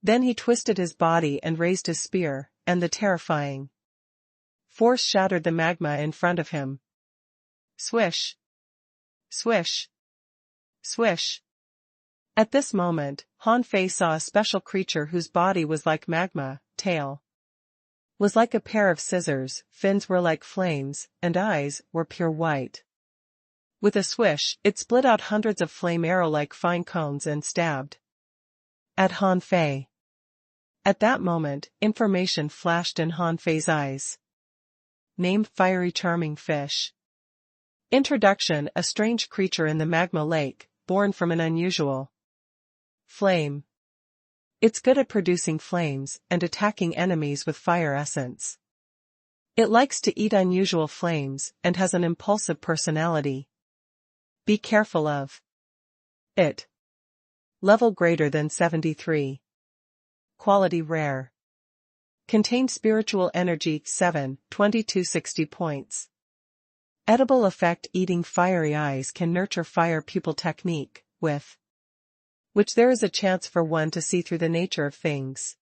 Then he twisted his body and raised his spear, and the terrifying force shattered the magma in front of him. Swish! Swish! Swish! At this moment, Han Fei saw a special creature whose body was like magma, tail was like a pair of scissors, fins were like flames, and eyes were pure white. With a swish, it split out hundreds of flame arrow-like fine cones and stabbed at Han Fei. At that moment, information flashed in Han Fei's eyes. Name: Fiery Charming Fish. Introduction: a strange creature in the magma lake, born from an unusual flame. It's good at producing flames and attacking enemies with fire essence. It likes to eat unusual flames and has an impulsive personality. Be careful of it. Level greater than 73. Quality rare. Contained spiritual energy 7, 2260 points. Edible effect: eating fiery eyes can nurture fire pupil technique, with which there is a chance for one to see through the nature of things.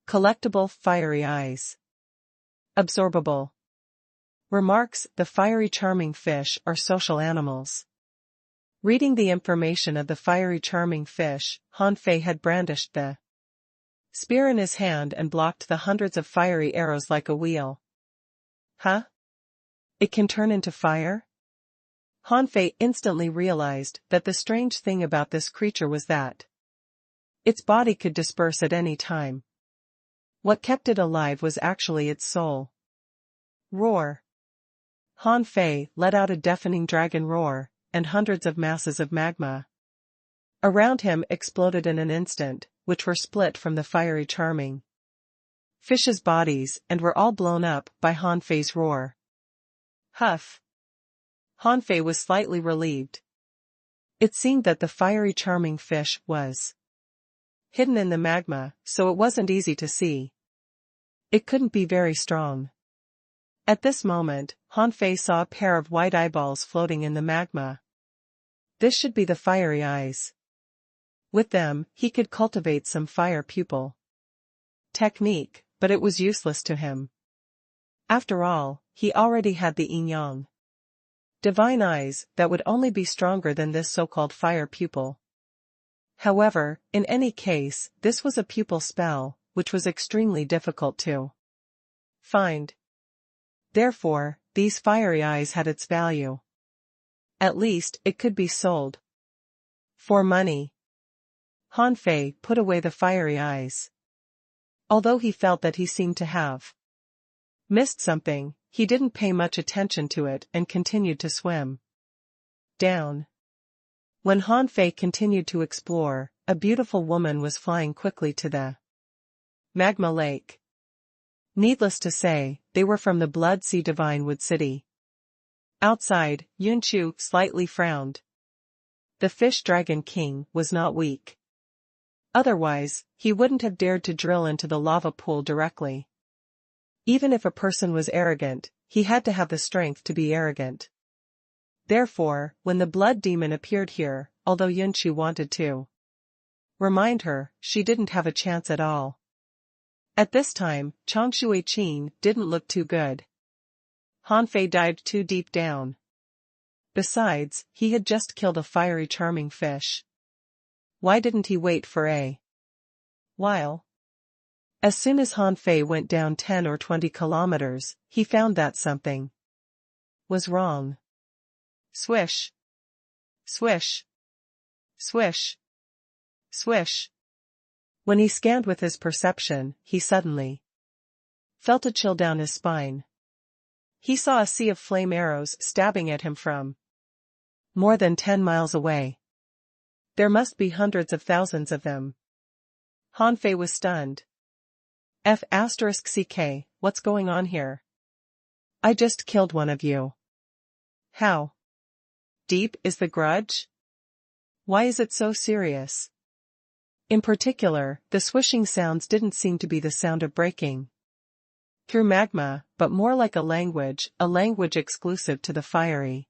Collectible: fiery eyes. Absorbable. Remarks: the fiery charming fish are social animals. Reading the information of the fiery charming fish, Han Fei had brandished the spear in his hand and blocked the hundreds of fiery arrows like a wheel. Huh? It can turn into fire? Han Fei instantly realized that the strange thing about this creature was that its body could disperse at any time. What kept it alive was actually its soul. Roar! Han Fei let out a deafening dragon roar, and hundreds of masses of magma around him exploded in an instant, which were split from the fiery charming fish's bodies and were all blown up by Han Fei's roar. Huff! Han Fei was slightly relieved. It seemed that the fiery charming fish was hidden in the magma, so it wasn't easy to see. It couldn't be very strong. At this moment, Han Fei saw a pair of white eyeballs floating in the magma. This should be the fiery eyes. With them, he could cultivate some fire pupil technique, but it was useless to him. After all, he already had the yin-yang divine eyes that would only be stronger than this so-called fire pupil. However, in any case, this was a pupil spell, which was extremely difficult to find. Therefore, these fiery eyes had its value. At least, it could be sold for money. Han Fei put away the fiery eyes. Although he felt that he seemed to have missed something, he didn't pay much attention to it and continued to swim down. When Han Fei continued to explore, a beautiful woman was flying quickly to the magma lake. Needless to say, they were from the Blood Sea Divine Wood City. Outside, Yunqiu slightly frowned. The Fish Dragon King was not weak. Otherwise, he wouldn't have dared to drill into the lava pool directly. Even if a person was arrogant, he had to have the strength to be arrogant. Therefore, when the blood demon appeared here, although Yunqiu wanted to remind her, she didn't have a chance at all. At this time, Changshui Qin didn't look too good. Han Fei dived too deep down. Besides, he had just killed a fiery charming fish. Why didn't he wait for a while? As soon as Han Fei went down 10 or 20 kilometers, he found that something was wrong. Swish! Swish! Swish! Swish! When he scanned with his perception, he suddenly felt a chill down his spine. He saw a sea of flame arrows stabbing at him from more than 10 miles away. There must be hundreds of thousands of them. Han Fei was stunned. F***ck, what's going on here? I just killed one of you. How deep is the grudge? Why is it so serious? In particular, the swishing sounds didn't seem to be the sound of breaking through magma, but more like a language exclusive to the fiery,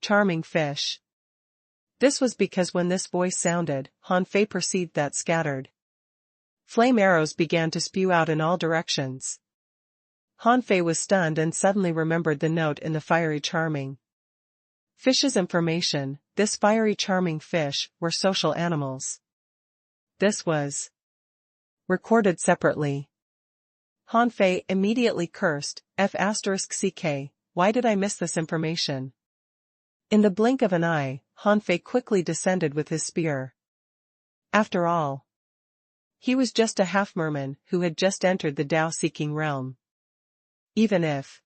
charming fish. This was because when this voice sounded, Han Fei perceived that scattered flame arrows began to spew out in all directions. Han Fei was stunned and suddenly remembered the note in the fiery charming fish's information. This fiery charming fish were social animals. This was recorded separately. Han Fei immediately cursed, F***ck, why did I miss this information? In the blink of an eye, Han Fei quickly descended with his spear. After all, he was just a half-merman who had just entered the Tao-seeking realm. Even if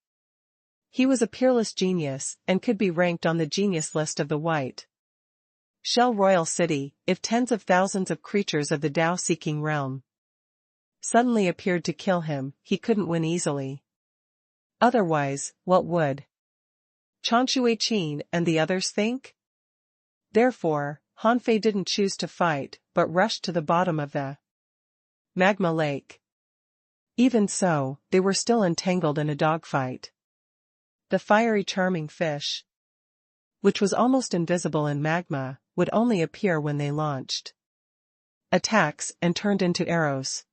he was a peerless genius and could be ranked on the genius list of the White Shell Royal City, if tens of thousands of creatures of the Tao-seeking realm suddenly appeared to kill him, he couldn't win easily. Otherwise, what would Chanshui-Qin and the others think? Therefore, Han Fei didn't choose to fight, but rushed to the bottom of the magma lake. Even so, they were still entangled in a dogfight. The fiery charming fish, which was almost invisible in magma, would only appear when they launched attacks and turned into arrows.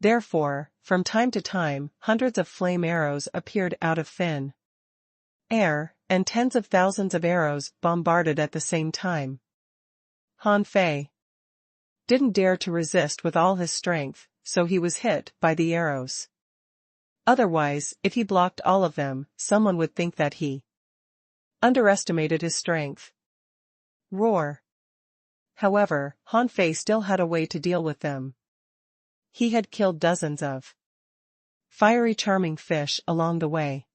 Therefore, from time to time, hundreds of flame arrows appeared out of thin air, and tens of thousands of arrows bombarded at the same time. Han Fei didn't dare to resist with all his strength, so he was hit by the arrows. Otherwise, if he blocked all of them, someone would think that he underestimated his strength. Roar. However, Han Fei still had a way to deal with them. He had killed dozens of fiery charming fish along the way.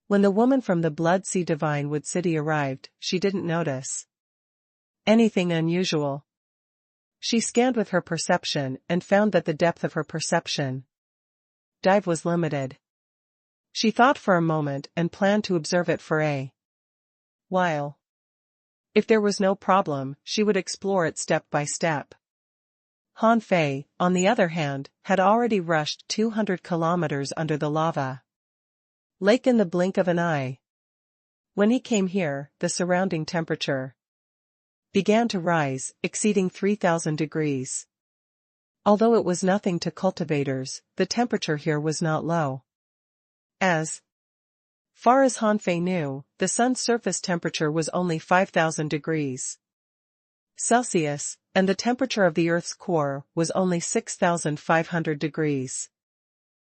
When the woman from the Blood Sea Divine Wood City arrived, she didn't notice anything unusual. She scanned with her perception and found that the depth of her perception dive was limited. She thought for a moment and planned to observe it for a while. If there was no problem, she would explore it step by step. Han Fei, on the other hand, had already rushed 200 kilometers under the lava lake in the blink of an eye. When he came here, the surrounding temperature began to rise, exceeding 3,000 degrees. Although it was nothing to cultivators, the temperature here was not low. As far as Han Fei knew, the sun's surface temperature was only 5,000 degrees Celsius, and the temperature of the Earth's core was only 6,500 degrees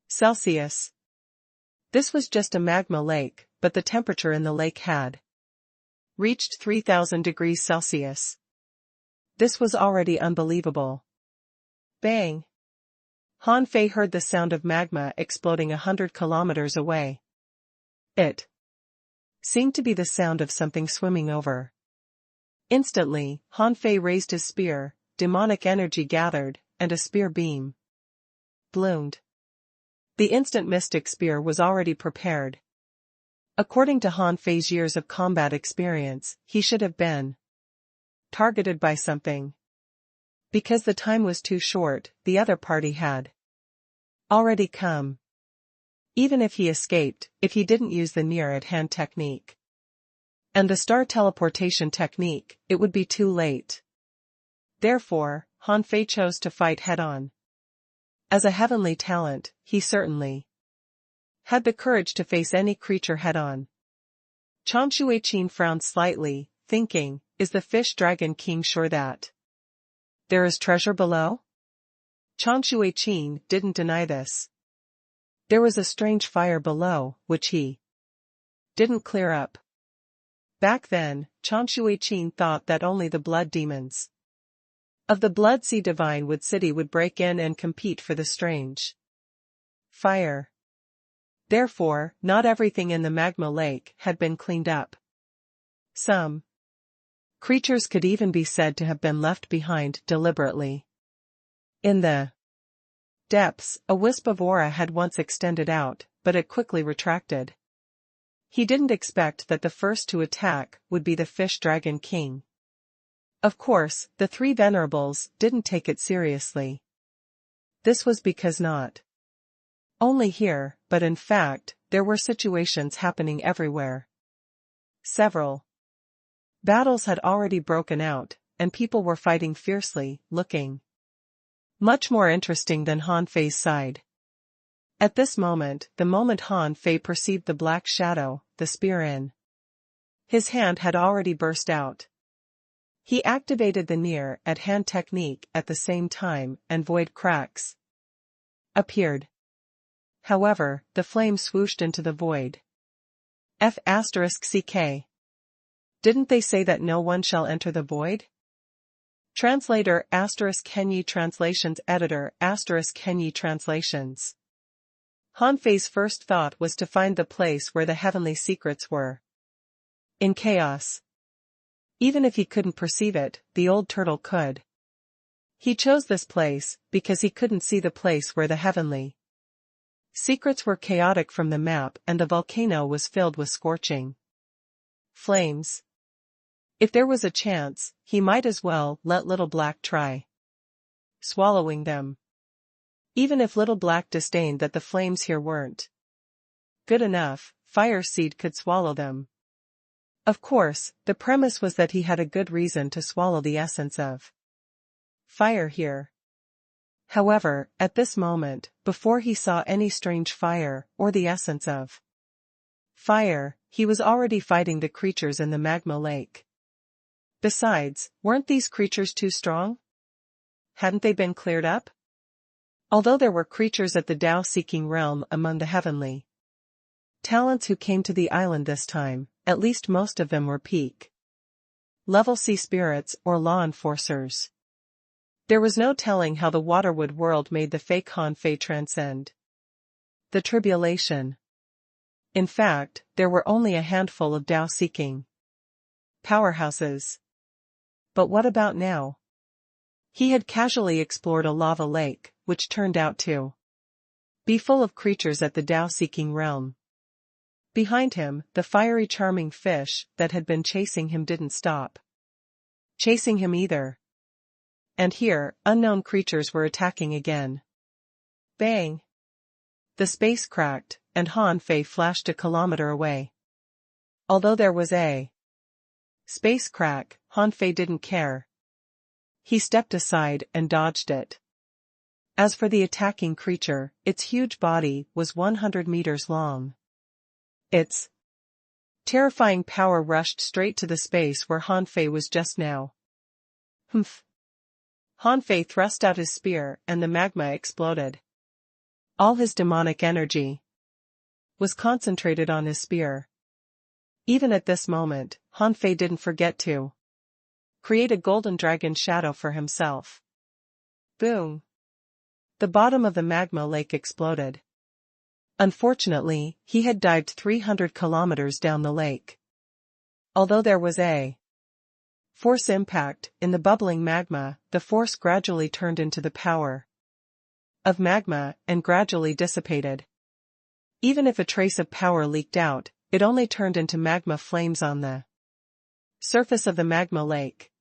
Celsius. This was just a magma lake, but the temperature in the lake had reached 3,000 degrees Celsius. This was already unbelievable. Bang! Han Fei heard the sound of magma exploding 100 kilometers away. It seemed to be the sound of something swimming over. Instantly, Han Fei raised his spear, demonic energy gathered, and a spear beam bloomed. The instant mystic spear was already prepared. According to Han Fei's years of combat experience, he should have been targeted by something. Because the time was too short, the other party had already come. Even if he escaped, if he didn't use the near-at-hand technique and the star teleportation technique, it would be too late. Therefore, Han Fei chose to fight head-on. As a heavenly talent, he certainly had the courage to face any creature head-on. Chanshui-Qin frowned slightly, thinking, is the fish dragon king sure that there is treasure below? Chanshui-Qin didn't deny this. There was a strange fire below, which he didn't clear up. Back then, Chanshui-Qin thought that only the blood demons of the Blood Sea Divine Wood City would break in and compete for the strange fire. Therefore, not everything in the magma lake had been cleaned up. Some creatures could even be said to have been left behind deliberately. In the depths, a wisp of aura had once extended out, but it quickly retracted. He didn't expect that the first to attack would be the fish dragon king. Of course, the three venerables didn't take it seriously. This was because not only here, but in fact, there were situations happening everywhere. Several battles had already broken out, and people were fighting fiercely, looking much more interesting than Han Fei's side. At this moment, the moment Han Fei perceived the black shadow, the spear in his hand had already burst out. He activated the near-at-hand technique at the same time, and void cracks appeared. However, the flame swooshed into the void. F***ck. Didn't they say that no one shall enter the void? Translator *Kenyi Translations Editor *Kenyi Translations. Han Fei's first thought was to find the place where the heavenly secrets were. In chaos. Even if he couldn't perceive it, the old turtle could. He chose this place because he couldn't see the place where the heavenly secrets were chaotic from the map, and the volcano was filled with scorching flames. If there was a chance, he might as well let Little Black try swallowing them. Even if Little Black disdained that the flames here weren't good enough, Fire Seed could swallow them. Of course, the premise was that he had a good reason to swallow the essence of fire here. However, at this moment, before he saw any strange fire, or the essence of fire, he was already fighting the creatures in the magma lake. Besides, weren't these creatures too strong? Hadn't they been cleared up? Although there were creatures at the Tao-seeking realm among the heavenly talents who came to the island this time, at least most of them were peak level sea spirits or law enforcers. There was no telling how the Waterwood world made the fake Han Fei transcend the tribulation. In fact, there were only a handful of Tao-seeking powerhouses. But what about now? He had casually explored a lava lake, which turned out to be full of creatures at the Tao-seeking realm. Behind him, the fiery charming fish that had been chasing him didn't stop chasing him either. And here, unknown creatures were attacking again. Bang! The space cracked, and Han Fei flashed a kilometer away. Although there was a space crack, Han Fei didn't care. He stepped aside and dodged it. As for the attacking creature, its huge body was 100 meters long. Its terrifying power rushed straight to the space where Han Fei was just now. Humph! Han Fei thrust out his spear and the magma exploded. All his demonic energy was concentrated on his spear. Even at this moment, Han Fei didn't forget to create a golden dragon shadow for himself. Boom! The bottom of the magma lake exploded. Unfortunately, he had dived 300 kilometers down the lake. Although there was a force impact in the bubbling magma, the force gradually turned into the power of magma and gradually dissipated. Even if a trace of power leaked out, it only turned into magma flames on the surface of the magma lake.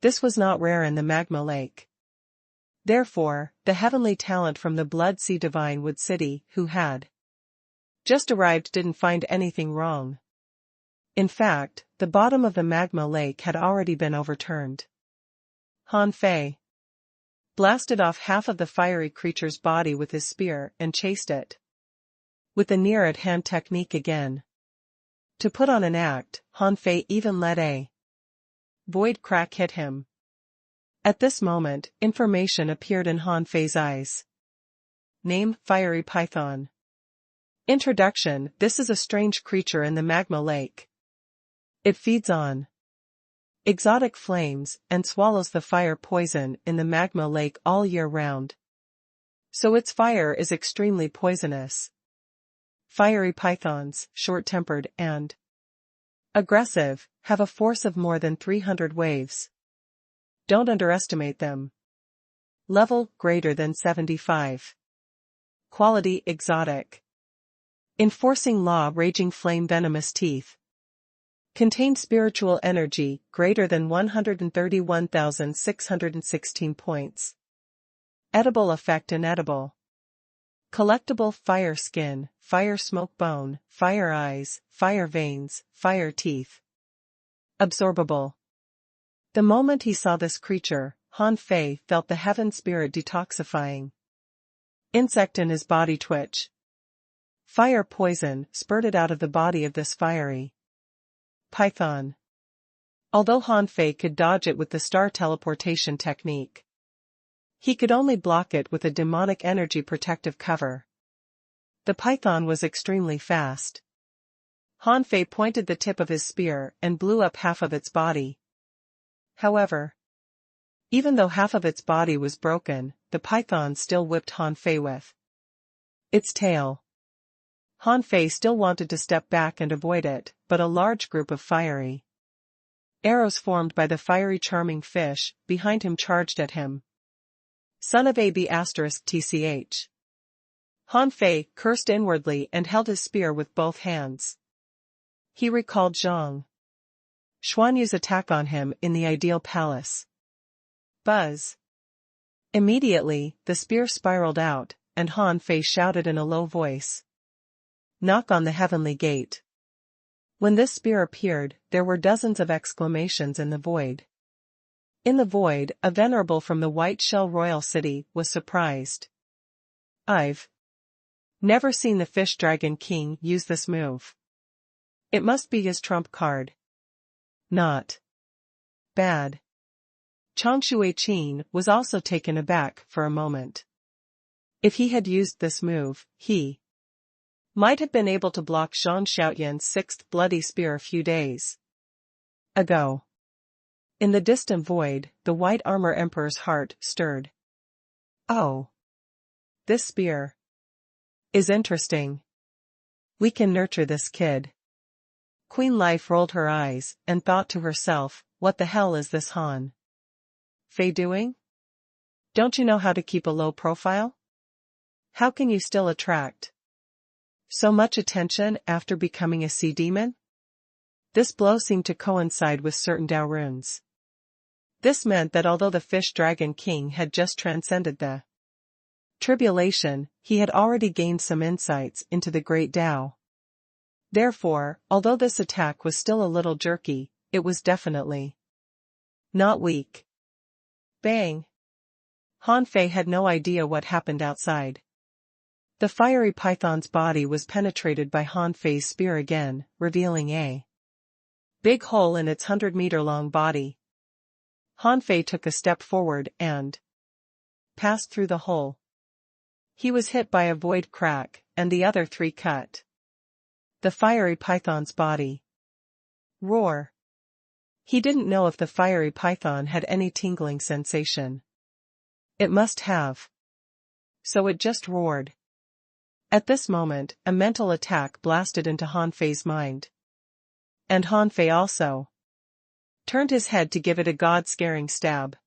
This was not rare in the magma lake. Therefore, the heavenly talent from the Blood Sea Divine Wood City who had just arrived didn't find anything wrong. In fact, the bottom of the magma lake had already been overturned. Han Fei blasted off half of the fiery creature's body with his spear and chased it with the near-at-hand technique again. To put on an act, Han Fei even let a void crack hit him. At this moment, information appeared in Han Fei's eyes. Name: Fiery Python. Introduction: This is a strange creature in the magma lake. It feeds on exotic flames and swallows the fire poison in the magma lake all year round. So its fire is extremely poisonous. Fiery pythons, short-tempered and aggressive, have a force of more than 300 waves. Don't underestimate them. Level: greater than 75. Quality: exotic. Enforcing law, raging flame, venomous teeth. Contained spiritual energy, greater than 131,616 points. Edible effect, inedible. Collectible, fire skin, fire smoke bone, fire eyes, fire veins, fire teeth. Absorbable. The moment he saw this creature, Han Fei felt the heaven spirit detoxifying. Insect in his body twitch. Fire poison spurted out of the body of this fiery python. Although Han Fei could dodge it with the star teleportation technique, he could only block it with a demonic energy protective cover. The python was extremely fast. Han Fei pointed the tip of his spear and blew up half of its body. However, even though half of its body was broken, the python still whipped Han Fei with its tail. Han Fei still wanted to step back and avoid it, but a large group of fiery arrows formed by the fiery charming fish behind him charged at him. Son of AB *TCH. Han Fei cursed inwardly and held his spear with both hands. He recalled Zhang Xuanyu's attack on him in the ideal palace. Buzz. Immediately, the spear spiraled out, and Han Fei shouted in a low voice, "Knock on the heavenly gate." When this spear appeared, there were dozens of exclamations in the void. In the void, a venerable from the White Shell Royal City was surprised. "I've never seen the Fish Dragon King use this move. It must be his trump card. Not bad." Chang Shuai-Qin was also taken aback for a moment. If he had used this move, he might have been able to block Zhang Xiaoyan's sixth bloody spear a few days ago. In the distant void, the white armor emperor's heart stirred. "Oh. This spear is interesting. We can nurture this kid." Queen Life rolled her eyes and thought to herself, what the hell is this Han Fei doing? Don't you know how to keep a low profile? How can you still attract so much attention after becoming a sea demon? This blow seemed to coincide with certain Dao runes. This meant that although the Fish Dragon King had just transcended the tribulation, he had already gained some insights into the great Dao. Therefore, although this attack was still a little jerky, it was definitely not weak. Bang! Han Fei had no idea what happened outside. The fiery python's body was penetrated by Han Fei's spear again, revealing a big hole in its 100-meter-long body. Han Fei took a step forward and passed through the hole. He was hit by a void crack, and the other three cut the fiery python's body. Roar. He didn't know if the fiery python had any tingling sensation. It must have. So it just roared. At this moment, a mental attack blasted into Han Fei's mind. And Han Fei also turned his head to give it a god-scaring stab.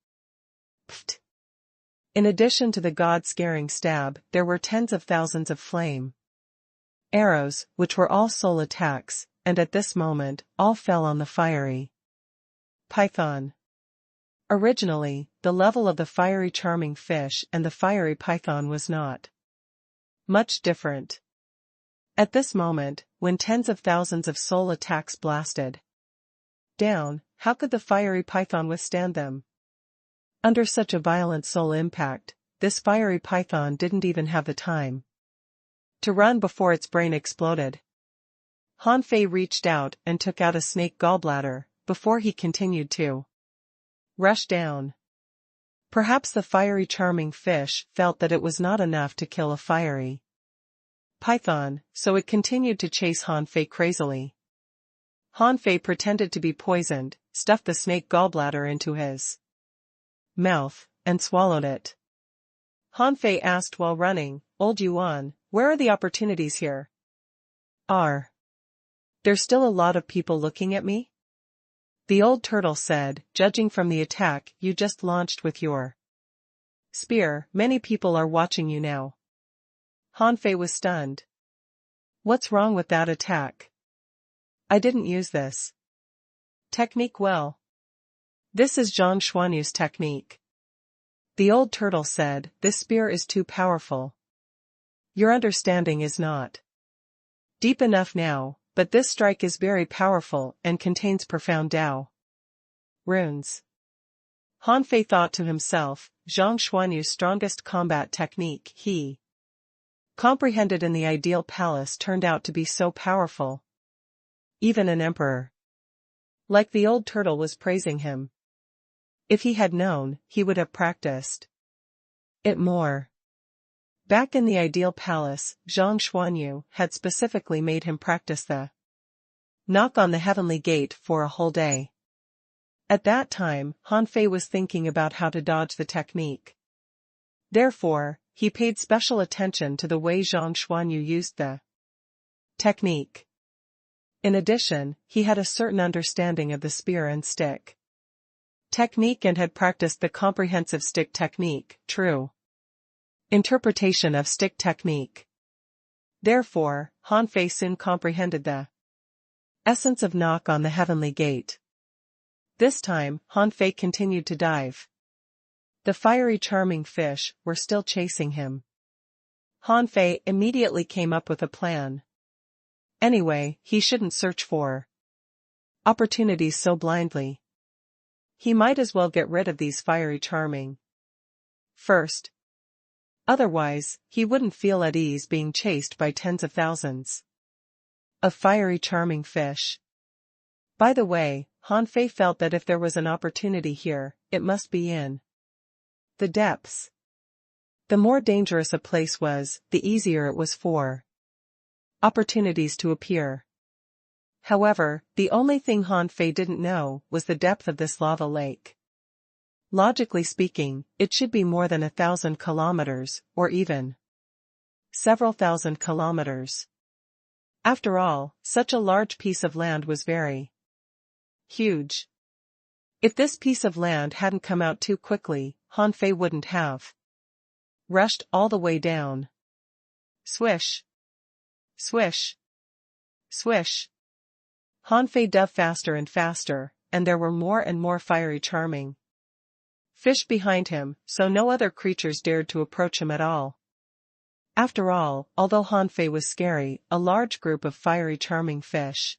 Pfft. In addition to the god-scaring stab, there were tens of thousands of flame arrows, which were all soul attacks, and at this moment, all fell on the fiery python. Originally, the level of the fiery charming fish and the fiery python was not much different. At this moment, when tens of thousands of soul attacks blasted down, how could the fiery python withstand them? Under such a violent soul impact, this fiery python didn't even have the time to run before its brain exploded. Han Fei reached out and took out a snake gallbladder, before he continued to rush down. Perhaps the fiery charming fish felt that it was not enough to kill a fiery python, so it continued to chase Han Fei crazily. Han Fei pretended to be poisoned, stuffed the snake gallbladder into his mouth, and swallowed it. Han Fei asked while running, "Old Yuan, where are the opportunities here? Are there still a lot of people looking at me?" The old turtle said, "Judging from the attack you just launched with your spear, many people are watching you now." Han Fei was stunned. What's wrong with that attack? I didn't use this technique well. This is Zhang Xuanyu's technique. The old turtle said, this spear is too powerful. Your understanding is not deep enough now, but this strike is very powerful and contains profound Tao runes. Han Fei thought to himself, Zhang Xuanyu's strongest combat technique he comprehended in the ideal palace turned out to be so powerful. Even an emperor like the old turtle was praising him. If he had known, he would have practiced it more. Back in the ideal palace, Zhang Xuanyu had specifically made him practice the knock on the heavenly gate for a whole day. At that time, Han Fei was thinking about how to dodge the technique. Therefore, he paid special attention to the way Zhang Xuanyu used the technique. In addition, he had a certain understanding of the spear and stick technique and had practiced the comprehensive stick technique, true interpretation of stick technique. Therefore, Han Fei soon comprehended the essence of knock on the heavenly gate. This time, Han Fei continued to dive. The fiery charming fish were still chasing him. Han Fei immediately came up with a plan. Anyway, he shouldn't search for opportunities so blindly. He might as well get rid of these fiery charming first. Otherwise, he wouldn't feel at ease being chased by tens of thousands of fiery charming fish. By the way, Han Fei felt that if there was an opportunity here, it must be in the depths. The more dangerous a place was, the easier it was for opportunities to appear. However, the only thing Han Fei didn't know was the depth of this lava lake. Logically speaking, it should be more than 1,000 kilometers, or even several thousand kilometers. After all, such a large piece of land was very huge. If this piece of land hadn't come out too quickly, Han Fei wouldn't have rushed all the way down. Swish! Swish! Swish! Han Fei dove faster and faster, and there were more and more fiery charming fish behind him, so no other creatures dared to approach him at all. After all, although Han Fei was scary, a large group of fiery charming fish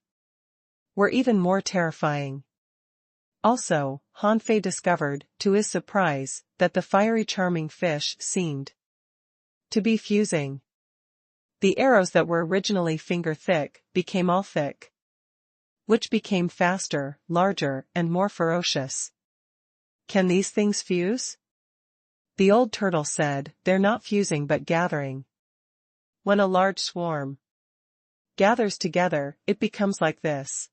were even more terrifying. Also, Han Fei discovered, to his surprise, that the fiery charming fish seemed to be fusing. The arrows that were originally finger-thick became all thick, which became faster, larger, and more ferocious. Can these things fuse? The old turtle said, they're not fusing but gathering. When a large swarm gathers together, it becomes like this.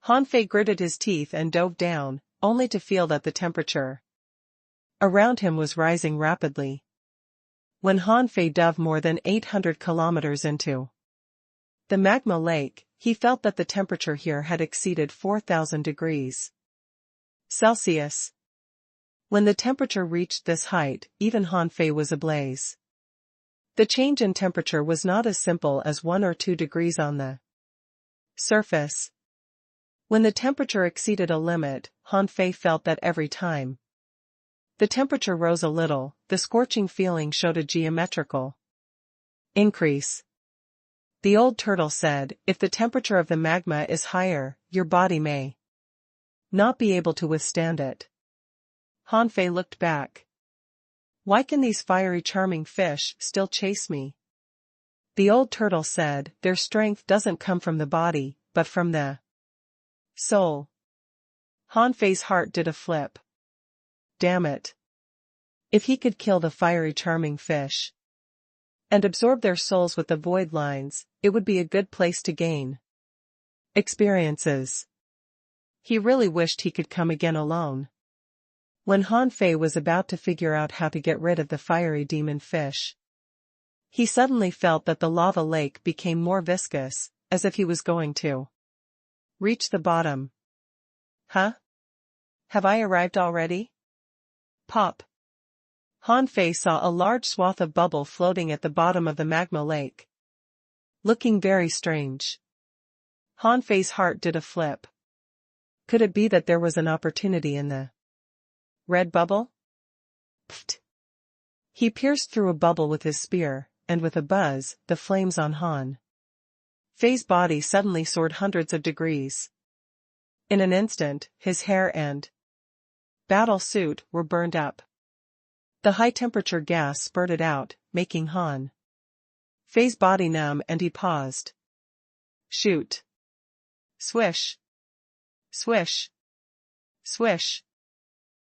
Han Fei gritted his teeth and dove down, only to feel that the temperature around him was rising rapidly. When Han Fei dove more than 800 kilometers into the magma lake, he felt that the temperature here had exceeded 4,000 degrees Celsius. When the temperature reached this height, even Han Fei was ablaze. The change in temperature was not as simple as 1 or 2 degrees on the surface. When the temperature exceeded a limit, Han Fei felt that every time the temperature rose a little, the scorching feeling showed a geometrical increase. The old turtle said, if the temperature of the magma is higher, your body may not be able to withstand it. Han Fei looked back. Why can these fiery charming fish still chase me? The old turtle said, their strength doesn't come from the body, but from the soul. Han Fei's heart did a flip. Damn it. If he could kill the fiery charming fish and absorb their souls with the void lines, it would be a good place to gain experiences. He really wished he could come again alone. When Han Fei was about to figure out how to get rid of the fiery demon fish, he suddenly felt that the lava lake became more viscous, as if he was going to reach the bottom. Huh? Have I arrived already? Pop. Han Fei saw a large swath of bubble floating at the bottom of the magma lake. looking very strange. Han Fei's heart did a flip. Could it be that there was an opportunity in the red bubble? Pfft. He pierced through a bubble with his spear, and with a buzz, the flames on Han Fei's body suddenly soared hundreds of degrees. In an instant, his hair and battle suit were burned up. The high-temperature gas spurted out, making Han Fei's body numb, and he paused. Shoot. Swish. Swish. Swish.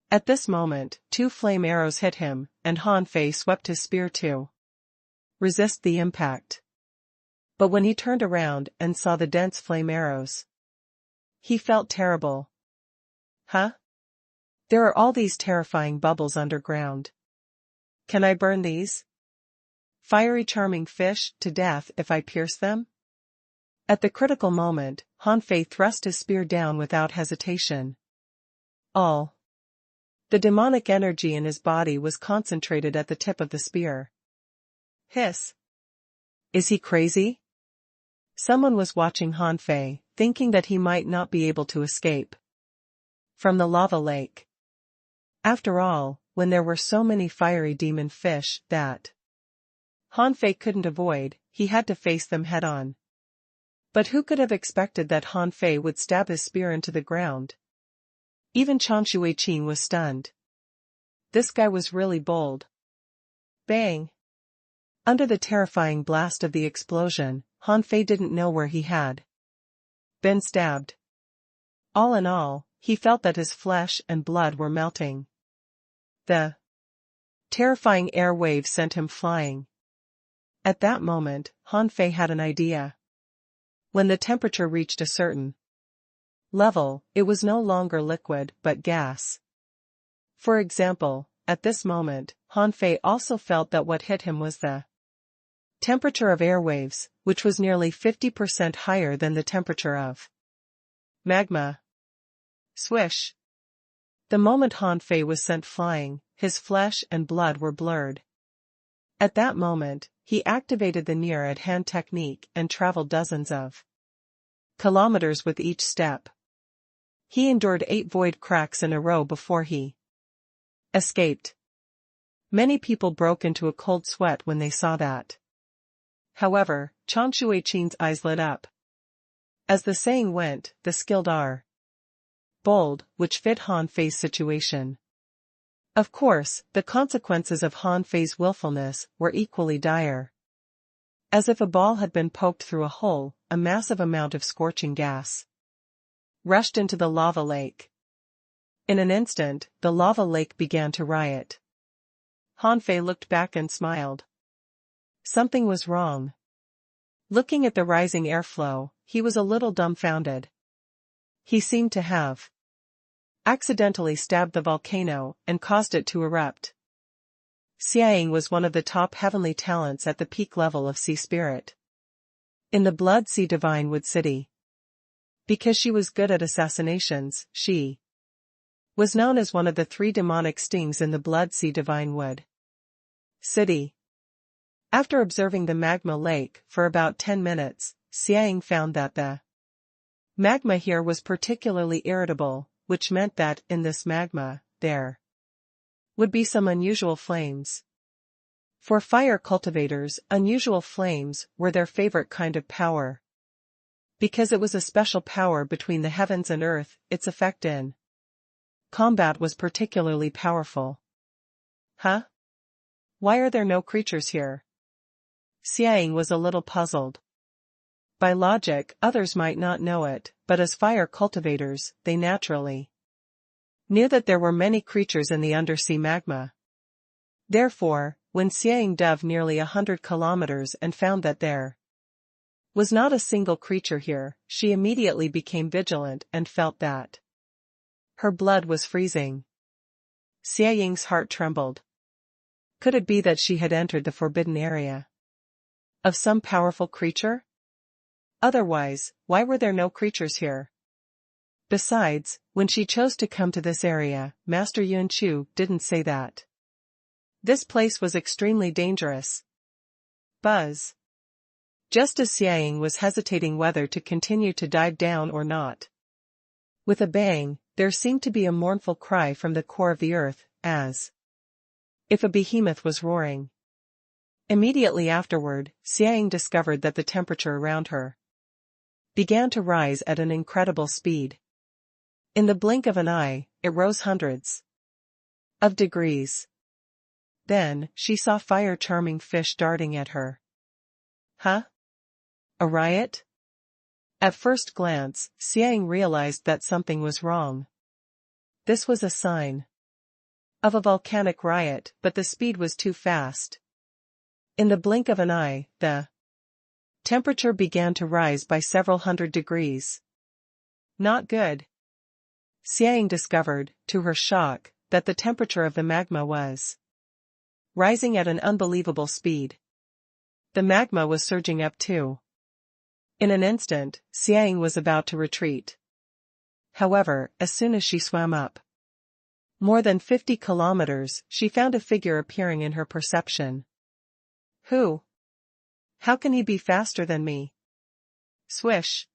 At this moment, 2 flame arrows hit him, and Han Fei swept his spear to resist the impact. But when he turned around and saw the dense flame arrows, he felt terrible. Huh? There are all these terrifying bubbles underground. Can I burn these fiery charming fish to death if I pierce them? At the critical moment, Han Fei thrust his spear down without hesitation. All the demonic energy in his body was concentrated at the tip of the spear. Hiss. Is he crazy? Someone was watching Han Fei, thinking that he might not be able to escape from the lava lake. After all, when there were so many fiery demon fish that Han Fei couldn't avoid, he had to face them head-on. But who could have expected that Han Fei would stab his spear into the ground? Even Chen Shuiqing was stunned. This guy was really bold. Bang! Under the terrifying blast of the explosion, Han Fei didn't know where he had been stabbed. All in all, he felt that his flesh and blood were melting. The terrifying air wave sent him flying. At that moment, Han Fei had an idea. When the temperature reached a certain level, it was no longer liquid but gas. For example, at this moment, Han Fei also felt that what hit him was the temperature of airwaves, which was nearly 50% higher than the temperature of magma. Swish. The moment Han Fei was sent flying, his flesh and blood were blurred. At that moment, he activated the near-at-hand technique and traveled dozens of kilometers with each step. He endured 8 void cracks in a row before he escaped. Many people broke into a cold sweat when they saw that. However, Chen Shuiqing's eyes lit up. As the saying went, the skilled are bold, which fit Han Fei's situation. Of course, the consequences of Han Fei's willfulness were equally dire. As if a ball had been poked through a hole, a massive amount of scorching gas rushed into the lava lake. In an instant, the lava lake began to riot. Han Fei looked back and smiled. Something was wrong. Looking at the rising airflow, he was a little dumbfounded. He seemed to have accidentally stabbed the volcano and caused it to erupt. Xiaoying was one of the top heavenly talents at the peak level of sea spirit in the Blood Sea Divine Wood City. Because she was good at assassinations, she was known as one of the 3 demonic stings in the Blood Sea Divine Wood City. After observing the magma lake for about 10 minutes, Xiaoying found that the magma here was particularly irritable, which meant that, in this magma, there would be some unusual flames. For fire cultivators, unusual flames were their favorite kind of power. Because it was a special power between the heavens and earth, its effect in combat was particularly powerful. Huh? Why are there no creatures here? Xiaoying was a little puzzled. By logic, others might not know it, but as fire cultivators, they naturally knew that there were many creatures in the undersea magma. Therefore, when Xiaoying dove nearly 100 kilometers and found that there was not a single creature here, she immediately became vigilant and felt that her blood was freezing. Xiaoying's heart trembled. Could it be that she had entered the forbidden area of some powerful creature? Otherwise, why were there no creatures here? Besides, when she chose to come to this area, Master Yuan Chu didn't say that this place was extremely dangerous. Buzz. just as Xiang was hesitating whether to continue to dive down or not. With a bang, there seemed to be a mournful cry from the core of the earth, as if a behemoth was roaring. Immediately afterward, Xiang discovered that the temperature around her began to rise at an incredible speed. In the blink of an eye, it rose hundreds of degrees. Then, she saw fire-charming fish darting at her. Huh? A riot? At first glance, Xiang realized that something was wrong. This was a sign of a volcanic riot, but the speed was too fast. In the blink of an eye, the temperature began to rise by several hundred degrees. Not good. Xiang discovered, to her shock, that the temperature of the magma was rising at an unbelievable speed. The magma was surging up too. In an instant, Xiang was about to retreat. However, as soon as she swam up more than 50 kilometers, she found a figure appearing in her perception. Who? How can he be faster than me? Swish.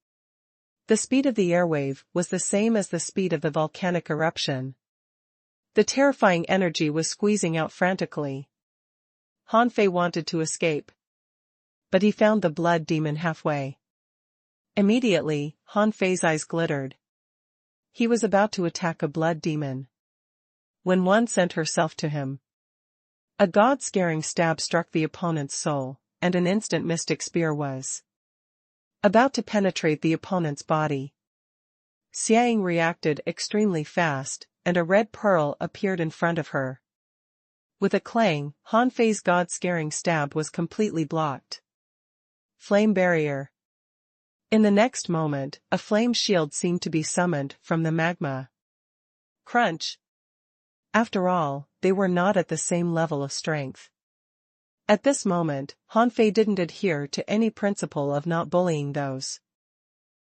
The speed of the airwave was the same as the speed of the volcanic eruption. The terrifying energy was squeezing out frantically. Han Fei wanted to escape, but he found the blood demon halfway. Immediately, Han Fei's eyes glittered. He was about to attack a blood demon when one sent herself to him. A god-scaring stab struck the opponent's soul, and an instant mystic spear was about to penetrate the opponent's body. Xiang reacted extremely fast, and a red pearl appeared in front of her. With a clang, Han Fei's god-scaring stab was completely blocked. Flame barrier. In the next moment, a flame shield seemed to be summoned from the magma. Crunch. After all, they were not at the same level of strength. At this moment, Han Fei didn't adhere to any principle of not bullying those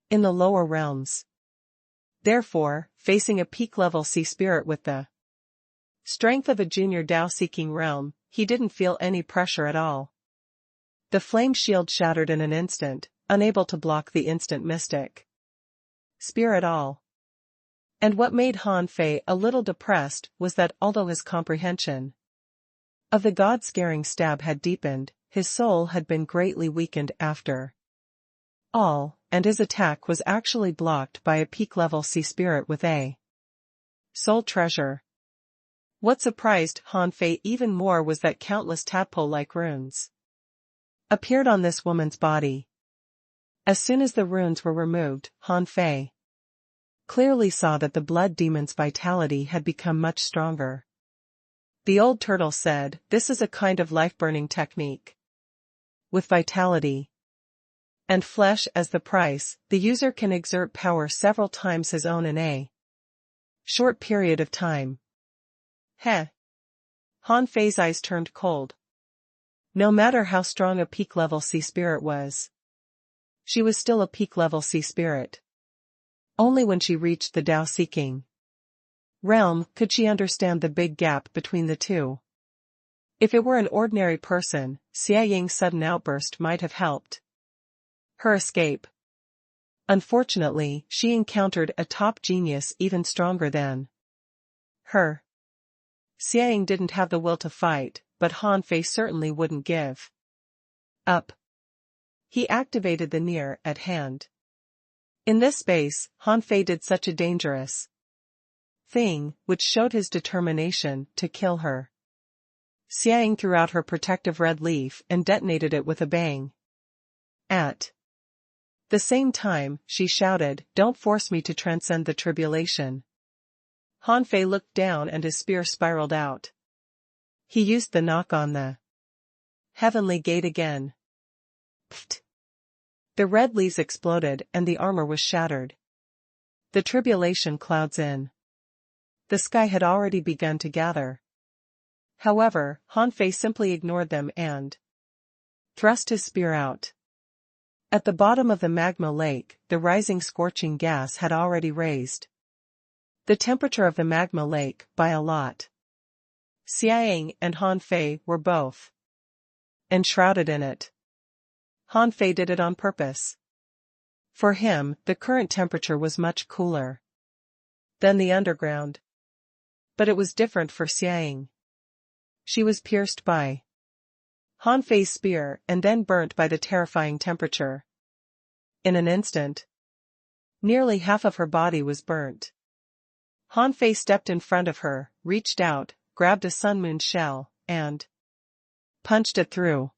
in the lower realms. Therefore, facing a peak-level sea spirit with the strength of a junior Dao-seeking realm, he didn't feel any pressure at all. The flame shield shattered in an instant, unable to block the instant mystic spear at all. And what made Han Fei a little depressed was that although his comprehension of the god-scaring stab had deepened, his soul had been greatly weakened after all, and his attack was actually blocked by a peak-level sea spirit with a soul treasure. What surprised Han Fei even more was that countless tadpole-like runes appeared on this woman's body. As soon as the runes were removed, Han Fei clearly saw that the blood demon's vitality had become much stronger. The old turtle said, "This is a kind of life-burning technique. With vitality and flesh as the price, the user can exert power several times his own in a short period of time." Heh. Han Fei's eyes turned cold. No matter how strong a peak-level sea spirit was, she was still a peak-level sea spirit. Only when she reached the Dao-seeking realm could she understand the big gap between the two. If it were an ordinary person, Xiaoying's sudden outburst might have helped her escape. Unfortunately, she encountered a top genius even stronger than her. Xiaoying didn't have the will to fight, but Han Fei certainly wouldn't give up. He activated the near at hand. In this space, Han Fei did such a dangerous thing, which showed his determination to kill her. Xiang threw out her protective red leaf and detonated it with a bang. At the same time, she shouted, "Don't force me to transcend the tribulation." Han Fei looked down and his spear spiraled out. He used the knock on the heavenly gate again. Pfft. The red leaves exploded and the armor was shattered. The tribulation clouds in the sky had already begun to gather. However, Han Fei simply ignored them and thrust his spear out. At the bottom of the magma lake, the rising scorching gas had already raised the temperature of the magma lake by a lot. Xiaoying and Han Fei were both enshrouded in it. Han Fei did it on purpose. For him, the current temperature was much cooler than the underground. But it was different for Xiang. She was pierced by Han Fei's spear and then burnt by the terrifying temperature. In an instant, nearly half of her body was burnt. Han Fei stepped in front of her, reached out, grabbed a sun moon shell, and punched it through.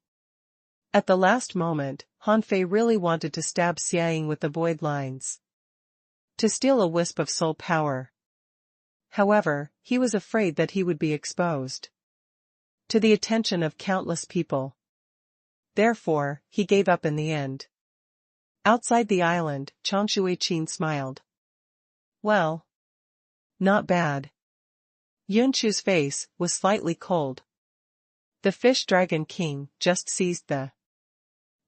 At the last moment, Han Fei really wanted to stab Xiang with the void lines, to steal a wisp of soul power. However, he was afraid that he would be exposed to the attention of countless people. Therefore, he gave up in the end. Outside the island, Chang Shuiqin smiled. Well, not bad. Yun Chu's face was slightly cold. The Fish Dragon King just seized the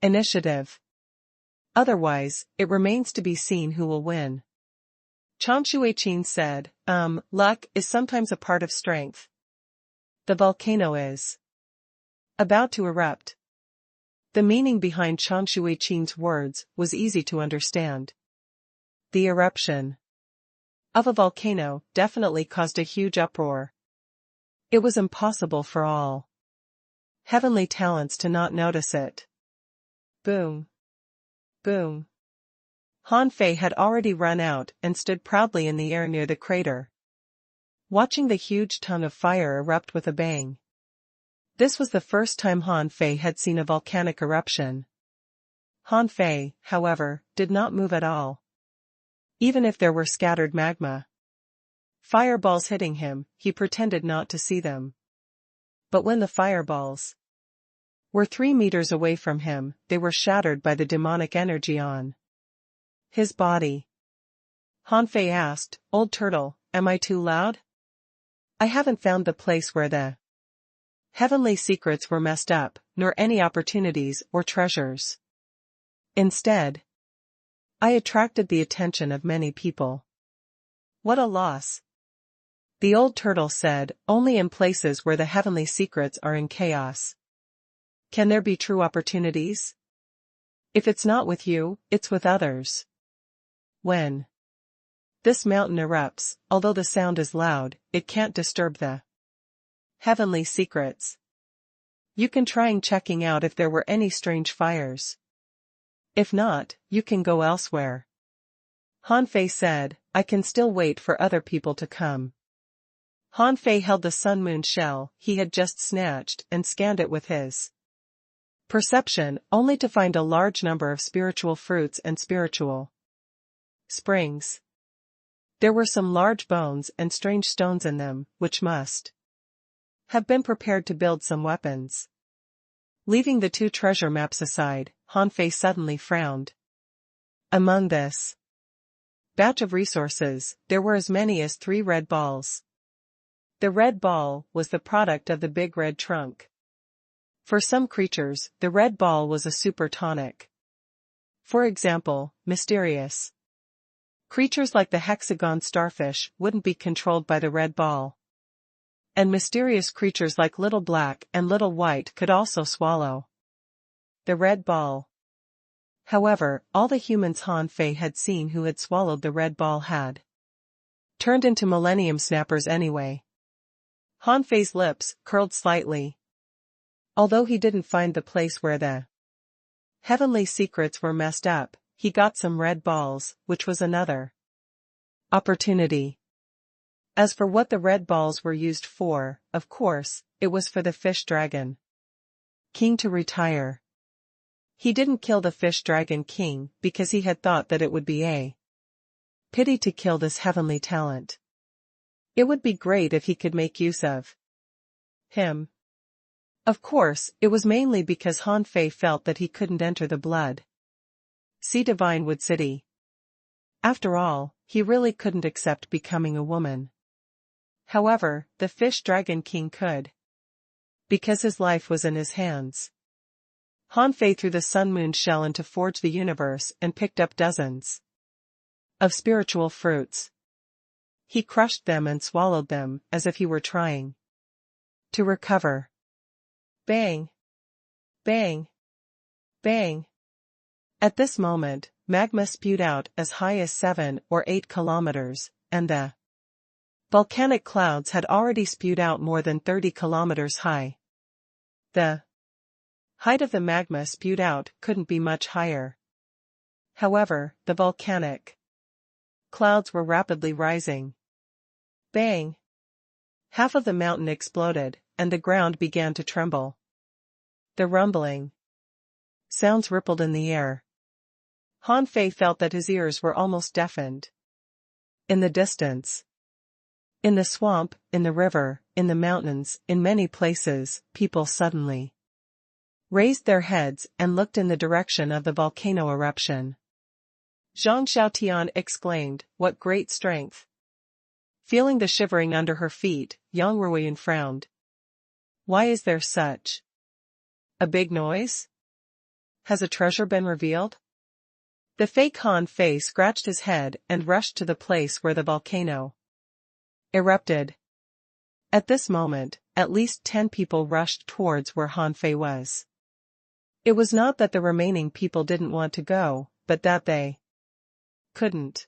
initiative. Otherwise, it remains to be seen who will win. Chang Shuiqin said, luck is sometimes a part of strength. The volcano is about to erupt. The meaning behind Chang Shuiqin's words was easy to understand. The eruption of a volcano definitely caused a huge uproar. It was impossible for all heavenly talents to not notice it. Boom. Boom. Han Fei had already run out and stood proudly in the air near the crater, watching the huge tongue of fire erupt with a bang. This was the first time Han Fei had seen a volcanic eruption. Han Fei, however, did not move at all. Even if there were scattered magma fireballs hitting him, he pretended not to see them. But when the fireballs were 3 meters away from him, they were shattered by the demonic energy on his body. Han Fei asked, "Old turtle, am I too loud? I haven't found the place where the heavenly secrets were messed up, nor any opportunities or treasures. Instead, I attracted the attention of many people. What a loss." The old turtle said, "Only in places where the heavenly secrets are in chaos can there be true opportunities. If it's not with you, it's with others. When this mountain erupts, although the sound is loud, it can't disturb the heavenly secrets. You can try checking out if there were any strange fires. If not, you can go elsewhere." Han Fei said, "I can still wait for other people to come." Han Fei held the sun moon shell he had just snatched and scanned it with his perception, only to find a large number of spiritual fruits and spiritual springs. There were some large bones and strange stones in them, which must have been prepared to build some weapons. Leaving the 2 treasure maps aside, Han Fei suddenly frowned. Among this batch of resources, there were as many as 3 red balls. The red ball was the product of the big red trunk. For some creatures, the red ball was a super tonic. For example, mysterious creatures like the hexagon starfish wouldn't be controlled by the red ball. And mysterious creatures like Little Black and Little White could also swallow the red ball. However, all the humans Han Fei had seen who had swallowed the red ball had turned into Millennium Snappers anyway. Han Fei's lips curled slightly. Although he didn't find the place where the heavenly secrets were messed up, he got some red balls, which was another opportunity. As for what the red balls were used for, of course, it was for the Fish Dragon King to retire. He didn't kill the Fish Dragon King because he had thought that it would be a pity to kill this heavenly talent. It would be great if he could make use of him. Of course, it was mainly because Han Fei felt that he couldn't enter the blood Sea Divine Wood City. After all, he really couldn't accept becoming a woman. However, the Fish Dragon King could, because his life was in his hands. Han Fei threw the sun moon shell into Forge the Universe and picked up dozens of spiritual fruits. He crushed them and swallowed them as if he were trying to recover. Bang! Bang! Bang! At this moment, magma spewed out as high as 7 or 8 kilometers, and the volcanic clouds had already spewed out more than 30 kilometers high. The height of the magma spewed out couldn't be much higher. However, the volcanic clouds were rapidly rising. Bang! Half of the mountain exploded, and the ground began to tremble. The rumbling sounds rippled in the air. Han Fei felt that his ears were almost deafened. In the distance, in the swamp, in the river, in the mountains, in many places, people suddenly raised their heads and looked in the direction of the volcano eruption. Zhang Xiaotian exclaimed, "What great strength!" Feeling the shivering under her feet, Yang Ruoyan frowned. "Why is there such a big noise? Has a treasure been revealed?" The fake Han Fei scratched his head and rushed to the place where the volcano erupted. At this moment, at least 10 people rushed towards where Han Fei was. It was not that the remaining people didn't want to go, but that they couldn't.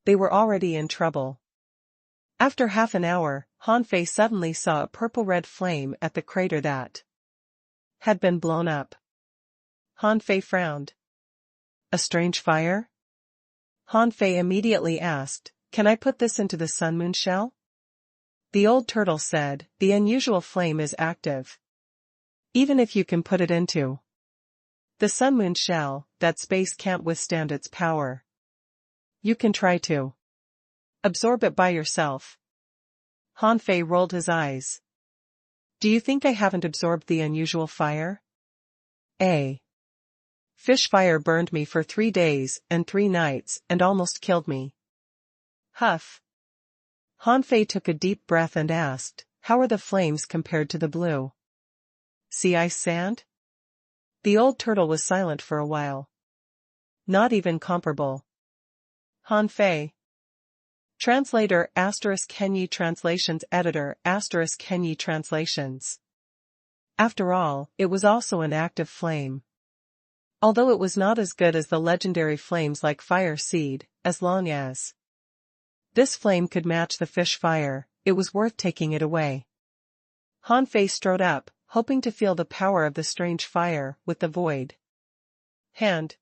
They were already in trouble. After half an hour, Han Fei suddenly saw a purple-red flame at the crater that had been blown up. Han Fei frowned. "A strange fire?" Han Fei immediately asked, "Can I put this into the sun-moon shell?" The old turtle said, "The unusual flame is active. Even if you can put it into the sun-moon shell, that space can't withstand its power. You can try to absorb it by yourself." Han Fei rolled his eyes. "Do you think I haven't absorbed the unusual fire? A fish fire burned me for 3 days and 3 nights and almost killed me." Huff. Han Fei took a deep breath and asked, "How are the flames compared to the blue sea ice sand?" The old turtle was silent for a while. "Not even comparable." Han Fei. Translator *Kenyi Translations Editor *Kenyi Translations. After all, it was also an active flame. Although it was not as good as the legendary flames like fire seed, as long as this flame could match the fish fire, it was worth taking it away. Han Fei strode up, hoping to feel the power of the strange fire with the void hand.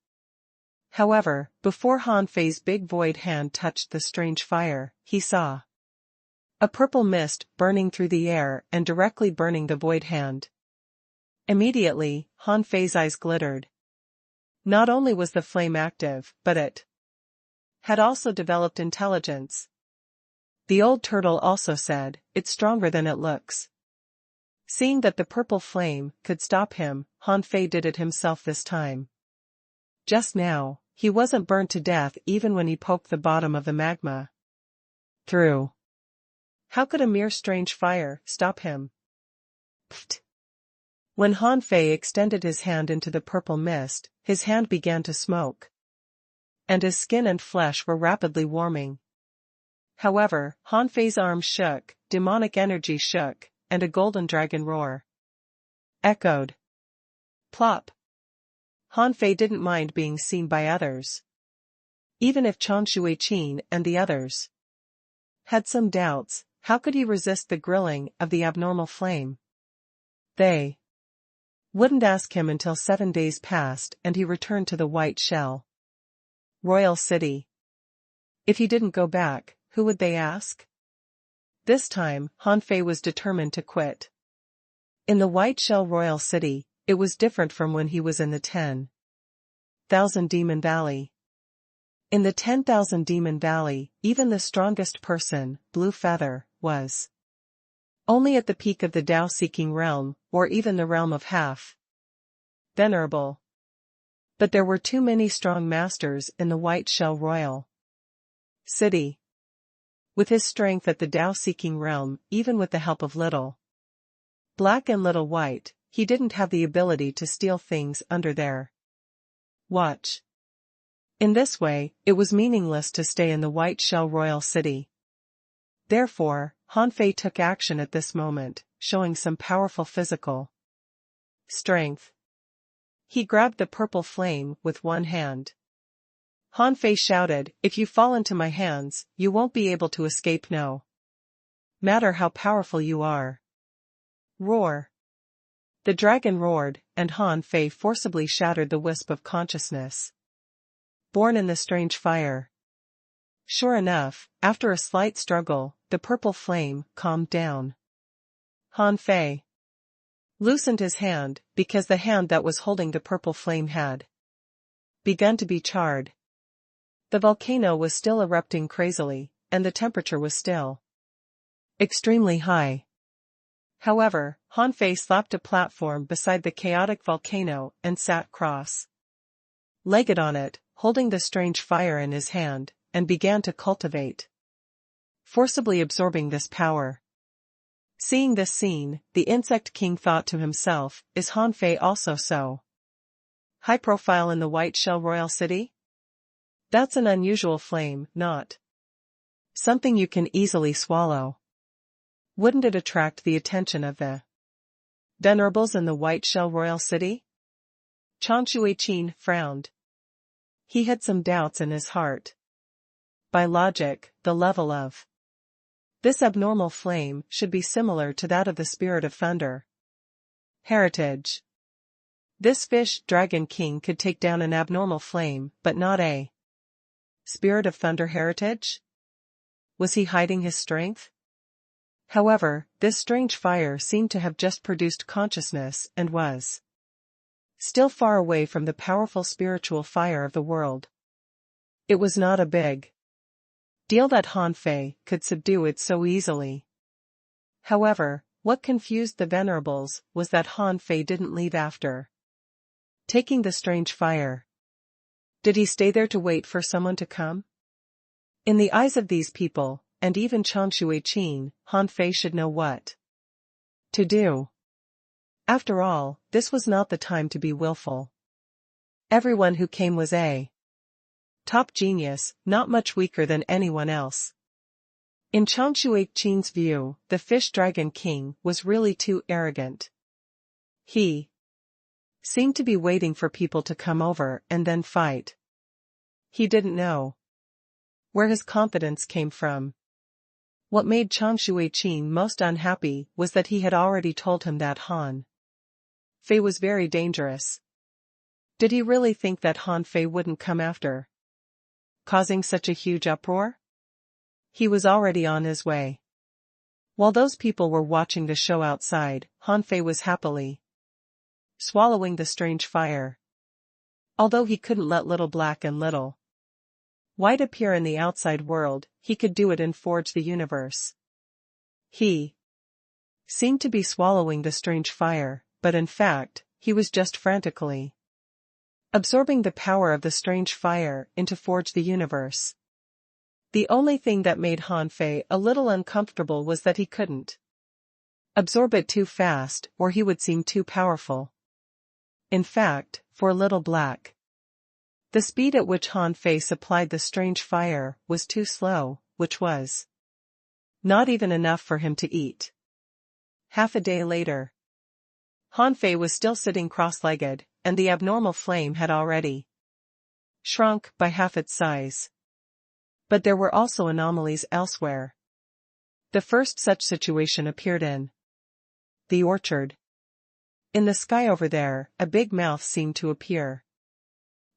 However, before Han Fei's big void hand touched the strange fire, he saw a purple mist burning through the air and directly burning the void hand. Immediately, Han Fei's eyes glittered. Not only was the flame active, but it had also developed intelligence. The old turtle also said, "It's stronger than it looks." Seeing that the purple flame could stop him, Han Fei did it himself this time. Just now, he wasn't burnt to death even when he poked the bottom of the magma through. How could a mere strange fire stop him? Pfft. When Han Fei extended his hand into the purple mist, his hand began to smoke, and his skin and flesh were rapidly warming. However, Han Fei's arms shook, demonic energy shook, and a golden dragon roar echoed. Plop. Han Fei didn't mind being seen by others. Even if Chang Shuiqin and the others had some doubts, how could he resist the grilling of the abnormal flame? They wouldn't ask him until 7 days passed and he returned to the White Shell Royal City. If he didn't go back, who would they ask? This time, Han Fei was determined to quit. In the White Shell Royal City, it was different from when he was in the 10,000 Demon Valley. In the 10,000 Demon Valley, even the strongest person, Blue Feather, was only at the peak of the Tao-seeking realm, or even the realm of half venerable. But there were too many strong masters in the White Shell Royal City. With his strength at the Tao-seeking realm, even with the help of Little Black and Little White, he didn't have the ability to steal things under their watch. In this way, it was meaningless to stay in the White Shell Royal City. Therefore, Han Fei took action at this moment, showing some powerful physical strength. He grabbed the purple flame with one hand. Han Fei shouted, "If you fall into my hands, you won't be able to escape, no matter how powerful you are." Roar. The dragon roared, and Han Fei forcibly shattered the wisp of consciousness born in the strange fire. Sure enough, after a slight struggle, the purple flame calmed down. Han Fei loosened his hand, because the hand that was holding the purple flame had begun to be charred. The volcano was still erupting crazily, and the temperature was still extremely high. However, Han Fei slapped a platform beside the chaotic volcano and sat cross-legged on it, holding the strange fire in his hand, and began to cultivate, forcibly absorbing this power. Seeing this scene, the insect king thought to himself, "Is Han Fei also so high profile in the White Shell Royal City? That's an unusual flame, not something you can easily swallow. Wouldn't it attract the attention of the venerables in the White Shell Royal City?" Chan Shuiqin frowned. He had some doubts in his heart. By logic, the level of this abnormal flame should be similar to that of the Spirit of Thunder heritage. This fish dragon king could take down an abnormal flame, but not a Spirit of Thunder heritage? Was he hiding his strength? However, this strange fire seemed to have just produced consciousness and was still far away from the powerful spiritual fire of the world. It was not a big deal that Han Fei could subdue it so easily. However, what confused the venerables was that Han Fei didn't leave after taking the strange fire. Did he stay there to wait for someone to come? In the eyes of these people, and even Chan Shuiqin, Han Fei should know what to do. After all, this was not the time to be willful. Everyone who came was a top genius, not much weaker than anyone else. In Chan Shuiqin's view, the fish dragon king was really too arrogant. He seemed to be waiting for people to come over and then fight. He didn't know where his confidence came from. What made Chan Shuiqin most unhappy was that he had already told him that Han Fei was very dangerous. Did he really think that Han Fei wouldn't come after causing such a huge uproar? He was already on his way. While those people were watching the show outside, Han Fei was happily swallowing the strange fire. Although he couldn't let Little Black and Little White appear in the outside world, he could do it in Forge the Universe. He seemed to be swallowing the strange fire, but in fact, he was just frantically absorbing the power of the strange fire into Forge the Universe. The only thing that made Han Fei a little uncomfortable was that he couldn't absorb it too fast, or he would seem too powerful. In fact, for Little Black, the speed at which Han Fei supplied the strange fire was too slow, which was not even enough for him to eat. Half a day later, Han Fei was still sitting cross-legged, and the abnormal flame had already shrunk by half its size. But there were also anomalies elsewhere. The first such situation appeared in the orchard. In the sky over there, a big mouth seemed to appear.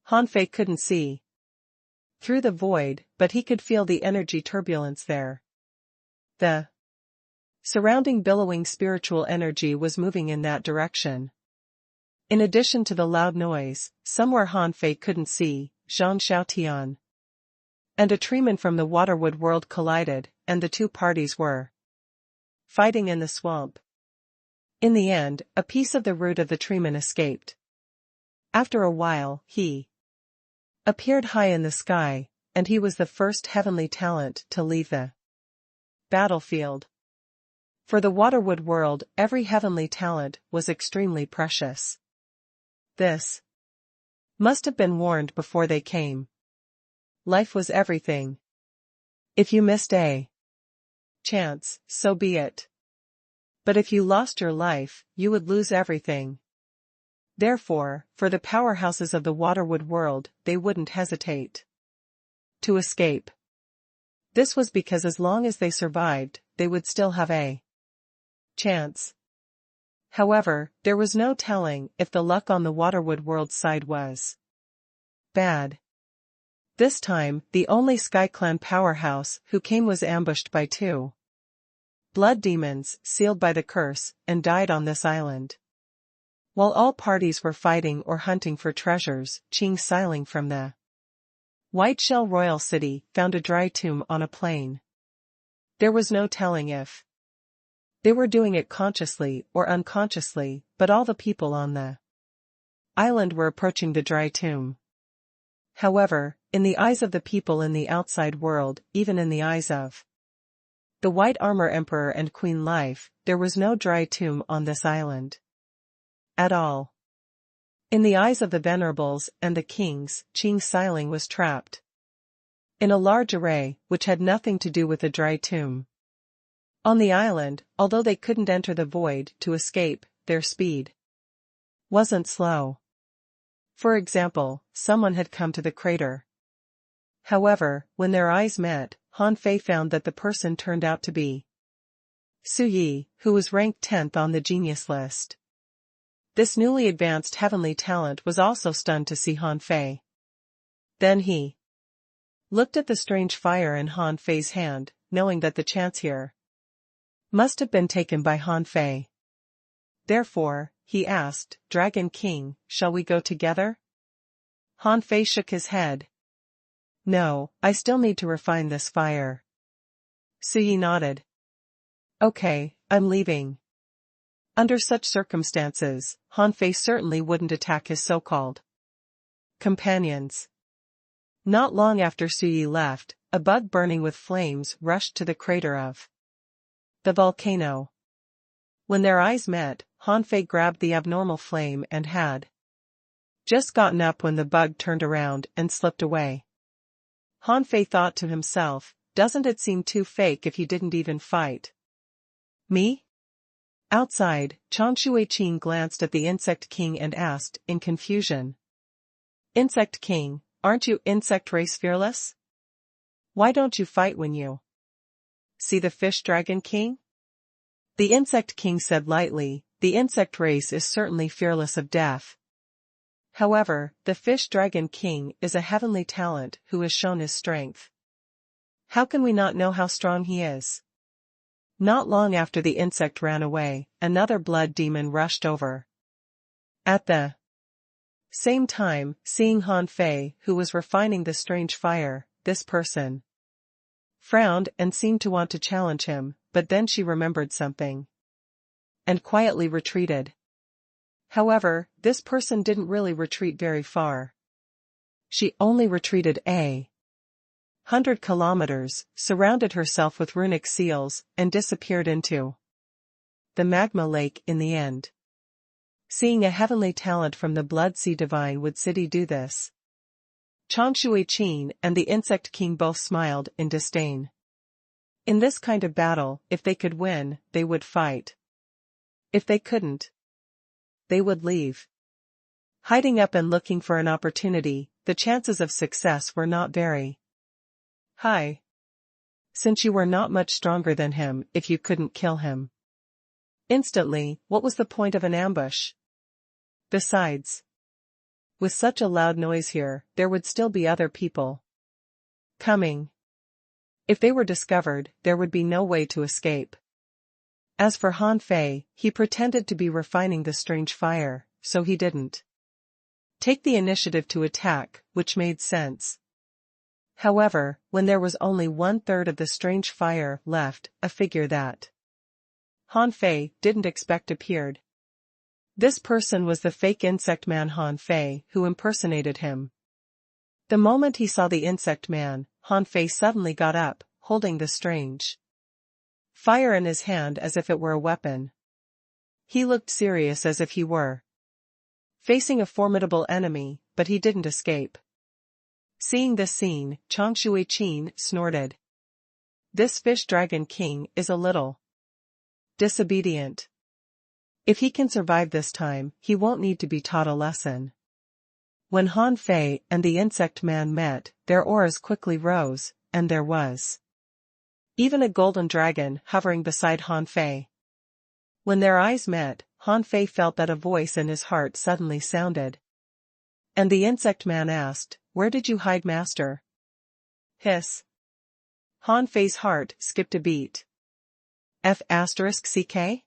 Han Fei couldn't see through the void, but he could feel the energy turbulence there. The surrounding billowing spiritual energy was moving in that direction. In addition to the loud noise, somewhere Han Fei couldn't see, Zhang Xiaotian and a treeman from the Waterwood world collided, and the two parties were fighting in the swamp. In the end, a piece of the root of the treeman escaped. After a while, he appeared high in the sky, and he was the first heavenly talent to leave the battlefield. For the Waterwood world, every heavenly talent was extremely precious. This must have been warned before they came. Life was everything. If you missed a chance, so be it. But if you lost your life, you would lose everything. Therefore, for the powerhouses of the waterwood world, they wouldn't hesitate to escape. This was because as long as they survived, they would still have a chance. However, there was no telling if the luck on the waterwood world side was bad. This time, the only SkyClan powerhouse who came was ambushed by two blood demons sealed by the curse and died on this island. While all parties were fighting or hunting for treasures, Qing sailing from the White Shell Royal City found a dry tomb on a plain. There was no telling if they were doing it consciously or unconsciously, but all the people on the island were approaching the dry tomb. However, in the eyes of the people in the outside world, even in the eyes of the White Armor Emperor and Queen Life, there was no dry tomb on this island at all. In the eyes of the venerables and the kings, Qing Sailing was trapped in a large array, which had nothing to do with the dry tomb. On the island, although they couldn't enter the void to escape, their speed wasn't slow. For example, someone had come to the crater. However, when their eyes met, Han Fei found that the person turned out to be Su Yi, who was ranked 10th on the genius list. This newly advanced heavenly talent was also stunned to see Han Fei. Then he looked at the strange fire in Han Fei's hand, knowing that the chance here must have been taken by Han Fei. Therefore, he asked, "Dragon King, shall we go together?" Han Fei shook his head. "No, I still need to refine this fire." Su Yi nodded. "Okay, I'm leaving." Under such circumstances, Han Fei certainly wouldn't attack his so-called companions. Not long after Su Yi left, a bug burning with flames rushed to the crater of the volcano. When their eyes met, Han Fei grabbed the abnormal flame and had just gotten up when the bug turned around and slipped away. Han Fei thought to himself, "Doesn't it seem too fake if he didn't even fight me?" Outside, Changshui Qing glanced at the Insect King and asked, in confusion, "Insect King, aren't you insect race fearless? Why don't you fight when you see the fish dragon king?" The Insect King said lightly, "The insect race is certainly fearless of death. However, the fish dragon king is a heavenly talent who has shown his strength. How can we not know how strong he is?" Not long after the insect ran away, another blood demon rushed over. At the same time, seeing Han Fei, who was refining the strange fire, this person frowned and seemed to want to challenge him, but then she remembered something and quietly retreated. However, this person didn't really retreat very far. She only retreated 100 kilometers, surrounded herself with runic seals, and disappeared into the magma lake in the end. Seeing a heavenly talent from the Blood Sea Divine would City do this? Changshui Qin and the Insect King both smiled in disdain. In this kind of battle, if they could win, they would fight. If they couldn't, they would leave. Hiding up and looking for an opportunity, the chances of success were not very high. Since you were not much stronger than him if you couldn't kill him instantly, what was the point of an ambush? Besides, with such a loud noise here, there would still be other people coming. If they were discovered, there would be no way to escape. As for Han Fei, he pretended to be refining the strange fire, so he didn't take the initiative to attack, which made sense. However, when there was only 1/3 of the strange fire left, a figure that Han Fei didn't expect appeared. This person was the fake insect man Han Fei who impersonated him. The moment he saw the insect man, Han Fei suddenly got up, holding the strange fire in his hand as if it were a weapon. He looked serious as if he were facing a formidable enemy, but he didn't escape. Seeing this scene, Changshui Qin snorted. "This fish dragon king is a little disobedient." If he can survive this time, he won't need to be taught a lesson. When Han Fei and the insect man met, their auras quickly rose, and there was even a golden dragon hovering beside Han Fei. When their eyes met, Han Fei felt that a voice in his heart suddenly sounded. And the insect man asked, "Where did you hide, master?" Hiss. Han Fei's heart skipped a beat. F***ck?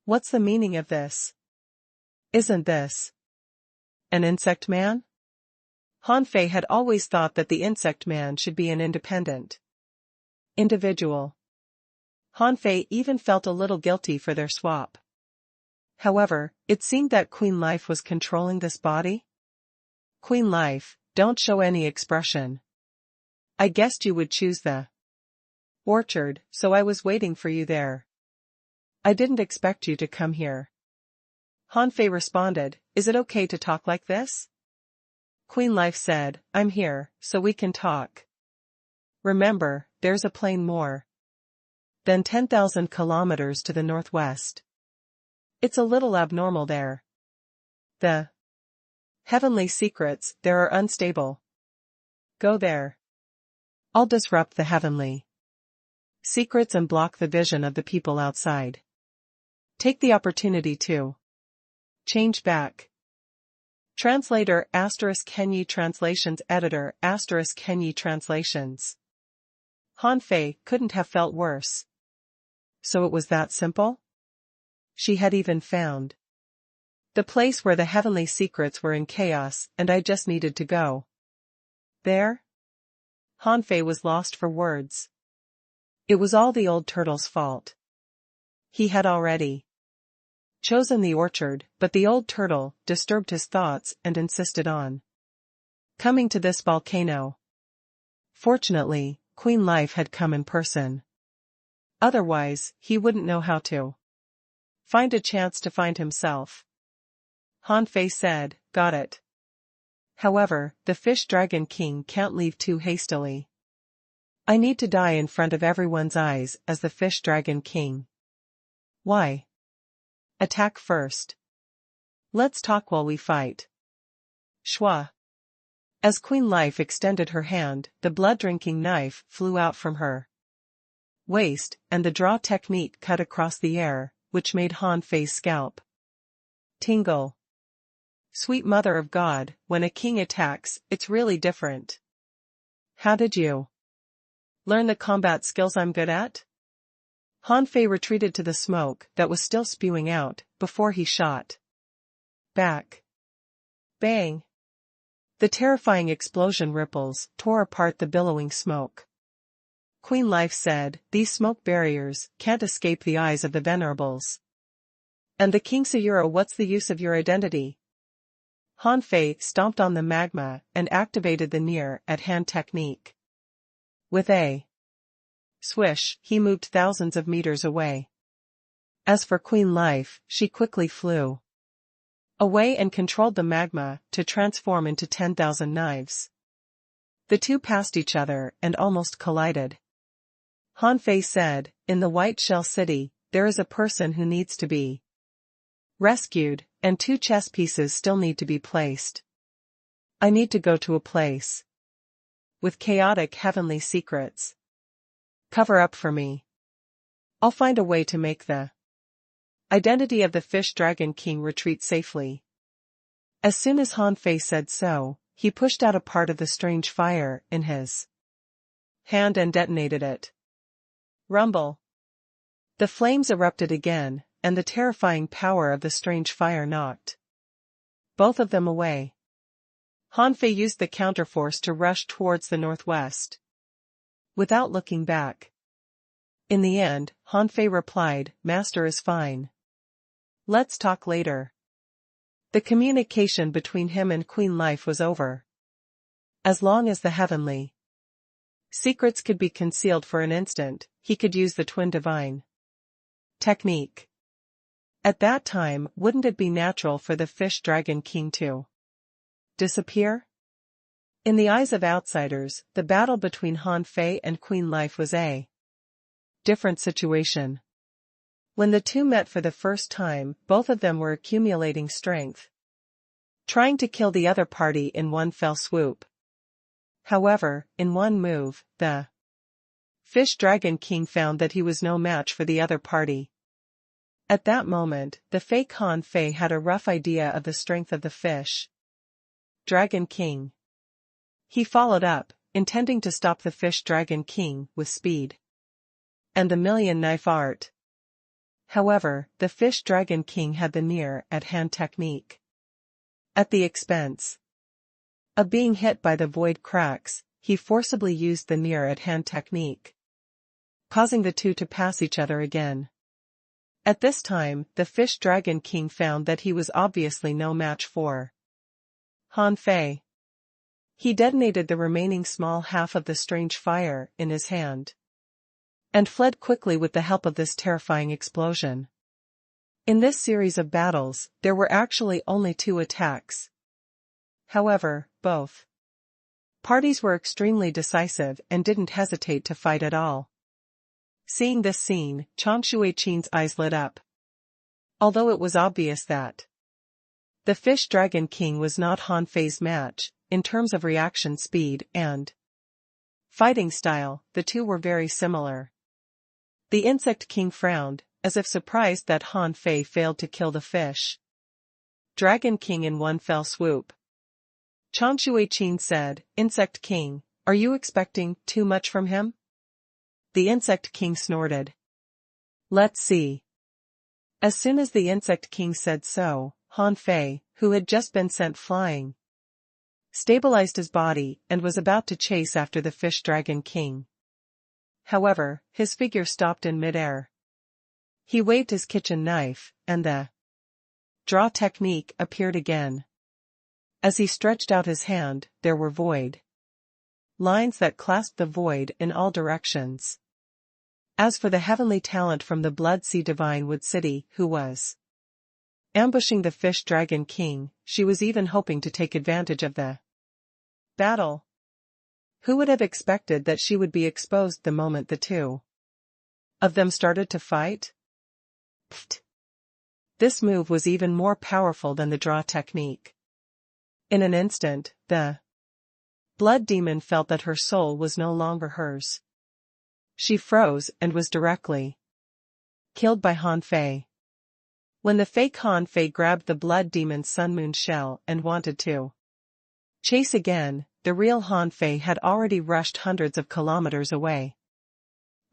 What's the meaning of this? Isn't this an insect man? Han Fei had always thought that the insect man should be an independent individual. Han Fei even felt a little guilty for their swap. However, it seemed that Queen Life was controlling this body. Queen Life, don't show any expression. I guessed you would choose the orchard, so I was waiting for you there. I didn't expect you to come here. Han Fei responded, "Is it okay to talk like this?" Queen Life said, "I'm here, so we can talk. Remember, there's a plane more than 10,000 kilometers to the northwest. It's a little abnormal there. The heavenly secrets there are unstable. Go there. I'll disrupt the heavenly secrets and block the vision of the people outside. Take the opportunity to change back." Translator *Kenyi Translations Editor *Kenyi Translations. Han Fei couldn't have felt worse. So it was that simple? She had even found the place where the heavenly secrets were in chaos, and I just needed to go there? Han Fei was lost for words. It was all the old turtle's fault. He had already chosen the orchard, but the old turtle disturbed his thoughts and insisted on coming to this volcano. Fortunately, Queen Life had come in person. Otherwise, he wouldn't know how to find a chance to find himself. Han Fei said, "Got it. However, the Fish Dragon King can't leave too hastily. I need to die in front of everyone's eyes as the Fish Dragon King." "Why? Attack first. Let's talk while we fight." Shwa. As Queen Life extended her hand, the blood-drinking knife flew out from her waist, and the draw technique cut across the air, which made Han Fei's scalp tingle. Sweet Mother of God, when a king attacks, it's really different. How did you learn the combat skills I'm good at? Han Fei retreated to the smoke that was still spewing out, before he shot back. Bang! The terrifying explosion ripples tore apart the billowing smoke. Queen Life said, "These smoke barriers can't escape the eyes of the venerables." And the King Sayura, "What's the use of your identity?" Han Fei stomped on the magma and activated the near-at-hand technique. With a swish, he moved thousands of meters away. As for Queen Life, she quickly flew away and controlled the magma to transform into 10,000 knives. The two passed each other and almost collided. Han Fei said, "In the White Shell City, there is a person who needs to be rescued, and 2 chess pieces still need to be placed. I need to go to a place with chaotic heavenly secrets. Cover up for me. I'll find a way to make the identity of the Fish Dragon King retreat safely." As soon as Han Fei said so, he pushed out a part of the strange fire in his hand and detonated it. Rumble. The flames erupted again, and the terrifying power of the strange fire knocked both of them away. Han Fei used the counterforce to rush towards the northwest, without looking back. In the end, Han Fei replied, "Master is fine. Let's talk later." The communication between him and Queen Life was over. As long as the heavenly secrets could be concealed for an instant, he could use the Twin Divine technique. At that time, wouldn't it be natural for the Fish Dragon King to disappear? In the eyes of outsiders, the battle between Han Fei and Queen Life was a different situation. When the two met for the first time, both of them were accumulating strength, trying to kill the other party in one fell swoop. However, in one move, the Fish Dragon King found that he was no match for the other party. At that moment, the fake Han Fei had a rough idea of the strength of the Fish Dragon King. He followed up, intending to stop the Fish Dragon King with speed and the million knife art. However, the Fish Dragon King had the near-at-hand technique. At the expense of being hit by the void cracks, he forcibly used the near-at-hand technique, causing the two to pass each other again. At this time, the Fish Dragon King found that he was obviously no match for Han Fei. He detonated the remaining small half of the strange fire in his hand and fled quickly with the help of this terrifying explosion. In this series of battles, there were actually only 2 attacks. However, both parties were extremely decisive and didn't hesitate to fight at all. Seeing this scene, Chang Shuiqin's eyes lit up. Although it was obvious that the Fish Dragon King was not Han Fei's match, in terms of reaction speed and fighting style, the two were very similar. The Insect King frowned, as if surprised that Han Fei failed to kill the Fish Dragon King in one fell swoop. Chang Shuiqin said, "Insect King, are you expecting too much from him?" The Insect King snorted. "Let's see." As soon as the Insect King said so, Han Fei, who had just been sent flying, stabilized his body and was about to chase after the Fish Dragon King. However, his figure stopped in midair. He waved his kitchen knife, and the draw technique appeared again. As he stretched out his hand, there were void lines that clasped the void in all directions. As for the heavenly talent from the Blood Sea Divine Wood City, who was ambushing the Fish Dragon King, she was even hoping to take advantage of the battle. Who would have expected that she would be exposed the moment the two of them started to fight? Pfft. This move was even more powerful than the draw technique. In an instant, the blood demon felt that her soul was no longer hers. She froze and was directly killed by Han Fei. When the fake Han Fei grabbed the blood demon's sun moon shell and wanted to chase again, the real Han Fei had already rushed hundreds of kilometers away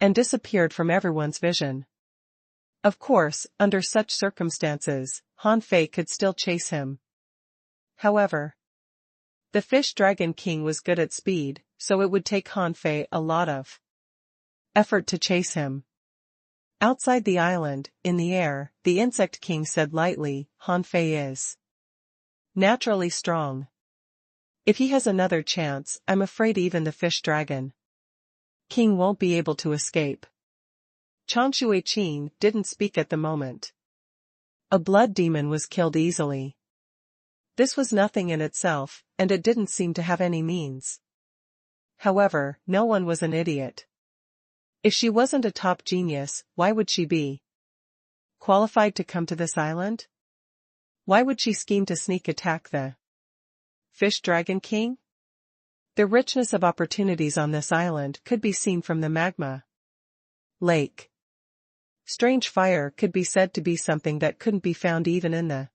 and disappeared from everyone's vision. Of course, under such circumstances, Han Fei could still chase him. However, the Fish Dragon King was good at speed, so it would take Han Fei a lot of effort to chase him. Outside the island, in the air, the Insect King said lightly, "Han Fei is naturally strong. If he has another chance, I'm afraid even the Fish Dragon King won't be able to escape." Chang Shuiqin didn't speak at the moment. A blood demon was killed easily. This was nothing in itself, and it didn't seem to have any means. However, no one was an idiot. If she wasn't a top genius, why would she be qualified to come to this island? Why would she scheme to sneak attack the Fish Dragon King? The richness of opportunities on this island could be seen from the magma lake. Strange fire could be said to be something that couldn't be found even in the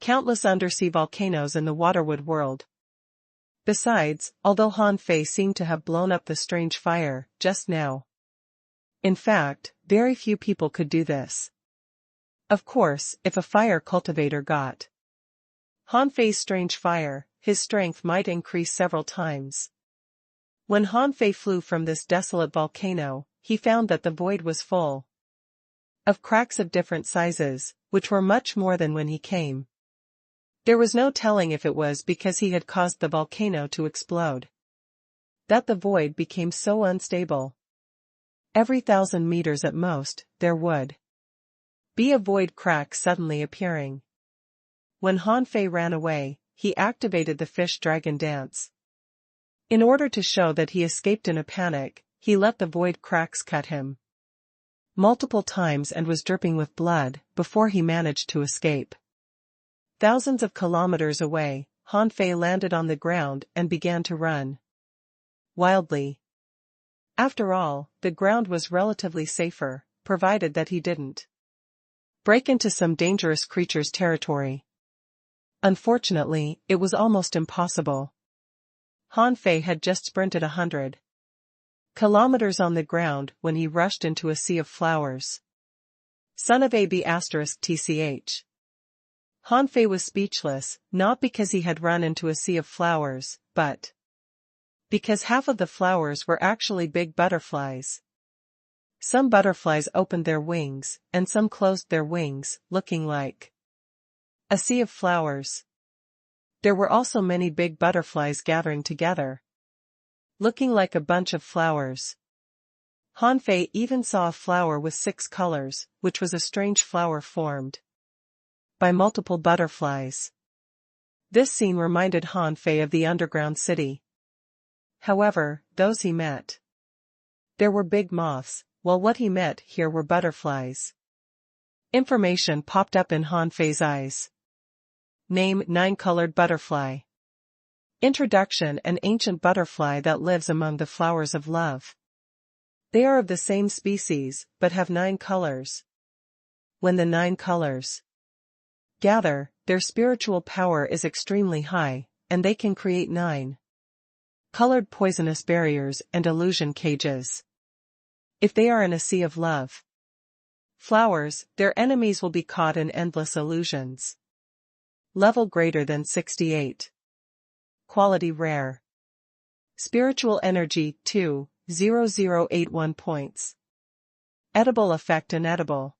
countless undersea volcanoes in the waterwood world. Besides, although Han Fei seemed to have blown up the strange fire just now, in fact, very few people could do this. Of course, if a fire cultivator got Han Fei's strange fire, his strength might increase several times. When Han Fei flew from this desolate volcano, he found that the void was full of cracks of different sizes, which were much more than when he came. There was no telling if it was because he had caused the volcano to explode that the void became so unstable. Every 1,000 meters at most, there would be a void crack suddenly appearing. When Han Fei ran away, he activated the Fish Dragon dance. In order to show that he escaped in a panic, he let the void cracks cut him. multiple times and was dripping with blood before he managed to escape. Thousands of kilometers away, Han Fei landed on the ground and began to run wildly. After all, the ground was relatively safer, provided that he didn't break into some dangerous creature's territory. Unfortunately, it was almost impossible. Han Fei had just sprinted 100 kilometers on the ground when he rushed into a sea of flowers. Son of AB*TCH. Han Fei was speechless, not because he had run into a sea of flowers, but because half of the flowers were actually big butterflies. Some butterflies opened their wings, and some closed their wings, looking like a sea of flowers. There were also many big butterflies gathering together, looking like a bunch of flowers. Han Fei even saw a flower with 6 colors, which was a strange flower formed by multiple butterflies. This scene reminded Han Fei of the underground city. However, those he met there were big moths, while what he met here were butterflies. Information popped up in Han Fei's eyes. Name: 9-colored butterfly. Introduction: an ancient butterfly that lives among the flowers of love. They are of the same species, but have 9 colors. When the 9 colors gather, their spiritual power is extremely high, and they can create 9 colored poisonous barriers and illusion cages. If they are in a sea of love flowers, their enemies will be caught in endless illusions. Level greater than 68. Quality rare. Spiritual energy 2,0081 points. Edible effect: inedible.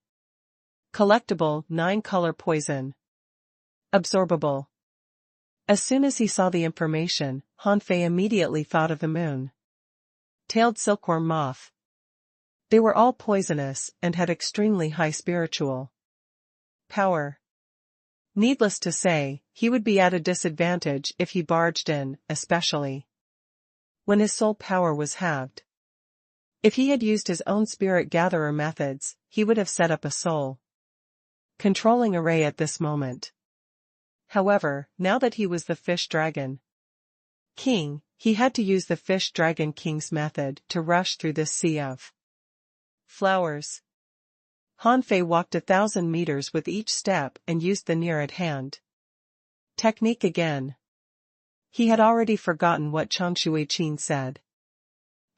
Collectible: 9-color poison. Absorbable. As soon as he saw the information, Han Fei immediately thought of the moon-tailed silkworm moth. They were all poisonous and had extremely high spiritual power. Needless to say, he would be at a disadvantage if he barged in, especially when his soul power was halved. If he had used his own spirit-gatherer methods, he would have set up a soul-controlling array at this moment. However, now that he was the Fish Dragon King, he had to use the Fish Dragon King's method to rush through this sea of flowers. Han Fei walked 1,000 meters with each step and used the near-at-hand technique again. He had already forgotten what Changshui Qin said.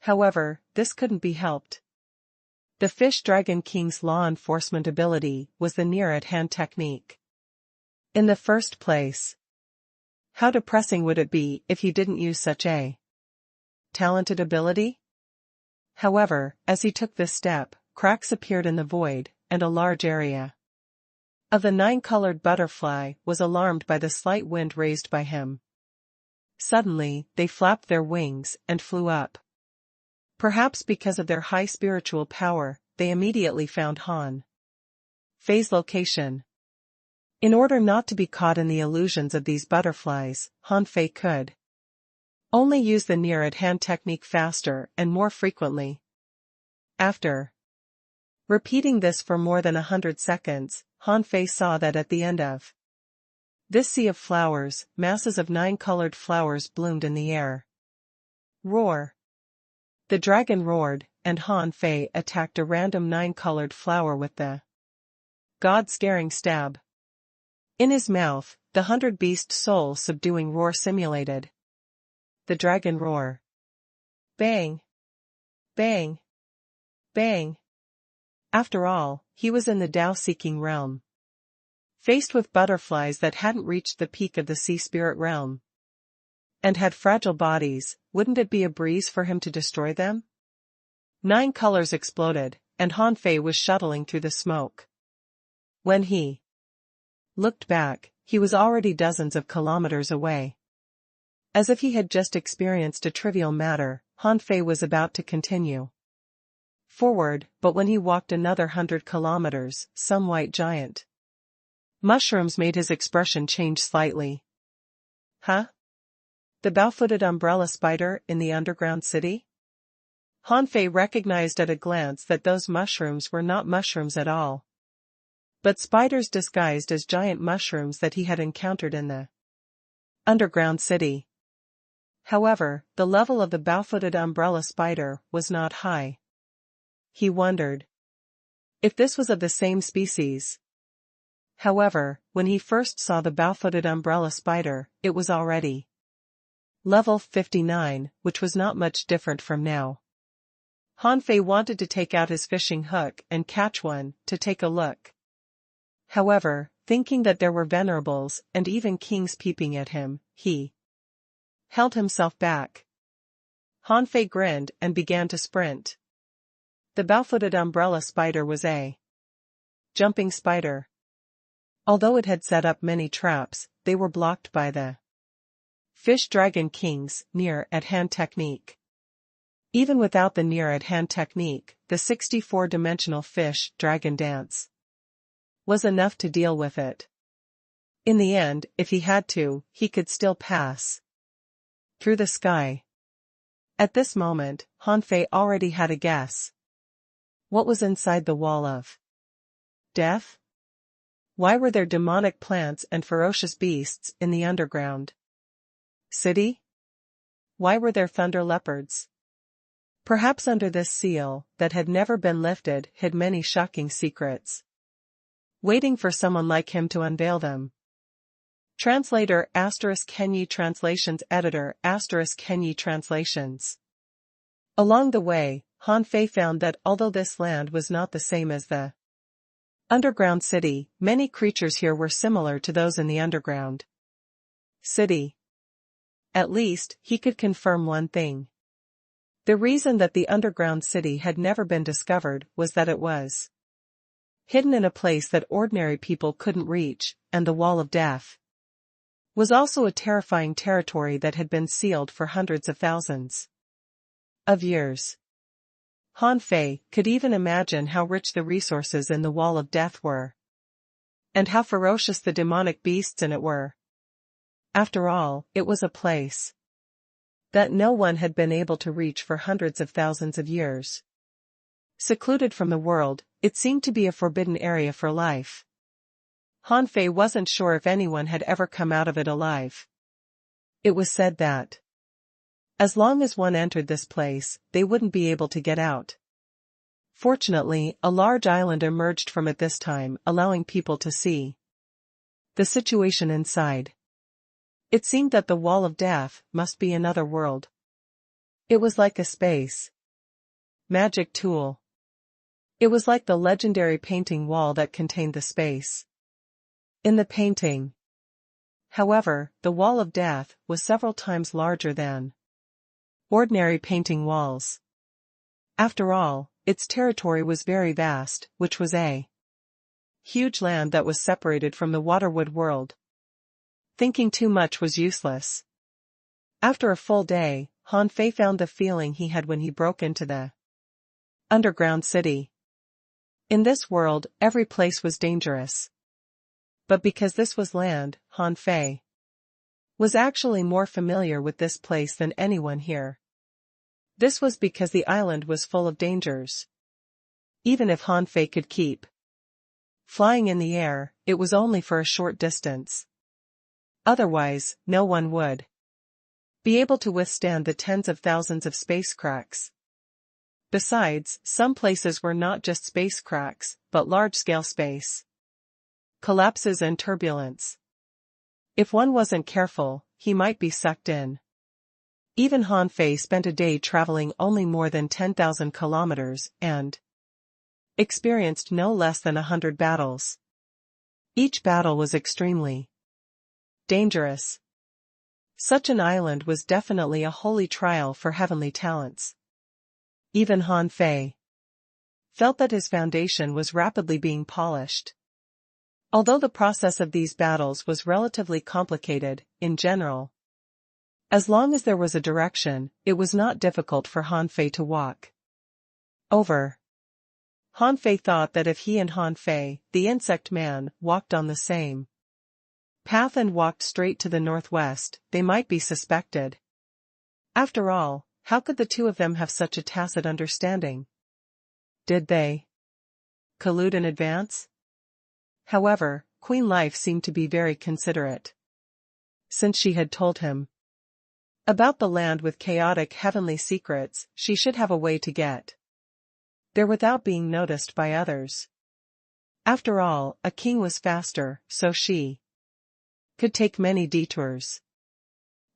However, this couldn't be helped. The Fish Dragon King's law enforcement ability was the near-at-hand technique. In the first place, how depressing would it be if he didn't use such a talented ability? However, as he took this step, cracks appeared in the void, and a large area of the 9-colored butterfly was alarmed by the slight wind raised by him. Suddenly, they flapped their wings and flew up. Perhaps because of their high spiritual power, they immediately found Han Fei's location. In order not to be caught in the illusions of these butterflies, Han Fei could only use the near-at-hand technique faster and more frequently. After repeating this for more than 100 seconds, Han Fei saw that at the end of this sea of flowers, masses of 9-colored flowers bloomed in the air. Roar! The dragon roared, and Han Fei attacked a random 9-colored flower with the god-scaring stab. In his mouth, the 100-beast soul-subduing roar simulated the dragon roar. Bang! Bang! Bang! After all, he was in the Tao-seeking realm, faced with butterflies that hadn't reached the peak of the sea spirit realm, and had fragile bodies. Wouldn't it be a breeze for him to destroy them? 9 colors exploded, and Han Fei was shuttling through the smoke. When he looked back, he was already dozens of kilometers away. As if he had just experienced a trivial matter, Han Fei was about to continue forward, but when he walked another 100 kilometers, some white giant mushrooms made his expression change slightly. Huh? The bow-footed umbrella spider in the underground city? Han Fei recognized at a glance that those mushrooms were not mushrooms at all, but spiders disguised as giant mushrooms that he had encountered in the underground city. However, the level of the bow-footed umbrella spider was not high. He wondered if this was of the same species. However, when he first saw the bow-footed umbrella spider, it was already level 59, which was not much different from now. Han Fei wanted to take out his fishing hook and catch one, to take a look. However, thinking that there were venerables and even kings peeping at him, he held himself back. Han Fei grinned and began to sprint. The bow-footed umbrella spider was a jumping spider. Although it had set up many traps, they were blocked by the Fish Dragon King's near-at-hand technique. Even without the near-at-hand technique, the 64-dimensional fish dragon dance was enough to deal with it. In the end, if he had to, he could still pass through the sky. At this moment, Han Fei already had a guess. What was inside the wall of death? Why were there demonic plants and ferocious beasts in the underground city? Why were there thunder leopards? Perhaps under this seal, that had never been lifted, hid many shocking secrets, waiting for someone like him to unveil them. Translator *Kenyi Translations Editor *Kenyi Translations. Along the way, Han Fei found that although this land was not the same as the underground city, many creatures here were similar to those in the underground city. At least, he could confirm one thing. The reason that the underground city had never been discovered was that it was hidden in a place that ordinary people couldn't reach, and the Wall of Death was also a terrifying territory that had been sealed for hundreds of thousands of years. Han Fei could even imagine how rich the resources in the Wall of Death were, and how ferocious the demonic beasts in it were. After all, it was a place that no one had been able to reach for hundreds of thousands of years. Secluded from the world, it seemed to be a forbidden area for life. Han Fei wasn't sure if anyone had ever come out of it alive. It was said that as long as one entered this place, they wouldn't be able to get out. Fortunately, a large island emerged from it this time, allowing people to see the situation inside. It seemed that the Wall of Death must be another world. It was like a space magic tool. It was like the legendary painting wall that contained the space in the painting. However, the Wall of Death was several times larger than ordinary painting walls. After all, its territory was very vast, which was a huge land that was separated from the Waterwood world. Thinking too much was useless. After a full day, Han Fei found the feeling he had when he broke into the underground city. In this world, every place was dangerous. But because this was land, Han Fei was actually more familiar with this place than anyone here. This was because the island was full of dangers. Even if Han Fei could keep flying in the air, it was only for a short distance. Otherwise, no one would be able to withstand the tens of thousands of space cracks. Besides, some places were not just space cracks, but large-scale space collapses and turbulence. If one wasn't careful, he might be sucked in. Even Han Fei spent a day traveling only more than 10,000 kilometers and experienced no less than 100 battles. Each battle was extremely dangerous. Such an island was definitely a holy trial for heavenly talents. Even Han Fei felt that his foundation was rapidly being polished. Although the process of these battles was relatively complicated, in general, as long as there was a direction, it was not difficult for Han Fei to walk over. Han Fei thought that if he and Han Fei, the insect man, walked on the same path and walked straight to the northwest, they might be suspected. After all, How could the two of them have such a tacit understanding? Did they collude in advance? However, Queen Life seemed to be very considerate. Since she had told him about the land with chaotic heavenly secrets, she should have a way to get there without being noticed by others. After all, a king was faster, so she could take many detours.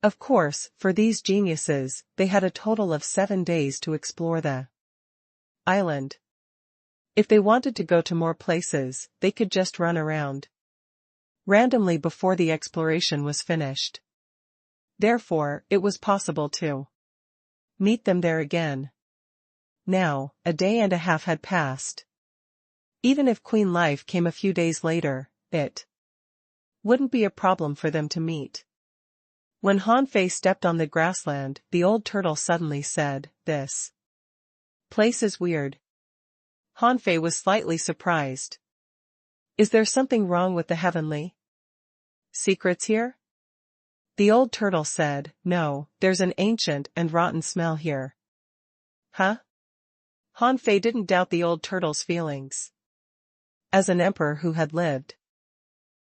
Of course, for these geniuses, they had a total of 7 days to explore the island. If they wanted to go to more places, they could just run around randomly before the exploration was finished. Therefore, it was possible to meet them there again. Now, a day and a half had passed. Even if Queen Life came a few days later, it wouldn't be a problem for them to meet. When Han Fei stepped on the grassland, the old turtle suddenly said, "This place is weird." Han Fei was slightly surprised. "Is there something wrong with the heavenly secrets here?" The old turtle said, "No, there's an ancient and rotten smell here." Huh? Han Fei didn't doubt the old turtle's feelings. As an emperor who had lived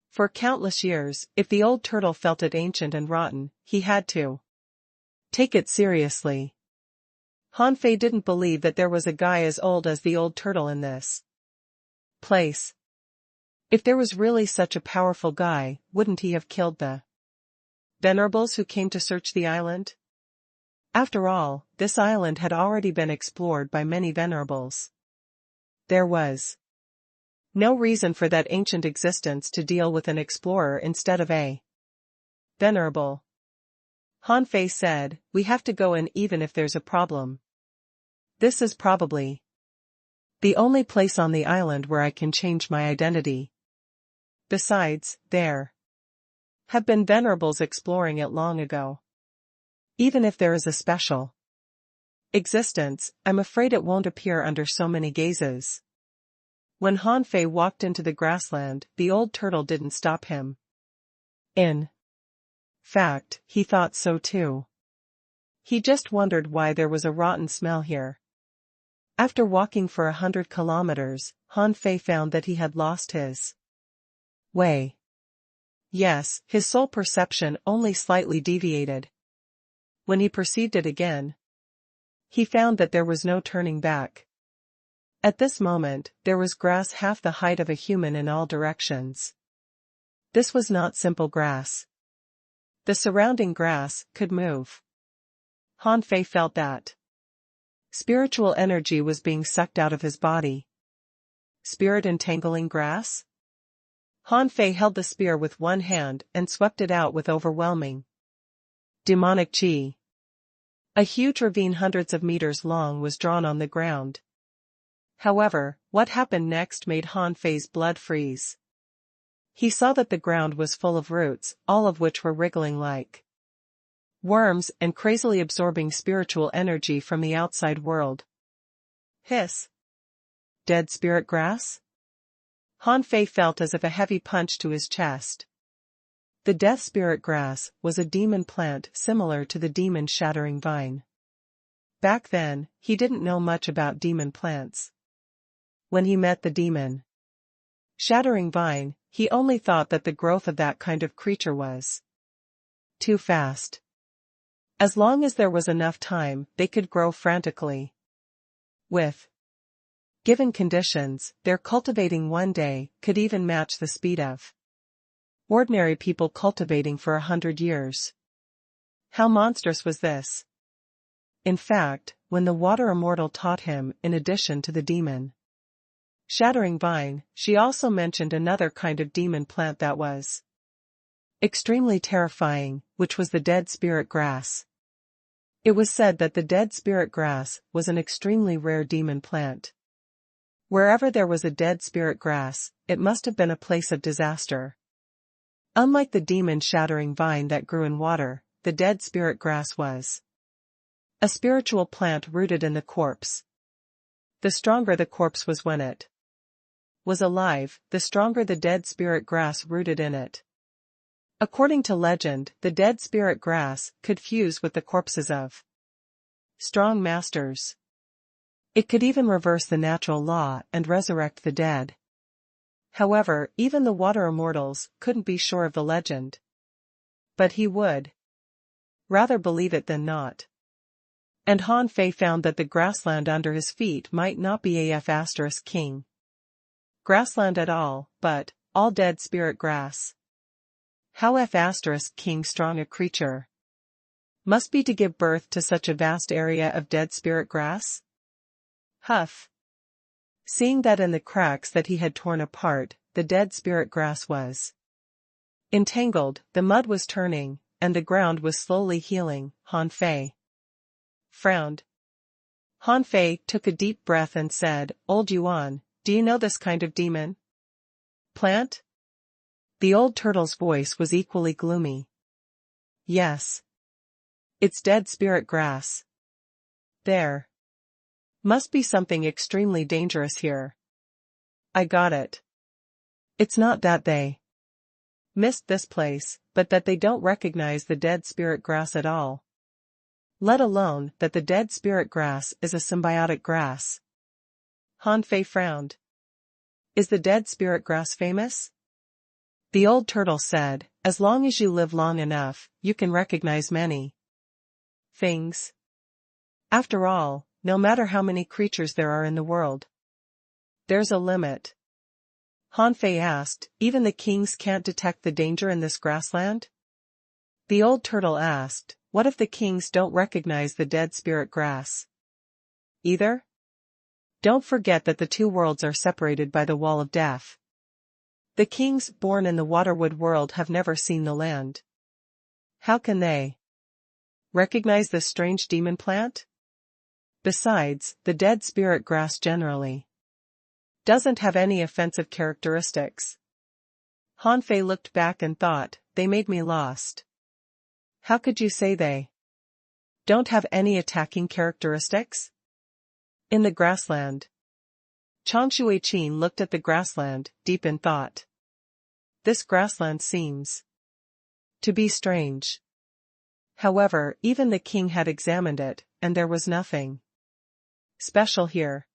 for countless years, if the old turtle felt it ancient and rotten, he had to take it seriously. Han Fei didn't believe that there was a guy as old as the old turtle in this place. If there was really such a powerful guy, wouldn't he have killed the venerables who came to search the island? After all, this island had already been explored by many venerables. There was no reason for that ancient existence to deal with an explorer instead of a venerable. Han Fei said, "We have to go in even if there's a problem. This is probably the only place on the island where I can change my identity. Besides, there have been venerables exploring it long ago. Even if there is a special existence, I'm afraid it won't appear under so many gazes." When Han Fei walked into the grassland, the old turtle didn't stop him. In fact, he thought so too. He just wondered why there was a rotten smell here. After walking for 100 kilometers, Han Fei found that he had lost his way. Yes, his soul perception only slightly deviated. When he perceived it again, he found that there was no turning back. At this moment, there was grass half the height of a human in all directions. This was not simple grass. The surrounding grass could move. Han Fei felt that spiritual energy was being sucked out of his body. Spirit entangling grass? Han Fei held the spear with one hand and swept it out with overwhelming demonic qi. A huge ravine hundreds of meters long was drawn on the ground. However, what happened next made Han Fei's blood freeze. He saw that the ground was full of roots, all of which were wriggling like worms and crazily absorbing spiritual energy from the outside world. Hiss! Dead spirit grass? Han Fei felt as if a heavy punch to his chest. The death spirit grass was a demon plant similar to the demon shattering vine. Back then, he didn't know much about demon plants. When he met the demon shattering vine, he only thought that the growth of that kind of creature was too fast. As long as there was enough time, they could grow frantically. With given conditions, their cultivating one day could even match the speed of ordinary people cultivating for 100 years. How monstrous was this? In fact, when the water immortal taught him, in addition to the demon shattering vine, she also mentioned another kind of demon plant that was extremely terrifying, which was the dead spirit grass. It was said that the dead spirit grass was an extremely rare demon plant. Wherever there was a dead spirit grass, it must have been a place of disaster. Unlike the demon shattering vine that grew in water, the dead spirit grass was a spiritual plant rooted in the corpse. The stronger the corpse was when it was alive, the stronger the dead spirit grass rooted in it. According to legend, the dead spirit grass could fuse with the corpses of Strong masters. It could even reverse the natural law and resurrect the dead. However, even the water immortals couldn't be sure of the legend. But he would rather believe it than not. And Han Fei found that the grassland under his feet might not be *king grassland at all, but all dead spirit grass. How *king strong a creature must be to give birth to such a vast area of dead spirit grass? Huff. Seeing that in the cracks that he had torn apart, the dead spirit grass was entangled, the mud was turning, and the ground was slowly healing, Han Fei frowned. Han Fei took a deep breath and said, "Old Yuan, do you know this kind of demon plant?" The old turtle's voice was equally gloomy. "Yes. It's dead spirit grass. There must be something extremely dangerous here. I got it. It's not that they missed this place, but that they don't recognize the dead spirit grass at all. Let alone that the dead spirit grass is a symbiotic grass." Han Fei frowned. "Is the dead spirit grass famous?" The old turtle said, "As long as you live long enough, you can recognize many things. After all, no matter how many creatures there are in the world, there's a limit." Han Fei asked, "Even the kings can't detect the danger in this grassland?" The old turtle asked, "What if the kings don't recognize the dead spirit grass either? Don't forget that the two worlds are separated by the wall of death. The kings born in the waterwood world have never seen the land. How can they recognize this strange demon plant? Besides, the dead spirit grass generally doesn't have any offensive characteristics." Han Fei looked back and thought, "They made me lost. How could you say they don't have any attacking characteristics?" In the grassland. Chang Shui-Qin looked at the grassland, deep in thought. This grassland seems to be strange. However, even the king had examined it, and there was nothing special here.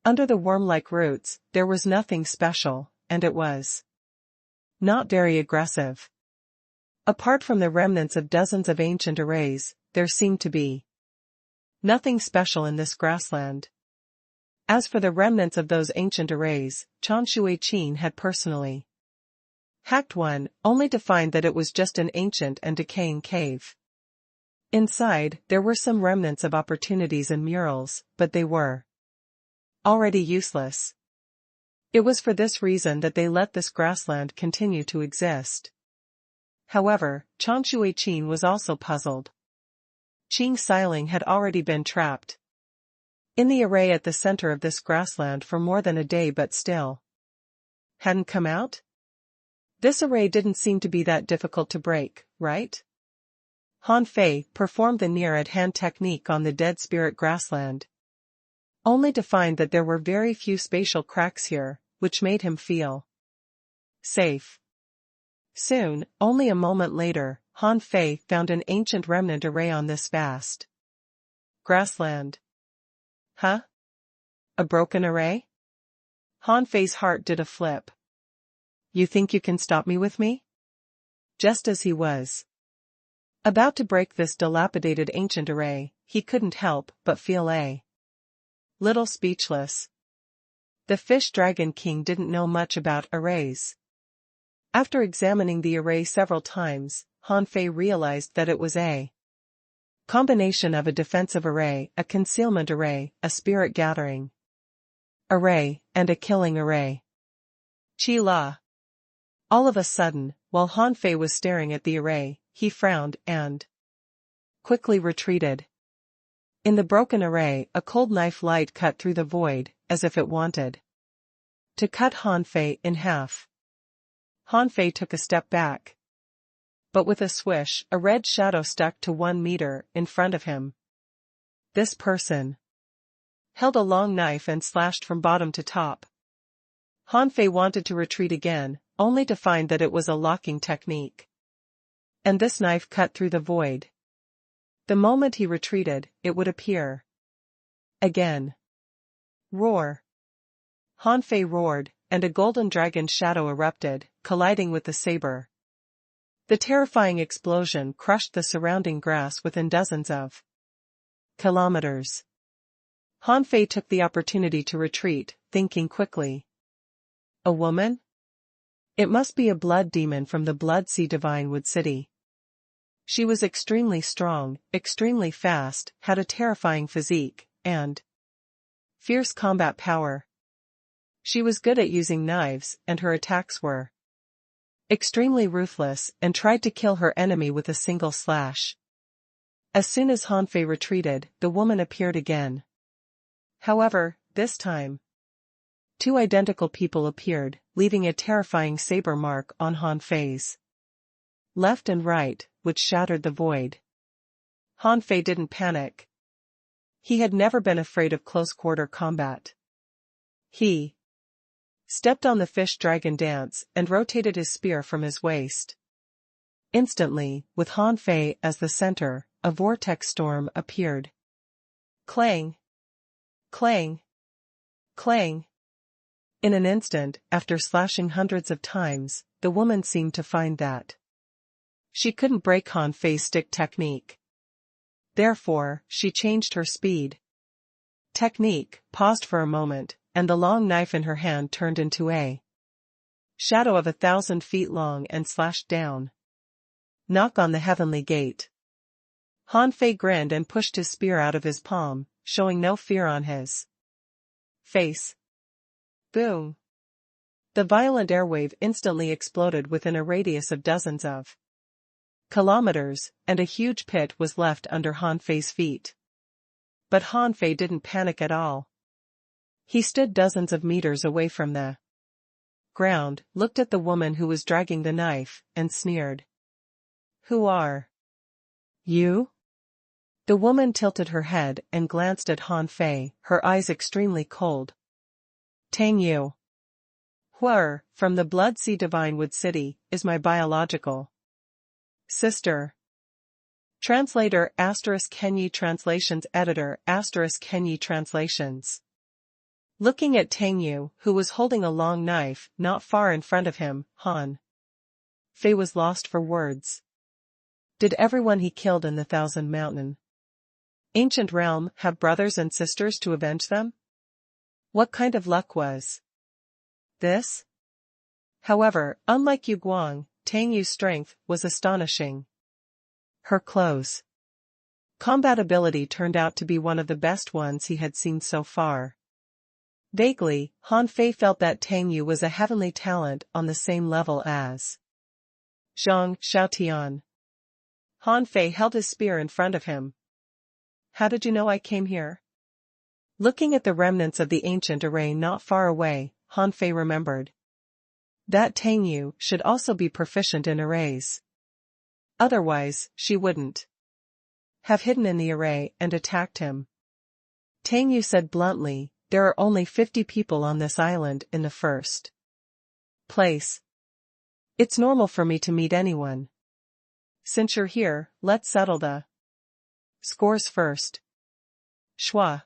Under the worm-like roots, there was nothing special, and it was not very aggressive. Apart from the remnants of dozens of ancient arrays, there seemed to be nothing special in this grassland. As for the remnants of those ancient arrays, Chang Shui-Qin had personally hacked one, only to find that it was just an ancient and decaying cave. Inside, there were some remnants of opportunities and murals, but they were already useless. It was for this reason that they let this grassland continue to exist. However, Chang Shui-Qin was also puzzled. Qing Xiling had already been trapped in the array at the center of this grassland for more than a day but still hadn't come out? This array didn't seem to be that difficult to break, right? Han Fei performed the near-at-hand technique on the dead spirit grassland, only to find that there were very few spatial cracks here, which made him feel safe. Soon, only a moment later, Han Fei found an ancient remnant array on this vast grassland. Huh? A broken array? Han Fei's heart did a flip. "You think you can stop me with me?" Just as he was about to break this dilapidated ancient array, he couldn't help but feel a little speechless. The Fish Dragon King didn't know much about arrays. After examining the array several times, Han Fei realized that it was a combination of a defensive array, a concealment array, a spirit gathering array, and a killing array. Chi La. All of a sudden, while Han Fei was staring at the array, he frowned and quickly retreated. In the broken array, a cold knife light cut through the void, as if it wanted to cut Han Fei in half. Han Fei took a step back. But with a swish, a red shadow stuck to 1 meter in front of him. This person held a long knife and slashed from bottom to top. Han Fei wanted to retreat again, only to find that it was a locking technique. And this knife cut through the void. The moment he retreated, it would appear again. Roar. Han Fei roared, and a golden dragon shadow erupted, colliding with the saber. The terrifying explosion crushed the surrounding grass within dozens of kilometers. Han Fei took the opportunity to retreat, thinking quickly. A woman? It must be a blood demon from the Blood Sea Divinewood city. She was extremely strong, extremely fast, had a terrifying physique, and fierce combat power. She was good at using knives, and her attacks were extremely ruthless, and tried to kill her enemy with a single slash. As soon as Han Fei retreated, the woman appeared again. However, this time, two identical people appeared, leaving a terrifying saber mark on Han Fei's left and right, which shattered the void. Han Fei didn't panic. He had never been afraid of close-quarter combat. He stepped on the fish dragon dance and rotated his spear from his waist. Instantly, with Han Fei as the center, a vortex storm appeared. Clang! Clang! Clang! In an instant, after slashing hundreds of times, the woman seemed to find that she couldn't break Han Fei's stick technique. Therefore, she changed her speed. Technique, paused for a moment, and the long knife in her hand turned into a shadow of 1,000 feet long and slashed down. Knock on the heavenly gate. Han Fei grinned and pushed his spear out of his palm, showing no fear on his face. Boom! The violent airwave instantly exploded within a radius of dozens of kilometers, and a huge pit was left under Han Fei's feet. But Han Fei didn't panic at all. He stood dozens of meters away from the ground, looked at the woman who was dragging the knife, and sneered. Who are you? The woman tilted her head and glanced at Han Fei, her eyes extremely cold. Tang Yu. Huer, from the Blood Sea Divinewood city, is my biological sister. Translator ** Kenyi Translations Editor ** Kenyi Translations. Looking at Tang Yu, who was holding a long knife, not far in front of him, Han Fei was lost for words. Did everyone he killed in the Thousand Mountain ancient realm have brothers and sisters to avenge them? What kind of luck was this? However, unlike Yu Guang, Tang Yu's strength was astonishing. Her close combat ability turned out to be one of the best ones he had seen so far. Vaguely, Han Fei felt that Tang Yu was a heavenly talent on the same level as Zhang Xiaotian. Han Fei held his spear in front of him. How did you know I came here? Looking at the remnants of the ancient array not far away, Han Fei remembered that Tang Yu should also be proficient in arrays. Otherwise, she wouldn't have hidden in the array and attacked him. Tang Yu said bluntly, there are only 50 people on this island in the first place. It's normal for me to meet anyone. Since you're here, let's settle the scores first. Shua.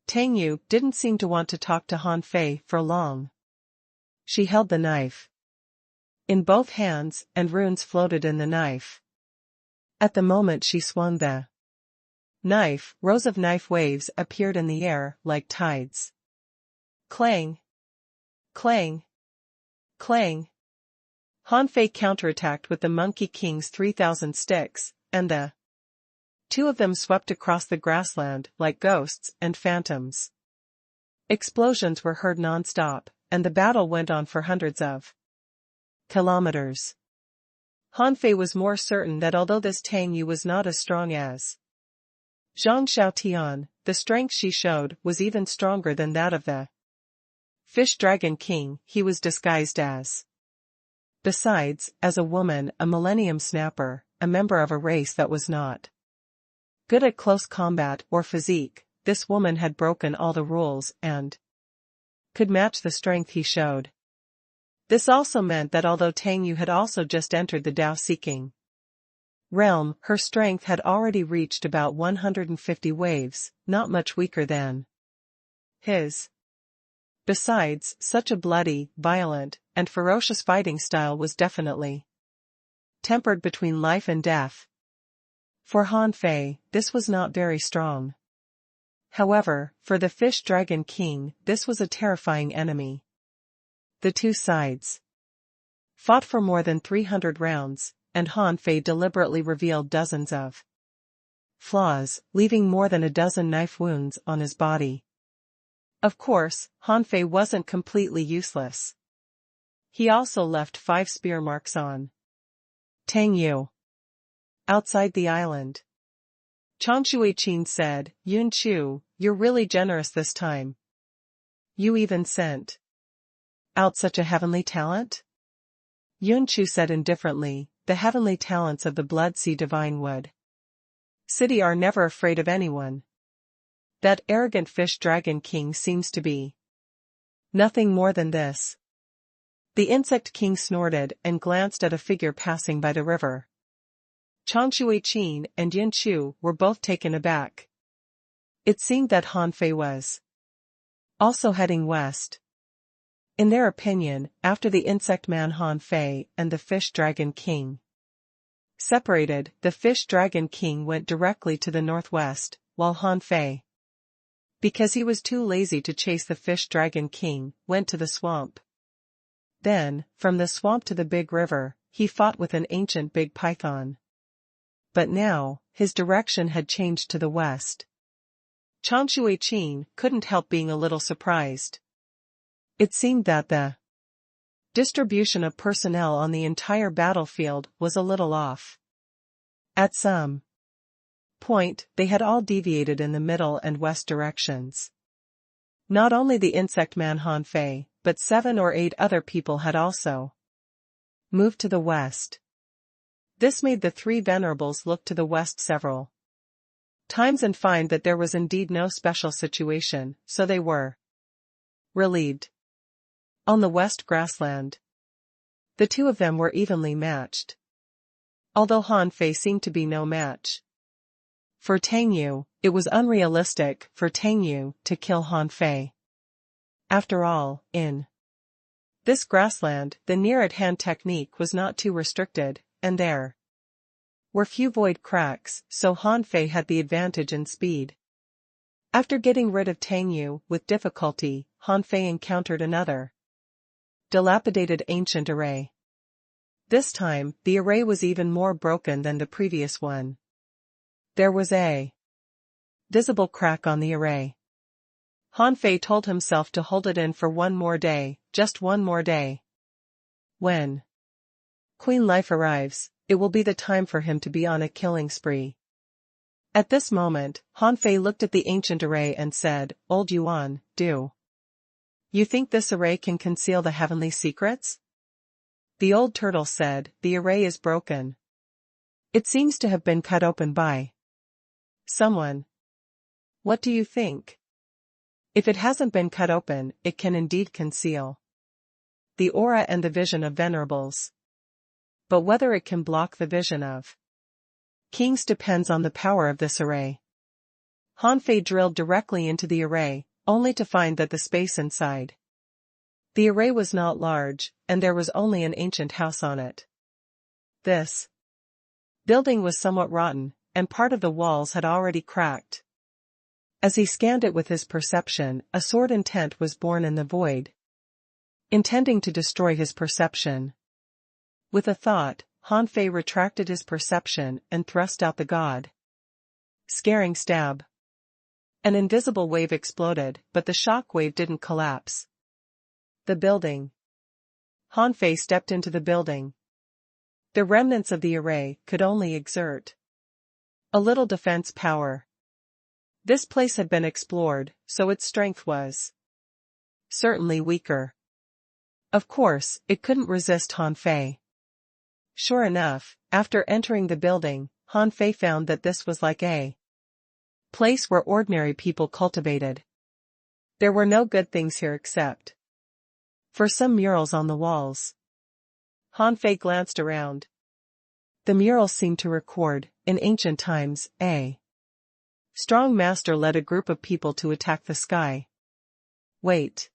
Tang Yu didn't seem to want to talk to Han Fei for long. She held the knife in both hands, and runes floated in the knife. At the moment she swung the knife, rows of knife waves appeared in the air like tides. Clang! Clang! Clang! Han Fei counterattacked with the Monkey King's 3,000 sticks, and the two of them swept across the grassland like ghosts and phantoms. Explosions were heard non-stop, and the battle went on for hundreds of kilometers. Han Fei was more certain that although this Tang Yu was not as strong as Zhang Xiaotian, the strength she showed was even stronger than that of the Fish Dragon King he was disguised as. Besides, as a woman, a Millennium Snapper, a member of a race that was not good at close combat or physique, this woman had broken all the rules and could match the strength he showed. This also meant that although Tang Yu had also just entered the Dao seeking realm, her strength had already reached about 150 waves, not much weaker than his. Besides, such a bloody, violent, and ferocious fighting style was definitely tempered between life and death. For Han Fei, this was not very strong. However, for the Fish Dragon King, this was a terrifying enemy. The two sides fought for more than 300 rounds, and Han Fei deliberately revealed dozens of flaws, leaving more than a dozen knife wounds on his body. Of course, Han Fei wasn't completely useless. He also left 5 spear marks on Tang Yu outside the island. Chan Shuiqin said, "Yun Chu, you're really generous this time. You even sent out such a heavenly talent?" Yun Chu said indifferently, "The heavenly talents of the Blood Sea Divine Wood City are never afraid of anyone. That arrogant Fish Dragon King seems to be nothing more than this." The Insect King snorted and glanced at a figure passing by the river. Chan Shuiqin and Yin Chu were both taken aback. It seemed that Han Fei was also heading west. In their opinion, after the Insect Man Han Fei and the Fish Dragon King separated, the Fish Dragon King went directly to the northwest, while Han Fei, because he was too lazy to chase the Fish Dragon King, went to the swamp. Then, from the swamp to the big river, he fought with an ancient big python. But now, his direction had changed to the west. Chan Shuiqin couldn't help being a little surprised. It seemed that the distribution of personnel on the entire battlefield was a little off. At some point, they had all deviated in the middle and west directions. Not only the Insect Man Han Fei, but 7 or 8 other people had also moved to the west. This made the 3 venerables look to the west several times and find that there was indeed no special situation, so they were relieved. On the west grassland, the 2 of them were evenly matched. Although Han Fei seemed to be no match for Tang Yu, it was unrealistic for Tang Yu to kill Han Fei. After all, in this grassland, the near-at-hand technique was not too restricted, and there were few void cracks, so Han Fei had the advantage in speed. After getting rid of Tang Yu with difficulty, Han Fei encountered another dilapidated ancient array. This time, the array was even more broken than the previous one. There was a visible crack on the array. Han Fei told himself to hold it in for one more day, just one more day. When Queen Life arrives, it will be the time for him to be on a killing spree. At this moment, Han Fei looked at the ancient array and said, "Old Yuan, do you think this array can conceal the heavenly secrets?" The old turtle said, "The array is broken. It seems to have been cut open by someone. What do you think? If it hasn't been cut open, it can indeed conceal the aura and the vision of venerables. But whether it can block the vision of kings depends on the power of this array." Han Fei drilled directly into the array, only to find that the space inside the array was not large, and there was only an ancient house on it. This building was somewhat rotten, and part of the walls had already cracked. As he scanned it with his perception, a sword intent was born in the void, intending to destroy his perception. With a thought, Han Fei retracted his perception and thrust out the god scaring stab. An invisible wave exploded, but the shock wave didn't collapse the building. Han Fei stepped into the building. The remnants of the array could only exert a little defense power. This place had been explored, so its strength was certainly weaker. Of course, it couldn't resist Han Fei. Sure enough, after entering the building, Han Fei found that this was like a place where ordinary people cultivated. There were no good things here except for some murals on the walls. Han Fei glanced around. The mural seemed to record, in ancient times, a strong master led a group of people to attack the sky. Wait.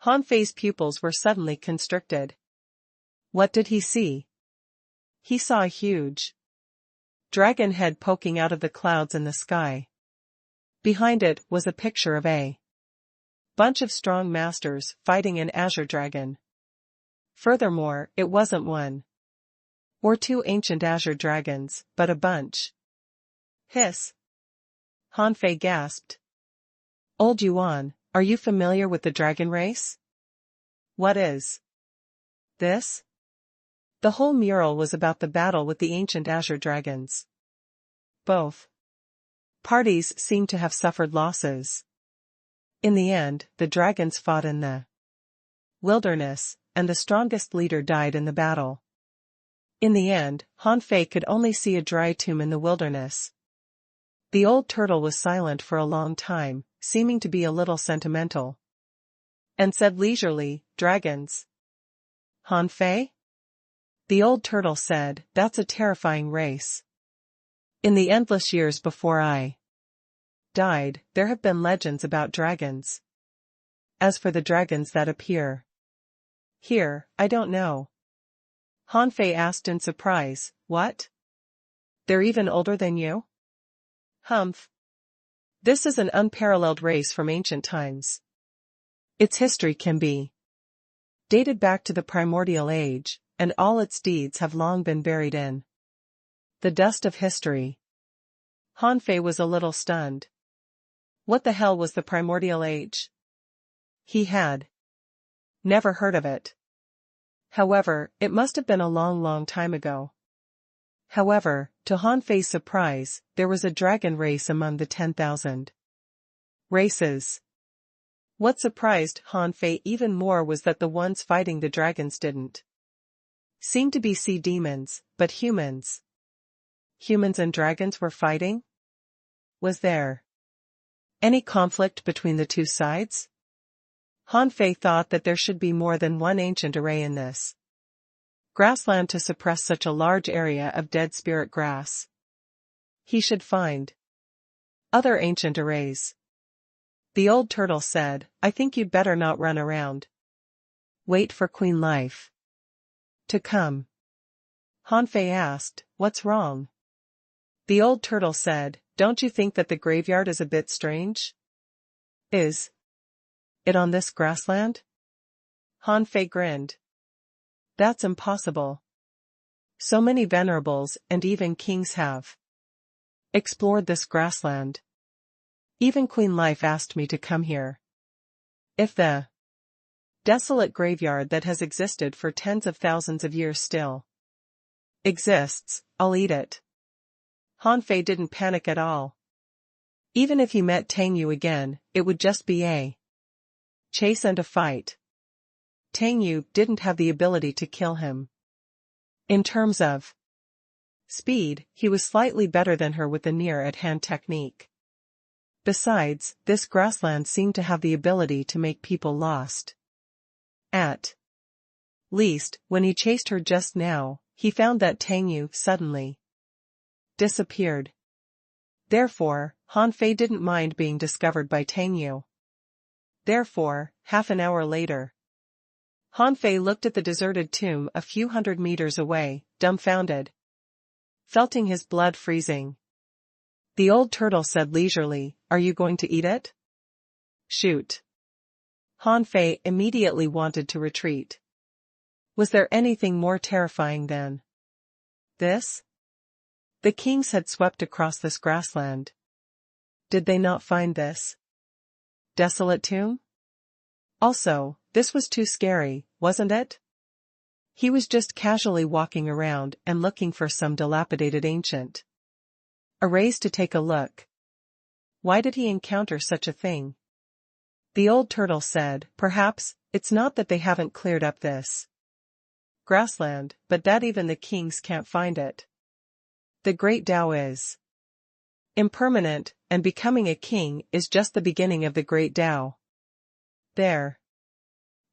Han Fei's pupils were suddenly constricted. What did he see? He saw a huge dragon head poking out of the clouds in the sky. Behind it was a picture of a bunch of strong masters fighting an azure dragon. Furthermore, it wasn't one or two ancient azure dragons, but a bunch. Hiss. Han Fei gasped. Old Yuan, are you familiar with the dragon race? What is this? The whole mural was about the battle with the ancient azure dragons. Both parties seemed to have suffered losses. In the end, the dragons fought in the wilderness, and the strongest leader died in the battle. In the end, Han Fei could only see a dry tomb in the wilderness. The old turtle was silent for a long time, seeming to be a little sentimental, and said leisurely, "Dragons." Han Fei? The old turtle said, "That's a terrifying race. In the endless years before I died, there have been legends about dragons. As for the dragons that appear here, I don't know." Han Fei asked in surprise, "What? They're even older than you?" "Humph. This is an unparalleled race from ancient times. Its history can be dated back to the primordial age, and all its deeds have long been buried in the dust of history." Han Fei was a little stunned. What the hell was the primordial age? He had never heard of it. However, it must have been a long time ago. However, to Han Fei's surprise, there was a dragon race among the 10,000 races. What surprised Han Fei even more was that the ones fighting the dragons didn't seem to be sea demons, but humans. Humans and dragons were fighting? Was there any conflict between the two sides? Han Fei thought that there should be more than one ancient array in this grassland to suppress such a large area of dead spirit grass. He should find other ancient arrays. The old turtle said, "I think you'd better not run around. Wait for Queen Life to come." Han Fei asked, "What's wrong?" The old turtle said, "Don't you think that the graveyard is a bit strange?" "Is it on this grassland?" Han Fei grinned. "That's impossible. So many venerables and even kings have explored this grassland. Even Queen Life asked me to come here. If the desolate graveyard that has existed for tens of thousands of years still exists, I'll eat it." Han Fei didn't panic at all. Even if he met Tang Yu again, it would just be a chase and a fight. Tang Yu didn't have the ability to kill him. In terms of speed, he was slightly better than her with the near-at-hand technique. Besides, this grassland seemed to have the ability to make people lost. At least, when he chased her just now, he found that Tang Yu suddenly disappeared. Therefore, Han Fei didn't mind being discovered by Tang Yu. Therefore, half an hour later, Han Fei looked at the deserted tomb a few hundred meters away, dumbfounded, felting his blood freezing. The old turtle said leisurely, "Are you going to eat it?" "Shoot." Han Fei immediately wanted to retreat. Was there anything more terrifying than this? The kings had swept across this grassland. Did they not find this desolate tomb? Also, this was too scary, wasn't it? He was just casually walking around and looking for some dilapidated ancient arrays to take a look. Why did he encounter such a thing? The old turtle said, "Perhaps it's not that they haven't cleared up this grassland, but that even the kings can't find it. The great Tao is impermanent, and becoming a king is just the beginning of the great Tao. There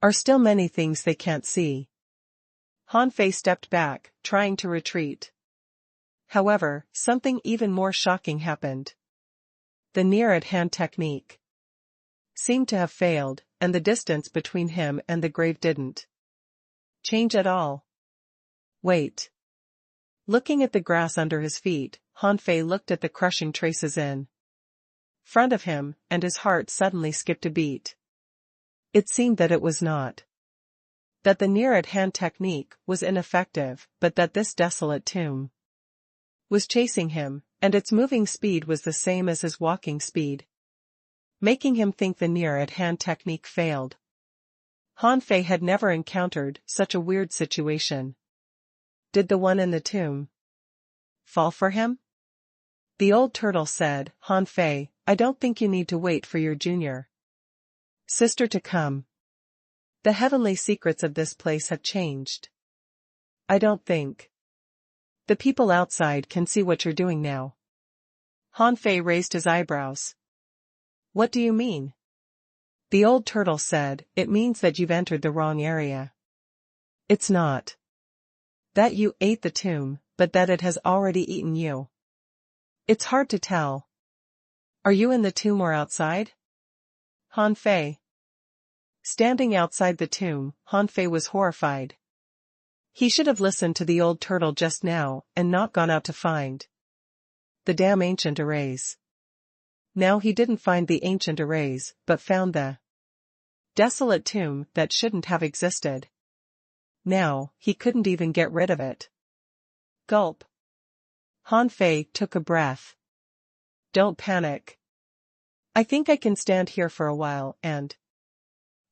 are still many things they can't see." Han Fei stepped back, trying to retreat. However, something even more shocking happened. The near-at-hand technique seemed to have failed, and the distance between him and the grave didn't change at all. Wait. Looking at the grass under his feet, Han Fei looked at the crushing traces in front of him, and his heart suddenly skipped a beat. It seemed that it was not that the near-at-hand technique was ineffective, but that this desolate tomb was chasing him, and its moving speed was the same as his walking speed, making him think the near-at-hand technique failed. Han Fei had never encountered such a weird situation. Did the one in the tomb fall for him? The old turtle said, Han Fei, I don't think you need to wait for your junior sister to come. The heavenly secrets of this place have changed. I don't think the people outside can see what you're doing now. Han Fei raised his eyebrows. What do you mean? The old turtle said, it means that you've entered the wrong area. It's not that you ate the tomb, but that it has already eaten you. It's hard to tell. Are you in the tomb or outside? Han Fei. Standing outside the tomb, Han Fei was horrified. He should have listened to the old turtle just now, and not gone out to find the damn ancient arrays. Now he didn't find the ancient arrays, but found the desolate tomb that shouldn't have existed. Now, he couldn't even get rid of it. Gulp. Han Fei took a breath. Don't panic. I think I can stand here for a while and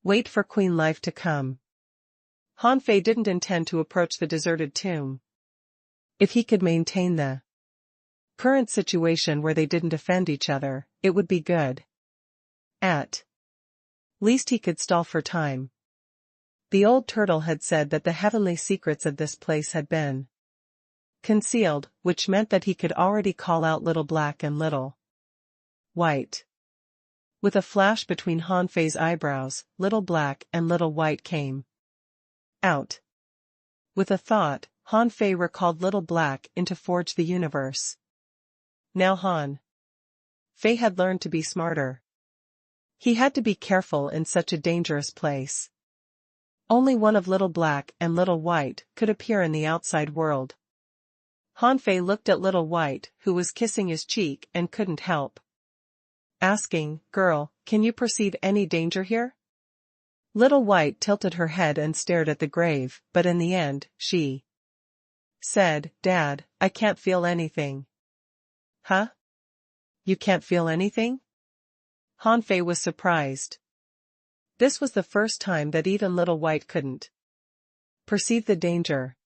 wait for Queen Life to come. Han Fei didn't intend to approach the deserted tomb. If he could maintain the current situation where they didn't offend each other, it would be good. At least he could stall for time. The old turtle had said that the heavenly secrets of this place had been concealed, which meant that he could already call out Little Black and Little White. With a flash between Han Fei's eyebrows, Little Black and Little White came out. With a thought, Han Fei recalled Little Black into Forge the Universe. Now Han Fei had learned to be smarter. He had to be careful in such a dangerous place. Only one of Little Black and Little White could appear in the outside world. Han Fei looked at Little White, who was kissing his cheek and couldn't help asking, Girl, can you perceive any danger here? Little White tilted her head and stared at the grave, but in the end, she said, Dad, I can't feel anything. Huh? You can't feel anything? Han Fei was surprised. This was the first time that even Little White couldn't perceive the danger.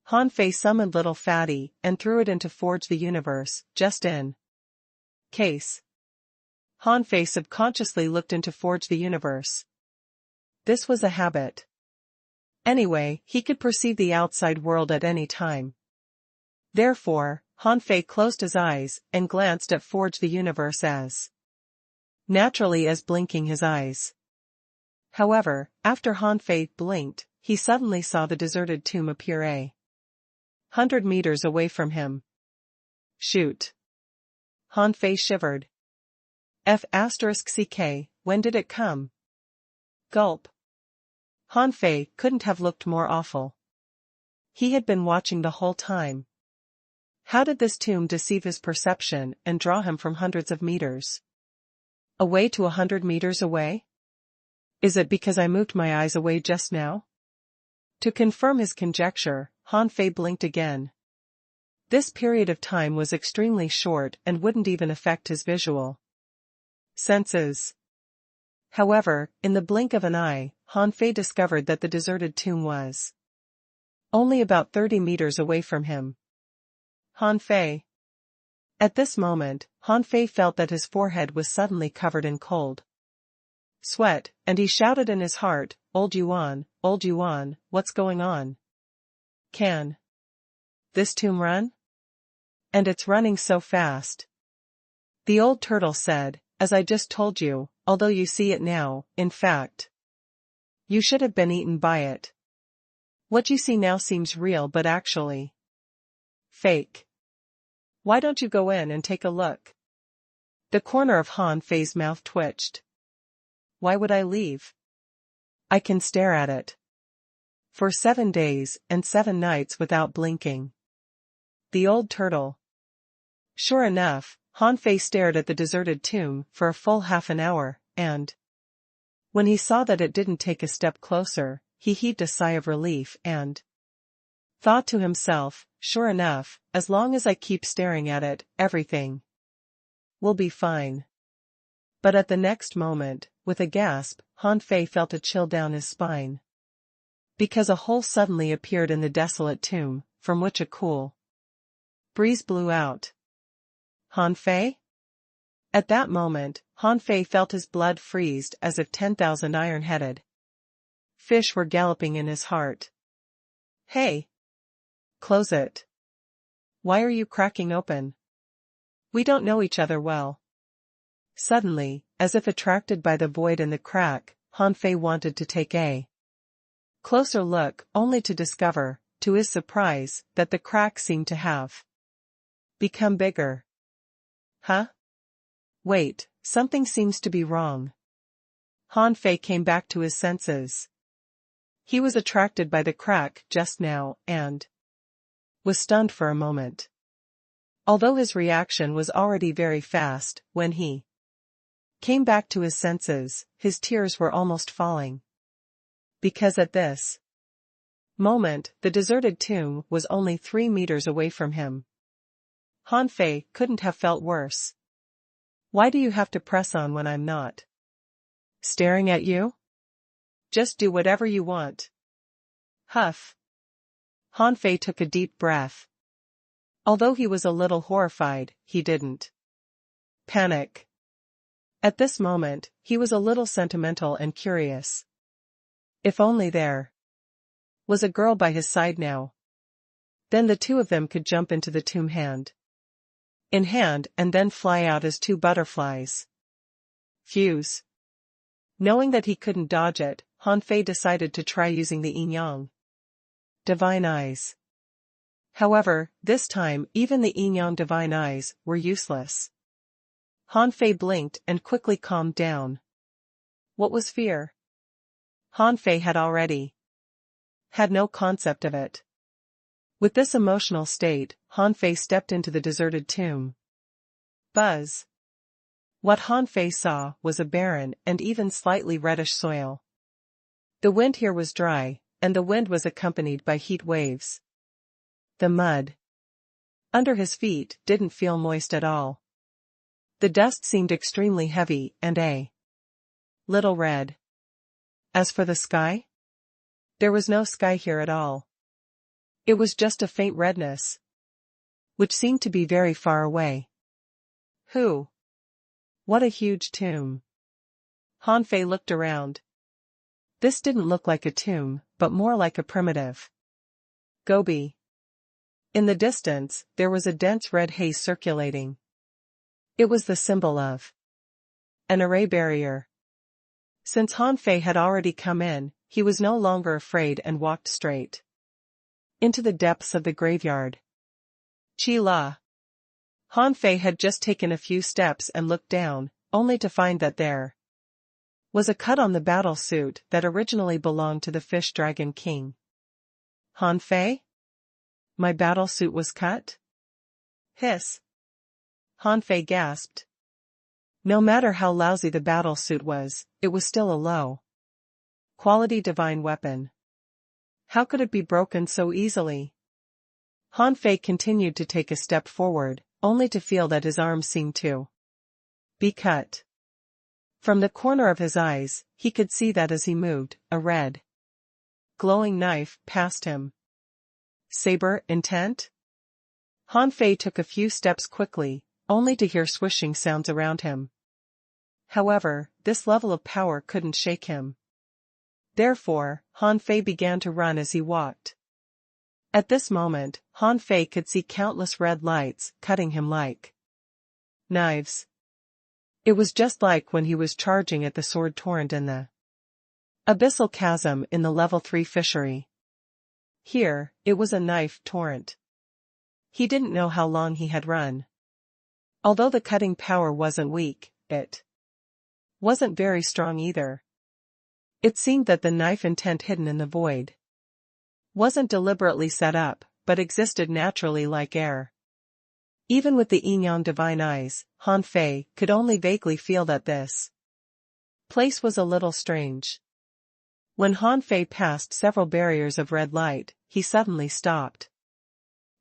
Han Fei summoned Little Fatty and threw it into Forge the Universe, just in case. Han Fei subconsciously looked into Forge the Universe. This was a habit. Anyway, he could perceive the outside world at any time. Therefore, Han Fei closed his eyes and glanced at Forge the Universe as naturally as blinking his eyes. However, after Han Fei blinked, he suddenly saw the deserted tomb appear 100 meters away from him. Shoot. Han Fei shivered. F***ck, when did it come? Gulp. Han Fei couldn't have looked more awful. He had been watching the whole time. How did this tomb deceive his perception and draw him from hundreds of meters away to 100 meters away? Is it because I moved my eyes away just now? To confirm his conjecture, Han Fei blinked again. This period of time was extremely short and wouldn't even affect his visual senses. However, in the blink of an eye, Han Fei discovered that the deserted tomb was only about 30 meters away from him. Han Fei. At this moment, Han Fei felt that his forehead was suddenly covered in cold sweat, and he shouted in his heart, Old Yuan, what's going on? Can this tomb run? And it's running so fast. The old turtle said, as I just told you, although you see it now, in fact, you should have been eaten by it. What you see now seems real but actually fake. Why don't you go in and take a look? The corner of Han Fei's mouth twitched. Why would I leave? I can stare at it. For 7 days and 7 nights without blinking. The old turtle. Sure enough, Han Fei stared at the deserted tomb for a full half an hour, and when he saw that it didn't take a step closer, he heaved a sigh of relief and thought to himself, sure enough, as long as I keep staring at it, everything will be fine. But at the next moment, with a gasp, Han Fei felt a chill down his spine. Because a hole suddenly appeared in the desolate tomb, from which a cool breeze blew out. Han Fei? At that moment, Han Fei felt his blood freeze as if 10,000 iron-headed fish were galloping in his heart. Hey! Close it. Why are you cracking open? We don't know each other well. Suddenly, as if attracted by the void in the crack, Han Fei wanted to take a closer look, only to discover, to his surprise, that the crack seemed to have become bigger. Huh? Wait, something seems to be wrong. Han Fei came back to his senses. He was attracted by the crack just now, and was stunned for a moment. Although his reaction was already very fast, when he came back to his senses, his tears were almost falling. Because at this moment, the deserted tomb was only 3 meters away from him. Han Fei couldn't have felt worse. Why do you have to press on when I'm not staring at you? Just do whatever you want. Huff. Han Fei took a deep breath. Although he was a little horrified, he didn't panic. At this moment, he was a little sentimental and curious. If only there was a girl by his side now. Then the two of them could jump into the tomb hand in hand and then fly out as 2 butterflies. Fuse. Knowing that he couldn't dodge it, Han Fei decided to try using the yin-yang divine eyes. However, this time even the yin-yang divine eyes were useless. Han Fei blinked and quickly calmed down. What was fear? Han Fei had already had no concept of it. With this emotional state, Han Fei stepped into the deserted tomb. Buzz. What Han Fei saw was a barren and even slightly reddish soil. The wind here was dry, and the wind was accompanied by heat waves. The mud under his feet didn't feel moist at all. The dust seemed extremely heavy and a little red. As for the sky? There was no sky here at all. It was just a faint redness, which seemed to be very far away. Who? What a huge tomb. Han Fei looked around. This didn't look like a tomb, but more like a primitive gobi. In the distance, there was a dense red haze circulating. It was the symbol of an array barrier. Since Han Fei had already come in, he was no longer afraid and walked straight into the depths of the graveyard. Chi La. Han Fei had just taken a few steps and looked down, only to find that there was a cut on the battle suit that originally belonged to the Fish Dragon King. Han Fei? My battle suit was cut? Hiss. Han Fei gasped. No matter how lousy the battle suit was, it was still a low-quality divine weapon. How could it be broken so easily? Han Fei continued to take a step forward, only to feel that his arm seemed to be cut. From the corner of his eyes, he could see that as he moved, a red, glowing knife passed him. Saber intent? Han Fei took a few steps quickly, only to hear swishing sounds around him. However, this level of power couldn't shake him. Therefore, Han Fei began to run as he walked. At this moment, Han Fei could see countless red lights cutting him like knives. It was just like when he was charging at the sword torrent in the abyssal chasm in the level 3 fishery. Here, it was a knife torrent. He didn't know how long he had run. Although the cutting power wasn't weak, it wasn't very strong either. It seemed that the knife intent hidden in the void wasn't deliberately set up, but existed naturally like air. Even with the yin-yang divine eyes, Han Fei could only vaguely feel that this place was a little strange. When Han Fei passed several barriers of red light, he suddenly stopped.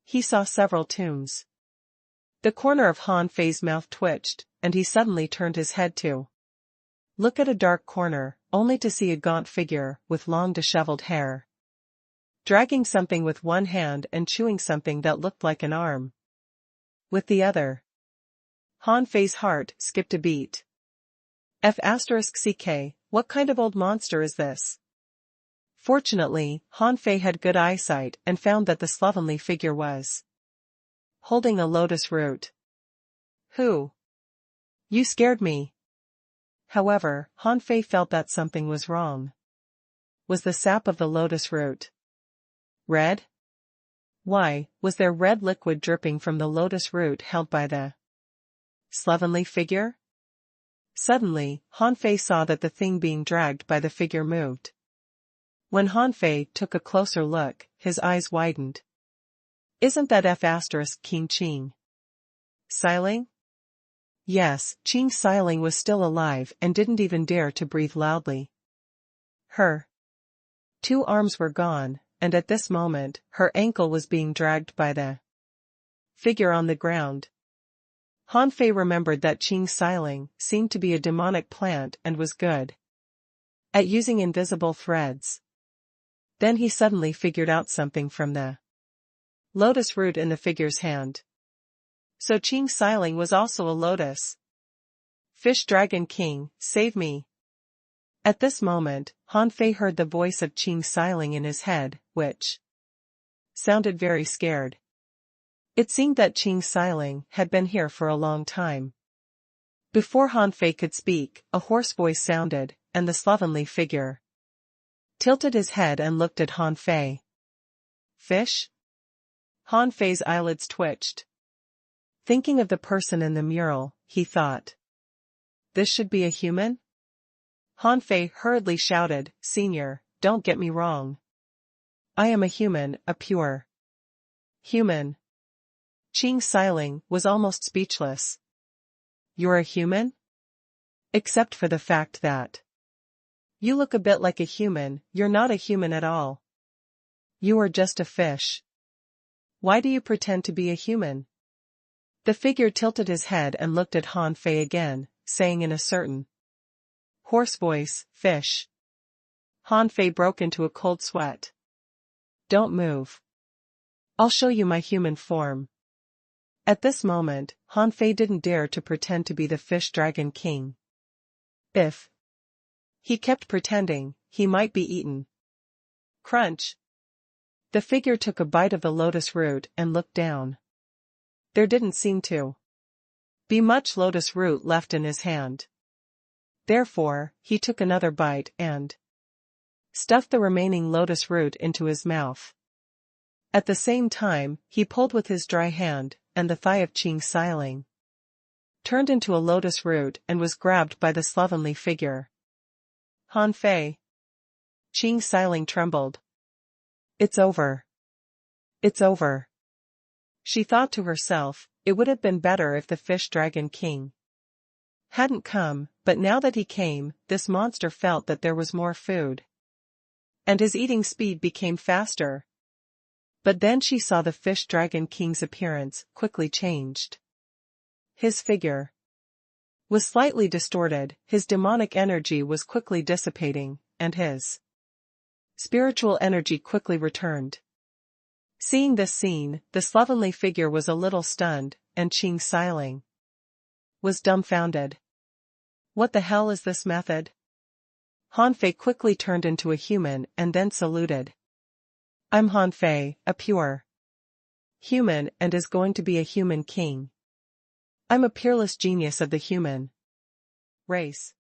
He saw several tombs. The corner of Han Fei's mouth twitched, and he suddenly turned his head to look at a dark corner, only to see a gaunt figure with long disheveled hair, dragging something with one hand and chewing something that looked like an arm with the other. Han Fei's heart skipped a beat. F***ck, what kind of old monster is this? Fortunately, Han Fei had good eyesight and found that the slovenly figure was holding a lotus root. Who? You scared me. However, Han Fei felt that something was wrong. Was the sap of the lotus root red? Why, was there red liquid dripping from the lotus root held by the slovenly figure? Suddenly, Han Fei saw that the thing being dragged by the figure moved. When Han Fei took a closer look, his eyes widened. Isn't that King Qing Xiling? Yes, Qing Xiling was still alive and didn't even dare to breathe loudly. Her two arms were gone, and at this moment, her ankle was being dragged by the figure on the ground. Han Fei remembered that Qing Xiling seemed to be a demonic plant and was good at using invisible threads. Then he suddenly figured out something from the lotus root in the figure's hand. So Qing Xiling was also a lotus. Fish Dragon King, save me. At this moment, Han Fei heard the voice of Qing Xiling in his head, which sounded very scared. It seemed that Qing Xiling had been here for a long time. Before Han Fei could speak, a hoarse voice sounded, and the slovenly figure tilted his head and looked at Han Fei. Fish? Han Fei's eyelids twitched. Thinking of the person in the mural, he thought, this should be a human? Han Fei hurriedly shouted, Senior, don't get me wrong. I am a human, a pure human. Qing Xiling was almost speechless. You're a human? Except for the fact that you look a bit like a human, you're not a human at all. You are just a fish. Why do you pretend to be a human? The figure tilted his head and looked at Han Fei again, saying in a certain hoarse voice, Fish. Han Fei broke into a cold sweat. Don't move. I'll show you my human form. At this moment, Han Fei didn't dare to pretend to be the Fish Dragon King. If he kept pretending, he might be eaten. Crunch. The figure took a bite of the lotus root and looked down. There didn't seem to be much lotus root left in his hand. Therefore, he took another bite and stuffed the remaining lotus root into his mouth. At the same time, he pulled with his dry hand, and the thigh of Qing Xiling turned into a lotus root and was grabbed by the slovenly figure. Han Fei. Qing Xiling trembled. It's over. It's over. She thought to herself, it would have been better if the Fish Dragon King hadn't come, but now that he came, this monster felt that there was more food. And his eating speed became faster. But then she saw the Fish Dragon King's appearance quickly changed. His figure was slightly distorted, his demonic energy was quickly dissipating, and his spiritual energy quickly returned. Seeing this scene, the slovenly figure was a little stunned, and Qing Xiling was dumbfounded. What the hell is this method? Han Fei quickly turned into a human and then saluted. I'm Han Fei, a pure human and is going to be a human king. I'm a peerless genius of the human race.